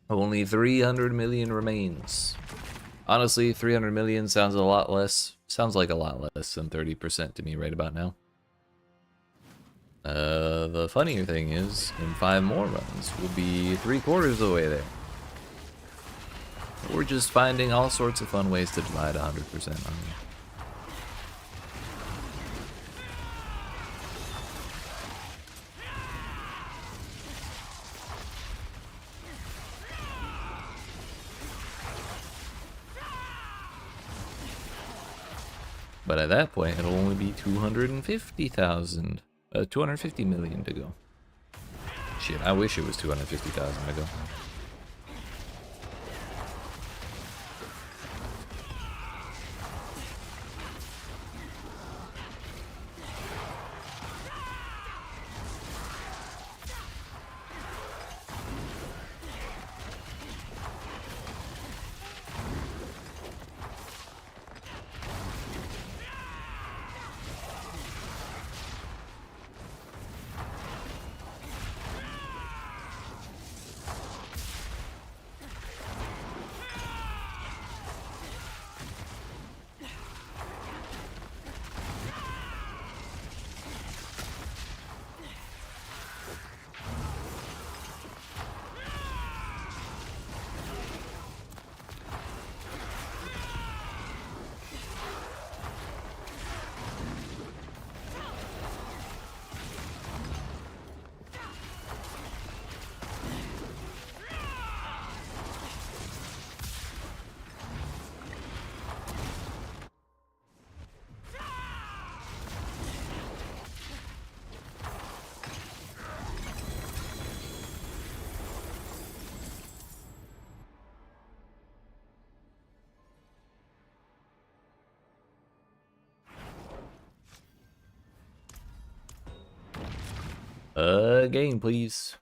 Only 300 million remains. Honestly, 300 million sounds a lot less. Sounds like a lot less than 30% to me right about now. The funnier thing is, in 5 more runs, we'll be 3/4 of the way there. We're just finding all sorts of fun ways to divide 100% on you. But at that point, it'll only be 250,000. 250 million to go. Shit, I wish it was 250,000 to go. Game, please.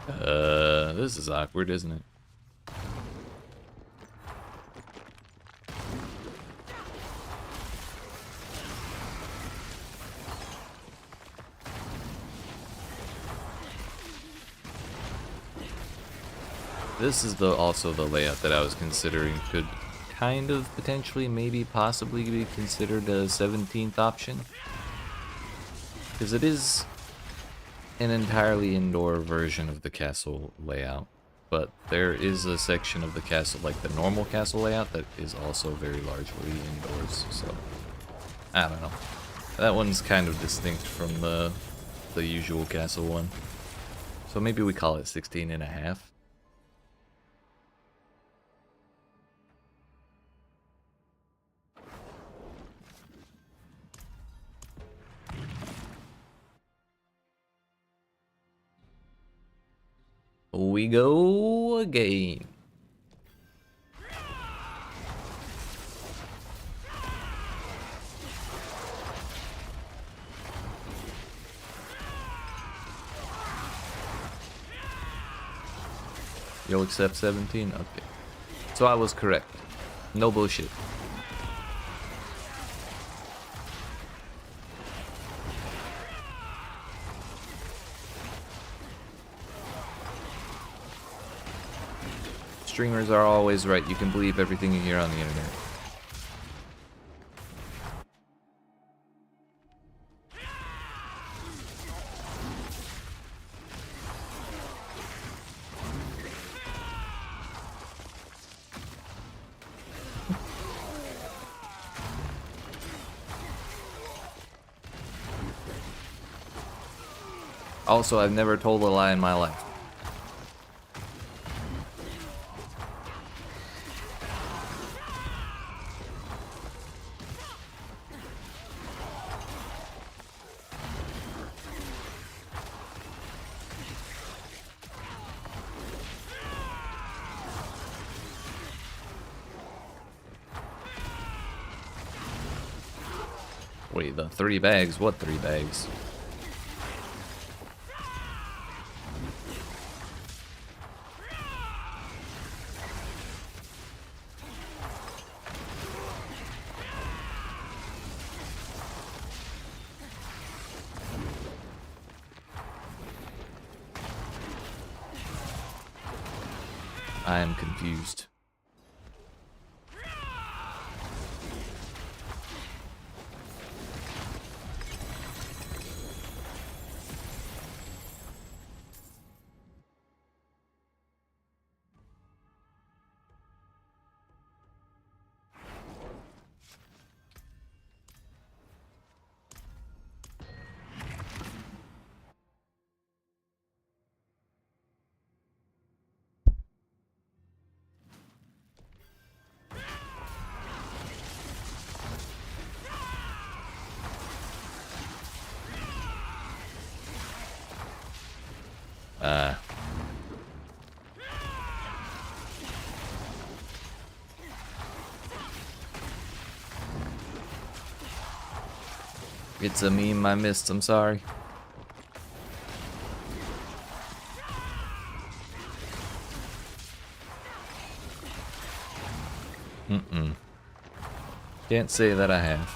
This is awkward, isn't it? This is also the layout that I was considering could kind of potentially, maybe, possibly be considered a 17th option. Because it is an entirely indoor version of the castle layout. But there is a section of the castle, like the normal castle layout, that is also very largely indoors. So, I don't know. That one's kind of distinct from the usual castle one. So maybe we call it 16 and a half. We go again. You'll accept 17? Okay. So I was correct. No bullshit. Streamers are always right. You can believe everything you hear on the internet. Also, I've never told a lie in my life. Wait, the 3 bags? What 3 bags? I am confused. It's a meme I missed, I'm sorry. Can't say that I have.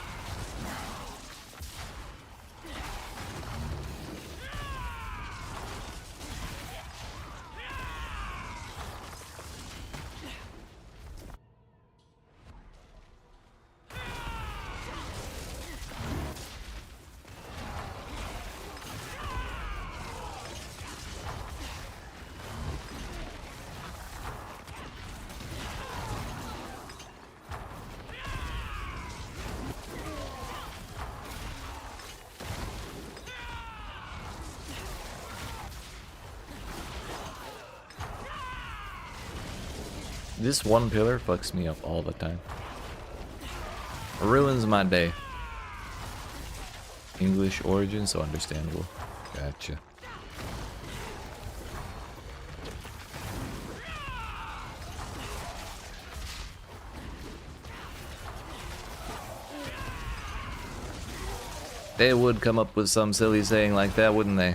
This one pillar fucks me up all the time. Ruins my day. English origin, so understandable. Gotcha. They would come up with some silly saying like that, wouldn't they?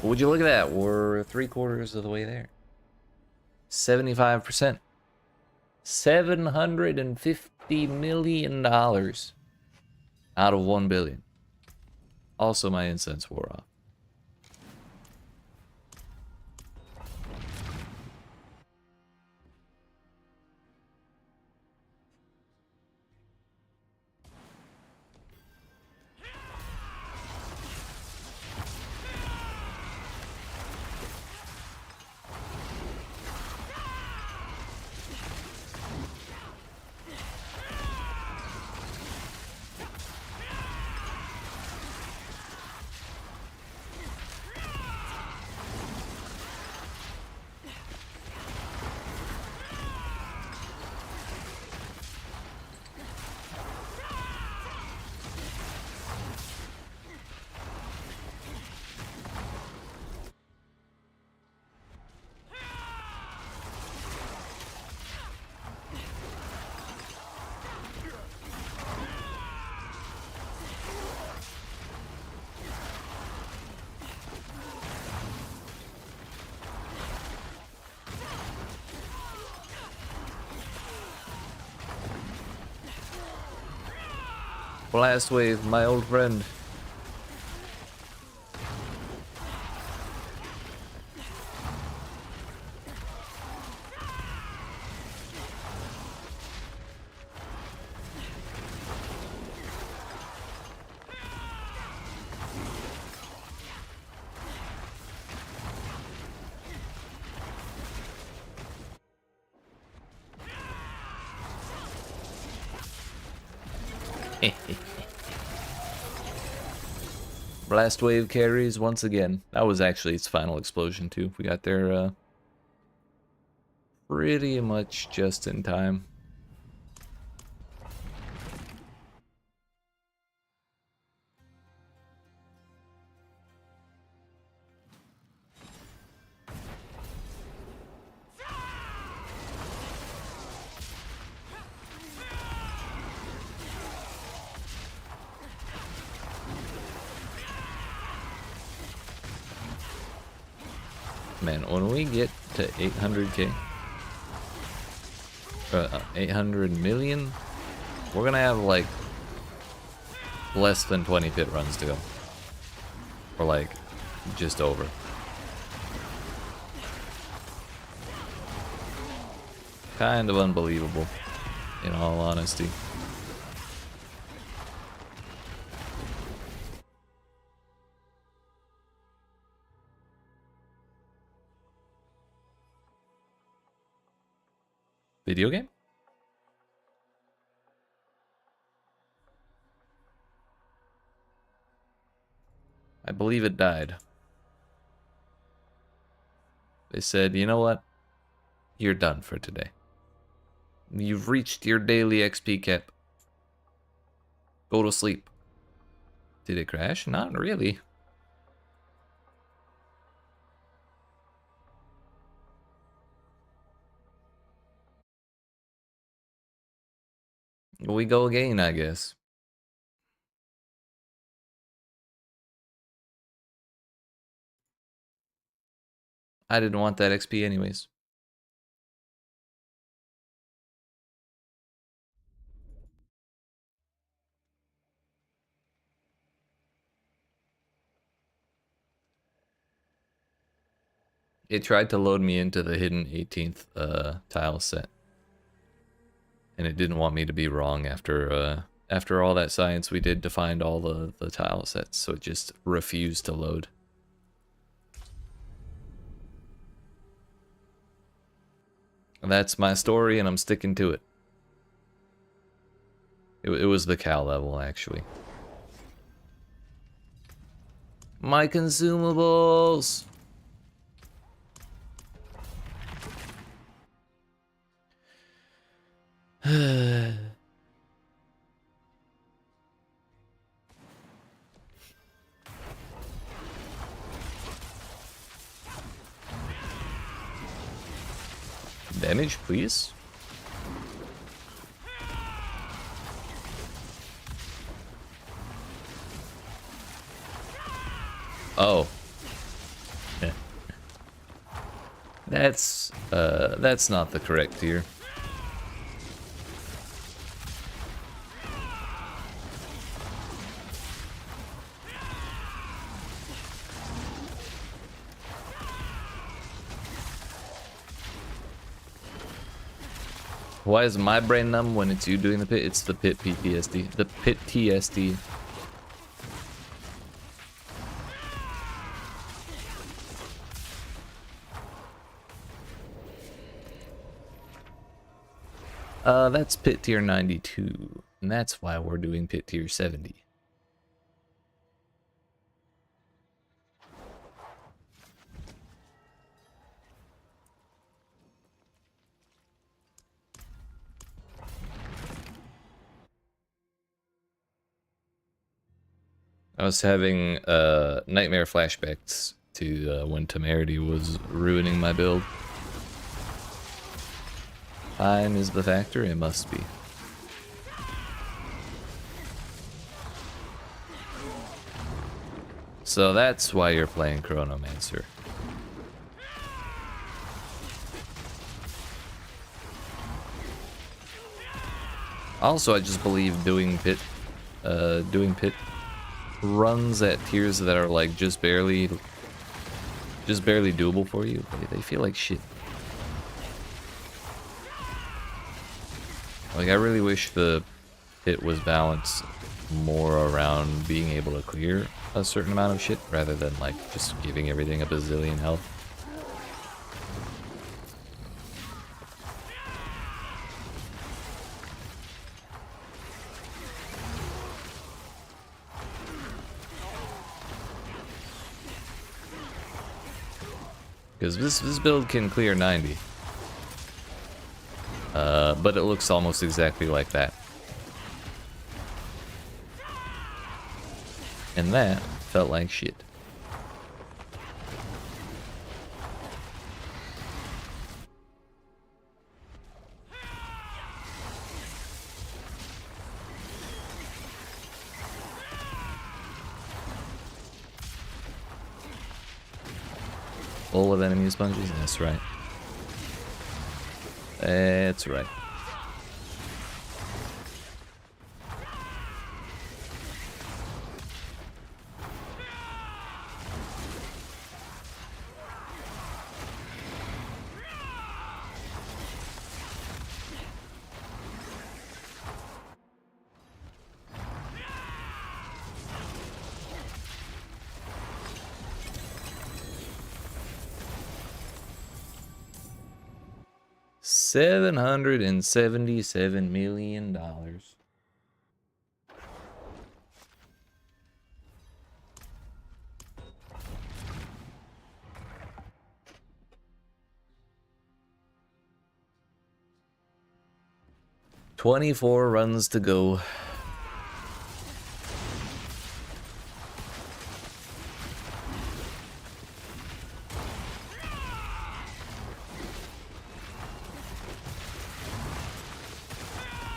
Would you look at that? We're 3/4 of the way there. 75%. $750 million out of 1 billion. Also, my incense wore off. Blast Wave, my old friend. Blast Wave carries once again. That was actually its final explosion too. We got there pretty much just in time. Man, when we get to 800k, 800 million, we're gonna have like less than 20 pit runs to go. Or like just over. Kind of unbelievable, in all honesty. Video game? I believe it died. They said, you know what? You're done for today. You've reached your daily XP cap. Go to sleep. Did it crash? Not really. We go again, I guess. I didn't want that XP anyways. It tried to load me into the hidden 18th tile set. And it didn't want me to be wrong after all that science we did to find all the tile sets, so it just refused to load. And that's my story, and I'm sticking to it. It was the cow level, actually. My consumables! Damage, please. Oh. That's not the correct tier. Why is my brain numb when it's you doing the pit? It's the pit PTSD. The pit TSD. That's pit tier 92. And that's why we're doing pit tier 70. I was having nightmare flashbacks to when Temerity was ruining my build. Time is the factor, it must be. So that's why you're playing Chronomancer. Also, I just believe doing pit runs at tiers that are like just barely doable for you. They feel like shit. Like, I really wish the pit was balanced more around being able to clear a certain amount of shit rather than like just giving everything a bazillion health. Because this build can clear 90. But it looks almost exactly like that. And that felt like shit. Full of enemy sponges? That's right. That's right. $777 million. $24 runs to go.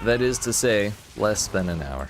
That is to say, less than an hour.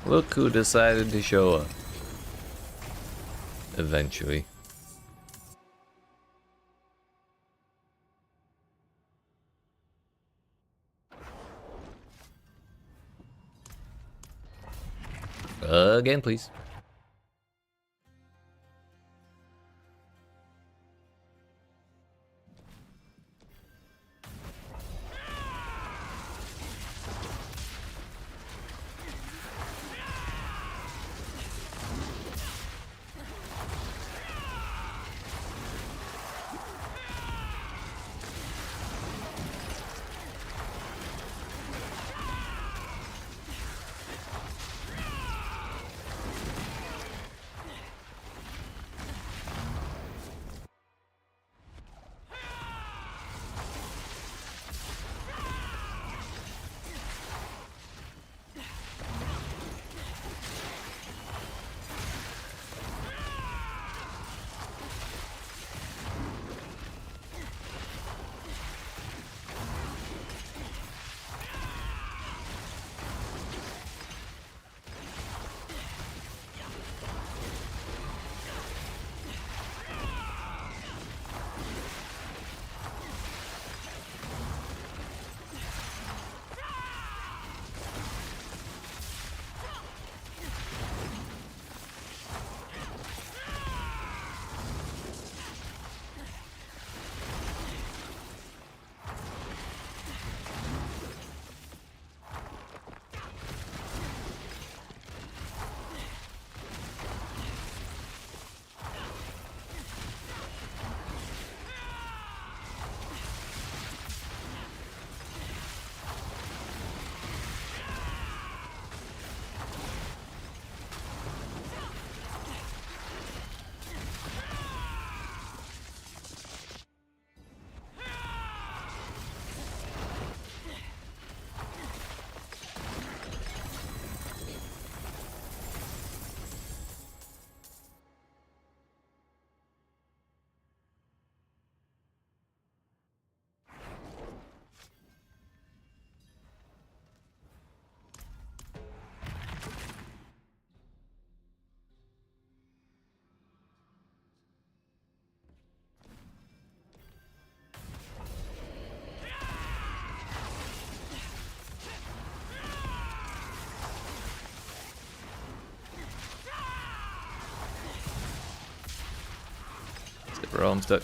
Look who decided to show up. Eventually. Again, please. Bro, I'm stuck.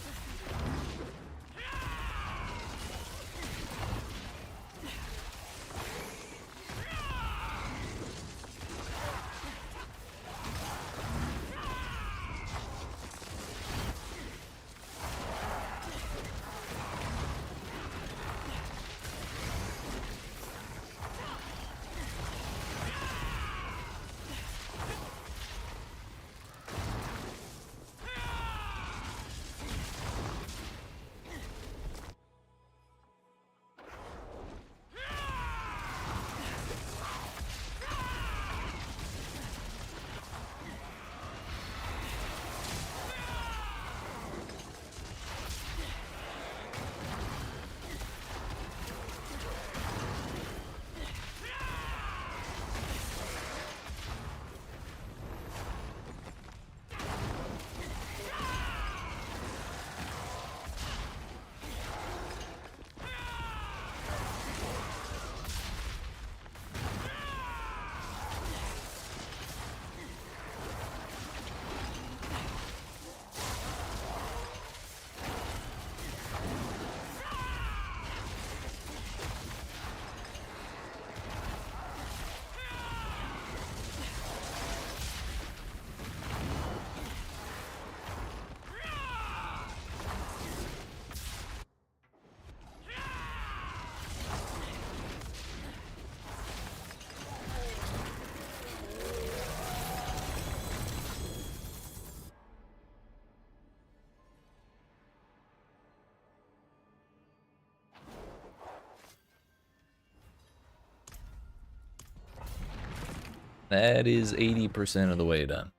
That is 80% of the way done.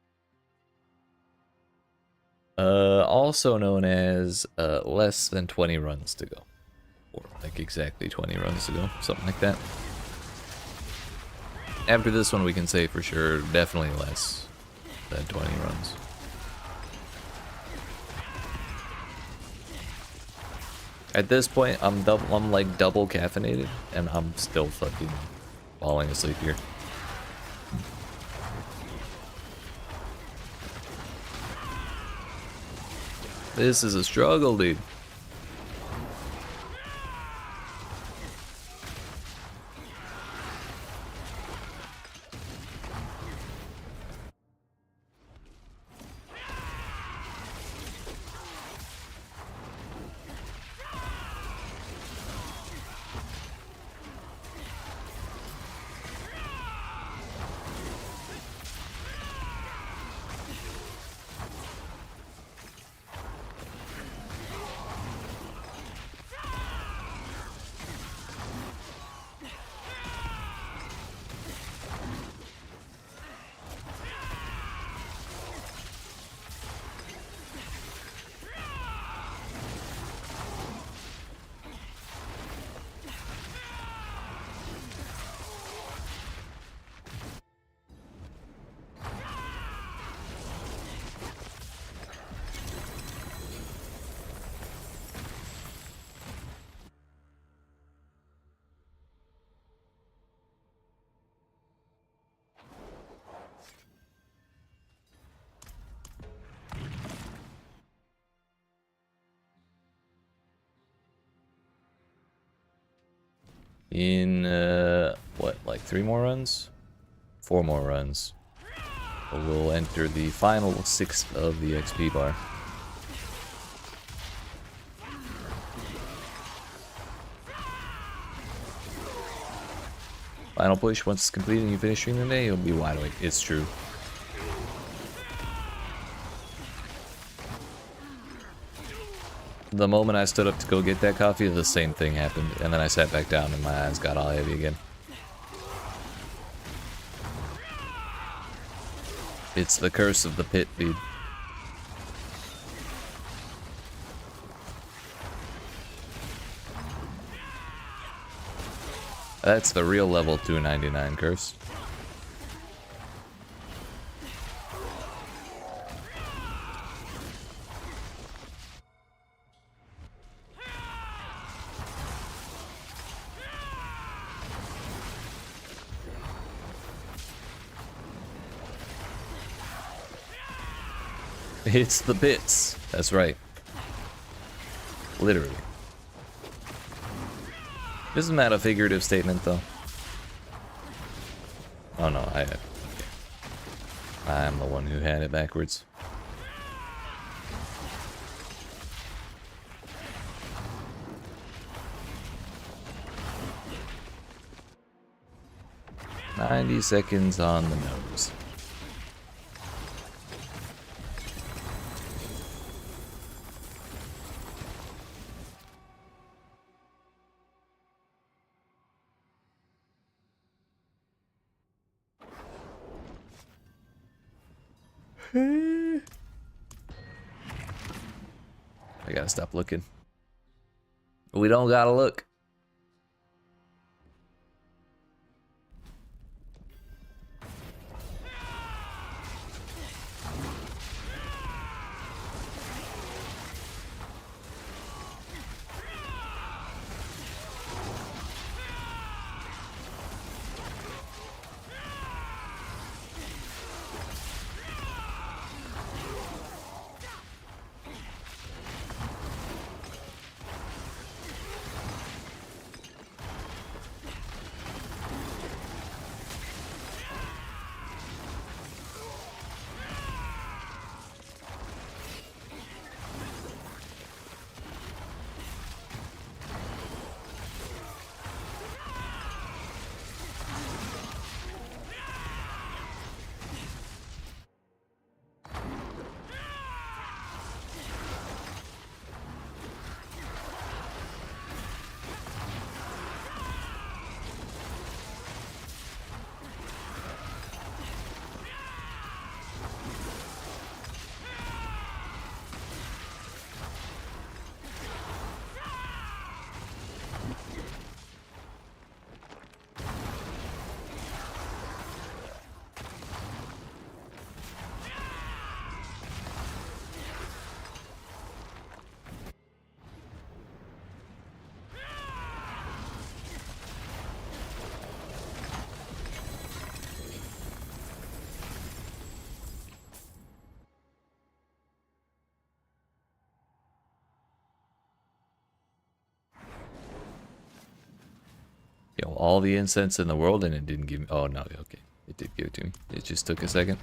Also known as less than 20 runs to go. Or like exactly 20 runs to go, something like that. After this one we can say for sure, definitely less than 20 runs. At this point, I'm like double caffeinated, and I'm still fucking falling asleep here. This is a struggle, dude. In, what, like 3 more runs? 4 more runs. We'll enter the final 6th of the XP bar. Final push, once it's completed and you finish streaming today, you'll be wide awake. It's true. The moment I stood up to go get that coffee, the same thing happened. And then I sat back down and my eyes got all heavy again. It's the curse of the pit, dude. That's the real level 299 curse. It's the bits. That's right. Literally. Isn't that a figurative statement, though? Oh no, I'm the one who had it backwards. "90 seconds on the nose." I gotta stop looking. We don't gotta look. all the incense in the world and it didn't give me... Oh, no, okay. It did give it to me. It just took a second.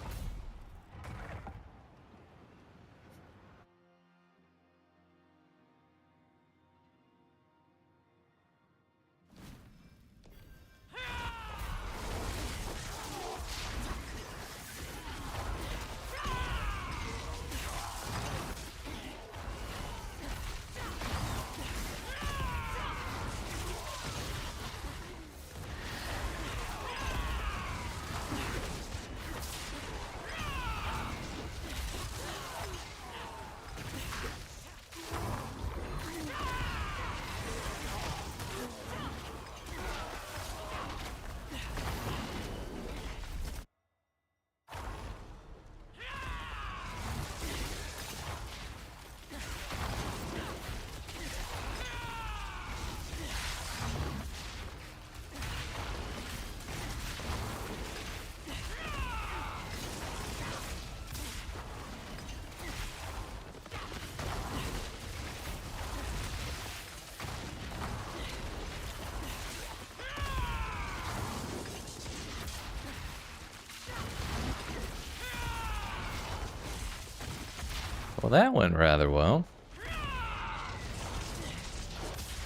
Well, that went rather well.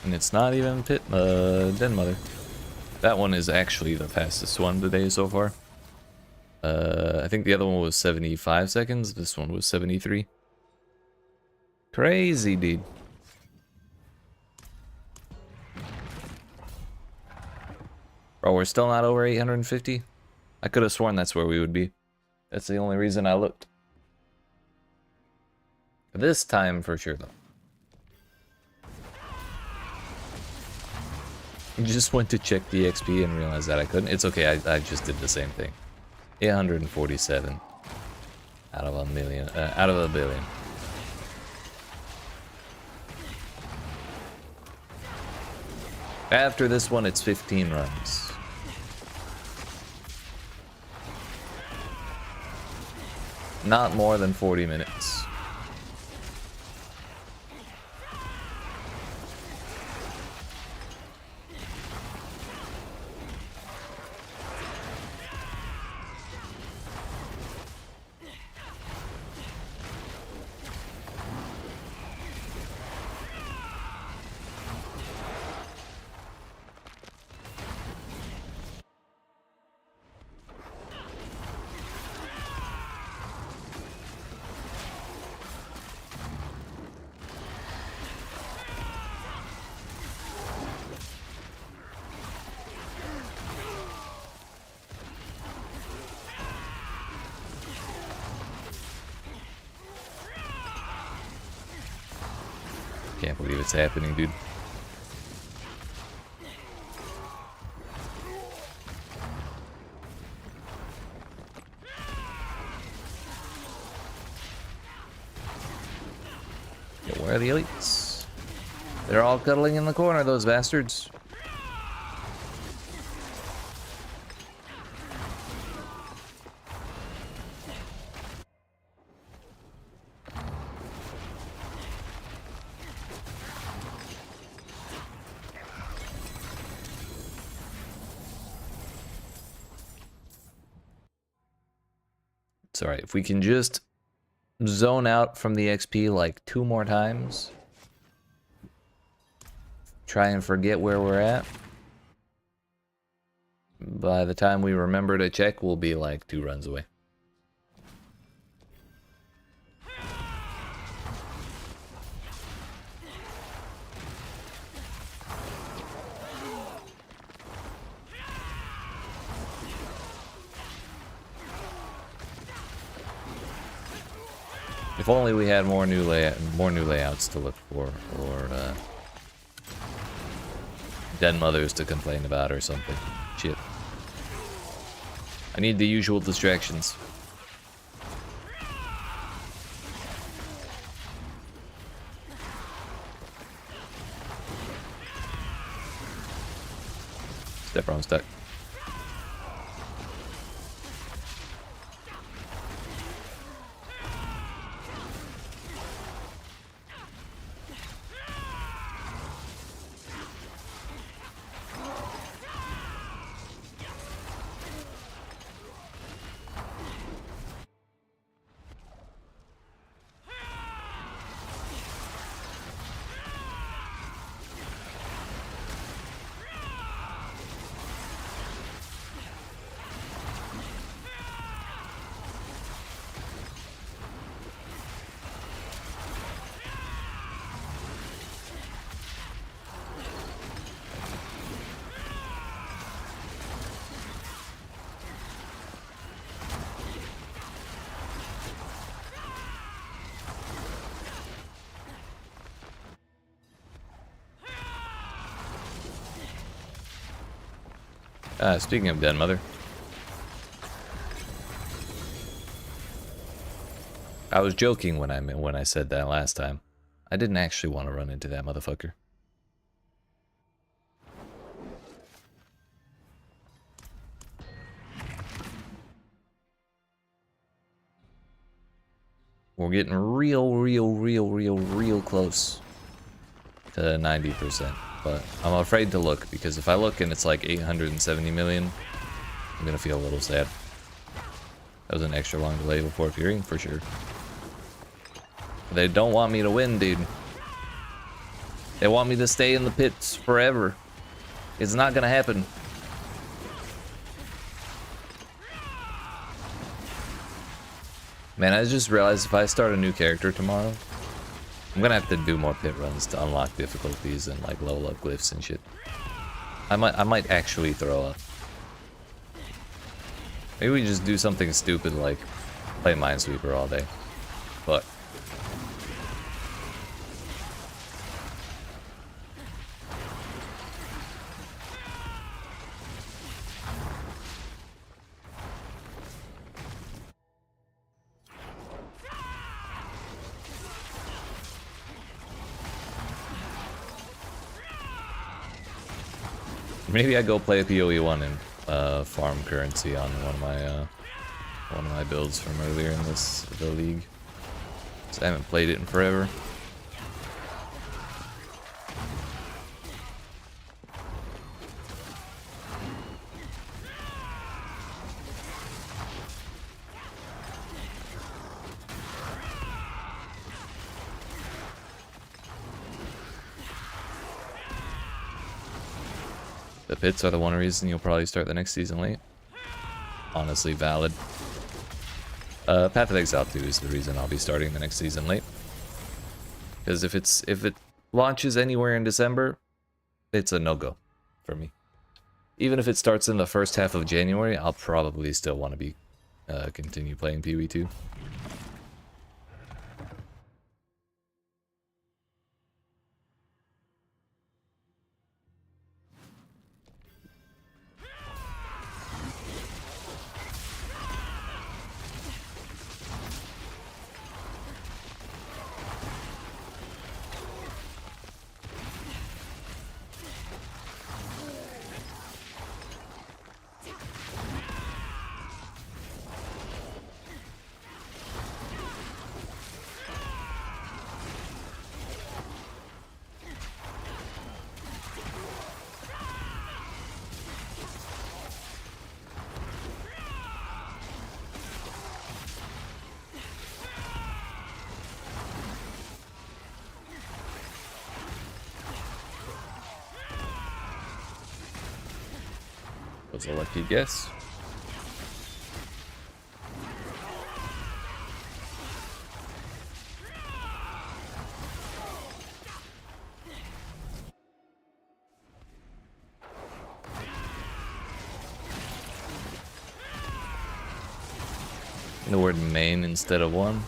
And it's not even Den Mother. That one is actually the fastest one today so far. I think the other one was 75 seconds. This one was 73. Crazy, dude. Bro, we're still not over 850? I could have sworn that's where we would be. That's the only reason I looked. This time for sure, though. I just went to check the XP and realized that I couldn't. It's okay, I just did the same thing. 847 out of a million, out of a billion. After this one, it's 15 runs. Not more than 40 minutes. Can't believe it's happening, dude. Yeah, where are the elites? They're all cuddling in the corner, those bastards. It's alright, if we can just zone out from the XP like 2 more times. Try and forget where we're at. By the time we remember to check, we'll be like 2 runs away. If only we had more new layouts to look for, or Den Mothers to complain about or something. Shit. I need the usual distractions. Step wrong stuck. Speaking of dead mother. I was joking when I said that last time. I didn't actually want to run into that motherfucker. We're getting real close to 90%. But I'm afraid to look, because if I look and it's like 870 million, I'm gonna feel a little sad. That was an extra long delay before appearing, for sure. They don't want me to win, dude. They want me to stay in the pits forever. It's not gonna happen. Man, I just realized if I start a new character tomorrow, I'm gonna have to do more pit runs to unlock difficulties and like level up glyphs and shit. I might actually throw up. Maybe we just do something stupid like play Minesweeper all day. But maybe I go play a PoE1 and farm currency on one of my builds from earlier in the league. So I haven't played it in forever. The pits are the one reason you'll probably start the next season late. Honestly, valid. Path of Exile 2 is the reason I'll be starting the next season late. Because if it launches anywhere in December, it's a no-go for me. Even if it starts in the first half of January, I'll probably still want to be continue playing PoE 2. Was a lucky guess. The word main instead of one.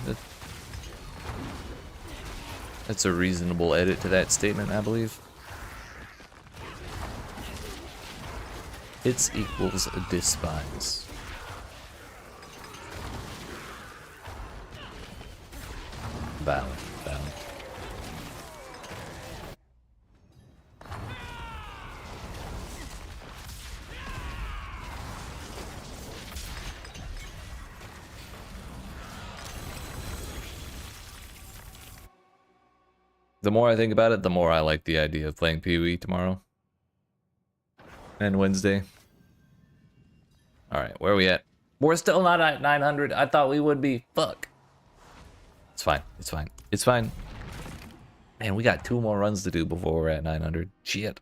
That's a reasonable edit to that statement, I believe. Hits equals despise. Valid, valid. The more I think about it, the more I like the idea of playing PoE tomorrow. And Wednesday. Alright, where are we at? We're still not at 900. I thought we would be. Fuck. It's fine. It's fine. It's fine. Man, we got 2 more runs to do before we're at 900. Shit.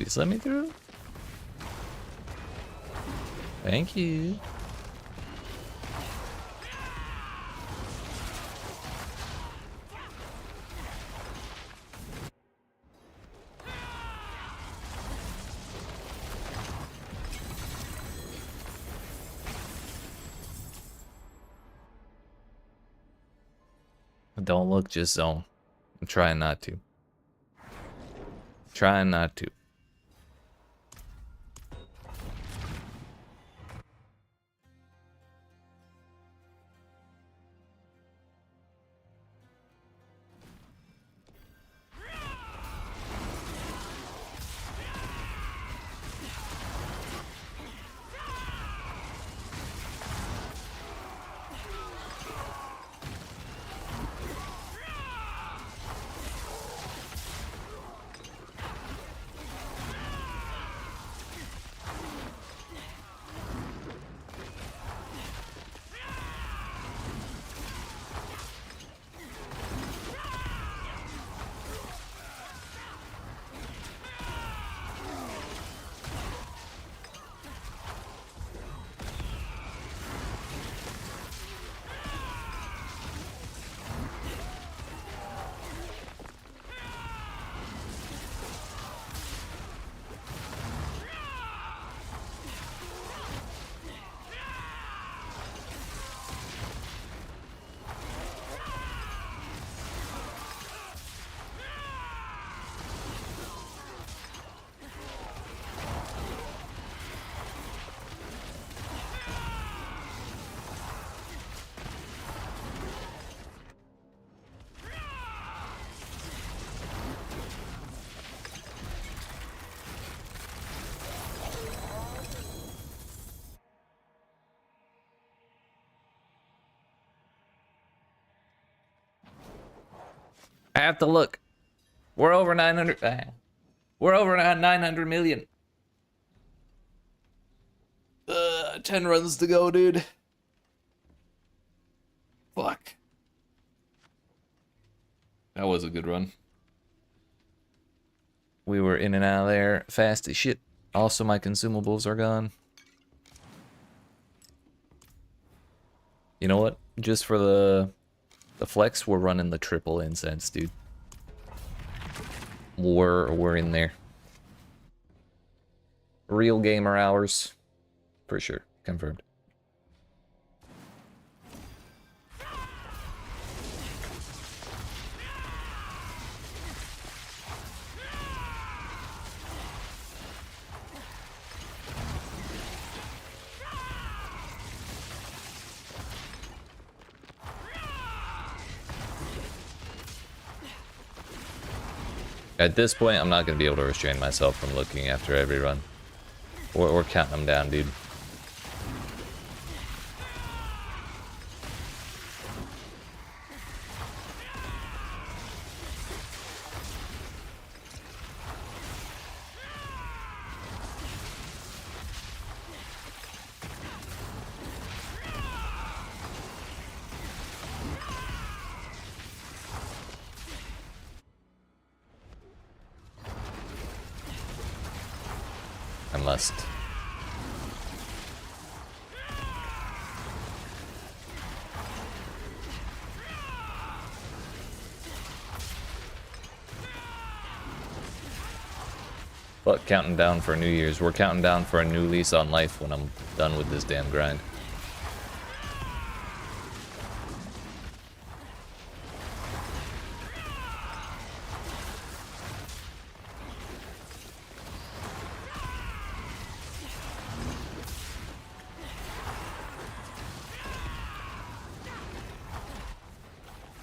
Please let me through. Thank you. Don't look, just zone. I'm trying not to. Trying not to. I have to look. We're over 900. We're over 900 million. 10 runs to go, dude. Fuck. That was a good run. We were in and out of there fast as shit. Also, my consumables are gone. You know what? Just for the flex, we're running the triple incense, dude. We're in there. Real gamer hours. For sure. Confirmed. At this point, I'm not going to be able to restrain myself from looking after every run. Or counting them down, dude. I must. But counting down for New Year's. We're counting down for a new lease on life when I'm done with this damn grind.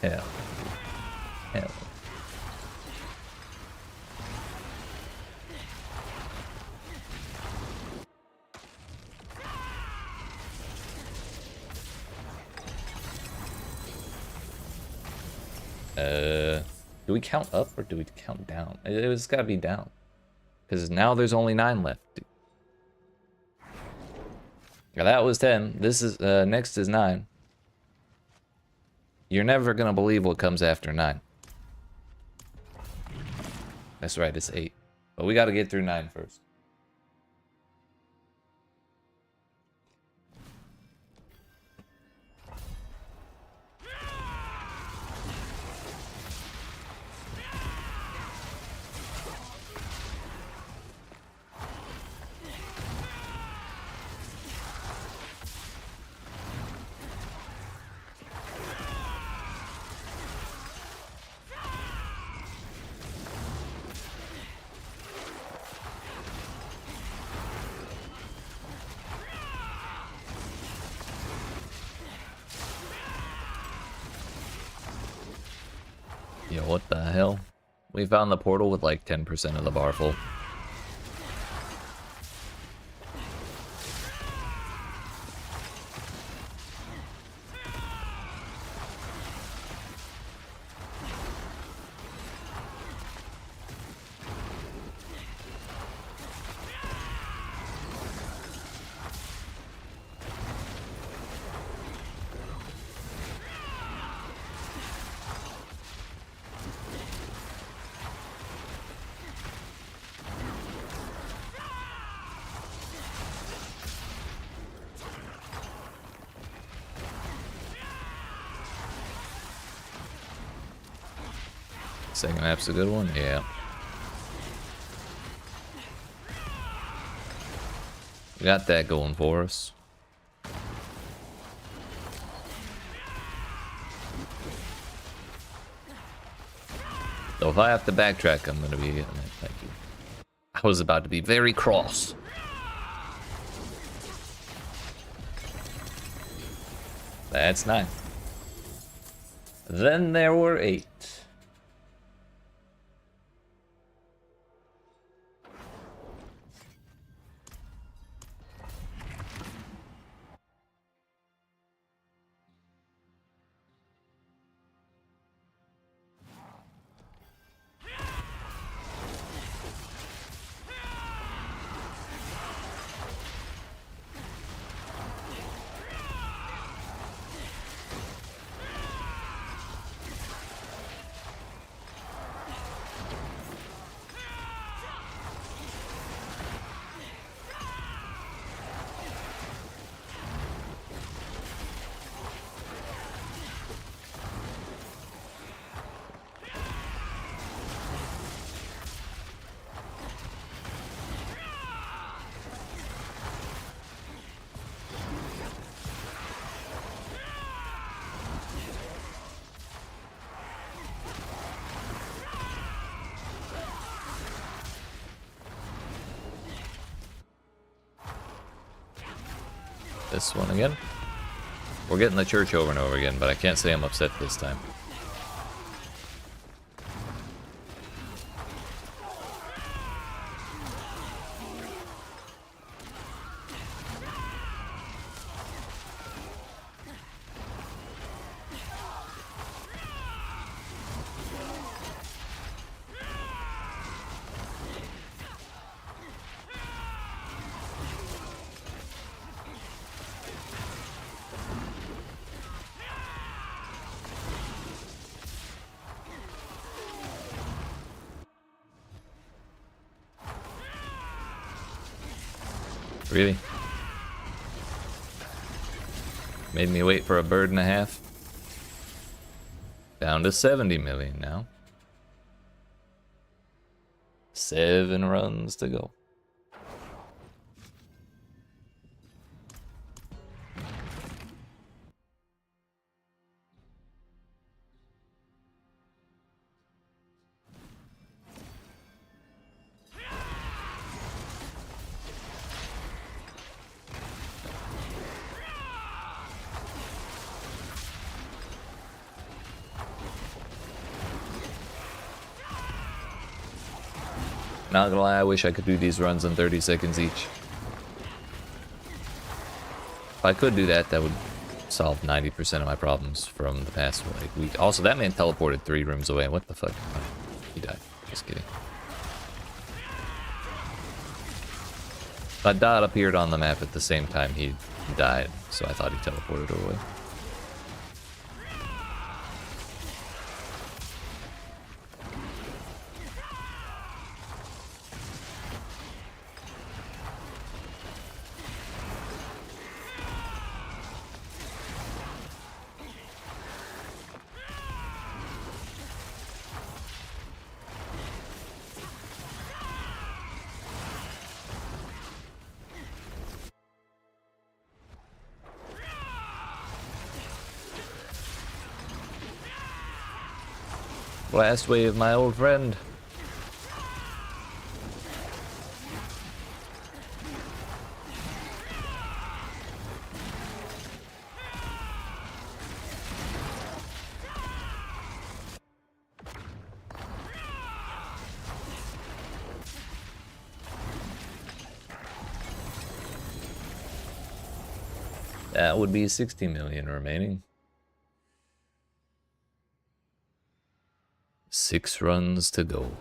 Hell. Hell. Do we count up or do we count down? It's gotta be down. Because now there's only 9 left. Now that was 10. This is, next is 9. You're never gonna believe what comes after 9. That's right, it's 8. But we got to get through 9 first. Yo, what the hell? We found the portal with like 10% of the bar full. Second map's a good one, yeah. We got that going for us. So if I have to backtrack, I'm gonna be getting it. Thank you. I was about to be very cross. That's 9. Then there were 8. This one again. We're getting the church over and over again, but I can't say I'm upset this time. Really? Made me wait for a bird and a half. Down to 70 million now. 7 runs to go. Not gonna lie, I wish I could do these runs in 30 seconds each. If I could do that, that would solve 90% of my problems from the past week. Also, that man teleported 3 rooms away. What the fuck? Oh, he died. Just kidding. A dot appeared on the map at the same time he died, so I thought he teleported away. Blast wave, my old friend. That would be 60 million remaining. 6 runs to go.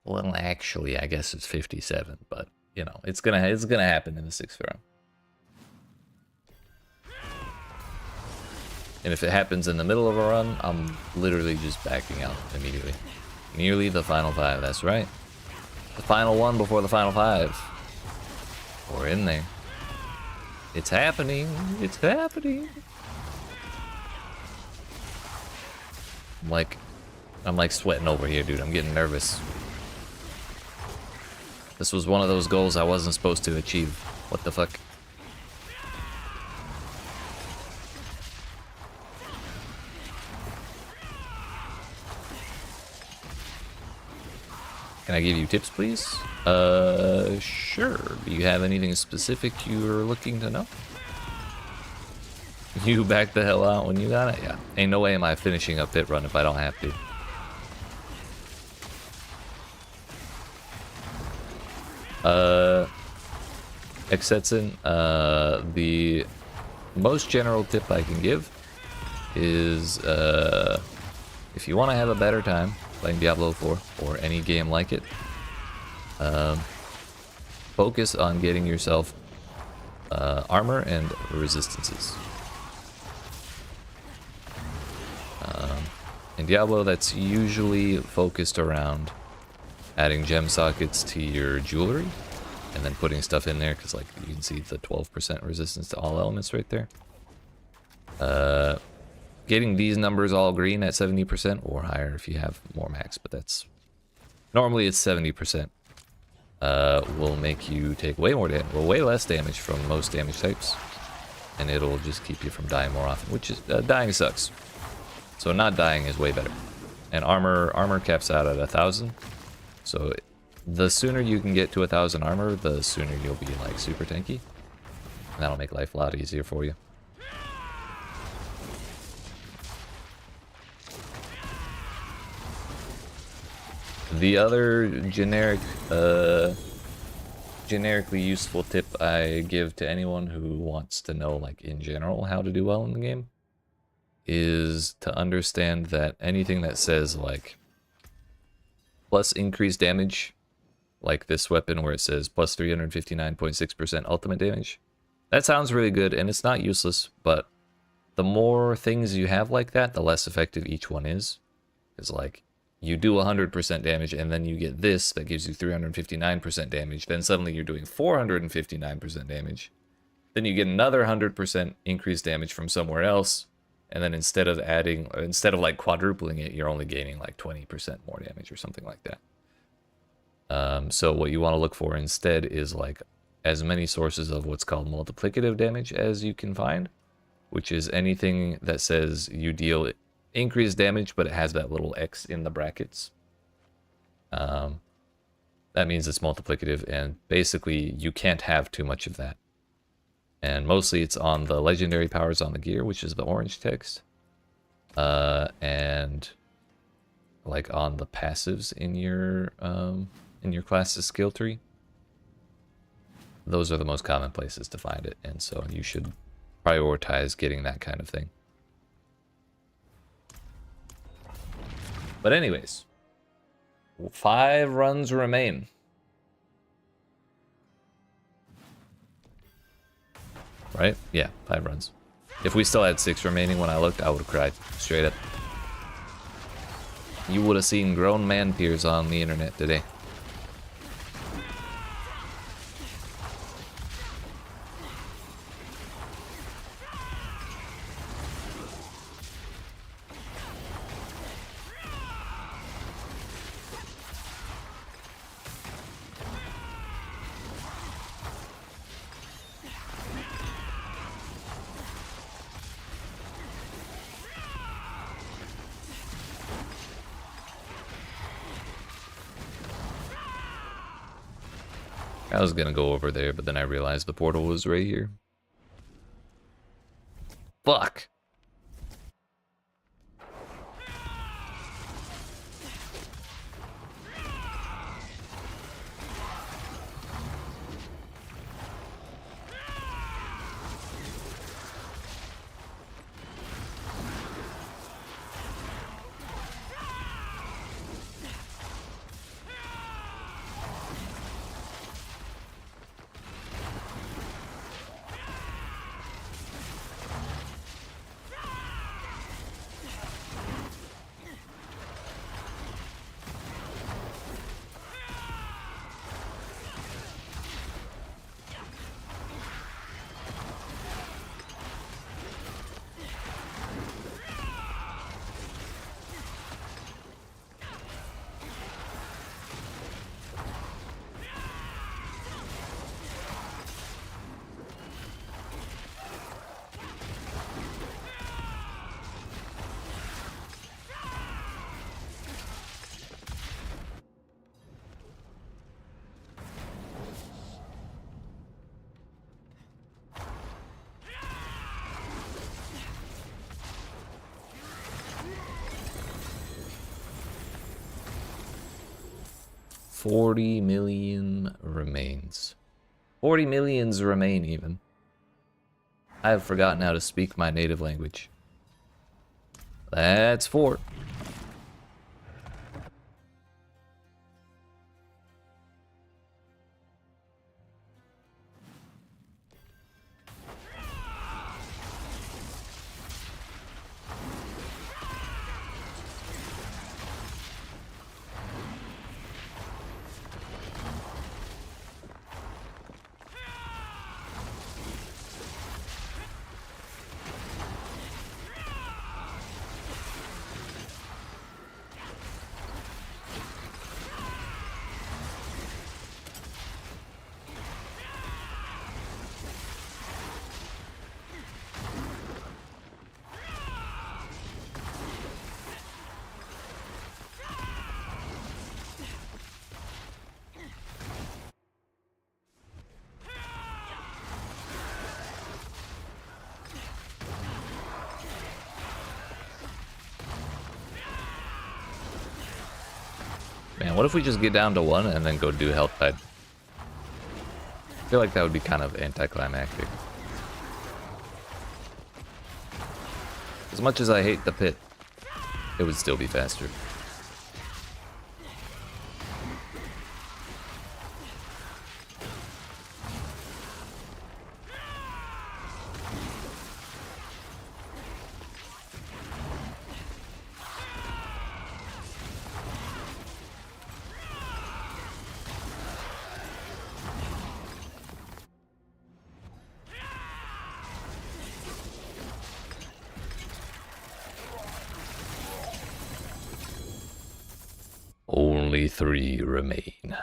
Well, actually, I guess it's 57, but you know, it's gonna happen in the 6th round. And if it happens in the middle of a run, I'm literally just backing out immediately. Nearly the final 5, that's right. The final one before the final 5. We're in there. It's happening. It's happening. I'm like sweating over here, dude. I'm getting nervous. This was one of those goals I wasn't supposed to achieve. What the fuck? Can I give you tips, please? Sure. Do you have anything specific you're looking to know? You back the hell out when you got it? Yeah. Ain't no way am I finishing a pit run if I don't have to. Exetsin, the most general tip I can give is, if you want to have a better time playing Diablo 4 or any game like it, focus on getting yourself armor and resistances. In Diablo, that's usually focused around adding gem sockets to your jewelry and then putting stuff in there, because like you can see the 12% resistance to all elements right there. Getting these numbers all green at 70% or higher if you have more max, but that's normally it's 70%. Will make you take way more damage, well, way less damage from most damage types, and it'll just keep you from dying more often, which is dying sucks. So not dying is way better. And armor caps out at 1,000. So the sooner you can get to 1,000 armor, the sooner you'll be like super tanky. And that'll make life a lot easier for you. The other generically useful tip I give to anyone who wants to know, like in general, how to do well in the game, is to understand that anything that says like plus increased damage, like this weapon where it says plus 359.6% ultimate damage, that sounds really good and it's not useless, but the more things you have like that, the less effective each one is. It's like you do 100% damage and then you get this that gives you 359% damage, then suddenly you're doing 459% damage, then you get another 100% increased damage from somewhere else, and then instead of like quadrupling it, you're only gaining like 20% more damage or something like that. So what you want to look for instead is like as many sources of what's called multiplicative damage as you can find, which is anything that says you deal increased damage, but it has that little X in the brackets. That means it's multiplicative, and basically you can't have too much of that. And mostly it's on the legendary powers on the gear, which is the orange text, and like on the passives in your class's skill tree. Those are the most common places to find it, and so you should prioritize getting that kind of thing. But anyways, 5 runs remain. Right? Yeah, 5 runs. If we still had 6 remaining when I looked, I would have cried. Straight up. You would have seen grown man tears on the internet today. I was gonna go over there, but then I realized the portal was right here. Fuck! $40 million remains. 40 millions remain, even. I have forgotten how to speak my native language. That's 4. Man, what if we just get down to 1 and then go do health type? I feel like that would be kind of anticlimactic. As much as I hate the pit, it would still be faster. Only 3 remain.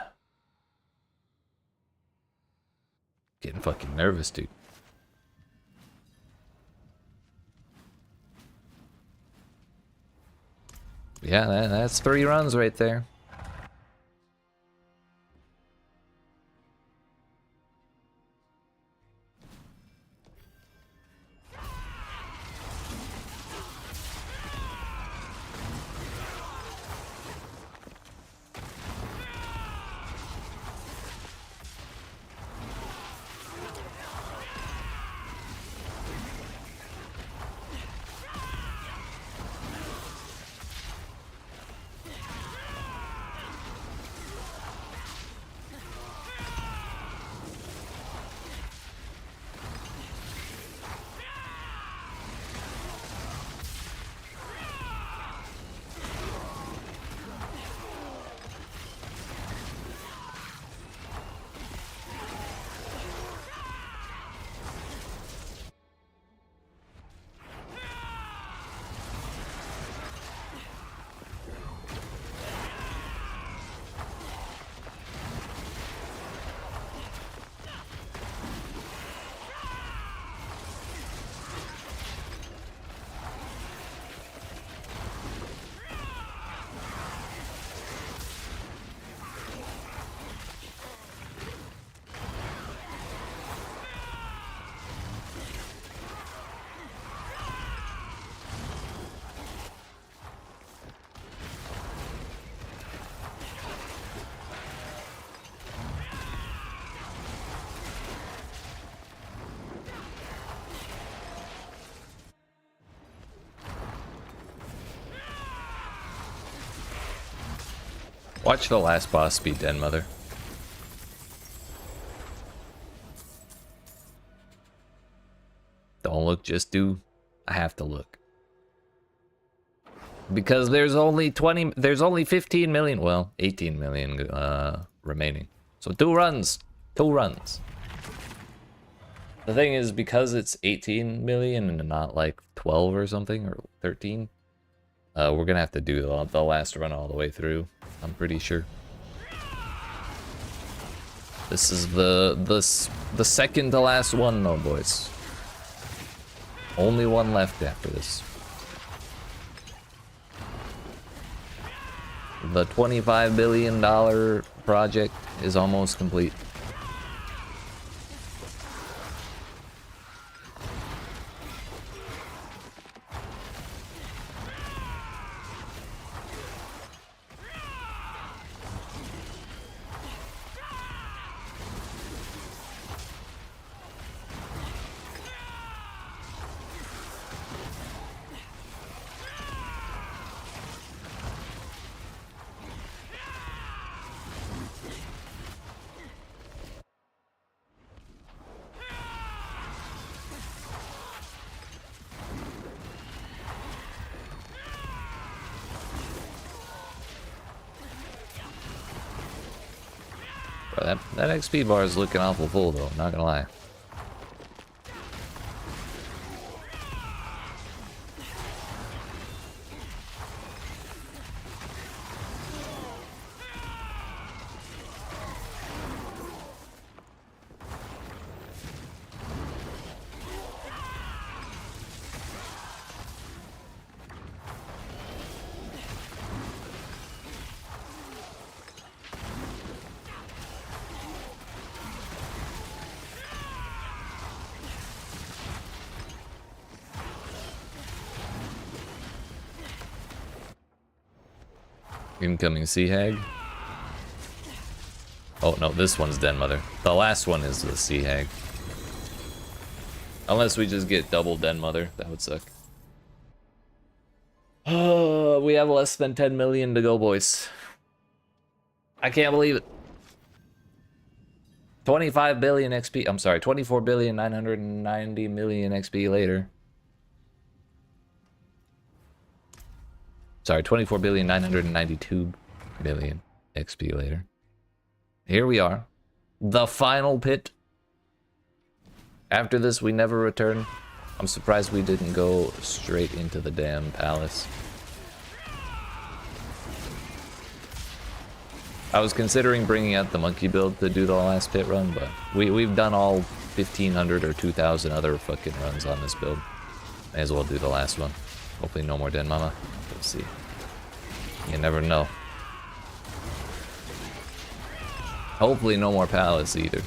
Getting fucking nervous, dude. Yeah, that's 3 runs right there. Watch the last boss be Den Mother. Don't look, just do. I have to look. Because there's only 15 million, well, 18 million remaining. So 2 runs. 2 runs. The thing is, because it's 18 million and not like 12 or something, or 13, we're gonna have to do the last run all the way through, I'm pretty sure. This is the second to last one though, boys. Only one left after this. The $25 billion project is almost complete. Bro, that XP bar is looking awful full though, not gonna lie. Incoming Sea Hag. Oh no, this one's Den Mother. The last one is the Sea Hag. Unless we just get double Den Mother, that would suck. Oh, we have less than 10 million to go, boys. I can't believe it. 25 billion XP. I'm sorry, 24 billion 990 million XP later. Sorry, 24 billion 992 million XP later. Here we are. The final pit. After this, we never return. I'm surprised we didn't go straight into the damn palace. I was considering bringing out the monkey build to do the last pit run, but we've done all 1,500 or 2,000 other fucking runs on this build. May as well do the last one. Hopefully no more Den Mama. Let's see. You never know. Hopefully no more palace either.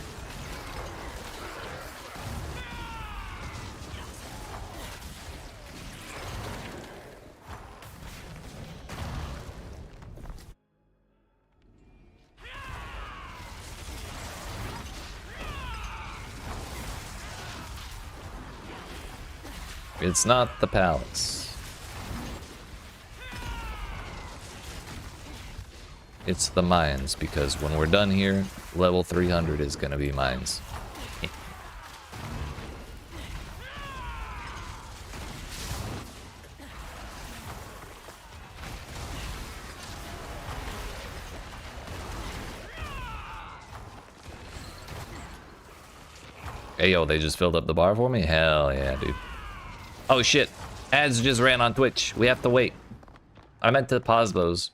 It's not the palace. It's the mines, because when we're done here, level 300 is gonna be mines. Hey yo, they just filled up the bar for me? Hell yeah, dude. Oh shit, ads just ran on Twitch. We have to wait. I meant to pause those.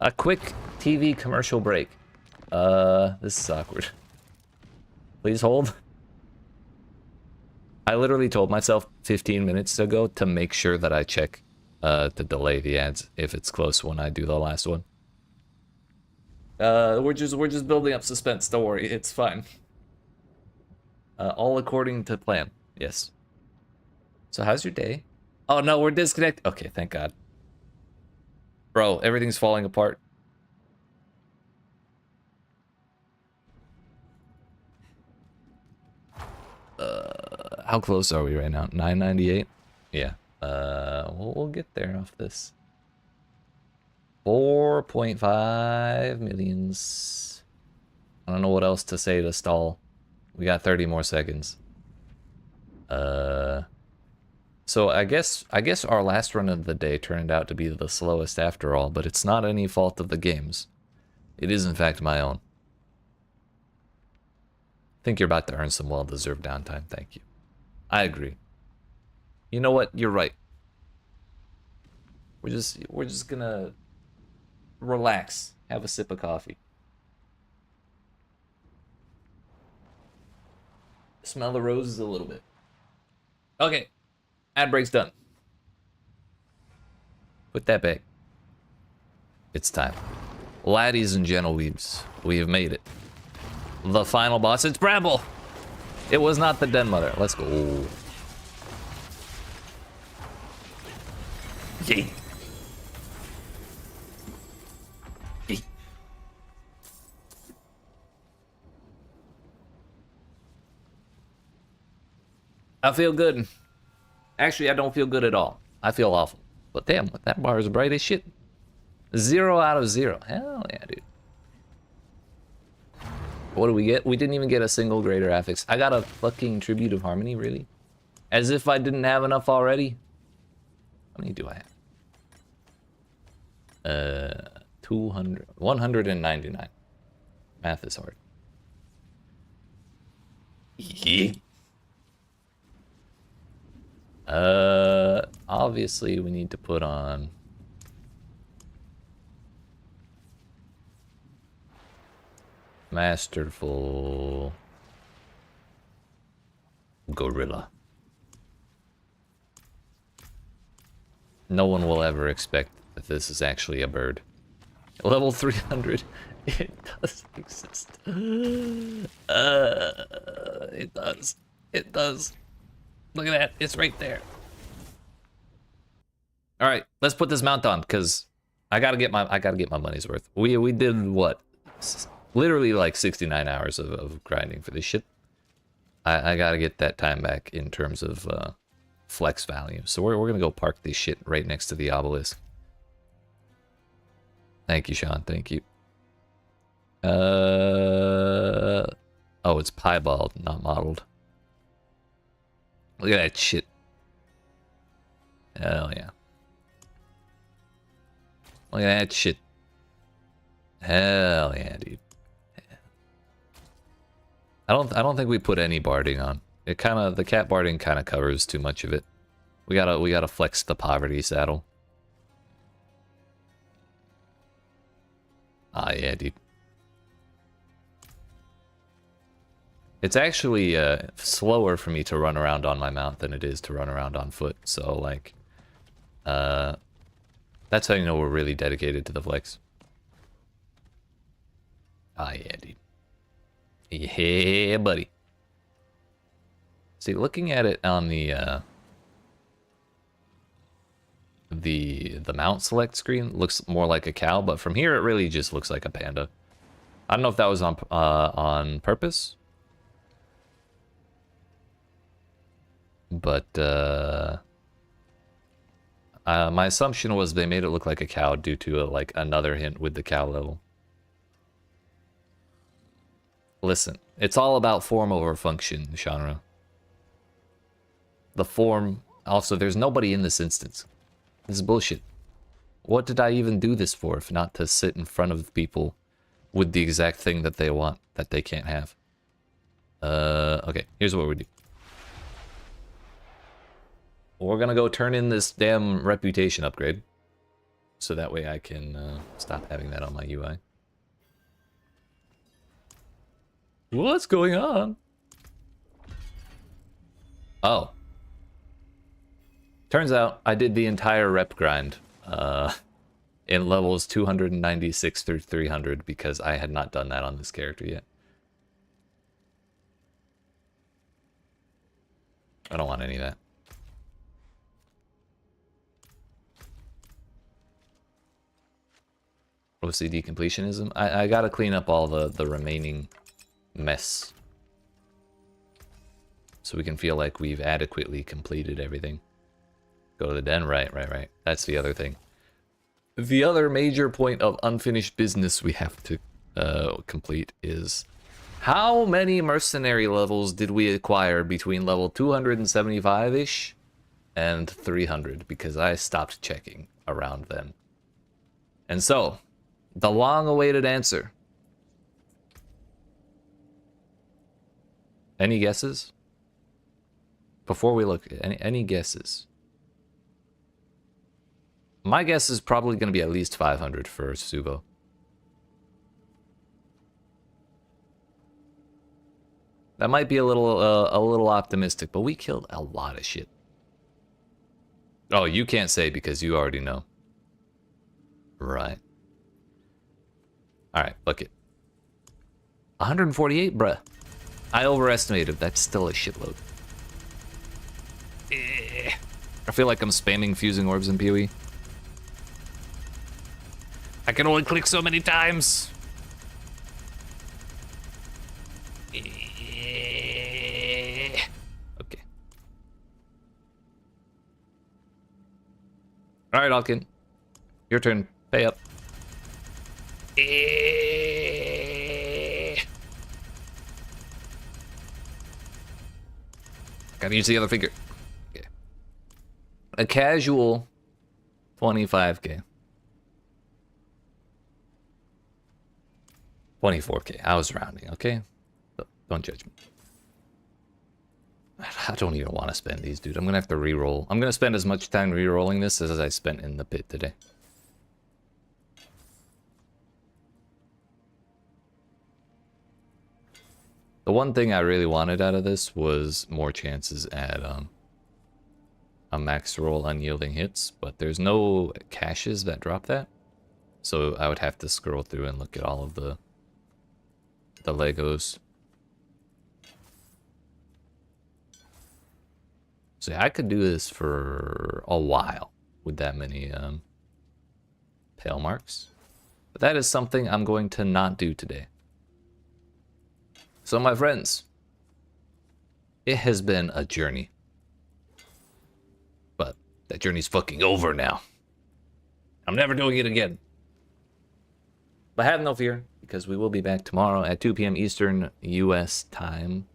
A quick TV commercial break. This is awkward. Please hold. I literally told myself 15 minutes ago to make sure that I check to delay the ads if it's close when I do the last one. We're just building up suspense, don't worry, it's fine. All according to plan. Yes. So how's your day? Oh no, we're disconnected. Okay, thank God. Bro, everything's falling apart. How close are we right now? 998? Yeah. We'll get there off this. 4.5 millions. I don't know what else to say to stall. We got 30 more seconds. So I guess our last run of the day turned out to be the slowest after all, but it's not any fault of the game's. It is in fact my own. I think you're about to earn some well-deserved downtime, thank you. I agree. You know what? You're right. We're just gonna relax, have a sip of coffee. Smell the roses a little bit. Okay. Ad break's done. Put that back. It's time. Laddies and gentleweebs, we have made it. The final boss, it's Bramble! It was not the Den Mother. Let's go. Yeet. Yeet. I feel good. Actually, I don't feel good at all. I feel awful. But damn, that bar is bright as shit. 0 out of 0. Hell yeah, dude. What do we get? We didn't even get a single greater affix. I got a fucking Tribute of Harmony, really? As if I didn't have enough already. How many do I have? 200, 199. Math is hard. Yeah. Obviously we need to put on Masterful Gorilla. No one will ever expect that this is actually a bird. Level 300. It does exist. It does. It does. Look at that. It's right there. All right, let's put this mount on because I gotta get my money's worth. We did what? Literally like 69 hours of grinding for this shit. I gotta get that time back in terms of flex value. So we're gonna go park this shit right next to the obelisk. Thank you, Sean. Thank you. Oh, it's piebald, not modeled. Look at that shit. Hell yeah. Look at that shit. Hell yeah, dude. I don't think we put any barding on. It the cat barding kind of covers too much of it. We gotta flex the poverty saddle. Ah yeah, dude. It's actually slower for me to run around on my mount than it is to run around on foot. So like, that's how you know we're really dedicated to the flex. Ah yeah, dude. Yeah, buddy. See, looking at it on the mount select screen looks more like a cow, but from here it really just looks like a panda. I don't know if that was on purpose, but my assumption was they made it look like a cow due to like another hint with the cow level. Listen, it's all about form over function, genre. The form... Also, there's nobody in this instance. This is bullshit. What did I even do this for if not to sit in front of people with the exact thing that they want, that they can't have? Okay, here's what we do. We're gonna go turn in this damn reputation upgrade. So that way I can stop having that on my UI. What's going on? Oh. Turns out I did the entire rep grind in levels 296 through 300 because I had not done that on this character yet. I don't want any of that. OCD completionism? I gotta clean up all the remaining mess so we can feel like we've adequately completed everything. Go to the den, right. That's the other thing. The other major point of unfinished business we have to complete is how many mercenary levels did we acquire between level 275-ish and 300? Because I stopped checking around then. And so, the long-awaited answer. Any guesses? Before we look, any guesses? My guess is probably going to be at least 500 for Suvo. That might be a little optimistic, but we killed a lot of shit. Oh, you can't say because you already know. Right. Alright, look it. 148, bruh. I overestimated. That's still a shitload. I feel like I'm spamming fusing orbs in PoE. I can only click so many times. Okay. Alright, Alkin. Your turn. Pay up. Gotta use the other finger. Okay. A casual 25k. 24k. I was rounding, okay? Don't judge me. I don't even want to spend these, dude. I'm gonna have to re-roll. I'm gonna spend as much time re-rolling this as I spent in the pit today. The one thing I really wanted out of this was more chances at a max roll unyielding hits, but there's no caches that drop that. So I would have to scroll through and look at all of the Legos. So yeah, I could do this for a while with that many pale marks. But that is something I'm going to not do today. So my friends, it has been a journey. But that journey's fucking over now. I'm never doing it again. But have no fear, because we will be back tomorrow at 2 p.m. Eastern US time.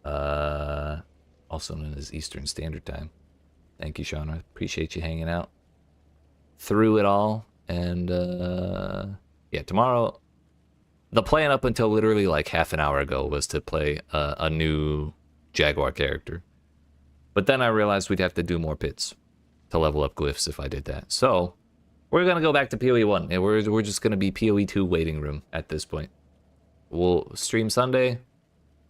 Also known as Eastern Standard Time. Thank you, Sean. I appreciate you hanging out through it all. And yeah, tomorrow, the plan up until literally like half an hour ago was to play a new Jaguar character. But then I realized we'd have to do more pits to level up glyphs if I did that. So we're going to go back to PoE 1, and we're just going to be PoE 2 waiting room at this point. We'll stream Sunday,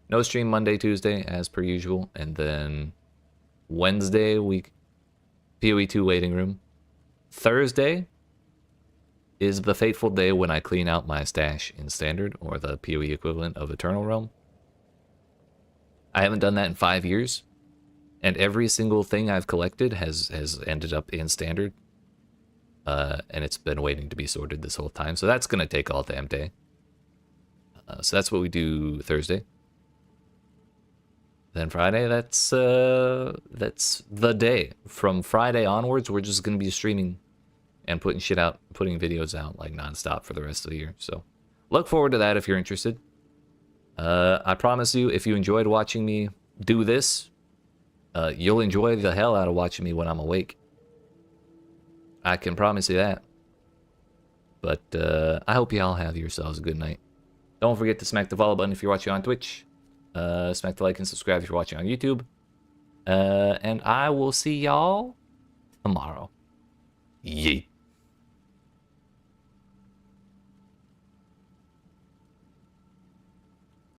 no stream Monday, Tuesday, as per usual, and then Wednesday, PoE 2 waiting room. Thursday is the fateful day when I clean out my stash in Standard, or the PoE equivalent of Eternal Realm. I haven't done that in 5 years, and every single thing I've collected has ended up in Standard. And it's been waiting to be sorted this whole time, so that's gonna take all damn day. So that's what we do Thursday. Then Friday, that's the day. From Friday onwards, we're just gonna be streaming and putting shit out, putting videos out like nonstop for the rest of the year. So look forward to that if you're interested. I promise you, if you enjoyed watching me do this, you'll enjoy the hell out of watching me when I'm awake. I can promise you that. But I hope you all have yourselves a good night. Don't forget to smack the follow button if you're watching on Twitch. Smack the like and subscribe if you're watching on YouTube. And I will see y'all tomorrow. Yeet.